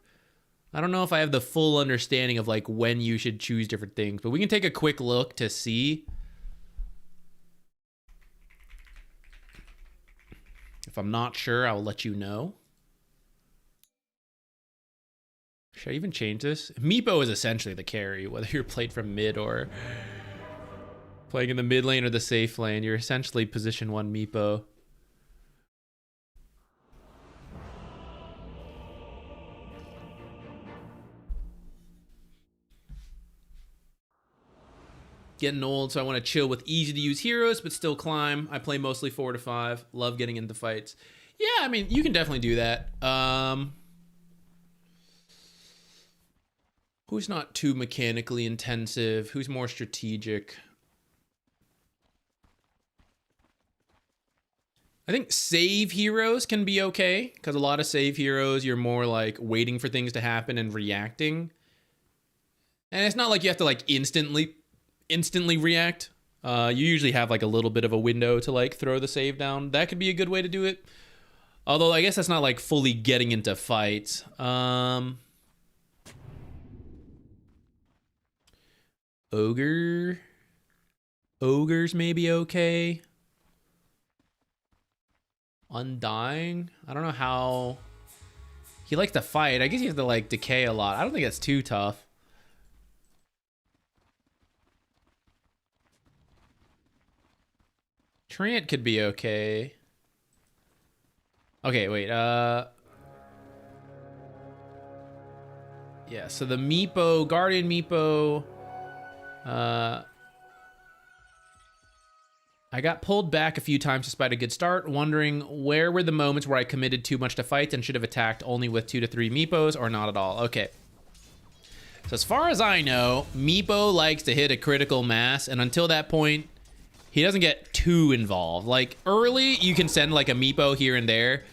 I don't know if I have the full understanding of like when you should choose different things, but we can take a quick look to see. If I'm not sure, I'll let you know. Should I even change this? Meepo is essentially the carry, whether you're played from mid or playing in the mid lane or the safe lane. You're essentially position 1 Meepo. Getting old, so I want to chill with easy to use heroes, but still climb. I play mostly 4 to 5. Love getting into fights. Yeah, I mean, you can definitely do that. Who's not too mechanically intensive? Who's more strategic? I think save heroes can be okay, because a lot of save heroes, you're more like waiting for things to happen and reacting. And it's not like you have to like instantly react. You usually have like a little bit of a window to like throw the save down. That could be a good way to do it. Although I guess that's not like fully getting into fights. Ogres maybe okay. Undying, I don't know how he likes to fight. I guess he has to like decay a lot. I don't think that's too tough. Treant could be okay. Okay, wait. Yeah, so the Meepo, Guardian Meepo. I got pulled back a few times despite a good start, wondering where were the moments where I committed too much to fights and should have attacked only with 2 to 3 Meepos or not at all. Okay. So as far as I know, Meepo likes to hit a critical mass, and until that point, he doesn't get too involved. Like, early, you can send like a Meepo here and there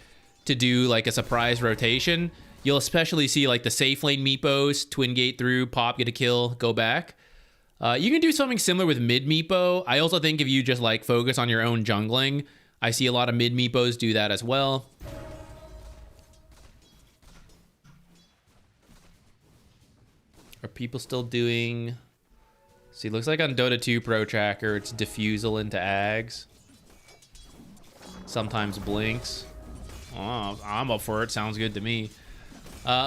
to do like a surprise rotation. You'll especially see like the safe lane Meepos, twin gate through, pop, get a kill, go back. You can do something similar with mid Meepo. I also think if you just like focus on your own jungling, I see a lot of mid Meepos do that as well. Are people still doing... See, looks like on Dota 2 Pro Tracker, it's diffusal into Ags. Sometimes blinks. Oh, I'm up for it. Sounds good to me.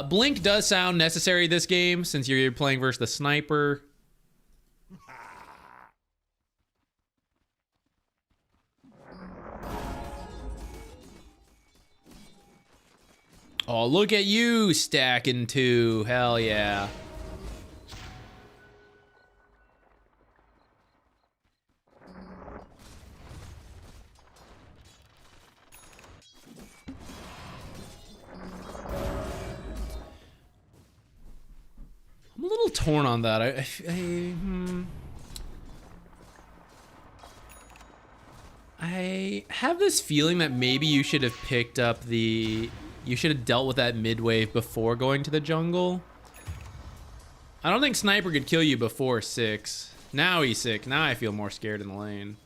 Blink does sound necessary this game since you're playing versus the sniper. Oh, look at you stacking 2. Hell yeah. I'm a little torn on that. I have this feeling that maybe you should have picked up the... You should have dealt with that mid wave before going to the jungle. I don't think Sniper could kill you before 6. Now he's sick. Now I feel more scared in the lane.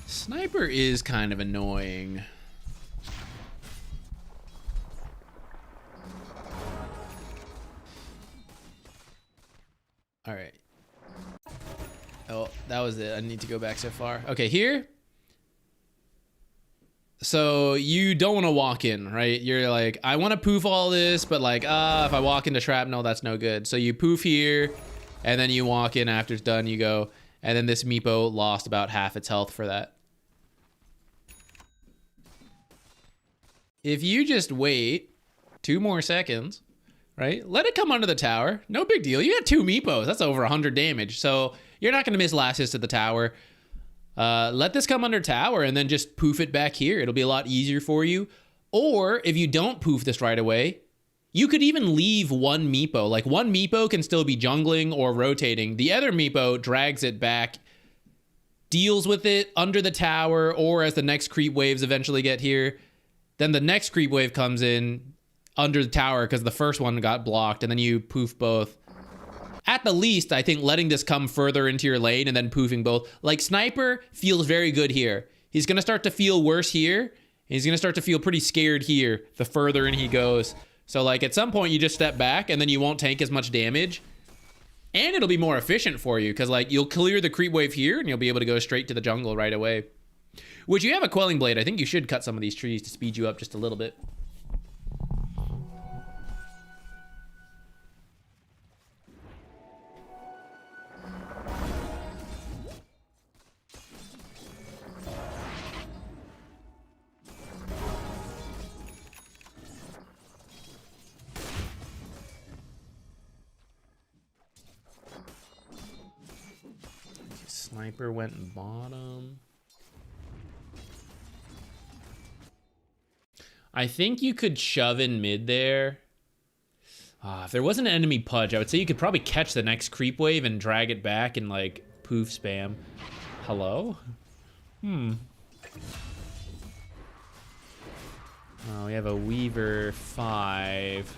Sniper is kind of annoying. All right. Oh, that was it. I need to go back so far. Okay, here. So you don't want to walk in, right? You're like, I want to poof all this, but like, if I walk into shrapnel, that's no good. So you poof here, and then you walk in after it's done, you go, and then this Meepo lost about half its health for that. If you just wait 2 more seconds, right? Let it come under the tower. No big deal. You got 2 Meepos. That's over 100 damage. So you're not going to miss last hits at the tower. Let this come under tower and then just poof it back here. It'll be a lot easier for you. Or if you don't poof this right away, you could even leave 1 Meepo. Like 1 Meepo can still be jungling or rotating. The other Meepo drags it back, deals with it under the tower, or as the next creep waves eventually get here, then the next creep wave comes in under the tower because the first one got blocked, and then you poof both. At the least, I think letting this come further into your lane and then poofing both. Like, Sniper feels very good here. He's going to start to feel worse here, and he's going to start to feel pretty scared here the further in he goes. So, like, at some point, you just step back, and then you won't tank as much damage. And it'll be more efficient for you because, like, you'll clear the creep wave here, and you'll be able to go straight to the jungle right away. Would you have a Quelling Blade? I think you should cut some of these trees to speed you up just a little bit. Sniper went bottom. I think you could shove in mid there. If there wasn't an enemy pudge, I would say you could probably catch the next creep wave and drag it back and like poof spam. Hello? Oh, we have a Weaver 5.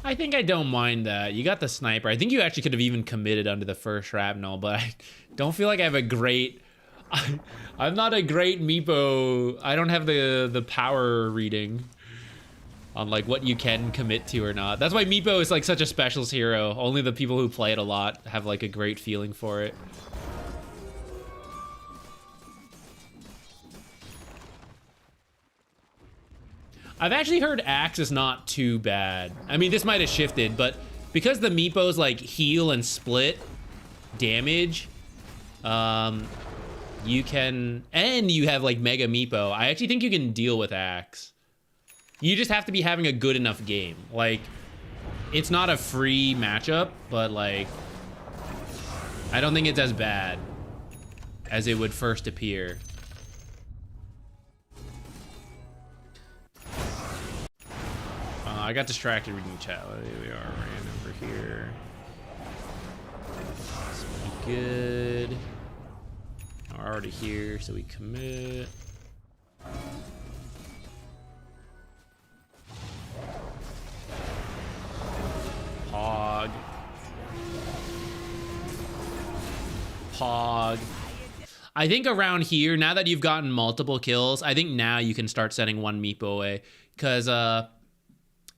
I think I don't mind that. You got the sniper. I think you actually could have even committed under the first shrapnel, but I don't feel like I have a great... I'm not a great Meepo. I don't have the power reading on like what you can commit to or not. That's why Meepo is like such a specialist hero. Only the people who play it a lot have like a great feeling for it. I've actually heard Axe is not too bad. I mean, this might have shifted, but because the Meepos like heal and split damage, you can, and you have like Mega Meepo, I actually think you can deal with Axe. You just have to be having a good enough game. Like, it's not a free matchup, but like, I don't think it's as bad as it would first appear. I got distracted reading chat. Here we are, ran over here. This will be good. We're already here, so we commit. Pog. Pog. I think around here, now that you've gotten multiple kills, I think now you can start sending one Meepo away. Because,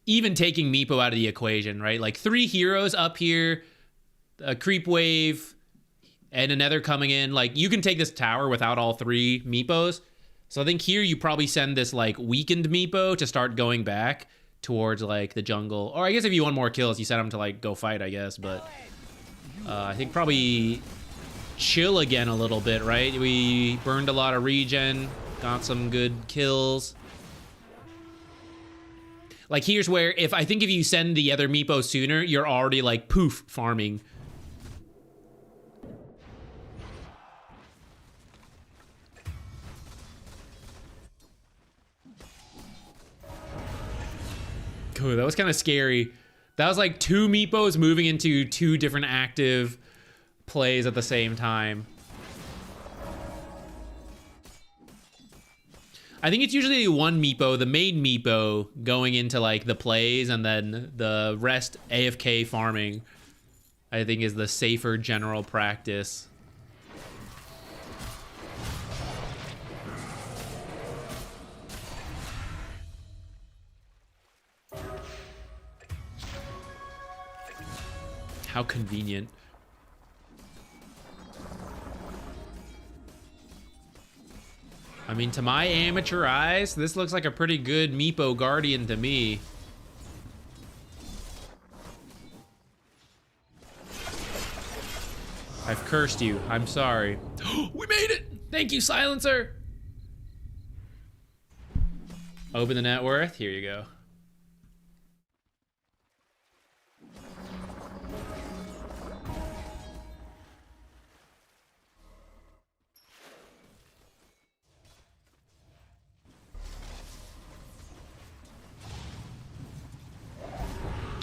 even taking Meepo out of the equation, right? Like 3 heroes up here, a creep wave, and another coming in. Like, you can take this tower without all 3 Meepos. So I think here you probably send this, like, weakened Meepo to start going back towards, like, the jungle. Or I guess if you want more kills, you send them to, like, go fight, I guess. But I think probably chill again a little bit, right? We burned a lot of regen, got some good kills. Like, here's where, I think if you send the other Meepo sooner, you're already, like, poof, farming. Cool, that was kind of scary. That was, like, 2 Meepos moving into 2 different active plays at the same time. I think it's usually 1 Meepo, the main Meepo, going into like the plays, and then the rest AFK farming, I think, is the safer general practice. How convenient. I mean, to my amateur eyes, this looks like a pretty good Meepo Guardian to me. I've cursed you. I'm sorry. We made it! Thank you, Silencer! Open the net worth. Here you go.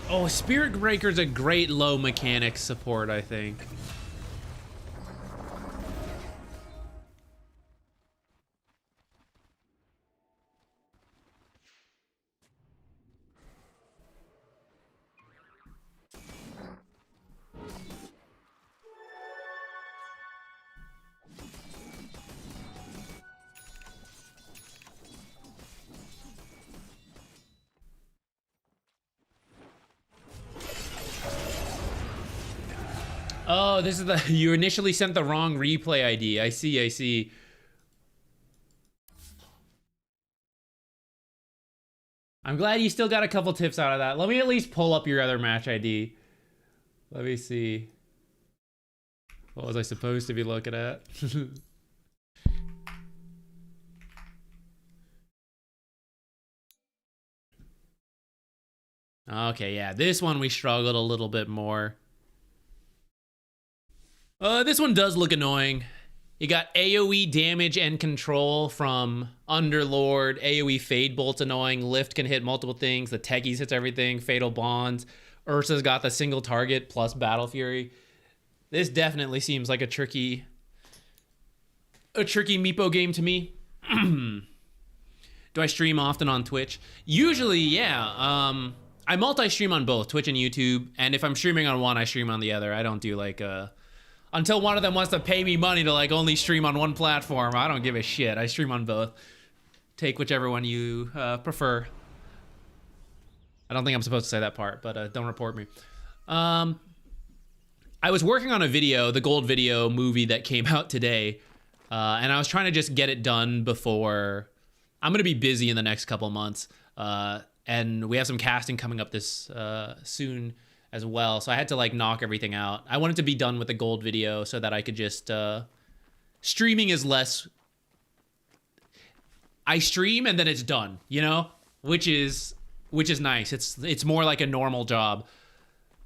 Oh, Spirit Breaker's a great low mechanics support, I think. Oh, this is the... You initially sent the wrong replay ID. I see, I see. I'm glad you still got a couple tips out of that. Let me at least pull up your other match ID. Let me see. What was I supposed to be looking at? Okay, yeah. This one we struggled a little bit more. This one does look annoying. You got AoE damage and control from Underlord. AoE Fade Bolt's annoying. Lift can hit multiple things. The Techies hits everything. Fatal Bonds. Ursa's got the single target plus Battle Fury. This definitely seems like a tricky Meepo game to me. Do I stream often on Twitch? Usually, yeah. I multi-stream on both Twitch and YouTube, and if I'm streaming on one, I stream on the other. I don't do like until one of them wants to pay me money to like only stream on one platform. I don't give a shit. I stream on both. Take whichever one you prefer. I don't think I'm supposed to say that part, but don't report me. I was working on a video, the gold video movie that came out today, and I was trying to just get it done before. I'm gonna be busy in the next couple months. And we have some casting coming up this soon as well. So I had to like knock everything out. I wanted to be done with the gold video so that I could just, streaming is less, I stream and then it's done, you know, which is nice. It's more like a normal job.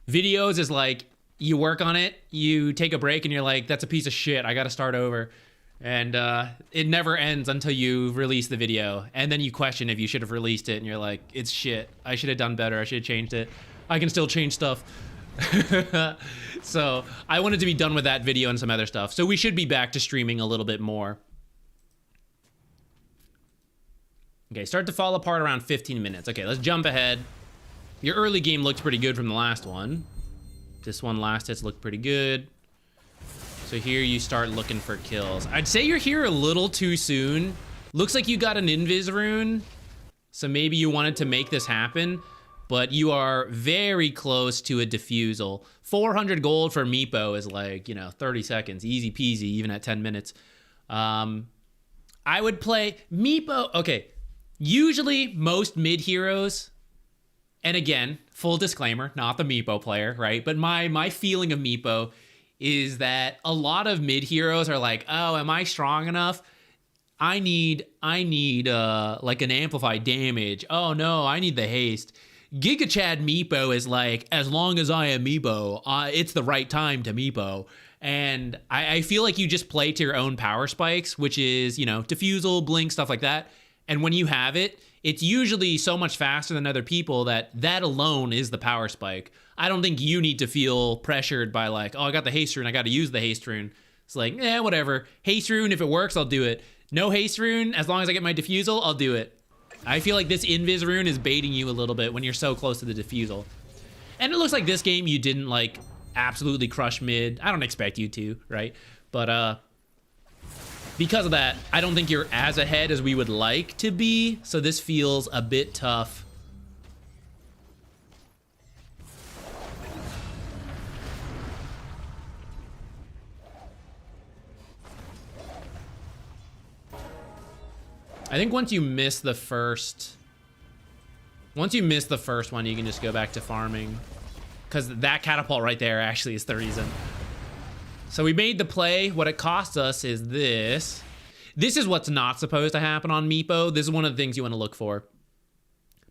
Videos is like, you work on it, you take a break and you're like, that's a piece of shit. I got to start over. And it never ends until you release the video. And then you question if you should have released it. And you're like, it's shit. I should have done better. I should have changed it. I can still change stuff. So I wanted to be done with that video and some other stuff. So we should be back to streaming a little bit more. Okay, start to fall apart around 15 minutes. Okay, let's jump ahead. Your early game looked pretty good from the last one. This one last hits looked pretty good. So here you start looking for kills. I'd say you're here a little too soon. Looks like you got an invis rune. So maybe you wanted to make this happen, but you are very close to a defusal. 400 gold for Meepo is like, you know, 30 seconds, easy peasy, even at 10 minutes. I would play Meepo. Okay, usually most mid heroes, and again, full disclaimer, not the Meepo player, right? But my feeling of Meepo is that a lot of mid heroes are like, oh, am I strong enough? I need like an amplified damage. Oh no, I need the haste. Giga Chad Meepo is like, as long as I am Meepo, it's the right time to Meepo. And I feel like you just play to your own power spikes, which is, you know, defusal, blink, stuff like that. And when you have it, it's usually so much faster than other people that alone is the power spike. I don't think you need to feel pressured by like, oh, I got the haste rune, I got to use the haste rune. It's like, whatever. Haste rune, if it works, I'll do it. No haste rune, as long as I get my defusal, I'll do it. I feel like this invis rune is baiting you a little bit when you're so close to the defusal. And it looks like this game you didn't like absolutely crush mid. I don't expect you to, right? But because of that, I don't think you're as ahead as we would like to be. So this feels a bit tough. I think once you miss the first one, you can just go back to farming. Because that catapult right there actually is the reason. So we made the play. What it costs us is this. This is what's not supposed to happen on Meepo. This is one of the things you want to look for.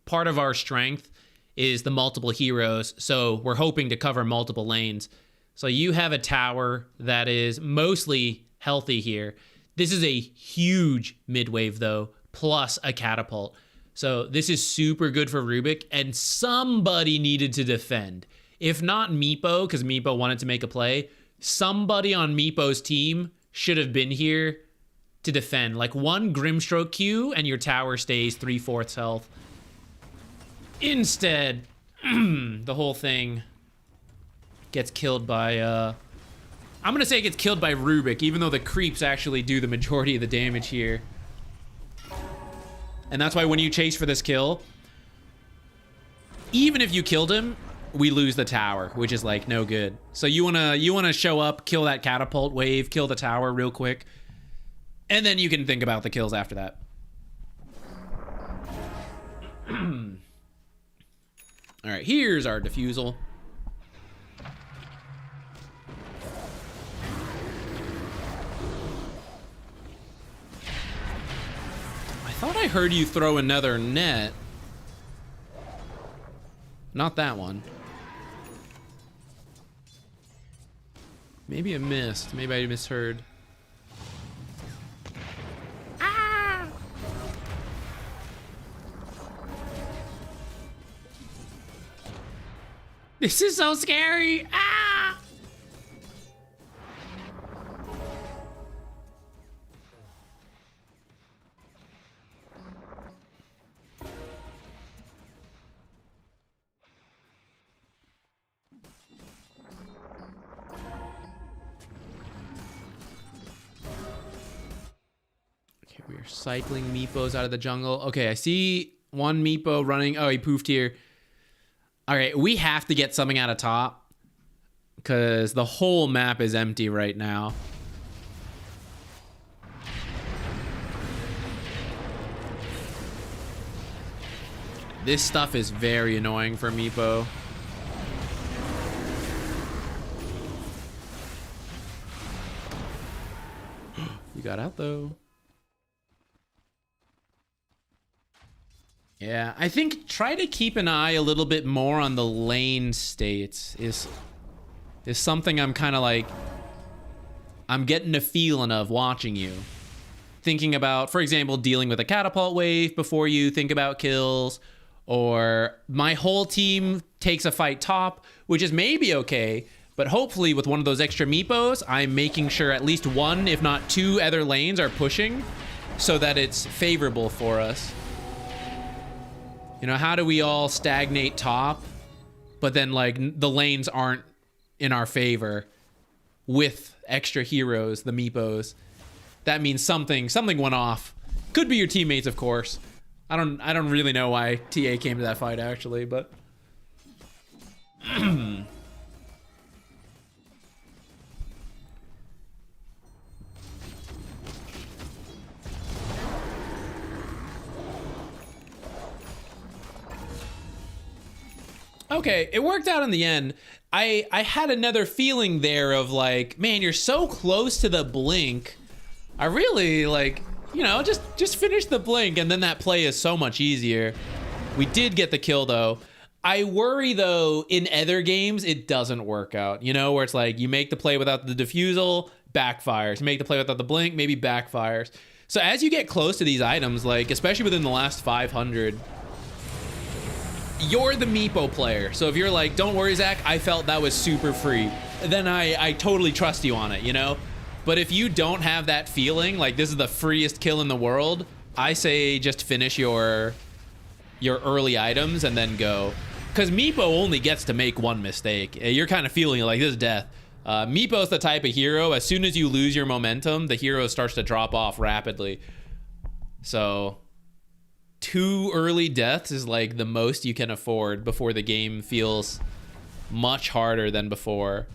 Part of our strength is the multiple heroes. So we're hoping to cover multiple lanes. So you have a tower that is mostly healthy here. This is a huge mid-wave, though, plus a catapult. So this is super good for Rubik, and somebody needed to defend. If not Meepo, because Meepo wanted to make a play, somebody on Meepo's team should have been here to defend. Like one Grimstroke Q, and your tower stays 3/4 health. Instead, the whole thing gets killed by... I'm gonna say it gets killed by Rubik, even though the creeps actually do the majority of the damage here. And that's why when you chase for this kill, even if you killed him, we lose the tower, which is like no good. So you wanna show up, kill that catapult wave, kill the tower real quick, and then you can think about the kills after that. All right, here's our defusal. I thought I heard you throw another net. Not that one. Maybe I missed. Maybe I misheard. Ah! This is so scary. Ah! we are cycling Meepos out of the jungle. Okay, I see one Meepo running. Oh, he poofed here. All right, we have to get something out of top because the whole map is empty right now. This stuff is very annoying for Meepo. You got out though. Yeah, I think try to keep an eye a little bit more on the lane states is something I'm kind of like, I'm getting a feeling of watching you. Thinking about, for example, dealing with a catapult wave before you think about kills, or my whole team takes a fight top, which is maybe okay, but hopefully with one of those extra Meepos, I'm making sure at least one, if not two other lanes are pushing so that it's favorable for us. You know, how do we all stagnate top, but then like the lanes aren't in our favor with extra heroes, the Meepos? That means something went off. Could be your teammates, of course. I don't really know why TA came to that fight actually, but okay, it worked out in the end. I had another feeling there of like, man, you're so close to the blink. I really like, you know, just finish the blink and then that play is so much easier. We did get the kill though. I worry though, in other games, it doesn't work out, you know, where it's like you make the play without the diffusal, backfires. You make the play without the blink, maybe backfires. So as you get close to these items, like especially within the last 500, you're the Meepo player. So if you're like, don't worry, Zach, I felt that was super free, then I totally trust you on it, you know? But if you don't have that feeling, like this is the freest kill in the world, I say just finish your early items and then go. Because Meepo only gets to make one mistake. You're kind of feeling like this is death. Meepo's the type of hero, as soon as you lose your momentum, the hero starts to drop off rapidly. So 2 early deaths is like the most you can afford before the game feels much harder than before.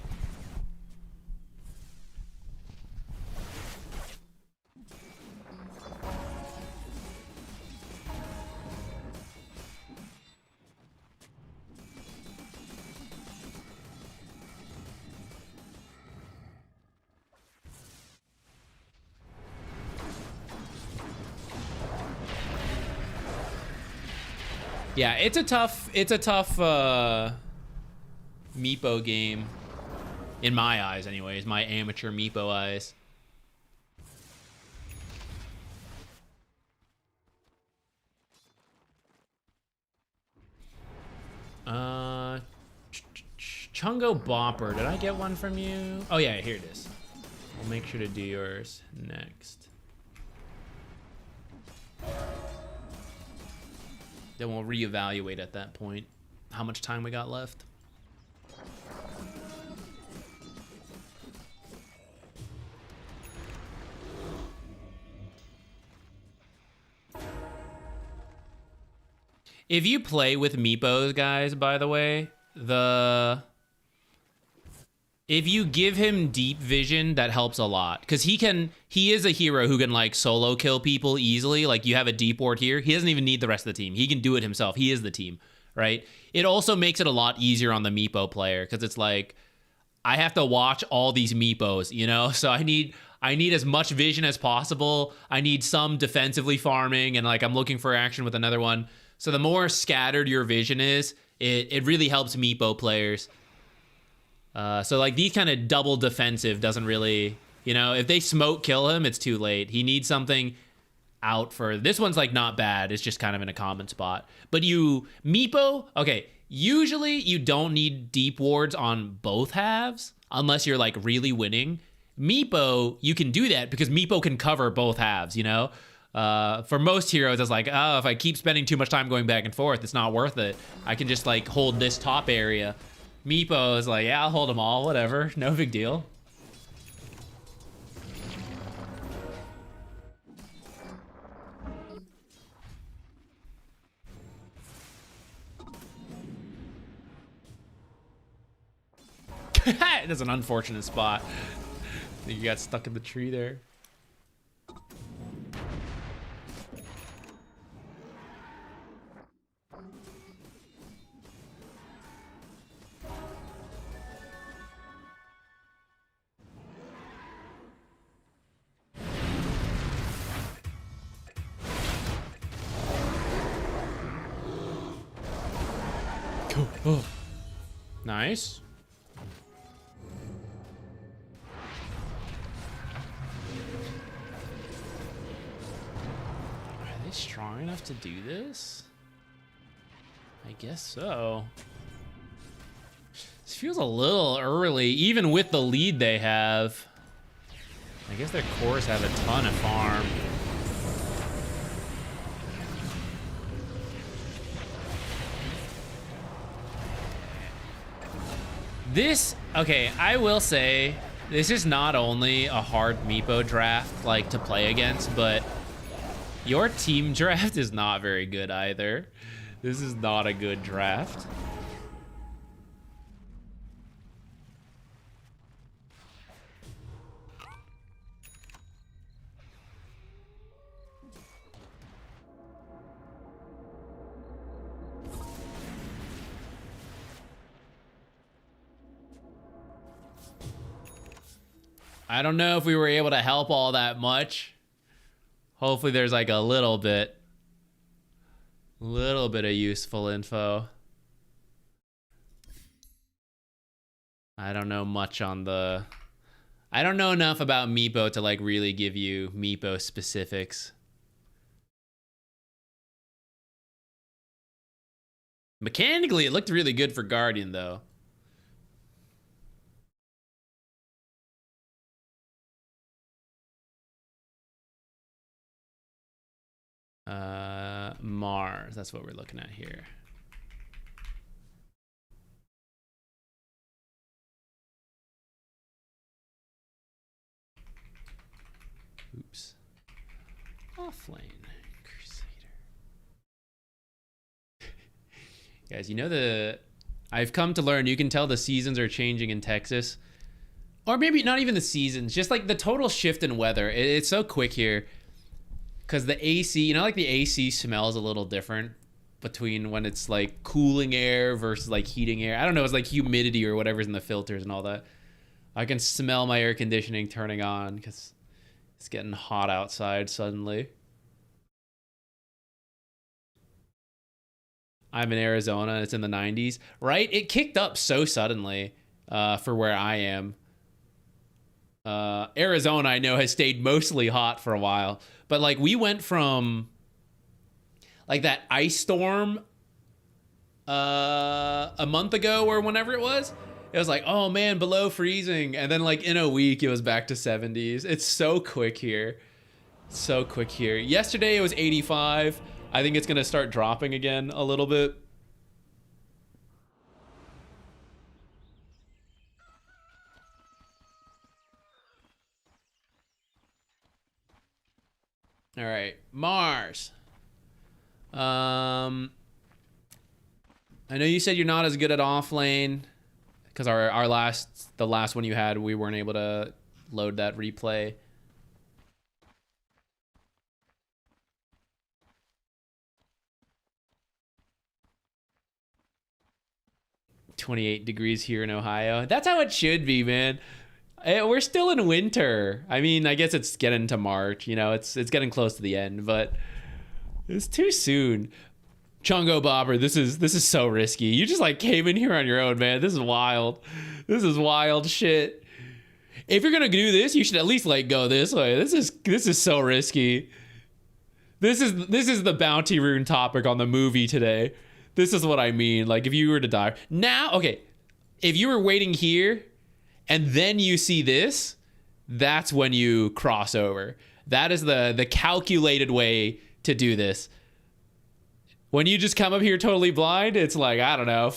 Yeah, it's a tough Meepo game. In my eyes, anyways. My amateur Meepo eyes. Chungo Bopper. Did I get one from you? Oh yeah, here it is. I'll make sure to do yours next. Then we'll reevaluate at that point how much time we got left. If you play with Meepos, guys, by the way, if you give him deep vision, that helps a lot. Because he is a hero who can like solo kill people easily. Like you have a deep ward here. He doesn't even need the rest of the team. He can do it himself. He is the team, right? It also makes it a lot easier on the Meepo player. Because it's like, I have to watch all these Meepos, you know? So I need as much vision as possible. I need some defensively farming. And like I'm looking for action with another one. So the more scattered your vision is, it really helps Meepo players. So like these kind of double defensive doesn't really, you know, if they smoke kill him, it's too late. He needs something out for, this one's like not bad. It's just kind of in a common spot. But Meepo, okay, usually you don't need deep wards on both halves unless you're like really winning. Meepo, you can do that because Meepo can cover both halves, you know? For most heroes, it's like, oh, if I keep spending too much time going back and forth, it's not worth it. I can just like hold this top area. Meepo is like, yeah, I'll hold them all, whatever, no big deal. That's an unfortunate spot. I think you got stuck in the tree there. Cool. Oh. Nice. Are they strong enough to do this? I guess so. This feels a little early, even with the lead they have. I guess their cores have a ton of farm. This, okay, I will say, this is not only a hard Meepo draft, like, to play against, but your team draft is not very good either. This is not a good draft. I don't know if we were able to help all that much. Hopefully there's like a little bit of useful info. I don't know much on the... I don't know enough about Meepo to like really give you Meepo specifics. Mechanically, it looked really good for Guardian though. Mars, that's what we're looking at here. Oops. Offlane Crusader. Guys, you know I've come to learn you can tell the seasons are changing in Texas. Or maybe not even the seasons, just like the total shift in weather. It's so quick here. Because the AC, you know, like the AC smells a little different between when it's like cooling air versus like heating air. I don't know, it's like humidity or whatever's in the filters and all that. I can smell my air conditioning turning on because it's getting hot outside suddenly. I'm in Arizona and it's in the 90s, right? It kicked up so suddenly for where I am. Arizona, I know, has stayed mostly hot for a while. But like we went from like that ice storm a month ago or whenever it was like, oh man, below freezing. And then like in a week, it was back to 70s. It's so quick here. So quick here. Yesterday it was 85. I think it's going to start dropping again a little bit. All right, Mars. I know you said you're not as good at offlane because the last one you had, we weren't able to load that replay. "28 degrees here in Ohio." That's how it should be, man. We're still in winter. I mean, I guess it's getting to March, you know, it's getting close to the end, but it's too soon. Chungo Bobber, this is so risky. You just like came in here on your own, man. This is wild. This is wild shit. If you're gonna do this, you should at least like go this way. This is so risky. This is the bounty rune topic on the movie today. This is what I mean. Like if you were to die now, okay, if you were waiting here and then you see this, that's when you cross over. That is the calculated way to do this. When you just come up here totally blind, it's like, I don't know.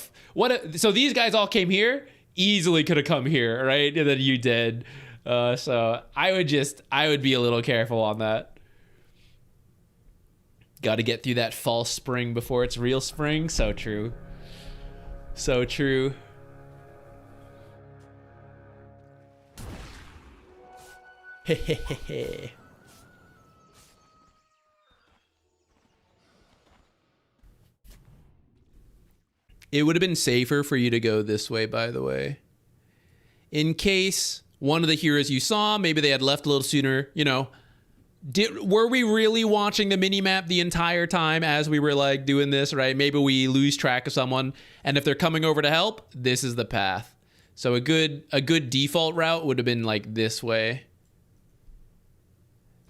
So these guys all came here, easily could have come here, right? And then you did. So I would be a little careful on that. Got to get through that false spring before it's real spring. So true. So true. Hehehehe. It would have been safer for you to go this way, by the way. In case one of the heroes you saw, maybe they had left a little sooner, you know. Were we really watching the minimap the entire time as we were like doing this, right? Maybe we lose track of someone, and if they're coming over to help, this is the path. So a good default route would have been like this way.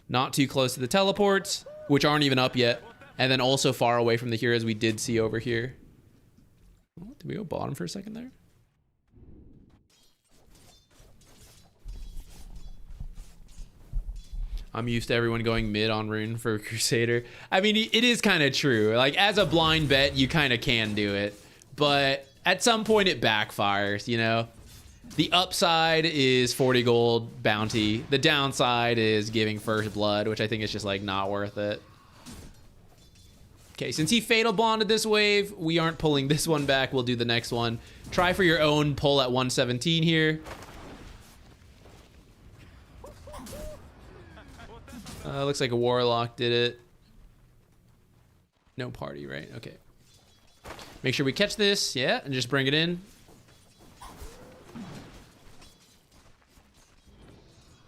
Not too close to the teleports, which aren't even up yet, and then also far away from the heroes we did see over here. Oh, did we go bottom for a second there? I'm used to everyone going mid on rune for Crusader. I mean, it is kind of true. Like, as a blind bet, you kind of can do it. But at some point, it backfires, you know? The upside is 40 gold bounty. The downside is giving first blood, which I think is just, like, not worth it. Okay, since he fatal bonded this wave, we aren't pulling this one back. We'll do the next one. Try for your own pull at 117 here. Looks like a warlock did it. No party, right? Okay. Make sure we catch this, yeah, and just bring it in.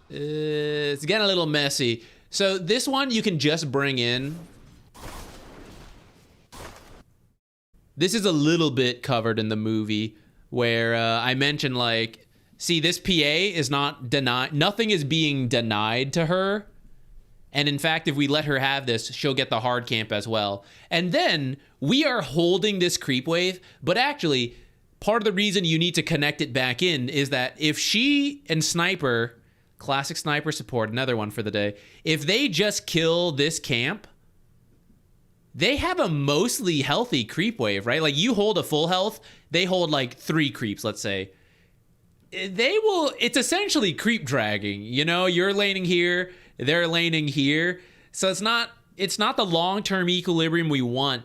It's getting a little messy. So this one you can just bring in. This is a little bit covered in the movie where I mentioned, like, see, this PA is not denied. Nothing is being denied to her. And in fact, if we let her have this, she'll get the hard camp as well. And then we are holding this creep wave. But actually, part of the reason you need to connect it back in is that if she and Sniper, classic Sniper support, another one for the day, if they just kill this camp, they have a mostly healthy creep wave, right? Like, you hold a full health, they hold like 3 creeps, let's say. They will, it's essentially creep dragging, you know? You're laning here, they're laning here. So it's not the long-term equilibrium we want.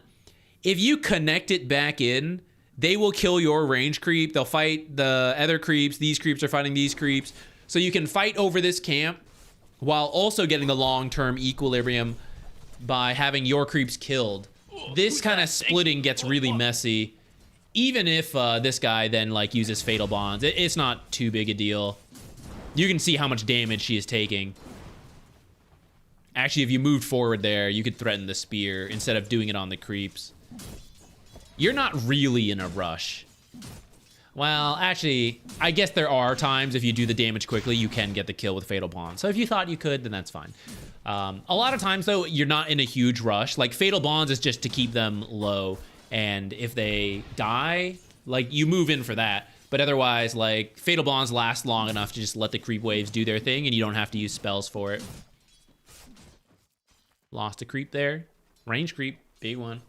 If you connect it back in, they will kill your range creep. They'll fight the other creeps. These creeps are fighting these creeps. So you can fight over this camp while also getting the long-term equilibrium by having your creeps killed. This kind of splitting gets really messy. Even if this guy then like uses fatal bonds, it's not too big a deal. You can see how much damage she is taking. Actually, if you moved forward there, you could threaten the spear instead of doing it on the creeps. You're not really in a rush. Well, actually, I guess there are times if you do the damage quickly, you can get the kill with fatal bond. So if you thought you could, then that's fine. A lot of times, though, you're not in a huge rush. Like, fatal bonds is just to keep them low. And if they die, like, you move in for that. But otherwise, like, fatal bonds last long enough to just let the creep waves do their thing, and you don't have to use spells for it. Lost a creep there. Range creep, big one.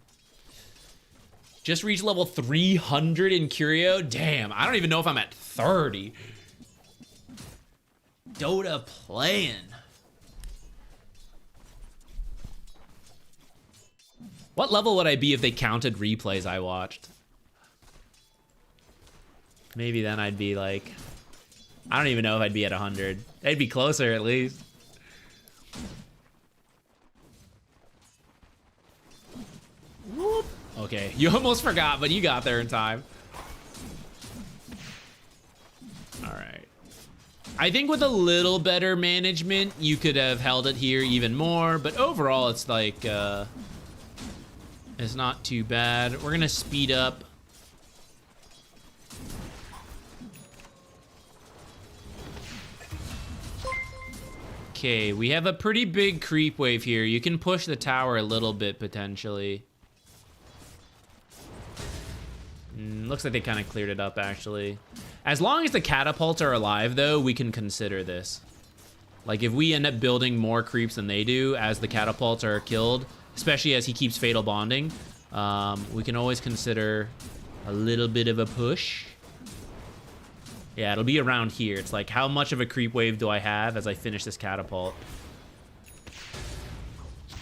Just reached level 300 in Curio. Damn, I don't even know if I'm at 30. Dota playing. What level would I be if they counted replays I watched? Maybe then I'd be like, I don't even know if I'd be at 100. I'd be closer at least. Whoop. Okay, you almost forgot, but you got there in time. All right. I think with a little better management, you could have held it here even more, but overall it's like, it's not too bad. We're gonna speed up. Okay, we have a pretty big creep wave here. You can push the tower a little bit potentially. Looks like they kind of cleared it up, actually. As long as the catapults are alive, though, we can consider this. Like, if we end up building more creeps than they do as the catapults are killed, especially as he keeps fatal bonding, we can always consider a little bit of a push. Yeah, it'll be around here. It's like, how much of a creep wave do I have as I finish this catapult?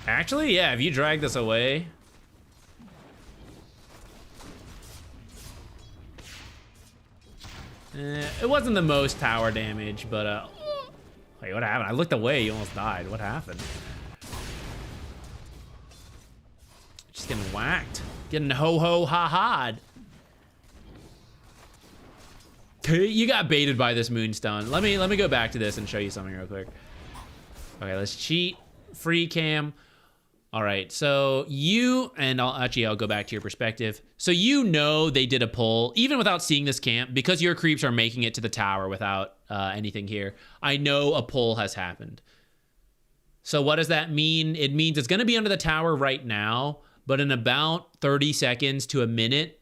Actually, yeah, if you drag this away... it wasn't the most tower damage, but Wait, what happened? I looked away. You almost died. What happened? Just getting whacked. Getting ho-ho-ha-ha'd. You got baited by this moonstone. Let me go back to this and show you something real quick. Okay, let's cheat. Free cam. All right, so you, and I'll go back to your perspective. So you know they did a pull, even without seeing this camp, because your creeps are making it to the tower without anything here. I know a pull has happened. So what does that mean? It means it's gonna be under the tower right now, but in about 30 seconds to a minute,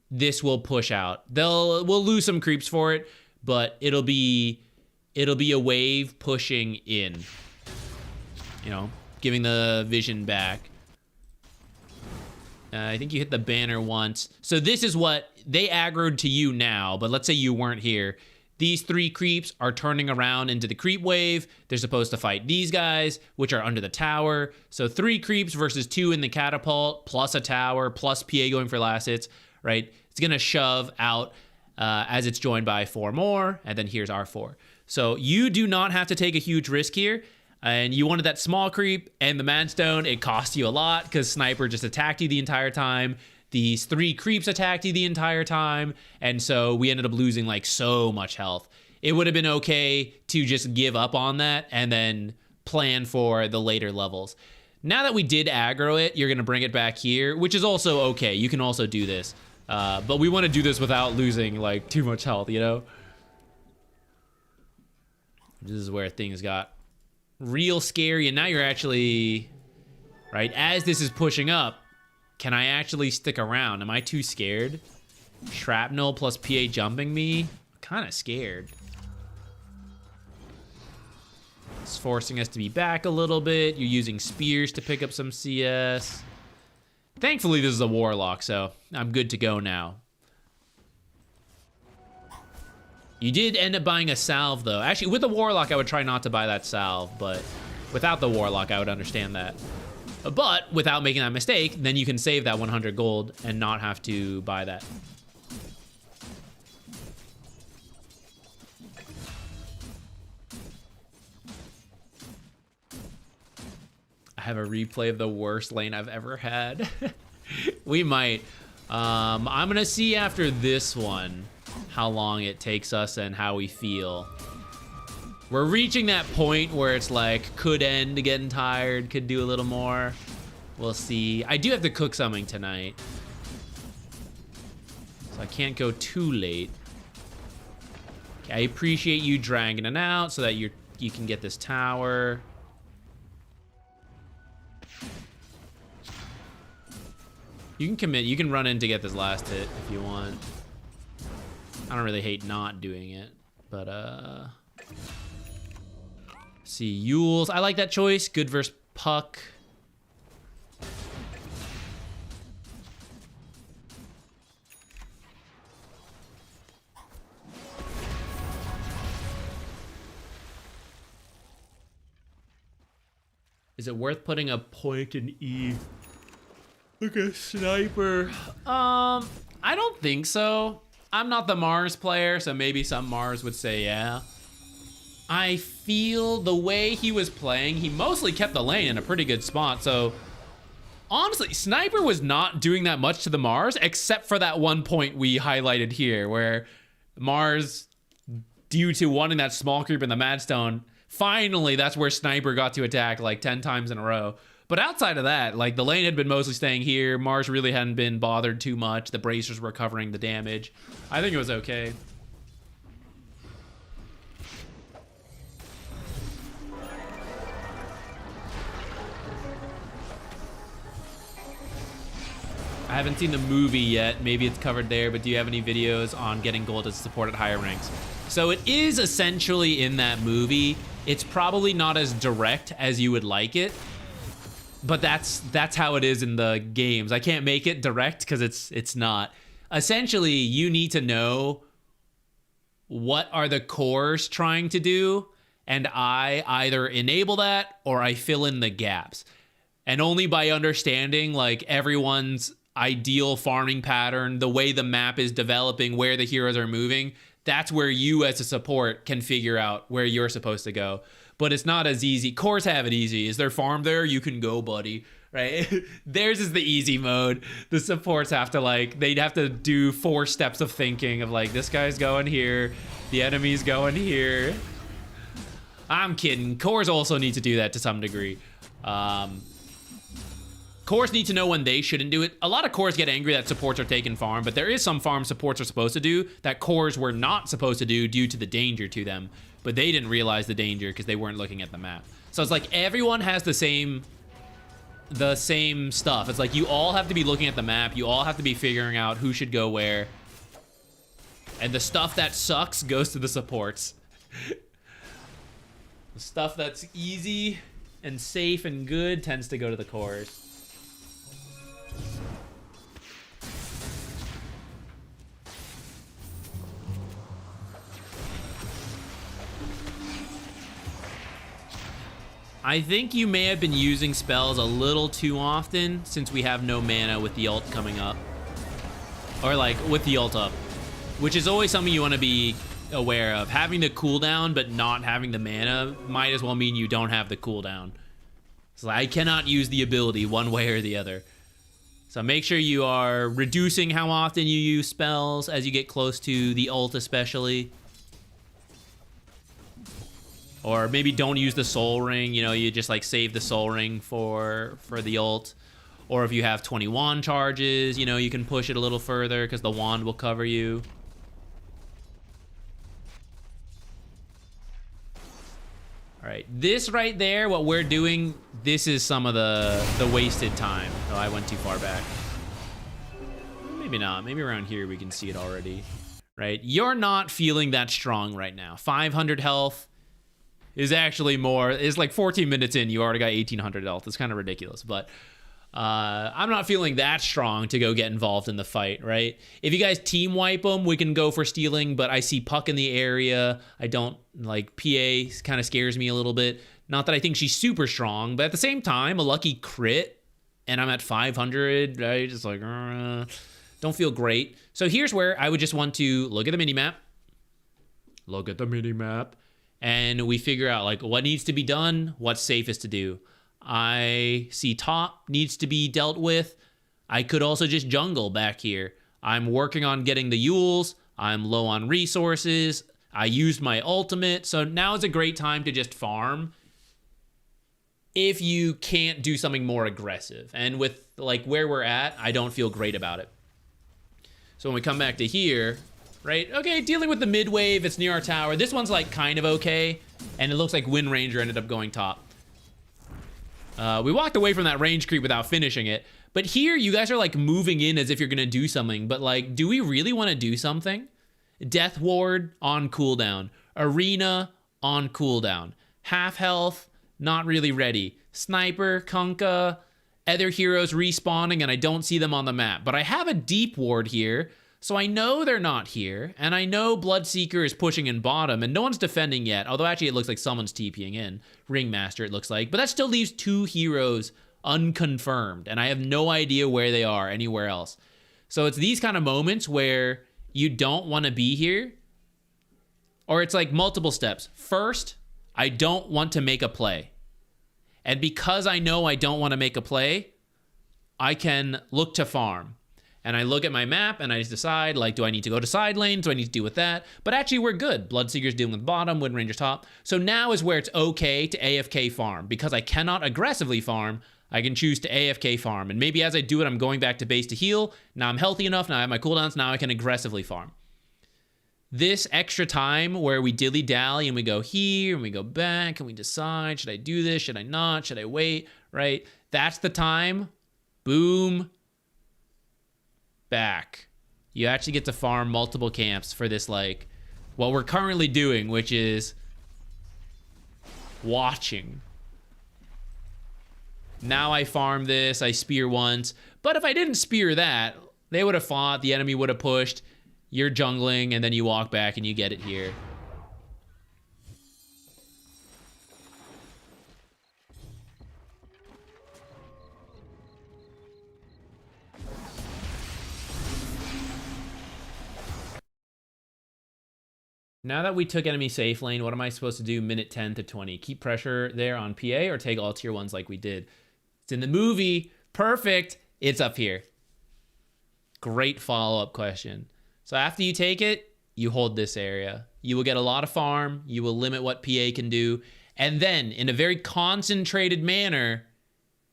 this will push out. We'll lose some creeps for it, but it'll be a wave pushing in. You know, giving the vision back. I think you hit the banner once. So this is what they aggroed to you now, but let's say you weren't here. These 3 creeps are turning around into the creep wave. They're supposed to fight these guys, which are under the tower. So 3 creeps versus 2 in the catapult, plus a tower, plus PA going for last hits, right? It's gonna shove out as it's joined by 4 more, and then here's our 4. So you do not have to take a huge risk here. And you wanted that small creep and the Madstone. It cost you a lot because Sniper just attacked you the entire time. These 3 creeps attacked you the entire time. And so we ended up losing like so much health. It would have been okay to just give up on that and then plan for the later levels. Now that we did aggro it, you're going to bring it back here, which is also okay. You can also do this. But we want to do this without losing like too much health, you know? This is where things got real scary, and now you're actually, right, as this is pushing up, can I actually stick around? Am I too scared? Shrapnel plus PA jumping me? I'm kind of scared. It's forcing us to be back a little bit. You're using spears to pick up some CS. Thankfully, this is a Warlock, so I'm good to go now. You did end up buying a salve, though. Actually, with the Warlock, I would try not to buy that salve, but without the Warlock, I would understand that. But without making that mistake, then you can save that 100 gold and not have to buy that. I have a replay of the worst lane I've ever had. We might. I'm gonna see after this one how long it takes us and how we feel. We're reaching that point where it's like, could end getting tired, could do a little more. We'll see. I do have to cook something tonight, so I can't go too late. Okay, I appreciate you dragging it out so that you can get this tower. You can commit, you can run in to get this last hit if you want. I don't really hate not doing it, but see, Yules. I like that choice. Good versus Puck. Is it worth putting a point in E? Look at Sniper. I don't think so. I'm not the Mars player, so maybe some Mars would say yeah. I feel the way he was playing, he mostly kept the lane in a pretty good spot. So honestly, Sniper was not doing that much to the Mars, except for that one point we highlighted here, where Mars, due to wanting that small creep in the Madstone, finally that's where Sniper got to attack like 10 times in a row. But outside of that, like the lane had been mostly staying here. Mars really hadn't been bothered too much. The bracers were covering the damage. I think it was okay. I haven't seen the movie yet. Maybe it's covered there, but do you have any videos on getting gold as support at higher ranks? So it is essentially in that movie. It's probably not as direct as you would like it, but that's how it is in the games. I can't make it direct because it's not. Essentially, you need to know what are the cores trying to do, and I either enable that or I fill in the gaps. And only by understanding like everyone's ideal farming pattern, the way the map is developing, where the heroes are moving, that's where you as a support can figure out where you're supposed to go. But it's not as easy. Cores have it easy. Is there farm there? You can go, buddy. Right? Theirs is the easy mode. The supports have to like, they'd have to do 4 steps of thinking of like, this guy's going here, the enemy's going here. I'm kidding. Cores also need to do that to some degree. Cores need to know when they shouldn't do it. A lot of cores get angry that supports are taking farm, but there is some farm supports are supposed to do that cores were not supposed to do due to the danger to them, but they didn't realize the danger because they weren't looking at the map. So it's like everyone has the same stuff. It's like you all have to be looking at the map. You all have to be figuring out who should go where. And the stuff that sucks goes to the supports. The stuff that's easy and safe and good tends to go to the cores. I think you may have been using spells a little too often since we have no mana with the ult coming up. Or like with the ult up, which is always something you want to be aware of. Having the cooldown but not having the mana might as well mean you don't have the cooldown. So I cannot use the ability one way or the other. So make sure you are reducing how often you use spells as you get close to the ult especially. Or maybe don't use the soul ring, you know, you just like save the soul ring for the ult. Or if you have 20 wand charges, you know, you can push it a little further because the wand will cover you. All right, this right there, what we're doing, this is some of the wasted time. Oh, I went too far back. Maybe not, maybe around here we can see it already, right? You're not feeling that strong right now. 500 health is actually more, it's like 14 minutes in, you already got 1800 health. It's kind of ridiculous, but I'm not feeling that strong to go get involved in the fight, right? If you guys team wipe them, we can go for stealing, but I see Puck in the area. I don't, like, PA kind of scares me a little bit. Not that I think she's super strong, but at the same time, a lucky crit, and I'm at 500, right? Just like, don't feel great. So here's where I would just want to look at the minimap. Look at the minimap. And we figure out like what needs to be done, what's safest to do. I see top needs to be dealt with. I could also just jungle back here. I'm working on getting the Yules. I'm low on resources. I used my ultimate. So now is a great time to just farm if you can't do something more aggressive. And with like where we're at, I don't feel great about it. So when we come back to here, right? Okay, dealing with the mid wave, it's near our tower. This one's like kind of okay, and it looks like Wind Ranger ended up going top. We walked away from that range creep without finishing it, but here you guys are like moving in as if you're gonna do something, but like, do we really wanna do something? Death Ward on cooldown. Arena on cooldown. Half health, not really ready. Sniper, Kunkka, other heroes respawning, and I don't see them on the map, but I have a deep ward here. So I know they're not here, and I know Bloodseeker is pushing in bottom, and no one's defending yet, although actually it looks like someone's TPing in. Ringmaster, it looks like. But that still leaves 2 heroes unconfirmed, and I have no idea where they are anywhere else. So it's these kind of moments where you don't want to be here, or it's like multiple steps. First, I don't want to make a play. And because I know I don't want to make a play, I can look to farm. And I look at my map and I just decide, like, do I need to go to side lanes? Do I need to deal with that? But actually, we're good. Bloodseeker's dealing with bottom, Wind Ranger's top. So now is where it's okay to AFK farm. Because I cannot aggressively farm, I can choose to AFK farm. And maybe as I do it, I'm going back to base to heal. Now I'm healthy enough. Now I have my cooldowns. Now I can aggressively farm. This extra time where we dilly-dally and we go here and we go back and we decide, should I do this? Should I not? Should I wait? Right? That's the time. Boom. Back. You actually get to farm multiple camps for this, like, what we're currently doing, which is watching. Now I farm this, I spear once, but if I didn't spear that, they would have fought, the enemy would have pushed, you're jungling, and then you walk back and you get it here. Now that we took enemy safe lane, what am I supposed to do minute 10 to 20? Keep pressure there on PA or take all tier 1s like we did? It's in the movie. Perfect. It's up here. Great follow-up question. So after you take it, you hold this area. You will get a lot of farm. You will limit what PA can do. And then, in a very concentrated manner,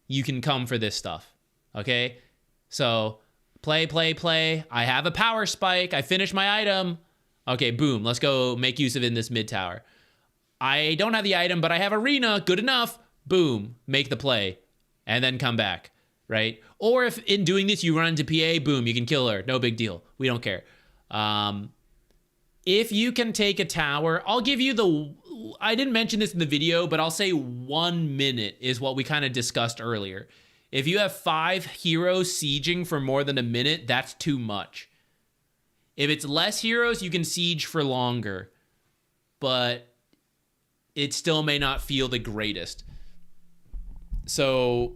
you can come for this stuff. Okay? So, play. I have a power spike. I finished my item. Okay, boom. Let's go make use of it in this mid tower. I don't have the item, but I have arena. Good enough. Boom. Make the play. And then come back. Right? Or if in doing this you run into PA, boom, you can kill her. No big deal. We don't care. If you can take a tower, I'll give you I didn't mention this in the video, but I'll say 1 minute is what we kind of discussed earlier. If you have 5 heroes sieging for more than a minute, that's too much. If it's less heroes, you can siege for longer, but it still may not feel the greatest. So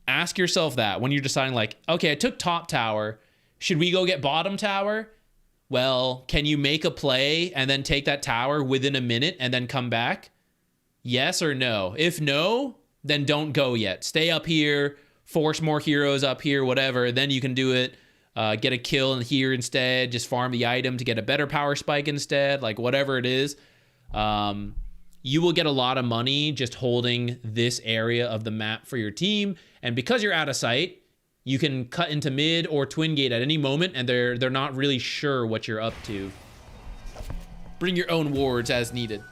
ask yourself that when you're deciding like, okay, I took top tower. Should we go get bottom tower? Well, can you make a play and then take that tower within a minute and then come back? Yes or no? If no, then don't go yet. Stay up here, force more heroes up here, whatever. Then you can do it. Get a kill in here instead. Just farm the item to get a better power spike instead. Like whatever it is. You will get a lot of money just holding this area of the map for your team. And because you're out of sight, you can cut into mid or twin gate at any moment, and they're not really sure what you're up to. Bring your own wards as needed.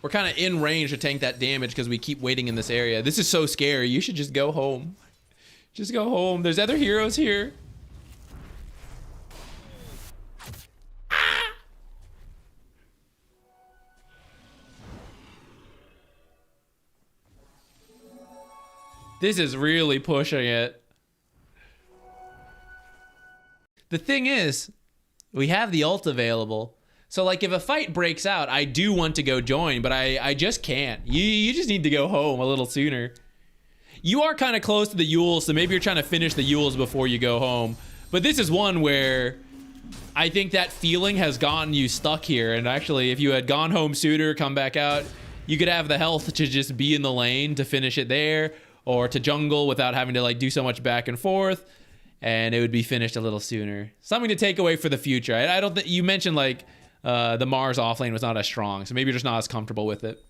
We're kind of in range to tank that damage because we keep waiting in this area. This is so scary. You should just go home. Just go home. There's other heroes here. Ah! This is really pushing it. The thing is, we have the ult available. So, like, if a fight breaks out, I do want to go join, but I just can't. You just need to go home a little sooner. You are kind of close to the Yules, so maybe you're trying to finish the Yules before you go home. But this is one where I think that feeling has gotten you stuck here. And actually, if you had gone home sooner, come back out, you could have the health to just be in the lane to finish it there, or to jungle without having to, like, do so much back and forth. And it would be finished a little sooner. Something to take away for the future. I don't think you mentioned, like, the Mars offlane was not as strong, so maybe you're just not as comfortable with it.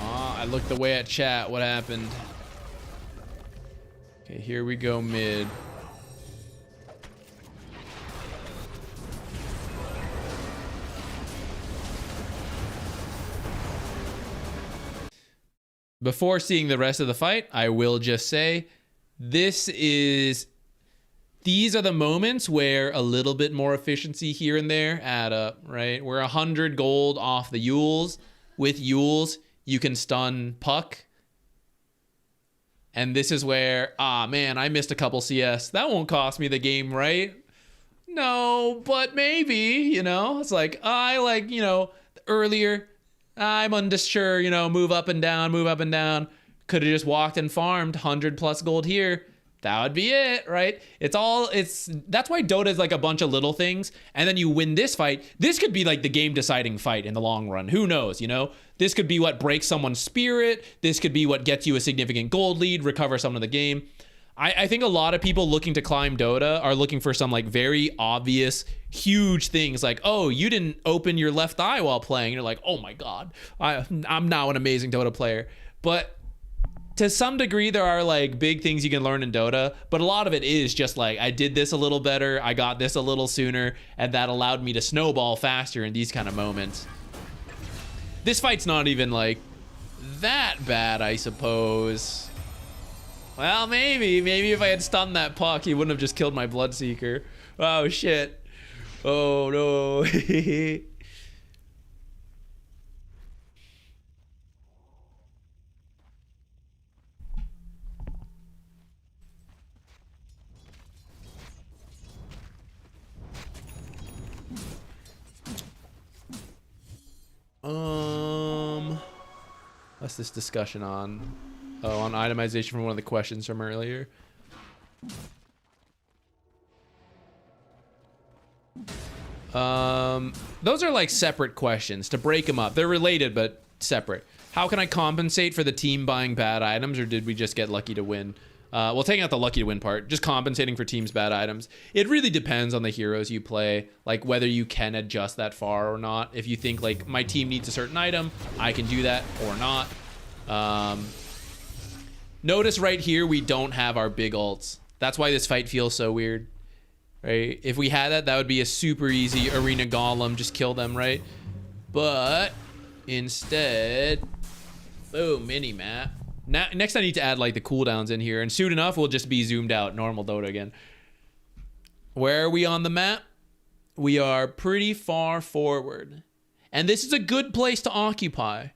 I looked away at chat. What happened? Okay, here we go mid. Before seeing the rest of the fight, I will just say, these are the moments where a little bit more efficiency here and there add up, right? We're 100 gold off the Yules. With Yules, you can stun Puck. And this is where, man, I missed a couple CS. That won't cost me the game, right? No, but maybe, you know? It's like, earlier... I'm unsure, you know, move up and down. Could have just walked and farmed 100 plus gold here. That would be it, right? That's why Dota is like a bunch of little things. And then you win this fight. This could be like the game deciding fight in the long run. Who knows, you know? This could be what breaks someone's spirit. This could be what gets you a significant gold lead, recover some of the game. I think a lot of people looking to climb Dota are looking for some like very obvious, huge things like, oh, you didn't open your left eye while playing. You're like, oh my God, I'm now an amazing Dota player. But to some degree, there are like big things you can learn in Dota, but a lot of it is just like, I did this a little better, I got this a little sooner, and that allowed me to snowball faster in these kind of moments. This fight's not even like that bad, I suppose. Well, maybe if I had stunned that puck, he wouldn't have just killed my Bloodseeker. Oh shit. Oh no. What's this discussion on? Oh, on itemization from one of the questions from earlier. Those are like separate questions. To break them up, they're related but separate. How can I compensate for the team buying bad items, or did we just get lucky to win? Well, taking out the lucky to win part, just compensating for teams' bad items. It really depends on the heroes you play, like whether you can adjust that far or not. If you think like my team needs a certain item, I can do that or not. Notice right here, we don't have our big ults. That's why this fight feels so weird, right? If we had that, that would be a super easy arena golem, just kill them, right? But instead, boom, mini map. Now, next I need to add like the cooldowns in here, and soon enough we'll just be zoomed out, normal Dota again. Where are we on the map? We are pretty far forward, and this is a good place to occupy.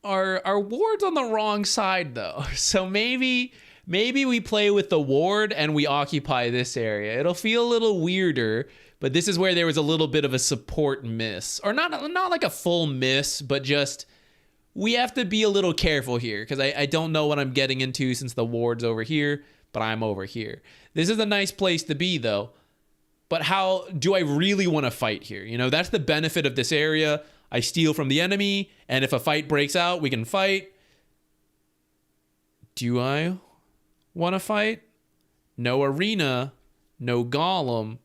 Our ward's on the wrong side though, so maybe we play with the ward and we occupy this area. It'll feel a little weirder, but this is where there was a little bit of a support miss, or not like a full miss, but just we have to be a little careful here because I don't know what I'm getting into since the ward's over here, but I'm over here. This is a nice place to be though, but how do I really want to fight here? You know, that's the benefit of this area. I steal from the enemy, and if a fight breaks out, we can fight. Do I want to fight? No arena, no golem,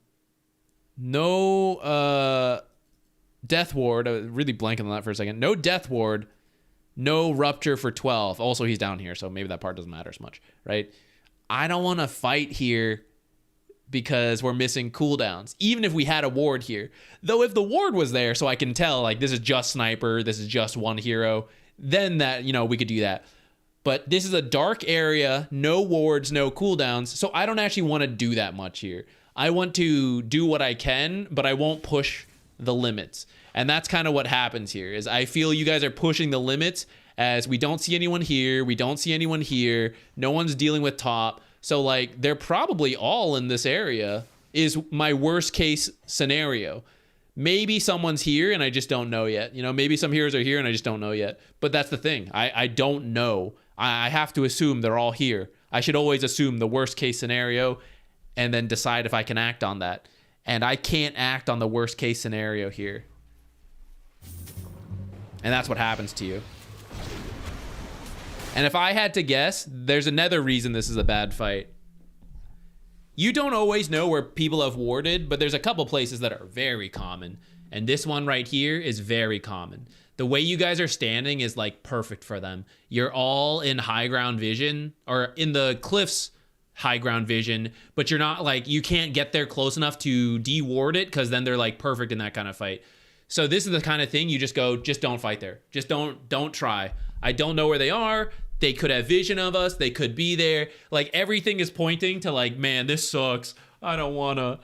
no death ward. I was really blanking on that for a second. No death ward, no rupture for 12. Also, he's down here, so maybe that part doesn't matter as much, right? I don't want to fight here because we're missing cooldowns, even if we had a ward here. Though if the ward was there, so I can tell, like, this is just sniper, this is just one hero, then that, you know, we could do that. But this is a dark area, no wards, no cooldowns, so I don't actually want to do that much here. I want to do what I can, but I won't push the limits. And that's kind of what happens here, is I feel you guys are pushing the limits as we don't see anyone here, we don't see anyone here, no one's dealing with top. So like they're probably all in this area is my worst case scenario. Maybe someone's here and I just don't know yet. You know, maybe some heroes are here and I just don't know yet. But that's the thing. I don't know. I have to assume they're all here. I should always assume the worst case scenario and then decide if I can act on that. And I can't act on the worst case scenario here. And that's what happens to you. And if I had to guess, there's another reason this is a bad fight. You don't always know where people have warded, but there's a couple places that are very common. And this one right here is very common. The way you guys are standing is like perfect for them. You're all in high ground vision, or in the cliffs high ground vision, but you're not like, you can't get there close enough to de-ward it because then they're like perfect in that kind of fight. So this is the kind of thing you just go, just don't fight there. Just don't try. I don't know where they are. They could have vision of us. They could be there. Like everything is pointing to like, man, this sucks. I don't wanna.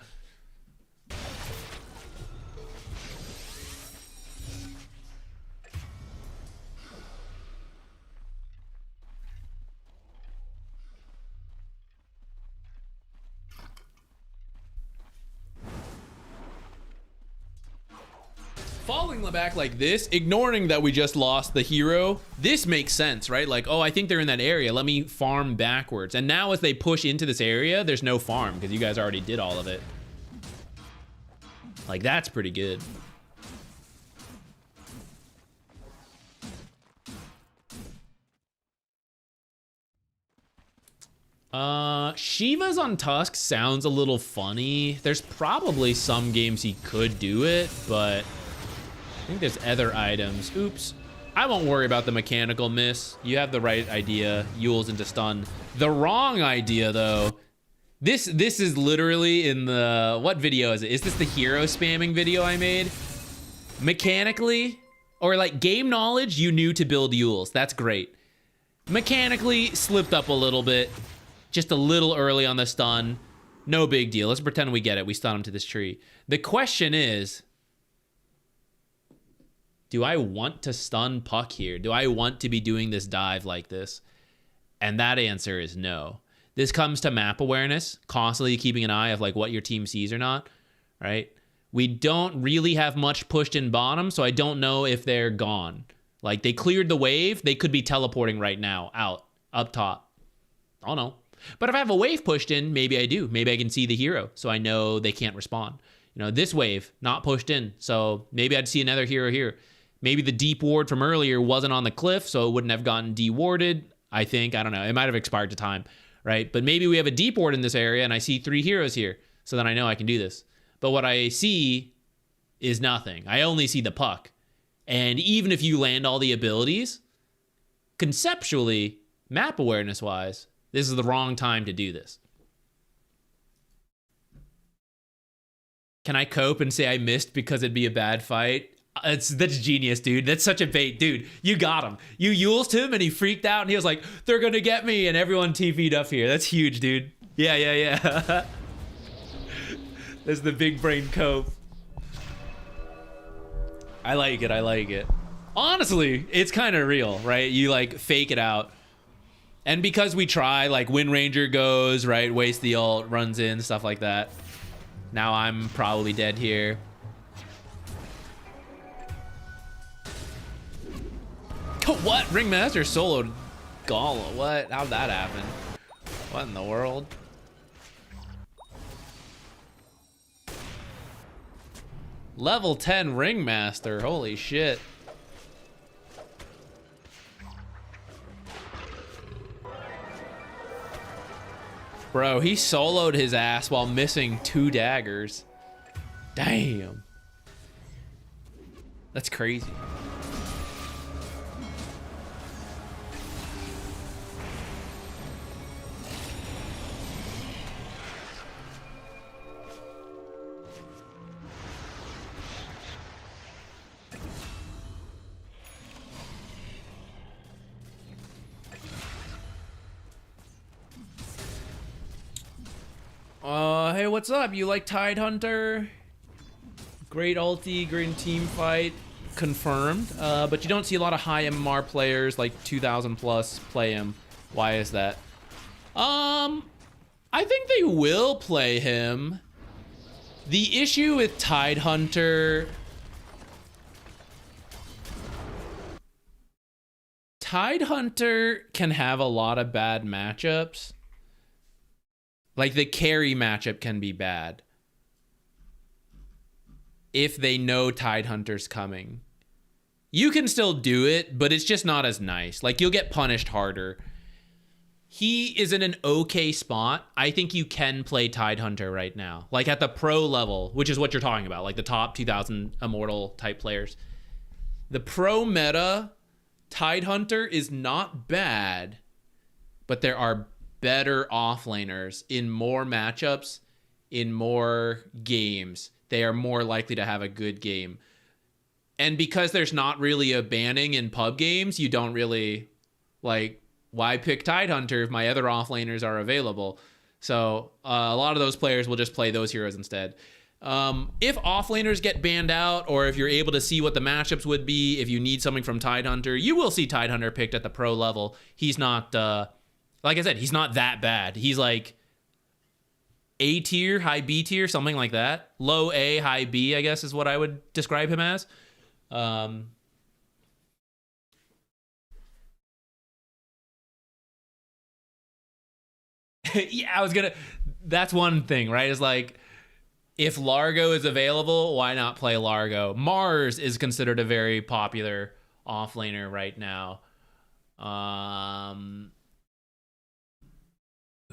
Falling back like this, ignoring that we just lost the hero, this makes sense, right? Like, oh, I think they're in that area. Let me farm backwards. And now as they push into this area, there's no farm because you guys already did all of it. Like, that's pretty good. Shiva's on Tusk sounds a little funny. There's probably some games he could do it, but I think there's other items. Oops. I won't worry about the mechanical miss. You have the right idea. Yule's into stun. The wrong idea, though. This is literally in the... What video is it? Is this the hero spamming video I made? Mechanically, or like game knowledge, you knew to build Yules. That's great. Mechanically slipped up a little bit. Just a little early on the stun. No big deal. Let's pretend we get it. We stun him to this tree. The question is, do I want to stun Puck here? Do I want to be doing this dive like this? And that answer is no. This comes to map awareness, constantly keeping an eye of like what your team sees or not, right? We don't really have much pushed in bottom, so I don't know if they're gone. Like, they cleared the wave. They could be teleporting right now out, up top. I don't know. But if I have a wave pushed in, maybe I do. Maybe I can see the hero, so I know they can't respond. You know, this wave, not pushed in, so maybe I'd see another hero here. Maybe the deep ward from earlier wasn't on the cliff, so it wouldn't have gotten dewarded, I think. I don't know. It might have expired to time, right? But maybe we have a deep ward in this area, and I see 3 heroes here, so then I know I can do this. But what I see is nothing. I only see the Puck. And even if you land all the abilities, conceptually, map awareness-wise, this is the wrong time to do this. Can I cope and say I missed because it'd be a bad fight? That's genius, dude. That's such a bait. Dude, you got him. You Yulesed him and he freaked out and he was like, they're going to get me, and everyone TV'd up here. That's huge, dude. Yeah. That's the big brain cope. I like it. Honestly, it's kind of real, right? You like fake it out. And because we try, like Wind Ranger goes, right? Waste the ult, runs in, stuff like that. Now I'm probably dead here. What? Ringmaster soloed Gala. What? How'd that happen? What in the world? Level 10 Ringmaster. Holy shit. Bro, he soloed his ass while missing 2 daggers. Damn. That's crazy. Hey, what's up? You like Tidehunter? Great ulti, great team fight, confirmed. But you don't see a lot of high MMR players, like 2,000 plus, play him. Why is that? I think they will play him. The issue with Tidehunter... Tidehunter can have a lot of bad matchups. Like, the carry matchup can be bad if they know Tidehunter's coming. You can still do it, but it's just not as nice. Like, you'll get punished harder. He is in an okay spot. I think you can play Tidehunter right now. Like, at the pro level, which is what you're talking about. Like, the top 2,000 Immortal type players. The pro meta, Tidehunter is not bad, but there are better offlaners in more matchups, in more games. They are more likely to have a good game. And because there's not really a banning in pub games, you don't really, like, why pick Tidehunter if my other offlaners are available? So a lot of those players will just play those heroes instead. If offlaners get banned out, or if you're able to see what the matchups would be, if you need something from Tidehunter, you will see Tidehunter picked at the pro level. He's not... like I said, he's not that bad. He's like A tier, high B tier, something like that. Low A, high B, I guess is what I would describe him as. Yeah, that's one thing, right? Is like, if Largo is available, why not play Largo? Mars is considered a very popular offlaner right now.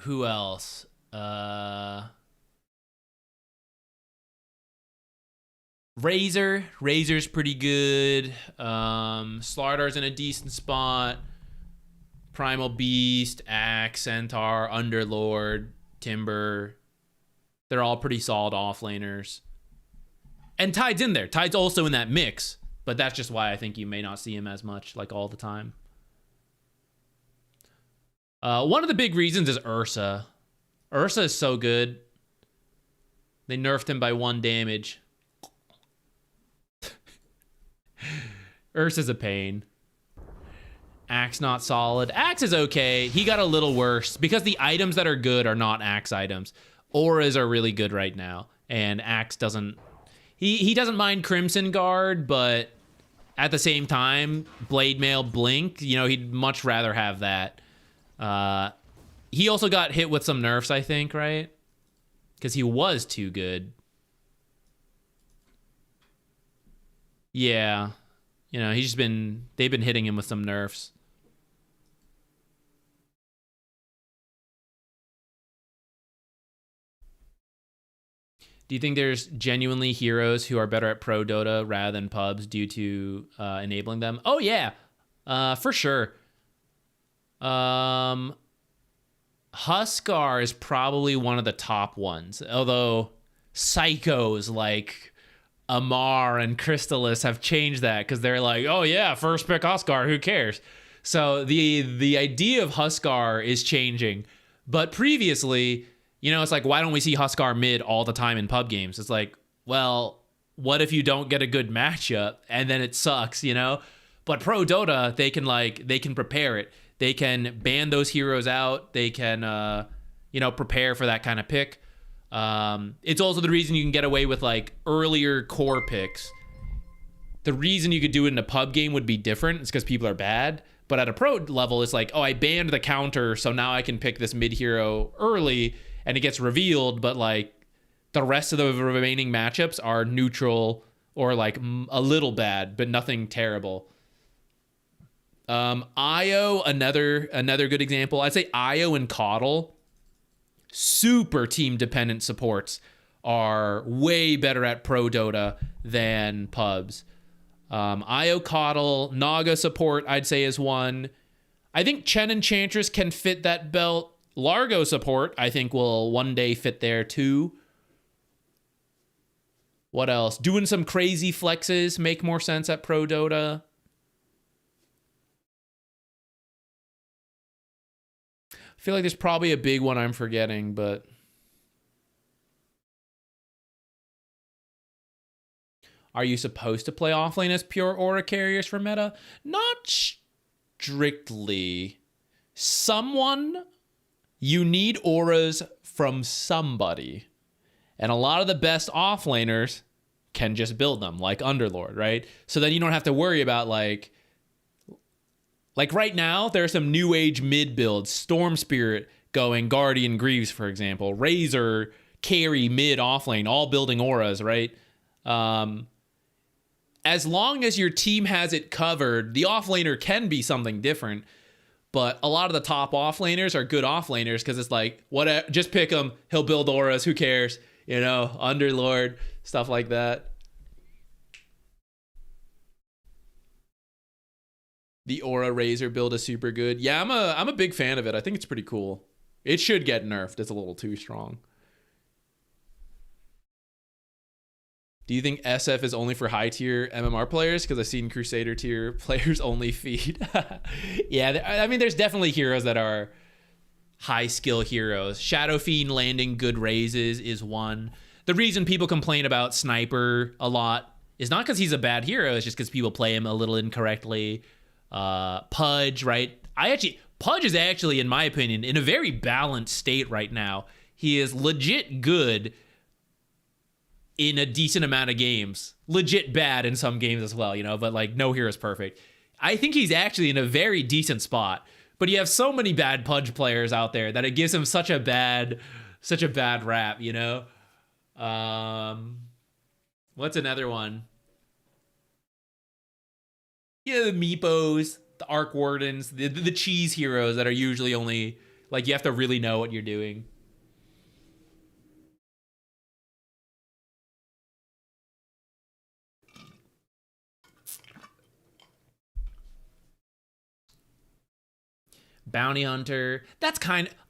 Who else? Razor's pretty good. Slardar's in a decent spot. Primal Beast, Axe, Centaur, Underlord, Timber. They're all pretty solid offlaners. And Tide's in there. Tide's also in that mix, but that's just why I think you may not see him as much, like, all the time. One of the big reasons is Ursa. Ursa is so good. They nerfed him by 1 damage. Ursa's a pain. Axe not solid. Axe is okay. He got a little worse because the items that are good are not Axe items. Auras are really good right now, and Axe doesn't. He doesn't mind Crimson Guard, but at the same time, Blade Mail Blink. You know, he'd much rather have that. He also got hit with some nerfs, I think, right? Because he was too good. Yeah. You know, they've been hitting him with some nerfs. Do you think there's genuinely heroes who are better at pro Dota rather than pubs due to enabling them? Oh, yeah. For sure. Huskar is probably one of the top ones, although psychos like Amar and Crystallis have changed that because they're like, oh yeah, first pick Huskar, who cares? So the idea of Huskar is changing, but previously, you know, it's like, why don't we see Huskar mid all the time in pub games? It's like, well, what if you don't get a good matchup and then it sucks, you know? But pro Dota, they can prepare it. They can ban those heroes out. They can, you know, prepare for that kind of pick. It's also the reason you can get away with like earlier core picks. The reason you could do it in a pub game would be different. It's because people are bad. But at a pro level, it's like, oh, I banned the counter, so now I can pick this mid hero early, and it gets revealed. But like the rest of the remaining matchups are neutral or like a little bad, but nothing terrible. Io, another good example. I'd say Io and Coddle, super team dependent supports, are way better at pro Dota than pubs. Io, Coddle, Naga support, I'd say is one. I think Chen Enchantress can fit that belt. Largo support, I think, will one day fit there too. What else? Doing some crazy flexes make more sense at pro Dota. I feel like there's probably a big one I'm forgetting, but are you supposed to play offlane as pure aura carriers for meta? Not strictly. You need auras from somebody. And a lot of the best offlaners can just build them, like Underlord, right? So then you don't have to worry about like right now, there are some new age mid builds, Storm Spirit going Guardian Greaves, for example, Razor, carry mid offlane, all building auras, right? As long as your team has it covered, the offlaner can be something different. But a lot of the top offlaners are good offlaners because it's like, what? Just pick him. He'll build auras. Who cares? You know, Underlord, stuff like that. The Aura Razor build is super good. Yeah, I'm a big fan of it. I think it's pretty cool. It should get nerfed. It's a little too strong. Do you think SF is only for high tier MMR players? Because I've seen Crusader tier players only feed. Yeah, I mean, there's definitely heroes that are high skill heroes. Shadow Fiend landing good raises is one. The reason people complain about Sniper a lot is not because he's a bad hero. It's just because people play him a little incorrectly. Pudge, right? Pudge is actually, in my opinion, in a very balanced state right now. He is legit good in a decent amount of games, legit bad in some games as well, you know, but like no hero's perfect. I think he's actually in a very decent spot, but you have so many bad Pudge players out there that it gives him such a bad rap, you know? What's another one? Yeah, the Meepos, the Arc Wardens, the cheese heroes that are usually only, like, you have to really know what you're doing. Bounty Hunter, that's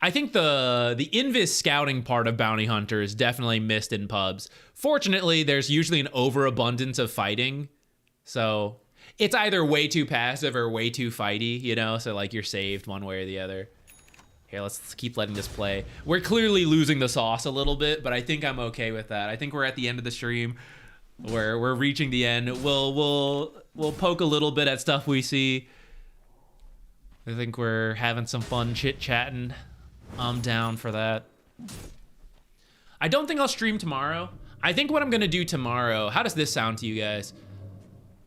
I think the Invis scouting part of Bounty Hunter is definitely missed in pubs. Fortunately, there's usually an overabundance of fighting, so it's either way too passive or way too fighty, you know, so like you're saved one way or the other. Here, let's keep letting this play. We're clearly losing the sauce a little bit, but I think I'm okay with that. I think we're at the end of the stream. We're reaching the end. We'll poke a little bit at stuff we see. I think we're having some fun chit-chatting. I'm down for that. I don't think I'll stream tomorrow. I think what I'm gonna do tomorrow, how does this sound to you guys?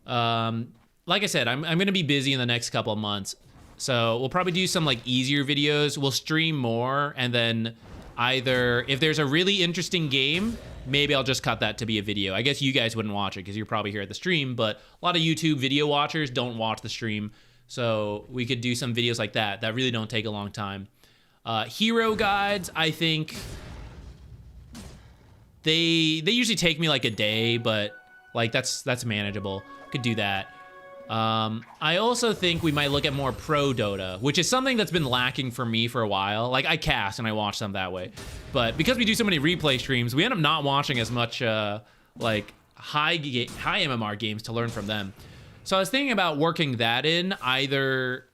Like I said, I'm gonna be busy in the next couple of months. So we'll probably do some like easier videos. We'll stream more, and then either if there's a really interesting game, maybe I'll just cut that to be a video. I guess you guys wouldn't watch it because you're probably here at the stream, but a lot of YouTube video watchers don't watch the stream. So we could do some videos like that really don't take a long time. Hero guides, I think they usually take me like a day, but like that's manageable. Could do that. I also think we might look at more pro Dota, which is something that's been lacking for me for a while. Like I cast and I watch them that way, but because we do so many replay streams, we end up not watching as much like high MMR games to learn from them. So I was thinking about working that in either,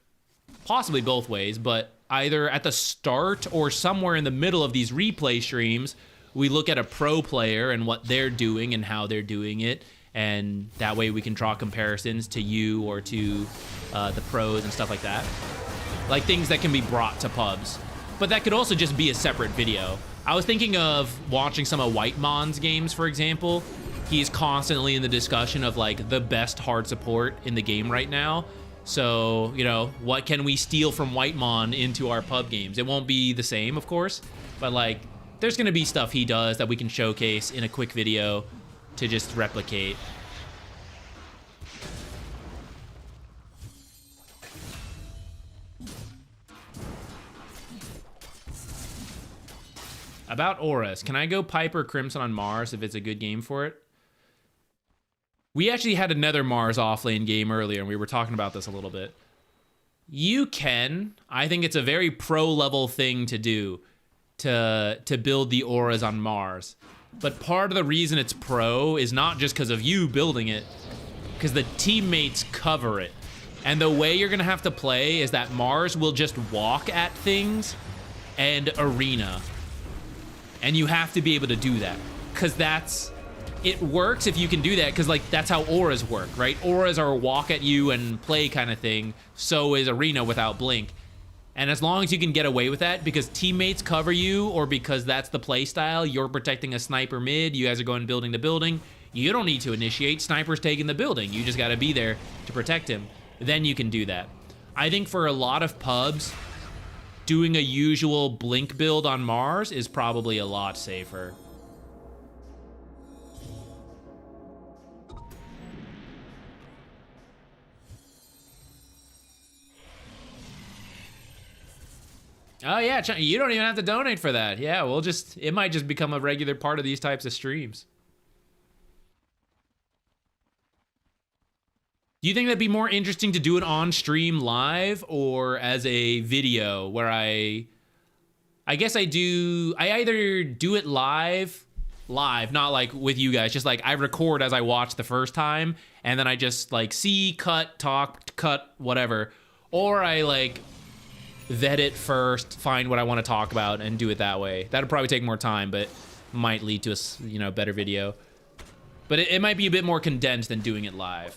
possibly both ways, but either at the start or somewhere in the middle of these replay streams, we look at a pro player and what they're doing and how they're doing it. And that way we can draw comparisons to you or to the pros and stuff like that. Like things that can be brought to pubs. But that could also just be a separate video. I was thinking of watching some of Whitemon's games, for example. He's constantly in the discussion of like the best hard support in the game right now. So, you know, what can we steal from Whitemon into our pub games? It won't be the same, of course, but like there's gonna be stuff he does that we can showcase in a quick video to just replicate. About auras, can I go Piper Crimson on Mars if it's a good game for it? We actually had another Mars offlane game earlier, and we were talking about this a little bit. You can. I think it's a very pro-level thing to do, to build the auras on Mars. But part of the reason it's pro is not just because of you building it, because the teammates cover it. And the way you're gonna have to play is that Mars will just walk at things and arena. And you have to be able to do that, because it works if you can do that, because like that's how auras work, right? Auras are a walk at you and play kind of thing. So is arena without blink. And as long as you can get away with that, because teammates cover you, or because that's the play style, you're protecting a sniper mid, you guys are going building to building, you don't need to initiate, sniper's taking the building, you just gotta be there to protect him. Then you can do that. I think for a lot of pubs, doing a usual blink build on Mars is probably a lot safer. Oh yeah, you don't even have to donate for that. Yeah, it might just become a regular part of these types of streams. Do you think that'd be more interesting to do it on stream live or as a video where I guess I either do it live, not like with you guys, just like I record as I watch the first time and then I just like see, cut, talk, cut, whatever. Or I like vet it first, find what I want to talk about and do it that way. That'd probably take more time, but might lead to a better video. But it might be a bit more condensed than doing it live.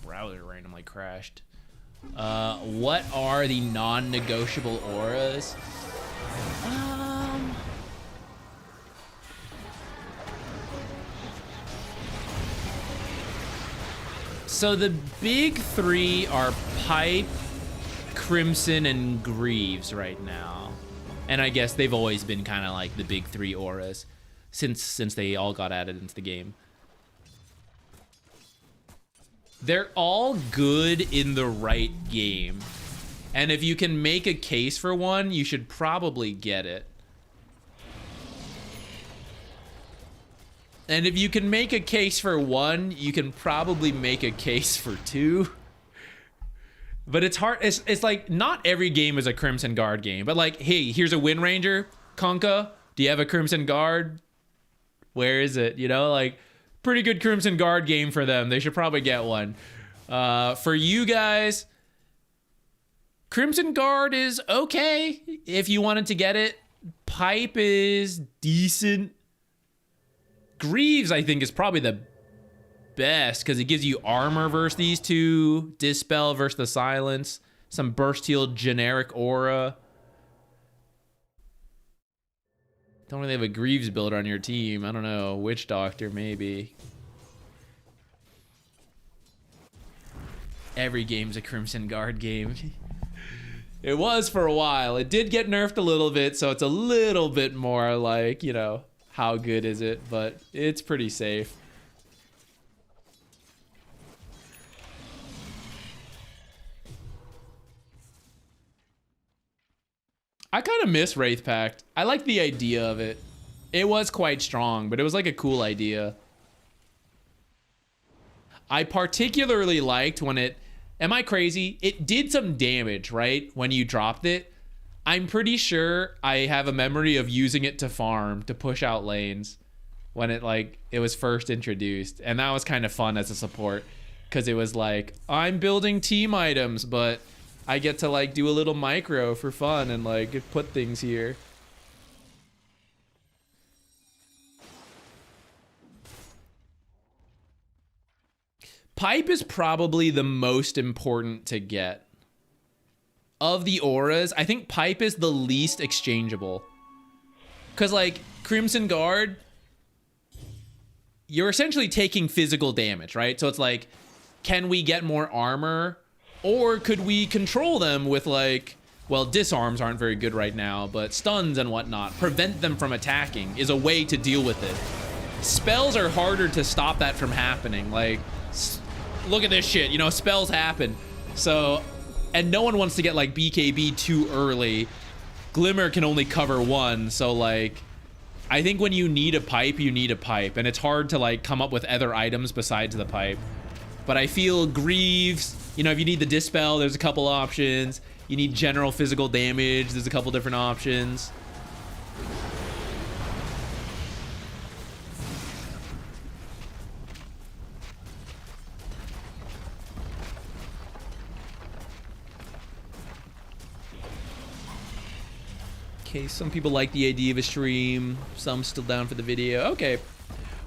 Browser randomly crashed. What are the non-negotiable auras? So the big three are Pipe, Crimson, and Greaves right now. And I guess they've always been kind of like the big three auras since they all got added into the game. They're all good in the right game. And if you can make a case for one, you should probably get it. And if you can make a case for one, you can probably make a case for two. But it's hard. It's like not every game is a Crimson Guard game. But like, hey, here's a Wind Ranger. Kunkka, do you have a Crimson Guard? Where is it? You know, like, pretty good Crimson Guard game for them. They should probably get one. For you guys, Crimson Guard is okay if you wanted to get it. Pipe is decent. Greaves, I think, is probably the best because it gives you armor versus these two, Dispel versus the Silence, some burst heal generic aura. Don't really have a Greaves build on your team. I don't know. Witch Doctor, maybe. Every game's a Crimson Guard game. It was for a while. It did get nerfed a little bit, so it's a little bit more like, you know, how good is it? But it's pretty safe. I kind of miss Wraith Pact. I like the idea of it. It was quite strong, but it was like a cool idea. I particularly liked when it... Am I crazy? It did some damage, right? When you dropped it. I'm pretty sure I have a memory of using it to farm, to push out lanes. When it was first introduced. And that was kind of fun as a support. Because it was like, I'm building team items, but... I get to like do a little micro for fun and like put things here. Pipe is probably the most important to get. Of the auras, I think Pipe is the least exchangeable. Cause like Crimson Guard, you're essentially taking physical damage, right? So it's like, can we get more armor? Or could we control them with like, well, disarms aren't very good right now, but stuns and whatnot, prevent them from attacking is a way to deal with it. Spells are harder to stop that from happening. Like, look at this shit, you know, spells happen. So, and no one wants to get like BKB too early. Glimmer can only cover one, so like, I think when you need a pipe, you need a pipe. And it's hard to like come up with other items besides the pipe. But I feel Greaves, you know, if you need the Dispel, there's a couple options. You need general physical damage, there's a couple different options. Okay, some people like the idea of a stream, some still down for the video. Okay,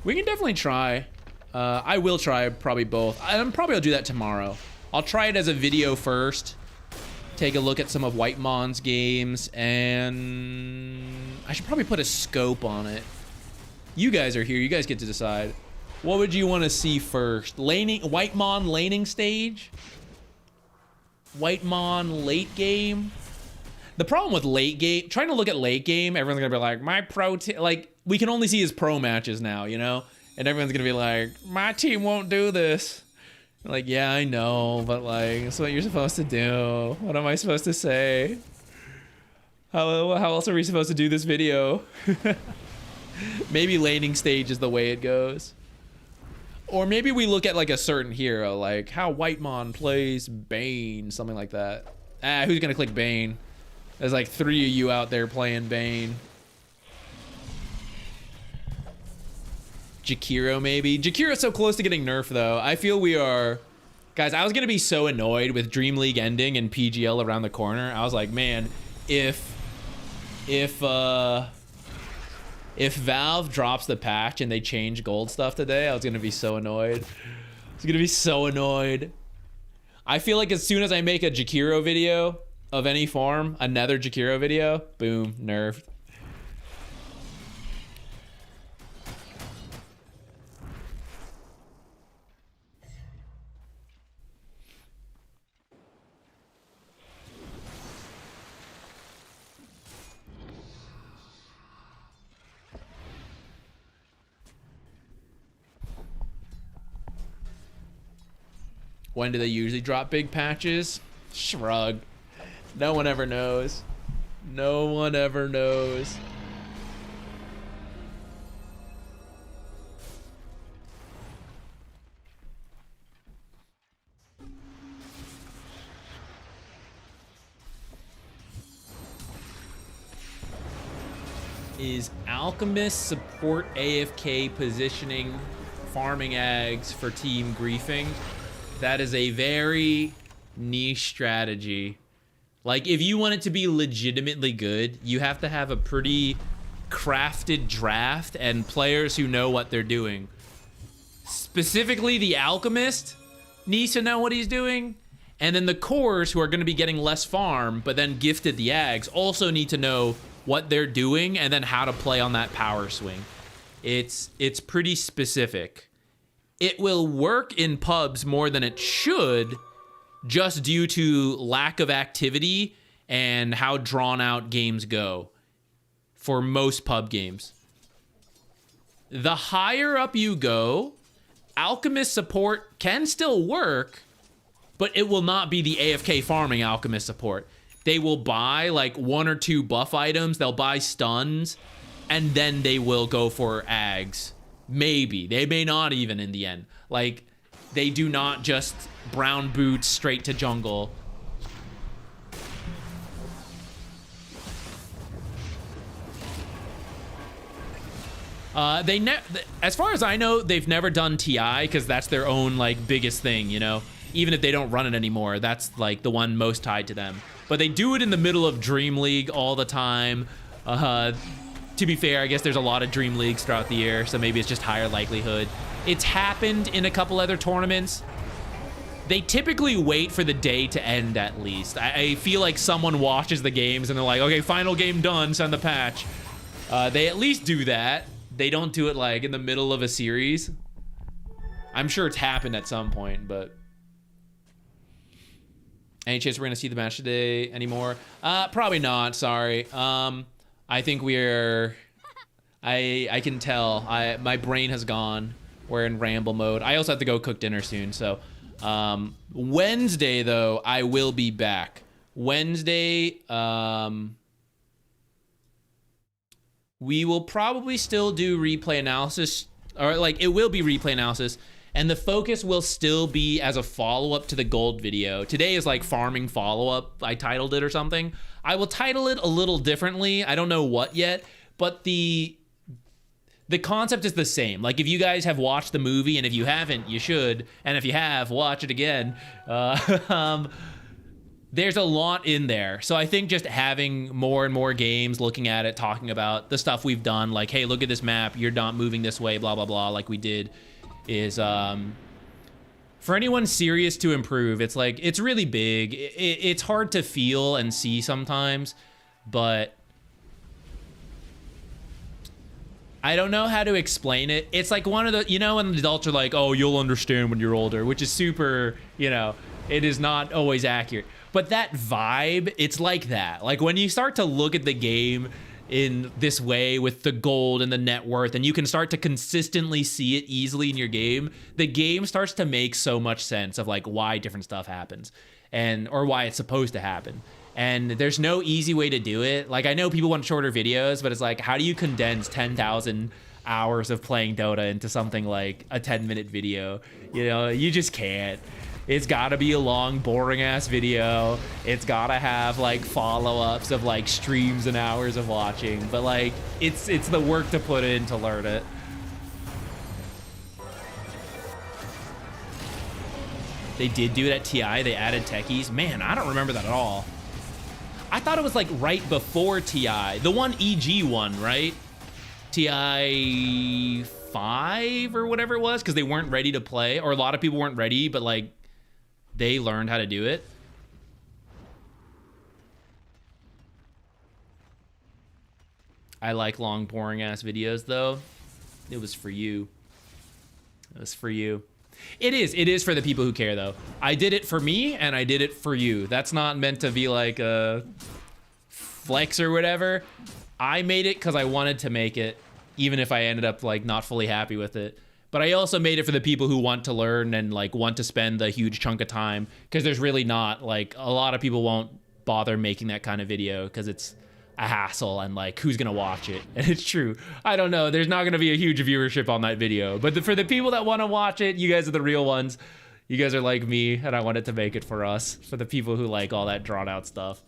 we can definitely try. I will try probably both. Probably I'll do that tomorrow. I'll try it as a video first. Take a look at some of Whitemon's games, and I should probably put a scope on it. You guys are here. You guys get to decide. What would you want to see first? Laning, Whitemon laning stage? Whitemon late game? The problem with late game, trying to look at late game, everyone's gonna be like, my pro team, like, we can only see his pro matches now, you know? And everyone's gonna be like, my team won't do this. Like, yeah, I know, but like, that's what you're supposed to do. What am I supposed to say? How else are we supposed to do this video? Maybe laning stage is the way it goes. Or maybe we look at like a certain hero, like how Whitemon plays Bane, something like that. Ah, who's gonna click Bane? There's like 3 of you out there playing Bane. Jakiro maybe. Jakiro's so close to getting nerfed though. I feel we are... Guys, I was gonna be so annoyed with Dream League ending and PGL around the corner. I was like, man, if Valve drops the patch and they change gold stuff today, I was gonna be so annoyed. I was gonna be so annoyed. I feel like as soon as I make a Jakiro video of any form, another Jakiro video, boom, nerfed. When do they usually drop big patches? Shrug. No one ever knows. No one ever knows. is Alchemist support AFK positioning farming ags for team griefing. That is a very niche strategy. Like, if you want it to be legitimately good, you have to have a pretty crafted draft and players who know what they're doing. Specifically, the Alchemist needs to know what he's doing, and then the cores, who are going to be getting less farm, but then gifted the ags, also need to know what they're doing and then how to play on that power swing. It's pretty specific. It will work in pubs more than it should, just due to lack of activity and how drawn out games go for most pub games. The higher up you go, Alchemist support can still work, but it will not be the AFK farming Alchemist support. They will buy like 1 or 2 buff items, they'll buy stuns, and then they will go for ags. Maybe. They may not even in the end. Like, they do not just brown boots straight to jungle. As far as I know, they've never done TI, because that's their own like biggest thing, you know? Even if they don't run it anymore, that's like the one most tied to them. But they do it in the middle of Dream League all the time. To be fair, I guess there's a lot of Dream Leagues throughout the year, so maybe it's just higher likelihood. It's happened in a couple other tournaments. They typically wait for the day to end at least. I feel like someone watches the games and they're like, okay, final game done, send the patch. They at least do that. They don't do it like in the middle of a series. I'm sure it's happened at some point, but... Any chance we're gonna see the match today anymore? Probably not, sorry. I think we're... I can tell. My brain has gone. We're in ramble mode. I also have to go cook dinner soon, so... Wednesday, though, I will be back. Wednesday, we will probably still do replay analysis, or like, it will be replay analysis, and the focus will still be as a follow-up to the gold video. Today is like farming follow-up, I titled it or something. I will title it a little differently. I don't know what yet, but the concept is the same. Like, if you guys have watched the movie, and if you haven't, you should, and if you have, watch it again. There's a lot in there. So I think just having more and more games, looking at it, talking about the stuff we've done, like, hey, look at this map, you're not moving this way, blah, blah, blah, like we did, is, for anyone serious to improve, it's like, it's really big. It's hard to feel and see sometimes, but I don't know how to explain it. It's like one of the, you know, when the adults are like, oh, you'll understand when you're older, which is super, you know, it is not always accurate. But that vibe, it's like that. Like, when you start to look at the game in this way with the gold and the net worth, and you can start to consistently see it easily in your game, the game starts to make so much sense of like why different stuff happens, and or why it's supposed to happen. And there's no easy way to do it. Like, I know people want shorter videos, but it's like, how do you condense 10,000 hours of playing Dota into something like a 10-minute video? You know, you just can't. It's gotta be a long, boring-ass video. It's gotta have, like, follow-ups of, like, streams and hours of watching. But, like, it's the work to put in to learn it. They did do it at TI. They added techies. Man, I don't remember that at all. I thought it was, like, right before TI. The one EG one, right? TI 5 or whatever it was, because they weren't ready to play. Or a lot of people weren't ready, but, like, they learned how to do it. I like long, boring-ass videos, though. It was for you. It was for you. It is for the people who care, though. I did it for me, and I did it for you. That's not meant to be like a flex or whatever. I made it because I wanted to make it, even if I ended up like not fully happy with it. But I also made it for the people who want to learn and like want to spend a huge chunk of time, because there's really not, like, a lot of people won't bother making that kind of video because it's a hassle and like, who's gonna watch it? And it's true. I don't know. There's not gonna be a huge viewership on that video. But for the people that want to watch it, you guys are the real ones. You guys are like me, and I wanted to make it for us. For the people who like all that drawn out stuff.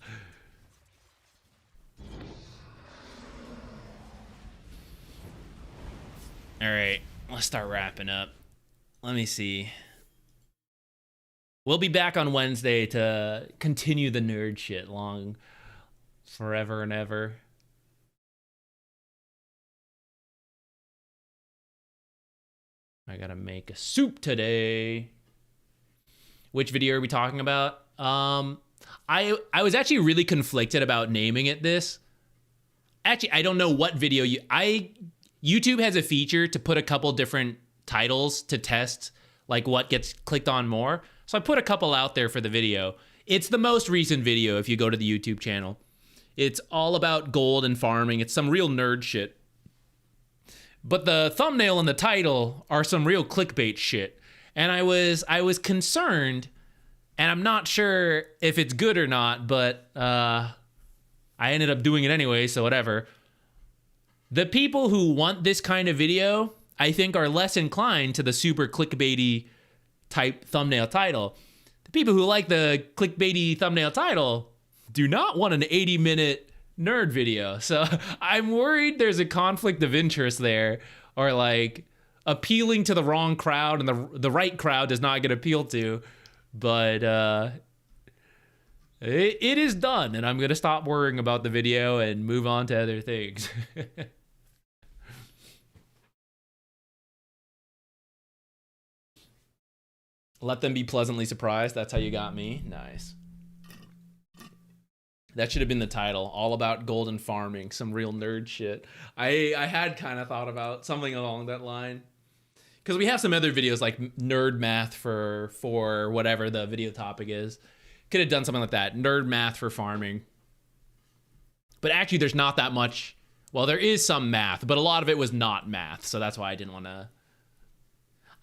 All right, let's start wrapping up. Let me see. We'll be back on Wednesday to continue the nerd shit long forever and ever. I gotta make a soup today. Which video are we talking about? I was actually really conflicted about naming it this. Actually, I don't know what video YouTube has a feature to put a couple different titles to test like what gets clicked on more. So I put a couple out there for the video. It's the most recent video if you go to the YouTube channel. It's all about gold and farming. It's some real nerd shit. But the thumbnail and the title are some real clickbait shit. And I was concerned, and I'm not sure if it's good or not, but I ended up doing it anyway, so whatever. The people who want this kind of video, I think, are less inclined to the super clickbaity type thumbnail title. The people who like the clickbaity thumbnail title do not want an 80-minute nerd video. So I'm worried there's a conflict of interest there, or like appealing to the wrong crowd and the right crowd does not get appealed to. But it is done, and I'm going to stop worrying about the video and move on to other things. Let them be pleasantly surprised. That's how you got me. Nice. That should have been the title. All about golden farming. Some real nerd shit. I had kind of thought about something along that line. Because we have some other videos like nerd math for whatever the video topic is. Could have done something like that. Nerd math for farming. But actually there's not that much. Well, there is some math, but a lot of it was not math. So that's why I didn't want to.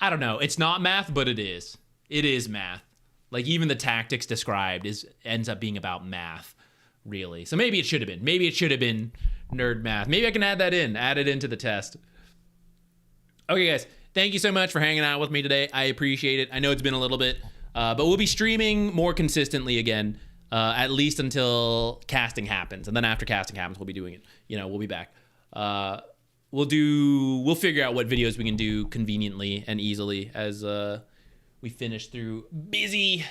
I don't know. It's not math, but it is. It is math. Like even the tactics described ends up being about math, really. So maybe it should have been. Maybe it should have been nerd math. Maybe I can add it into the test. Okay, guys. Thank you so much for hanging out with me today. I appreciate it. I know it's been a little bit, but we'll be streaming more consistently again, at least until casting happens. And then after casting happens, we'll be doing it. We'll be back. We'll figure out what videos we can do conveniently and easily as we finish through busy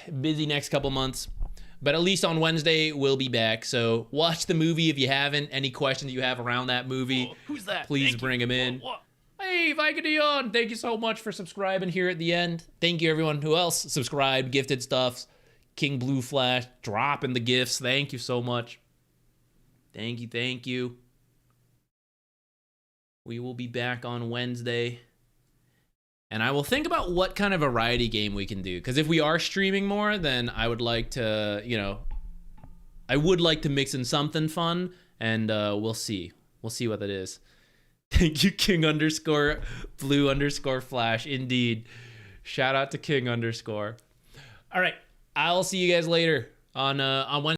next couple months. But at least on Wednesday, we'll be back. So watch the movie if you haven't. Any questions you have around that movie,
who's that?
Please
Thank
bring
you.
them in.
Whoa.
Hey, Vicodion, thank you so much for subscribing here at the end. Thank you, everyone who else subscribed, gifted stuffs, King Blue Flash, dropping the gifts. Thank you so much. Thank you. We will be back on Wednesday. And I will think about what kind of variety game we can do. Because if we are streaming more, then I would like to, I would like to mix in something fun. And we'll see. We'll see what that is. Thank you, King _Blue _Flash. Indeed. Shout out to King _. All right. I'll see you guys later on Wednesday.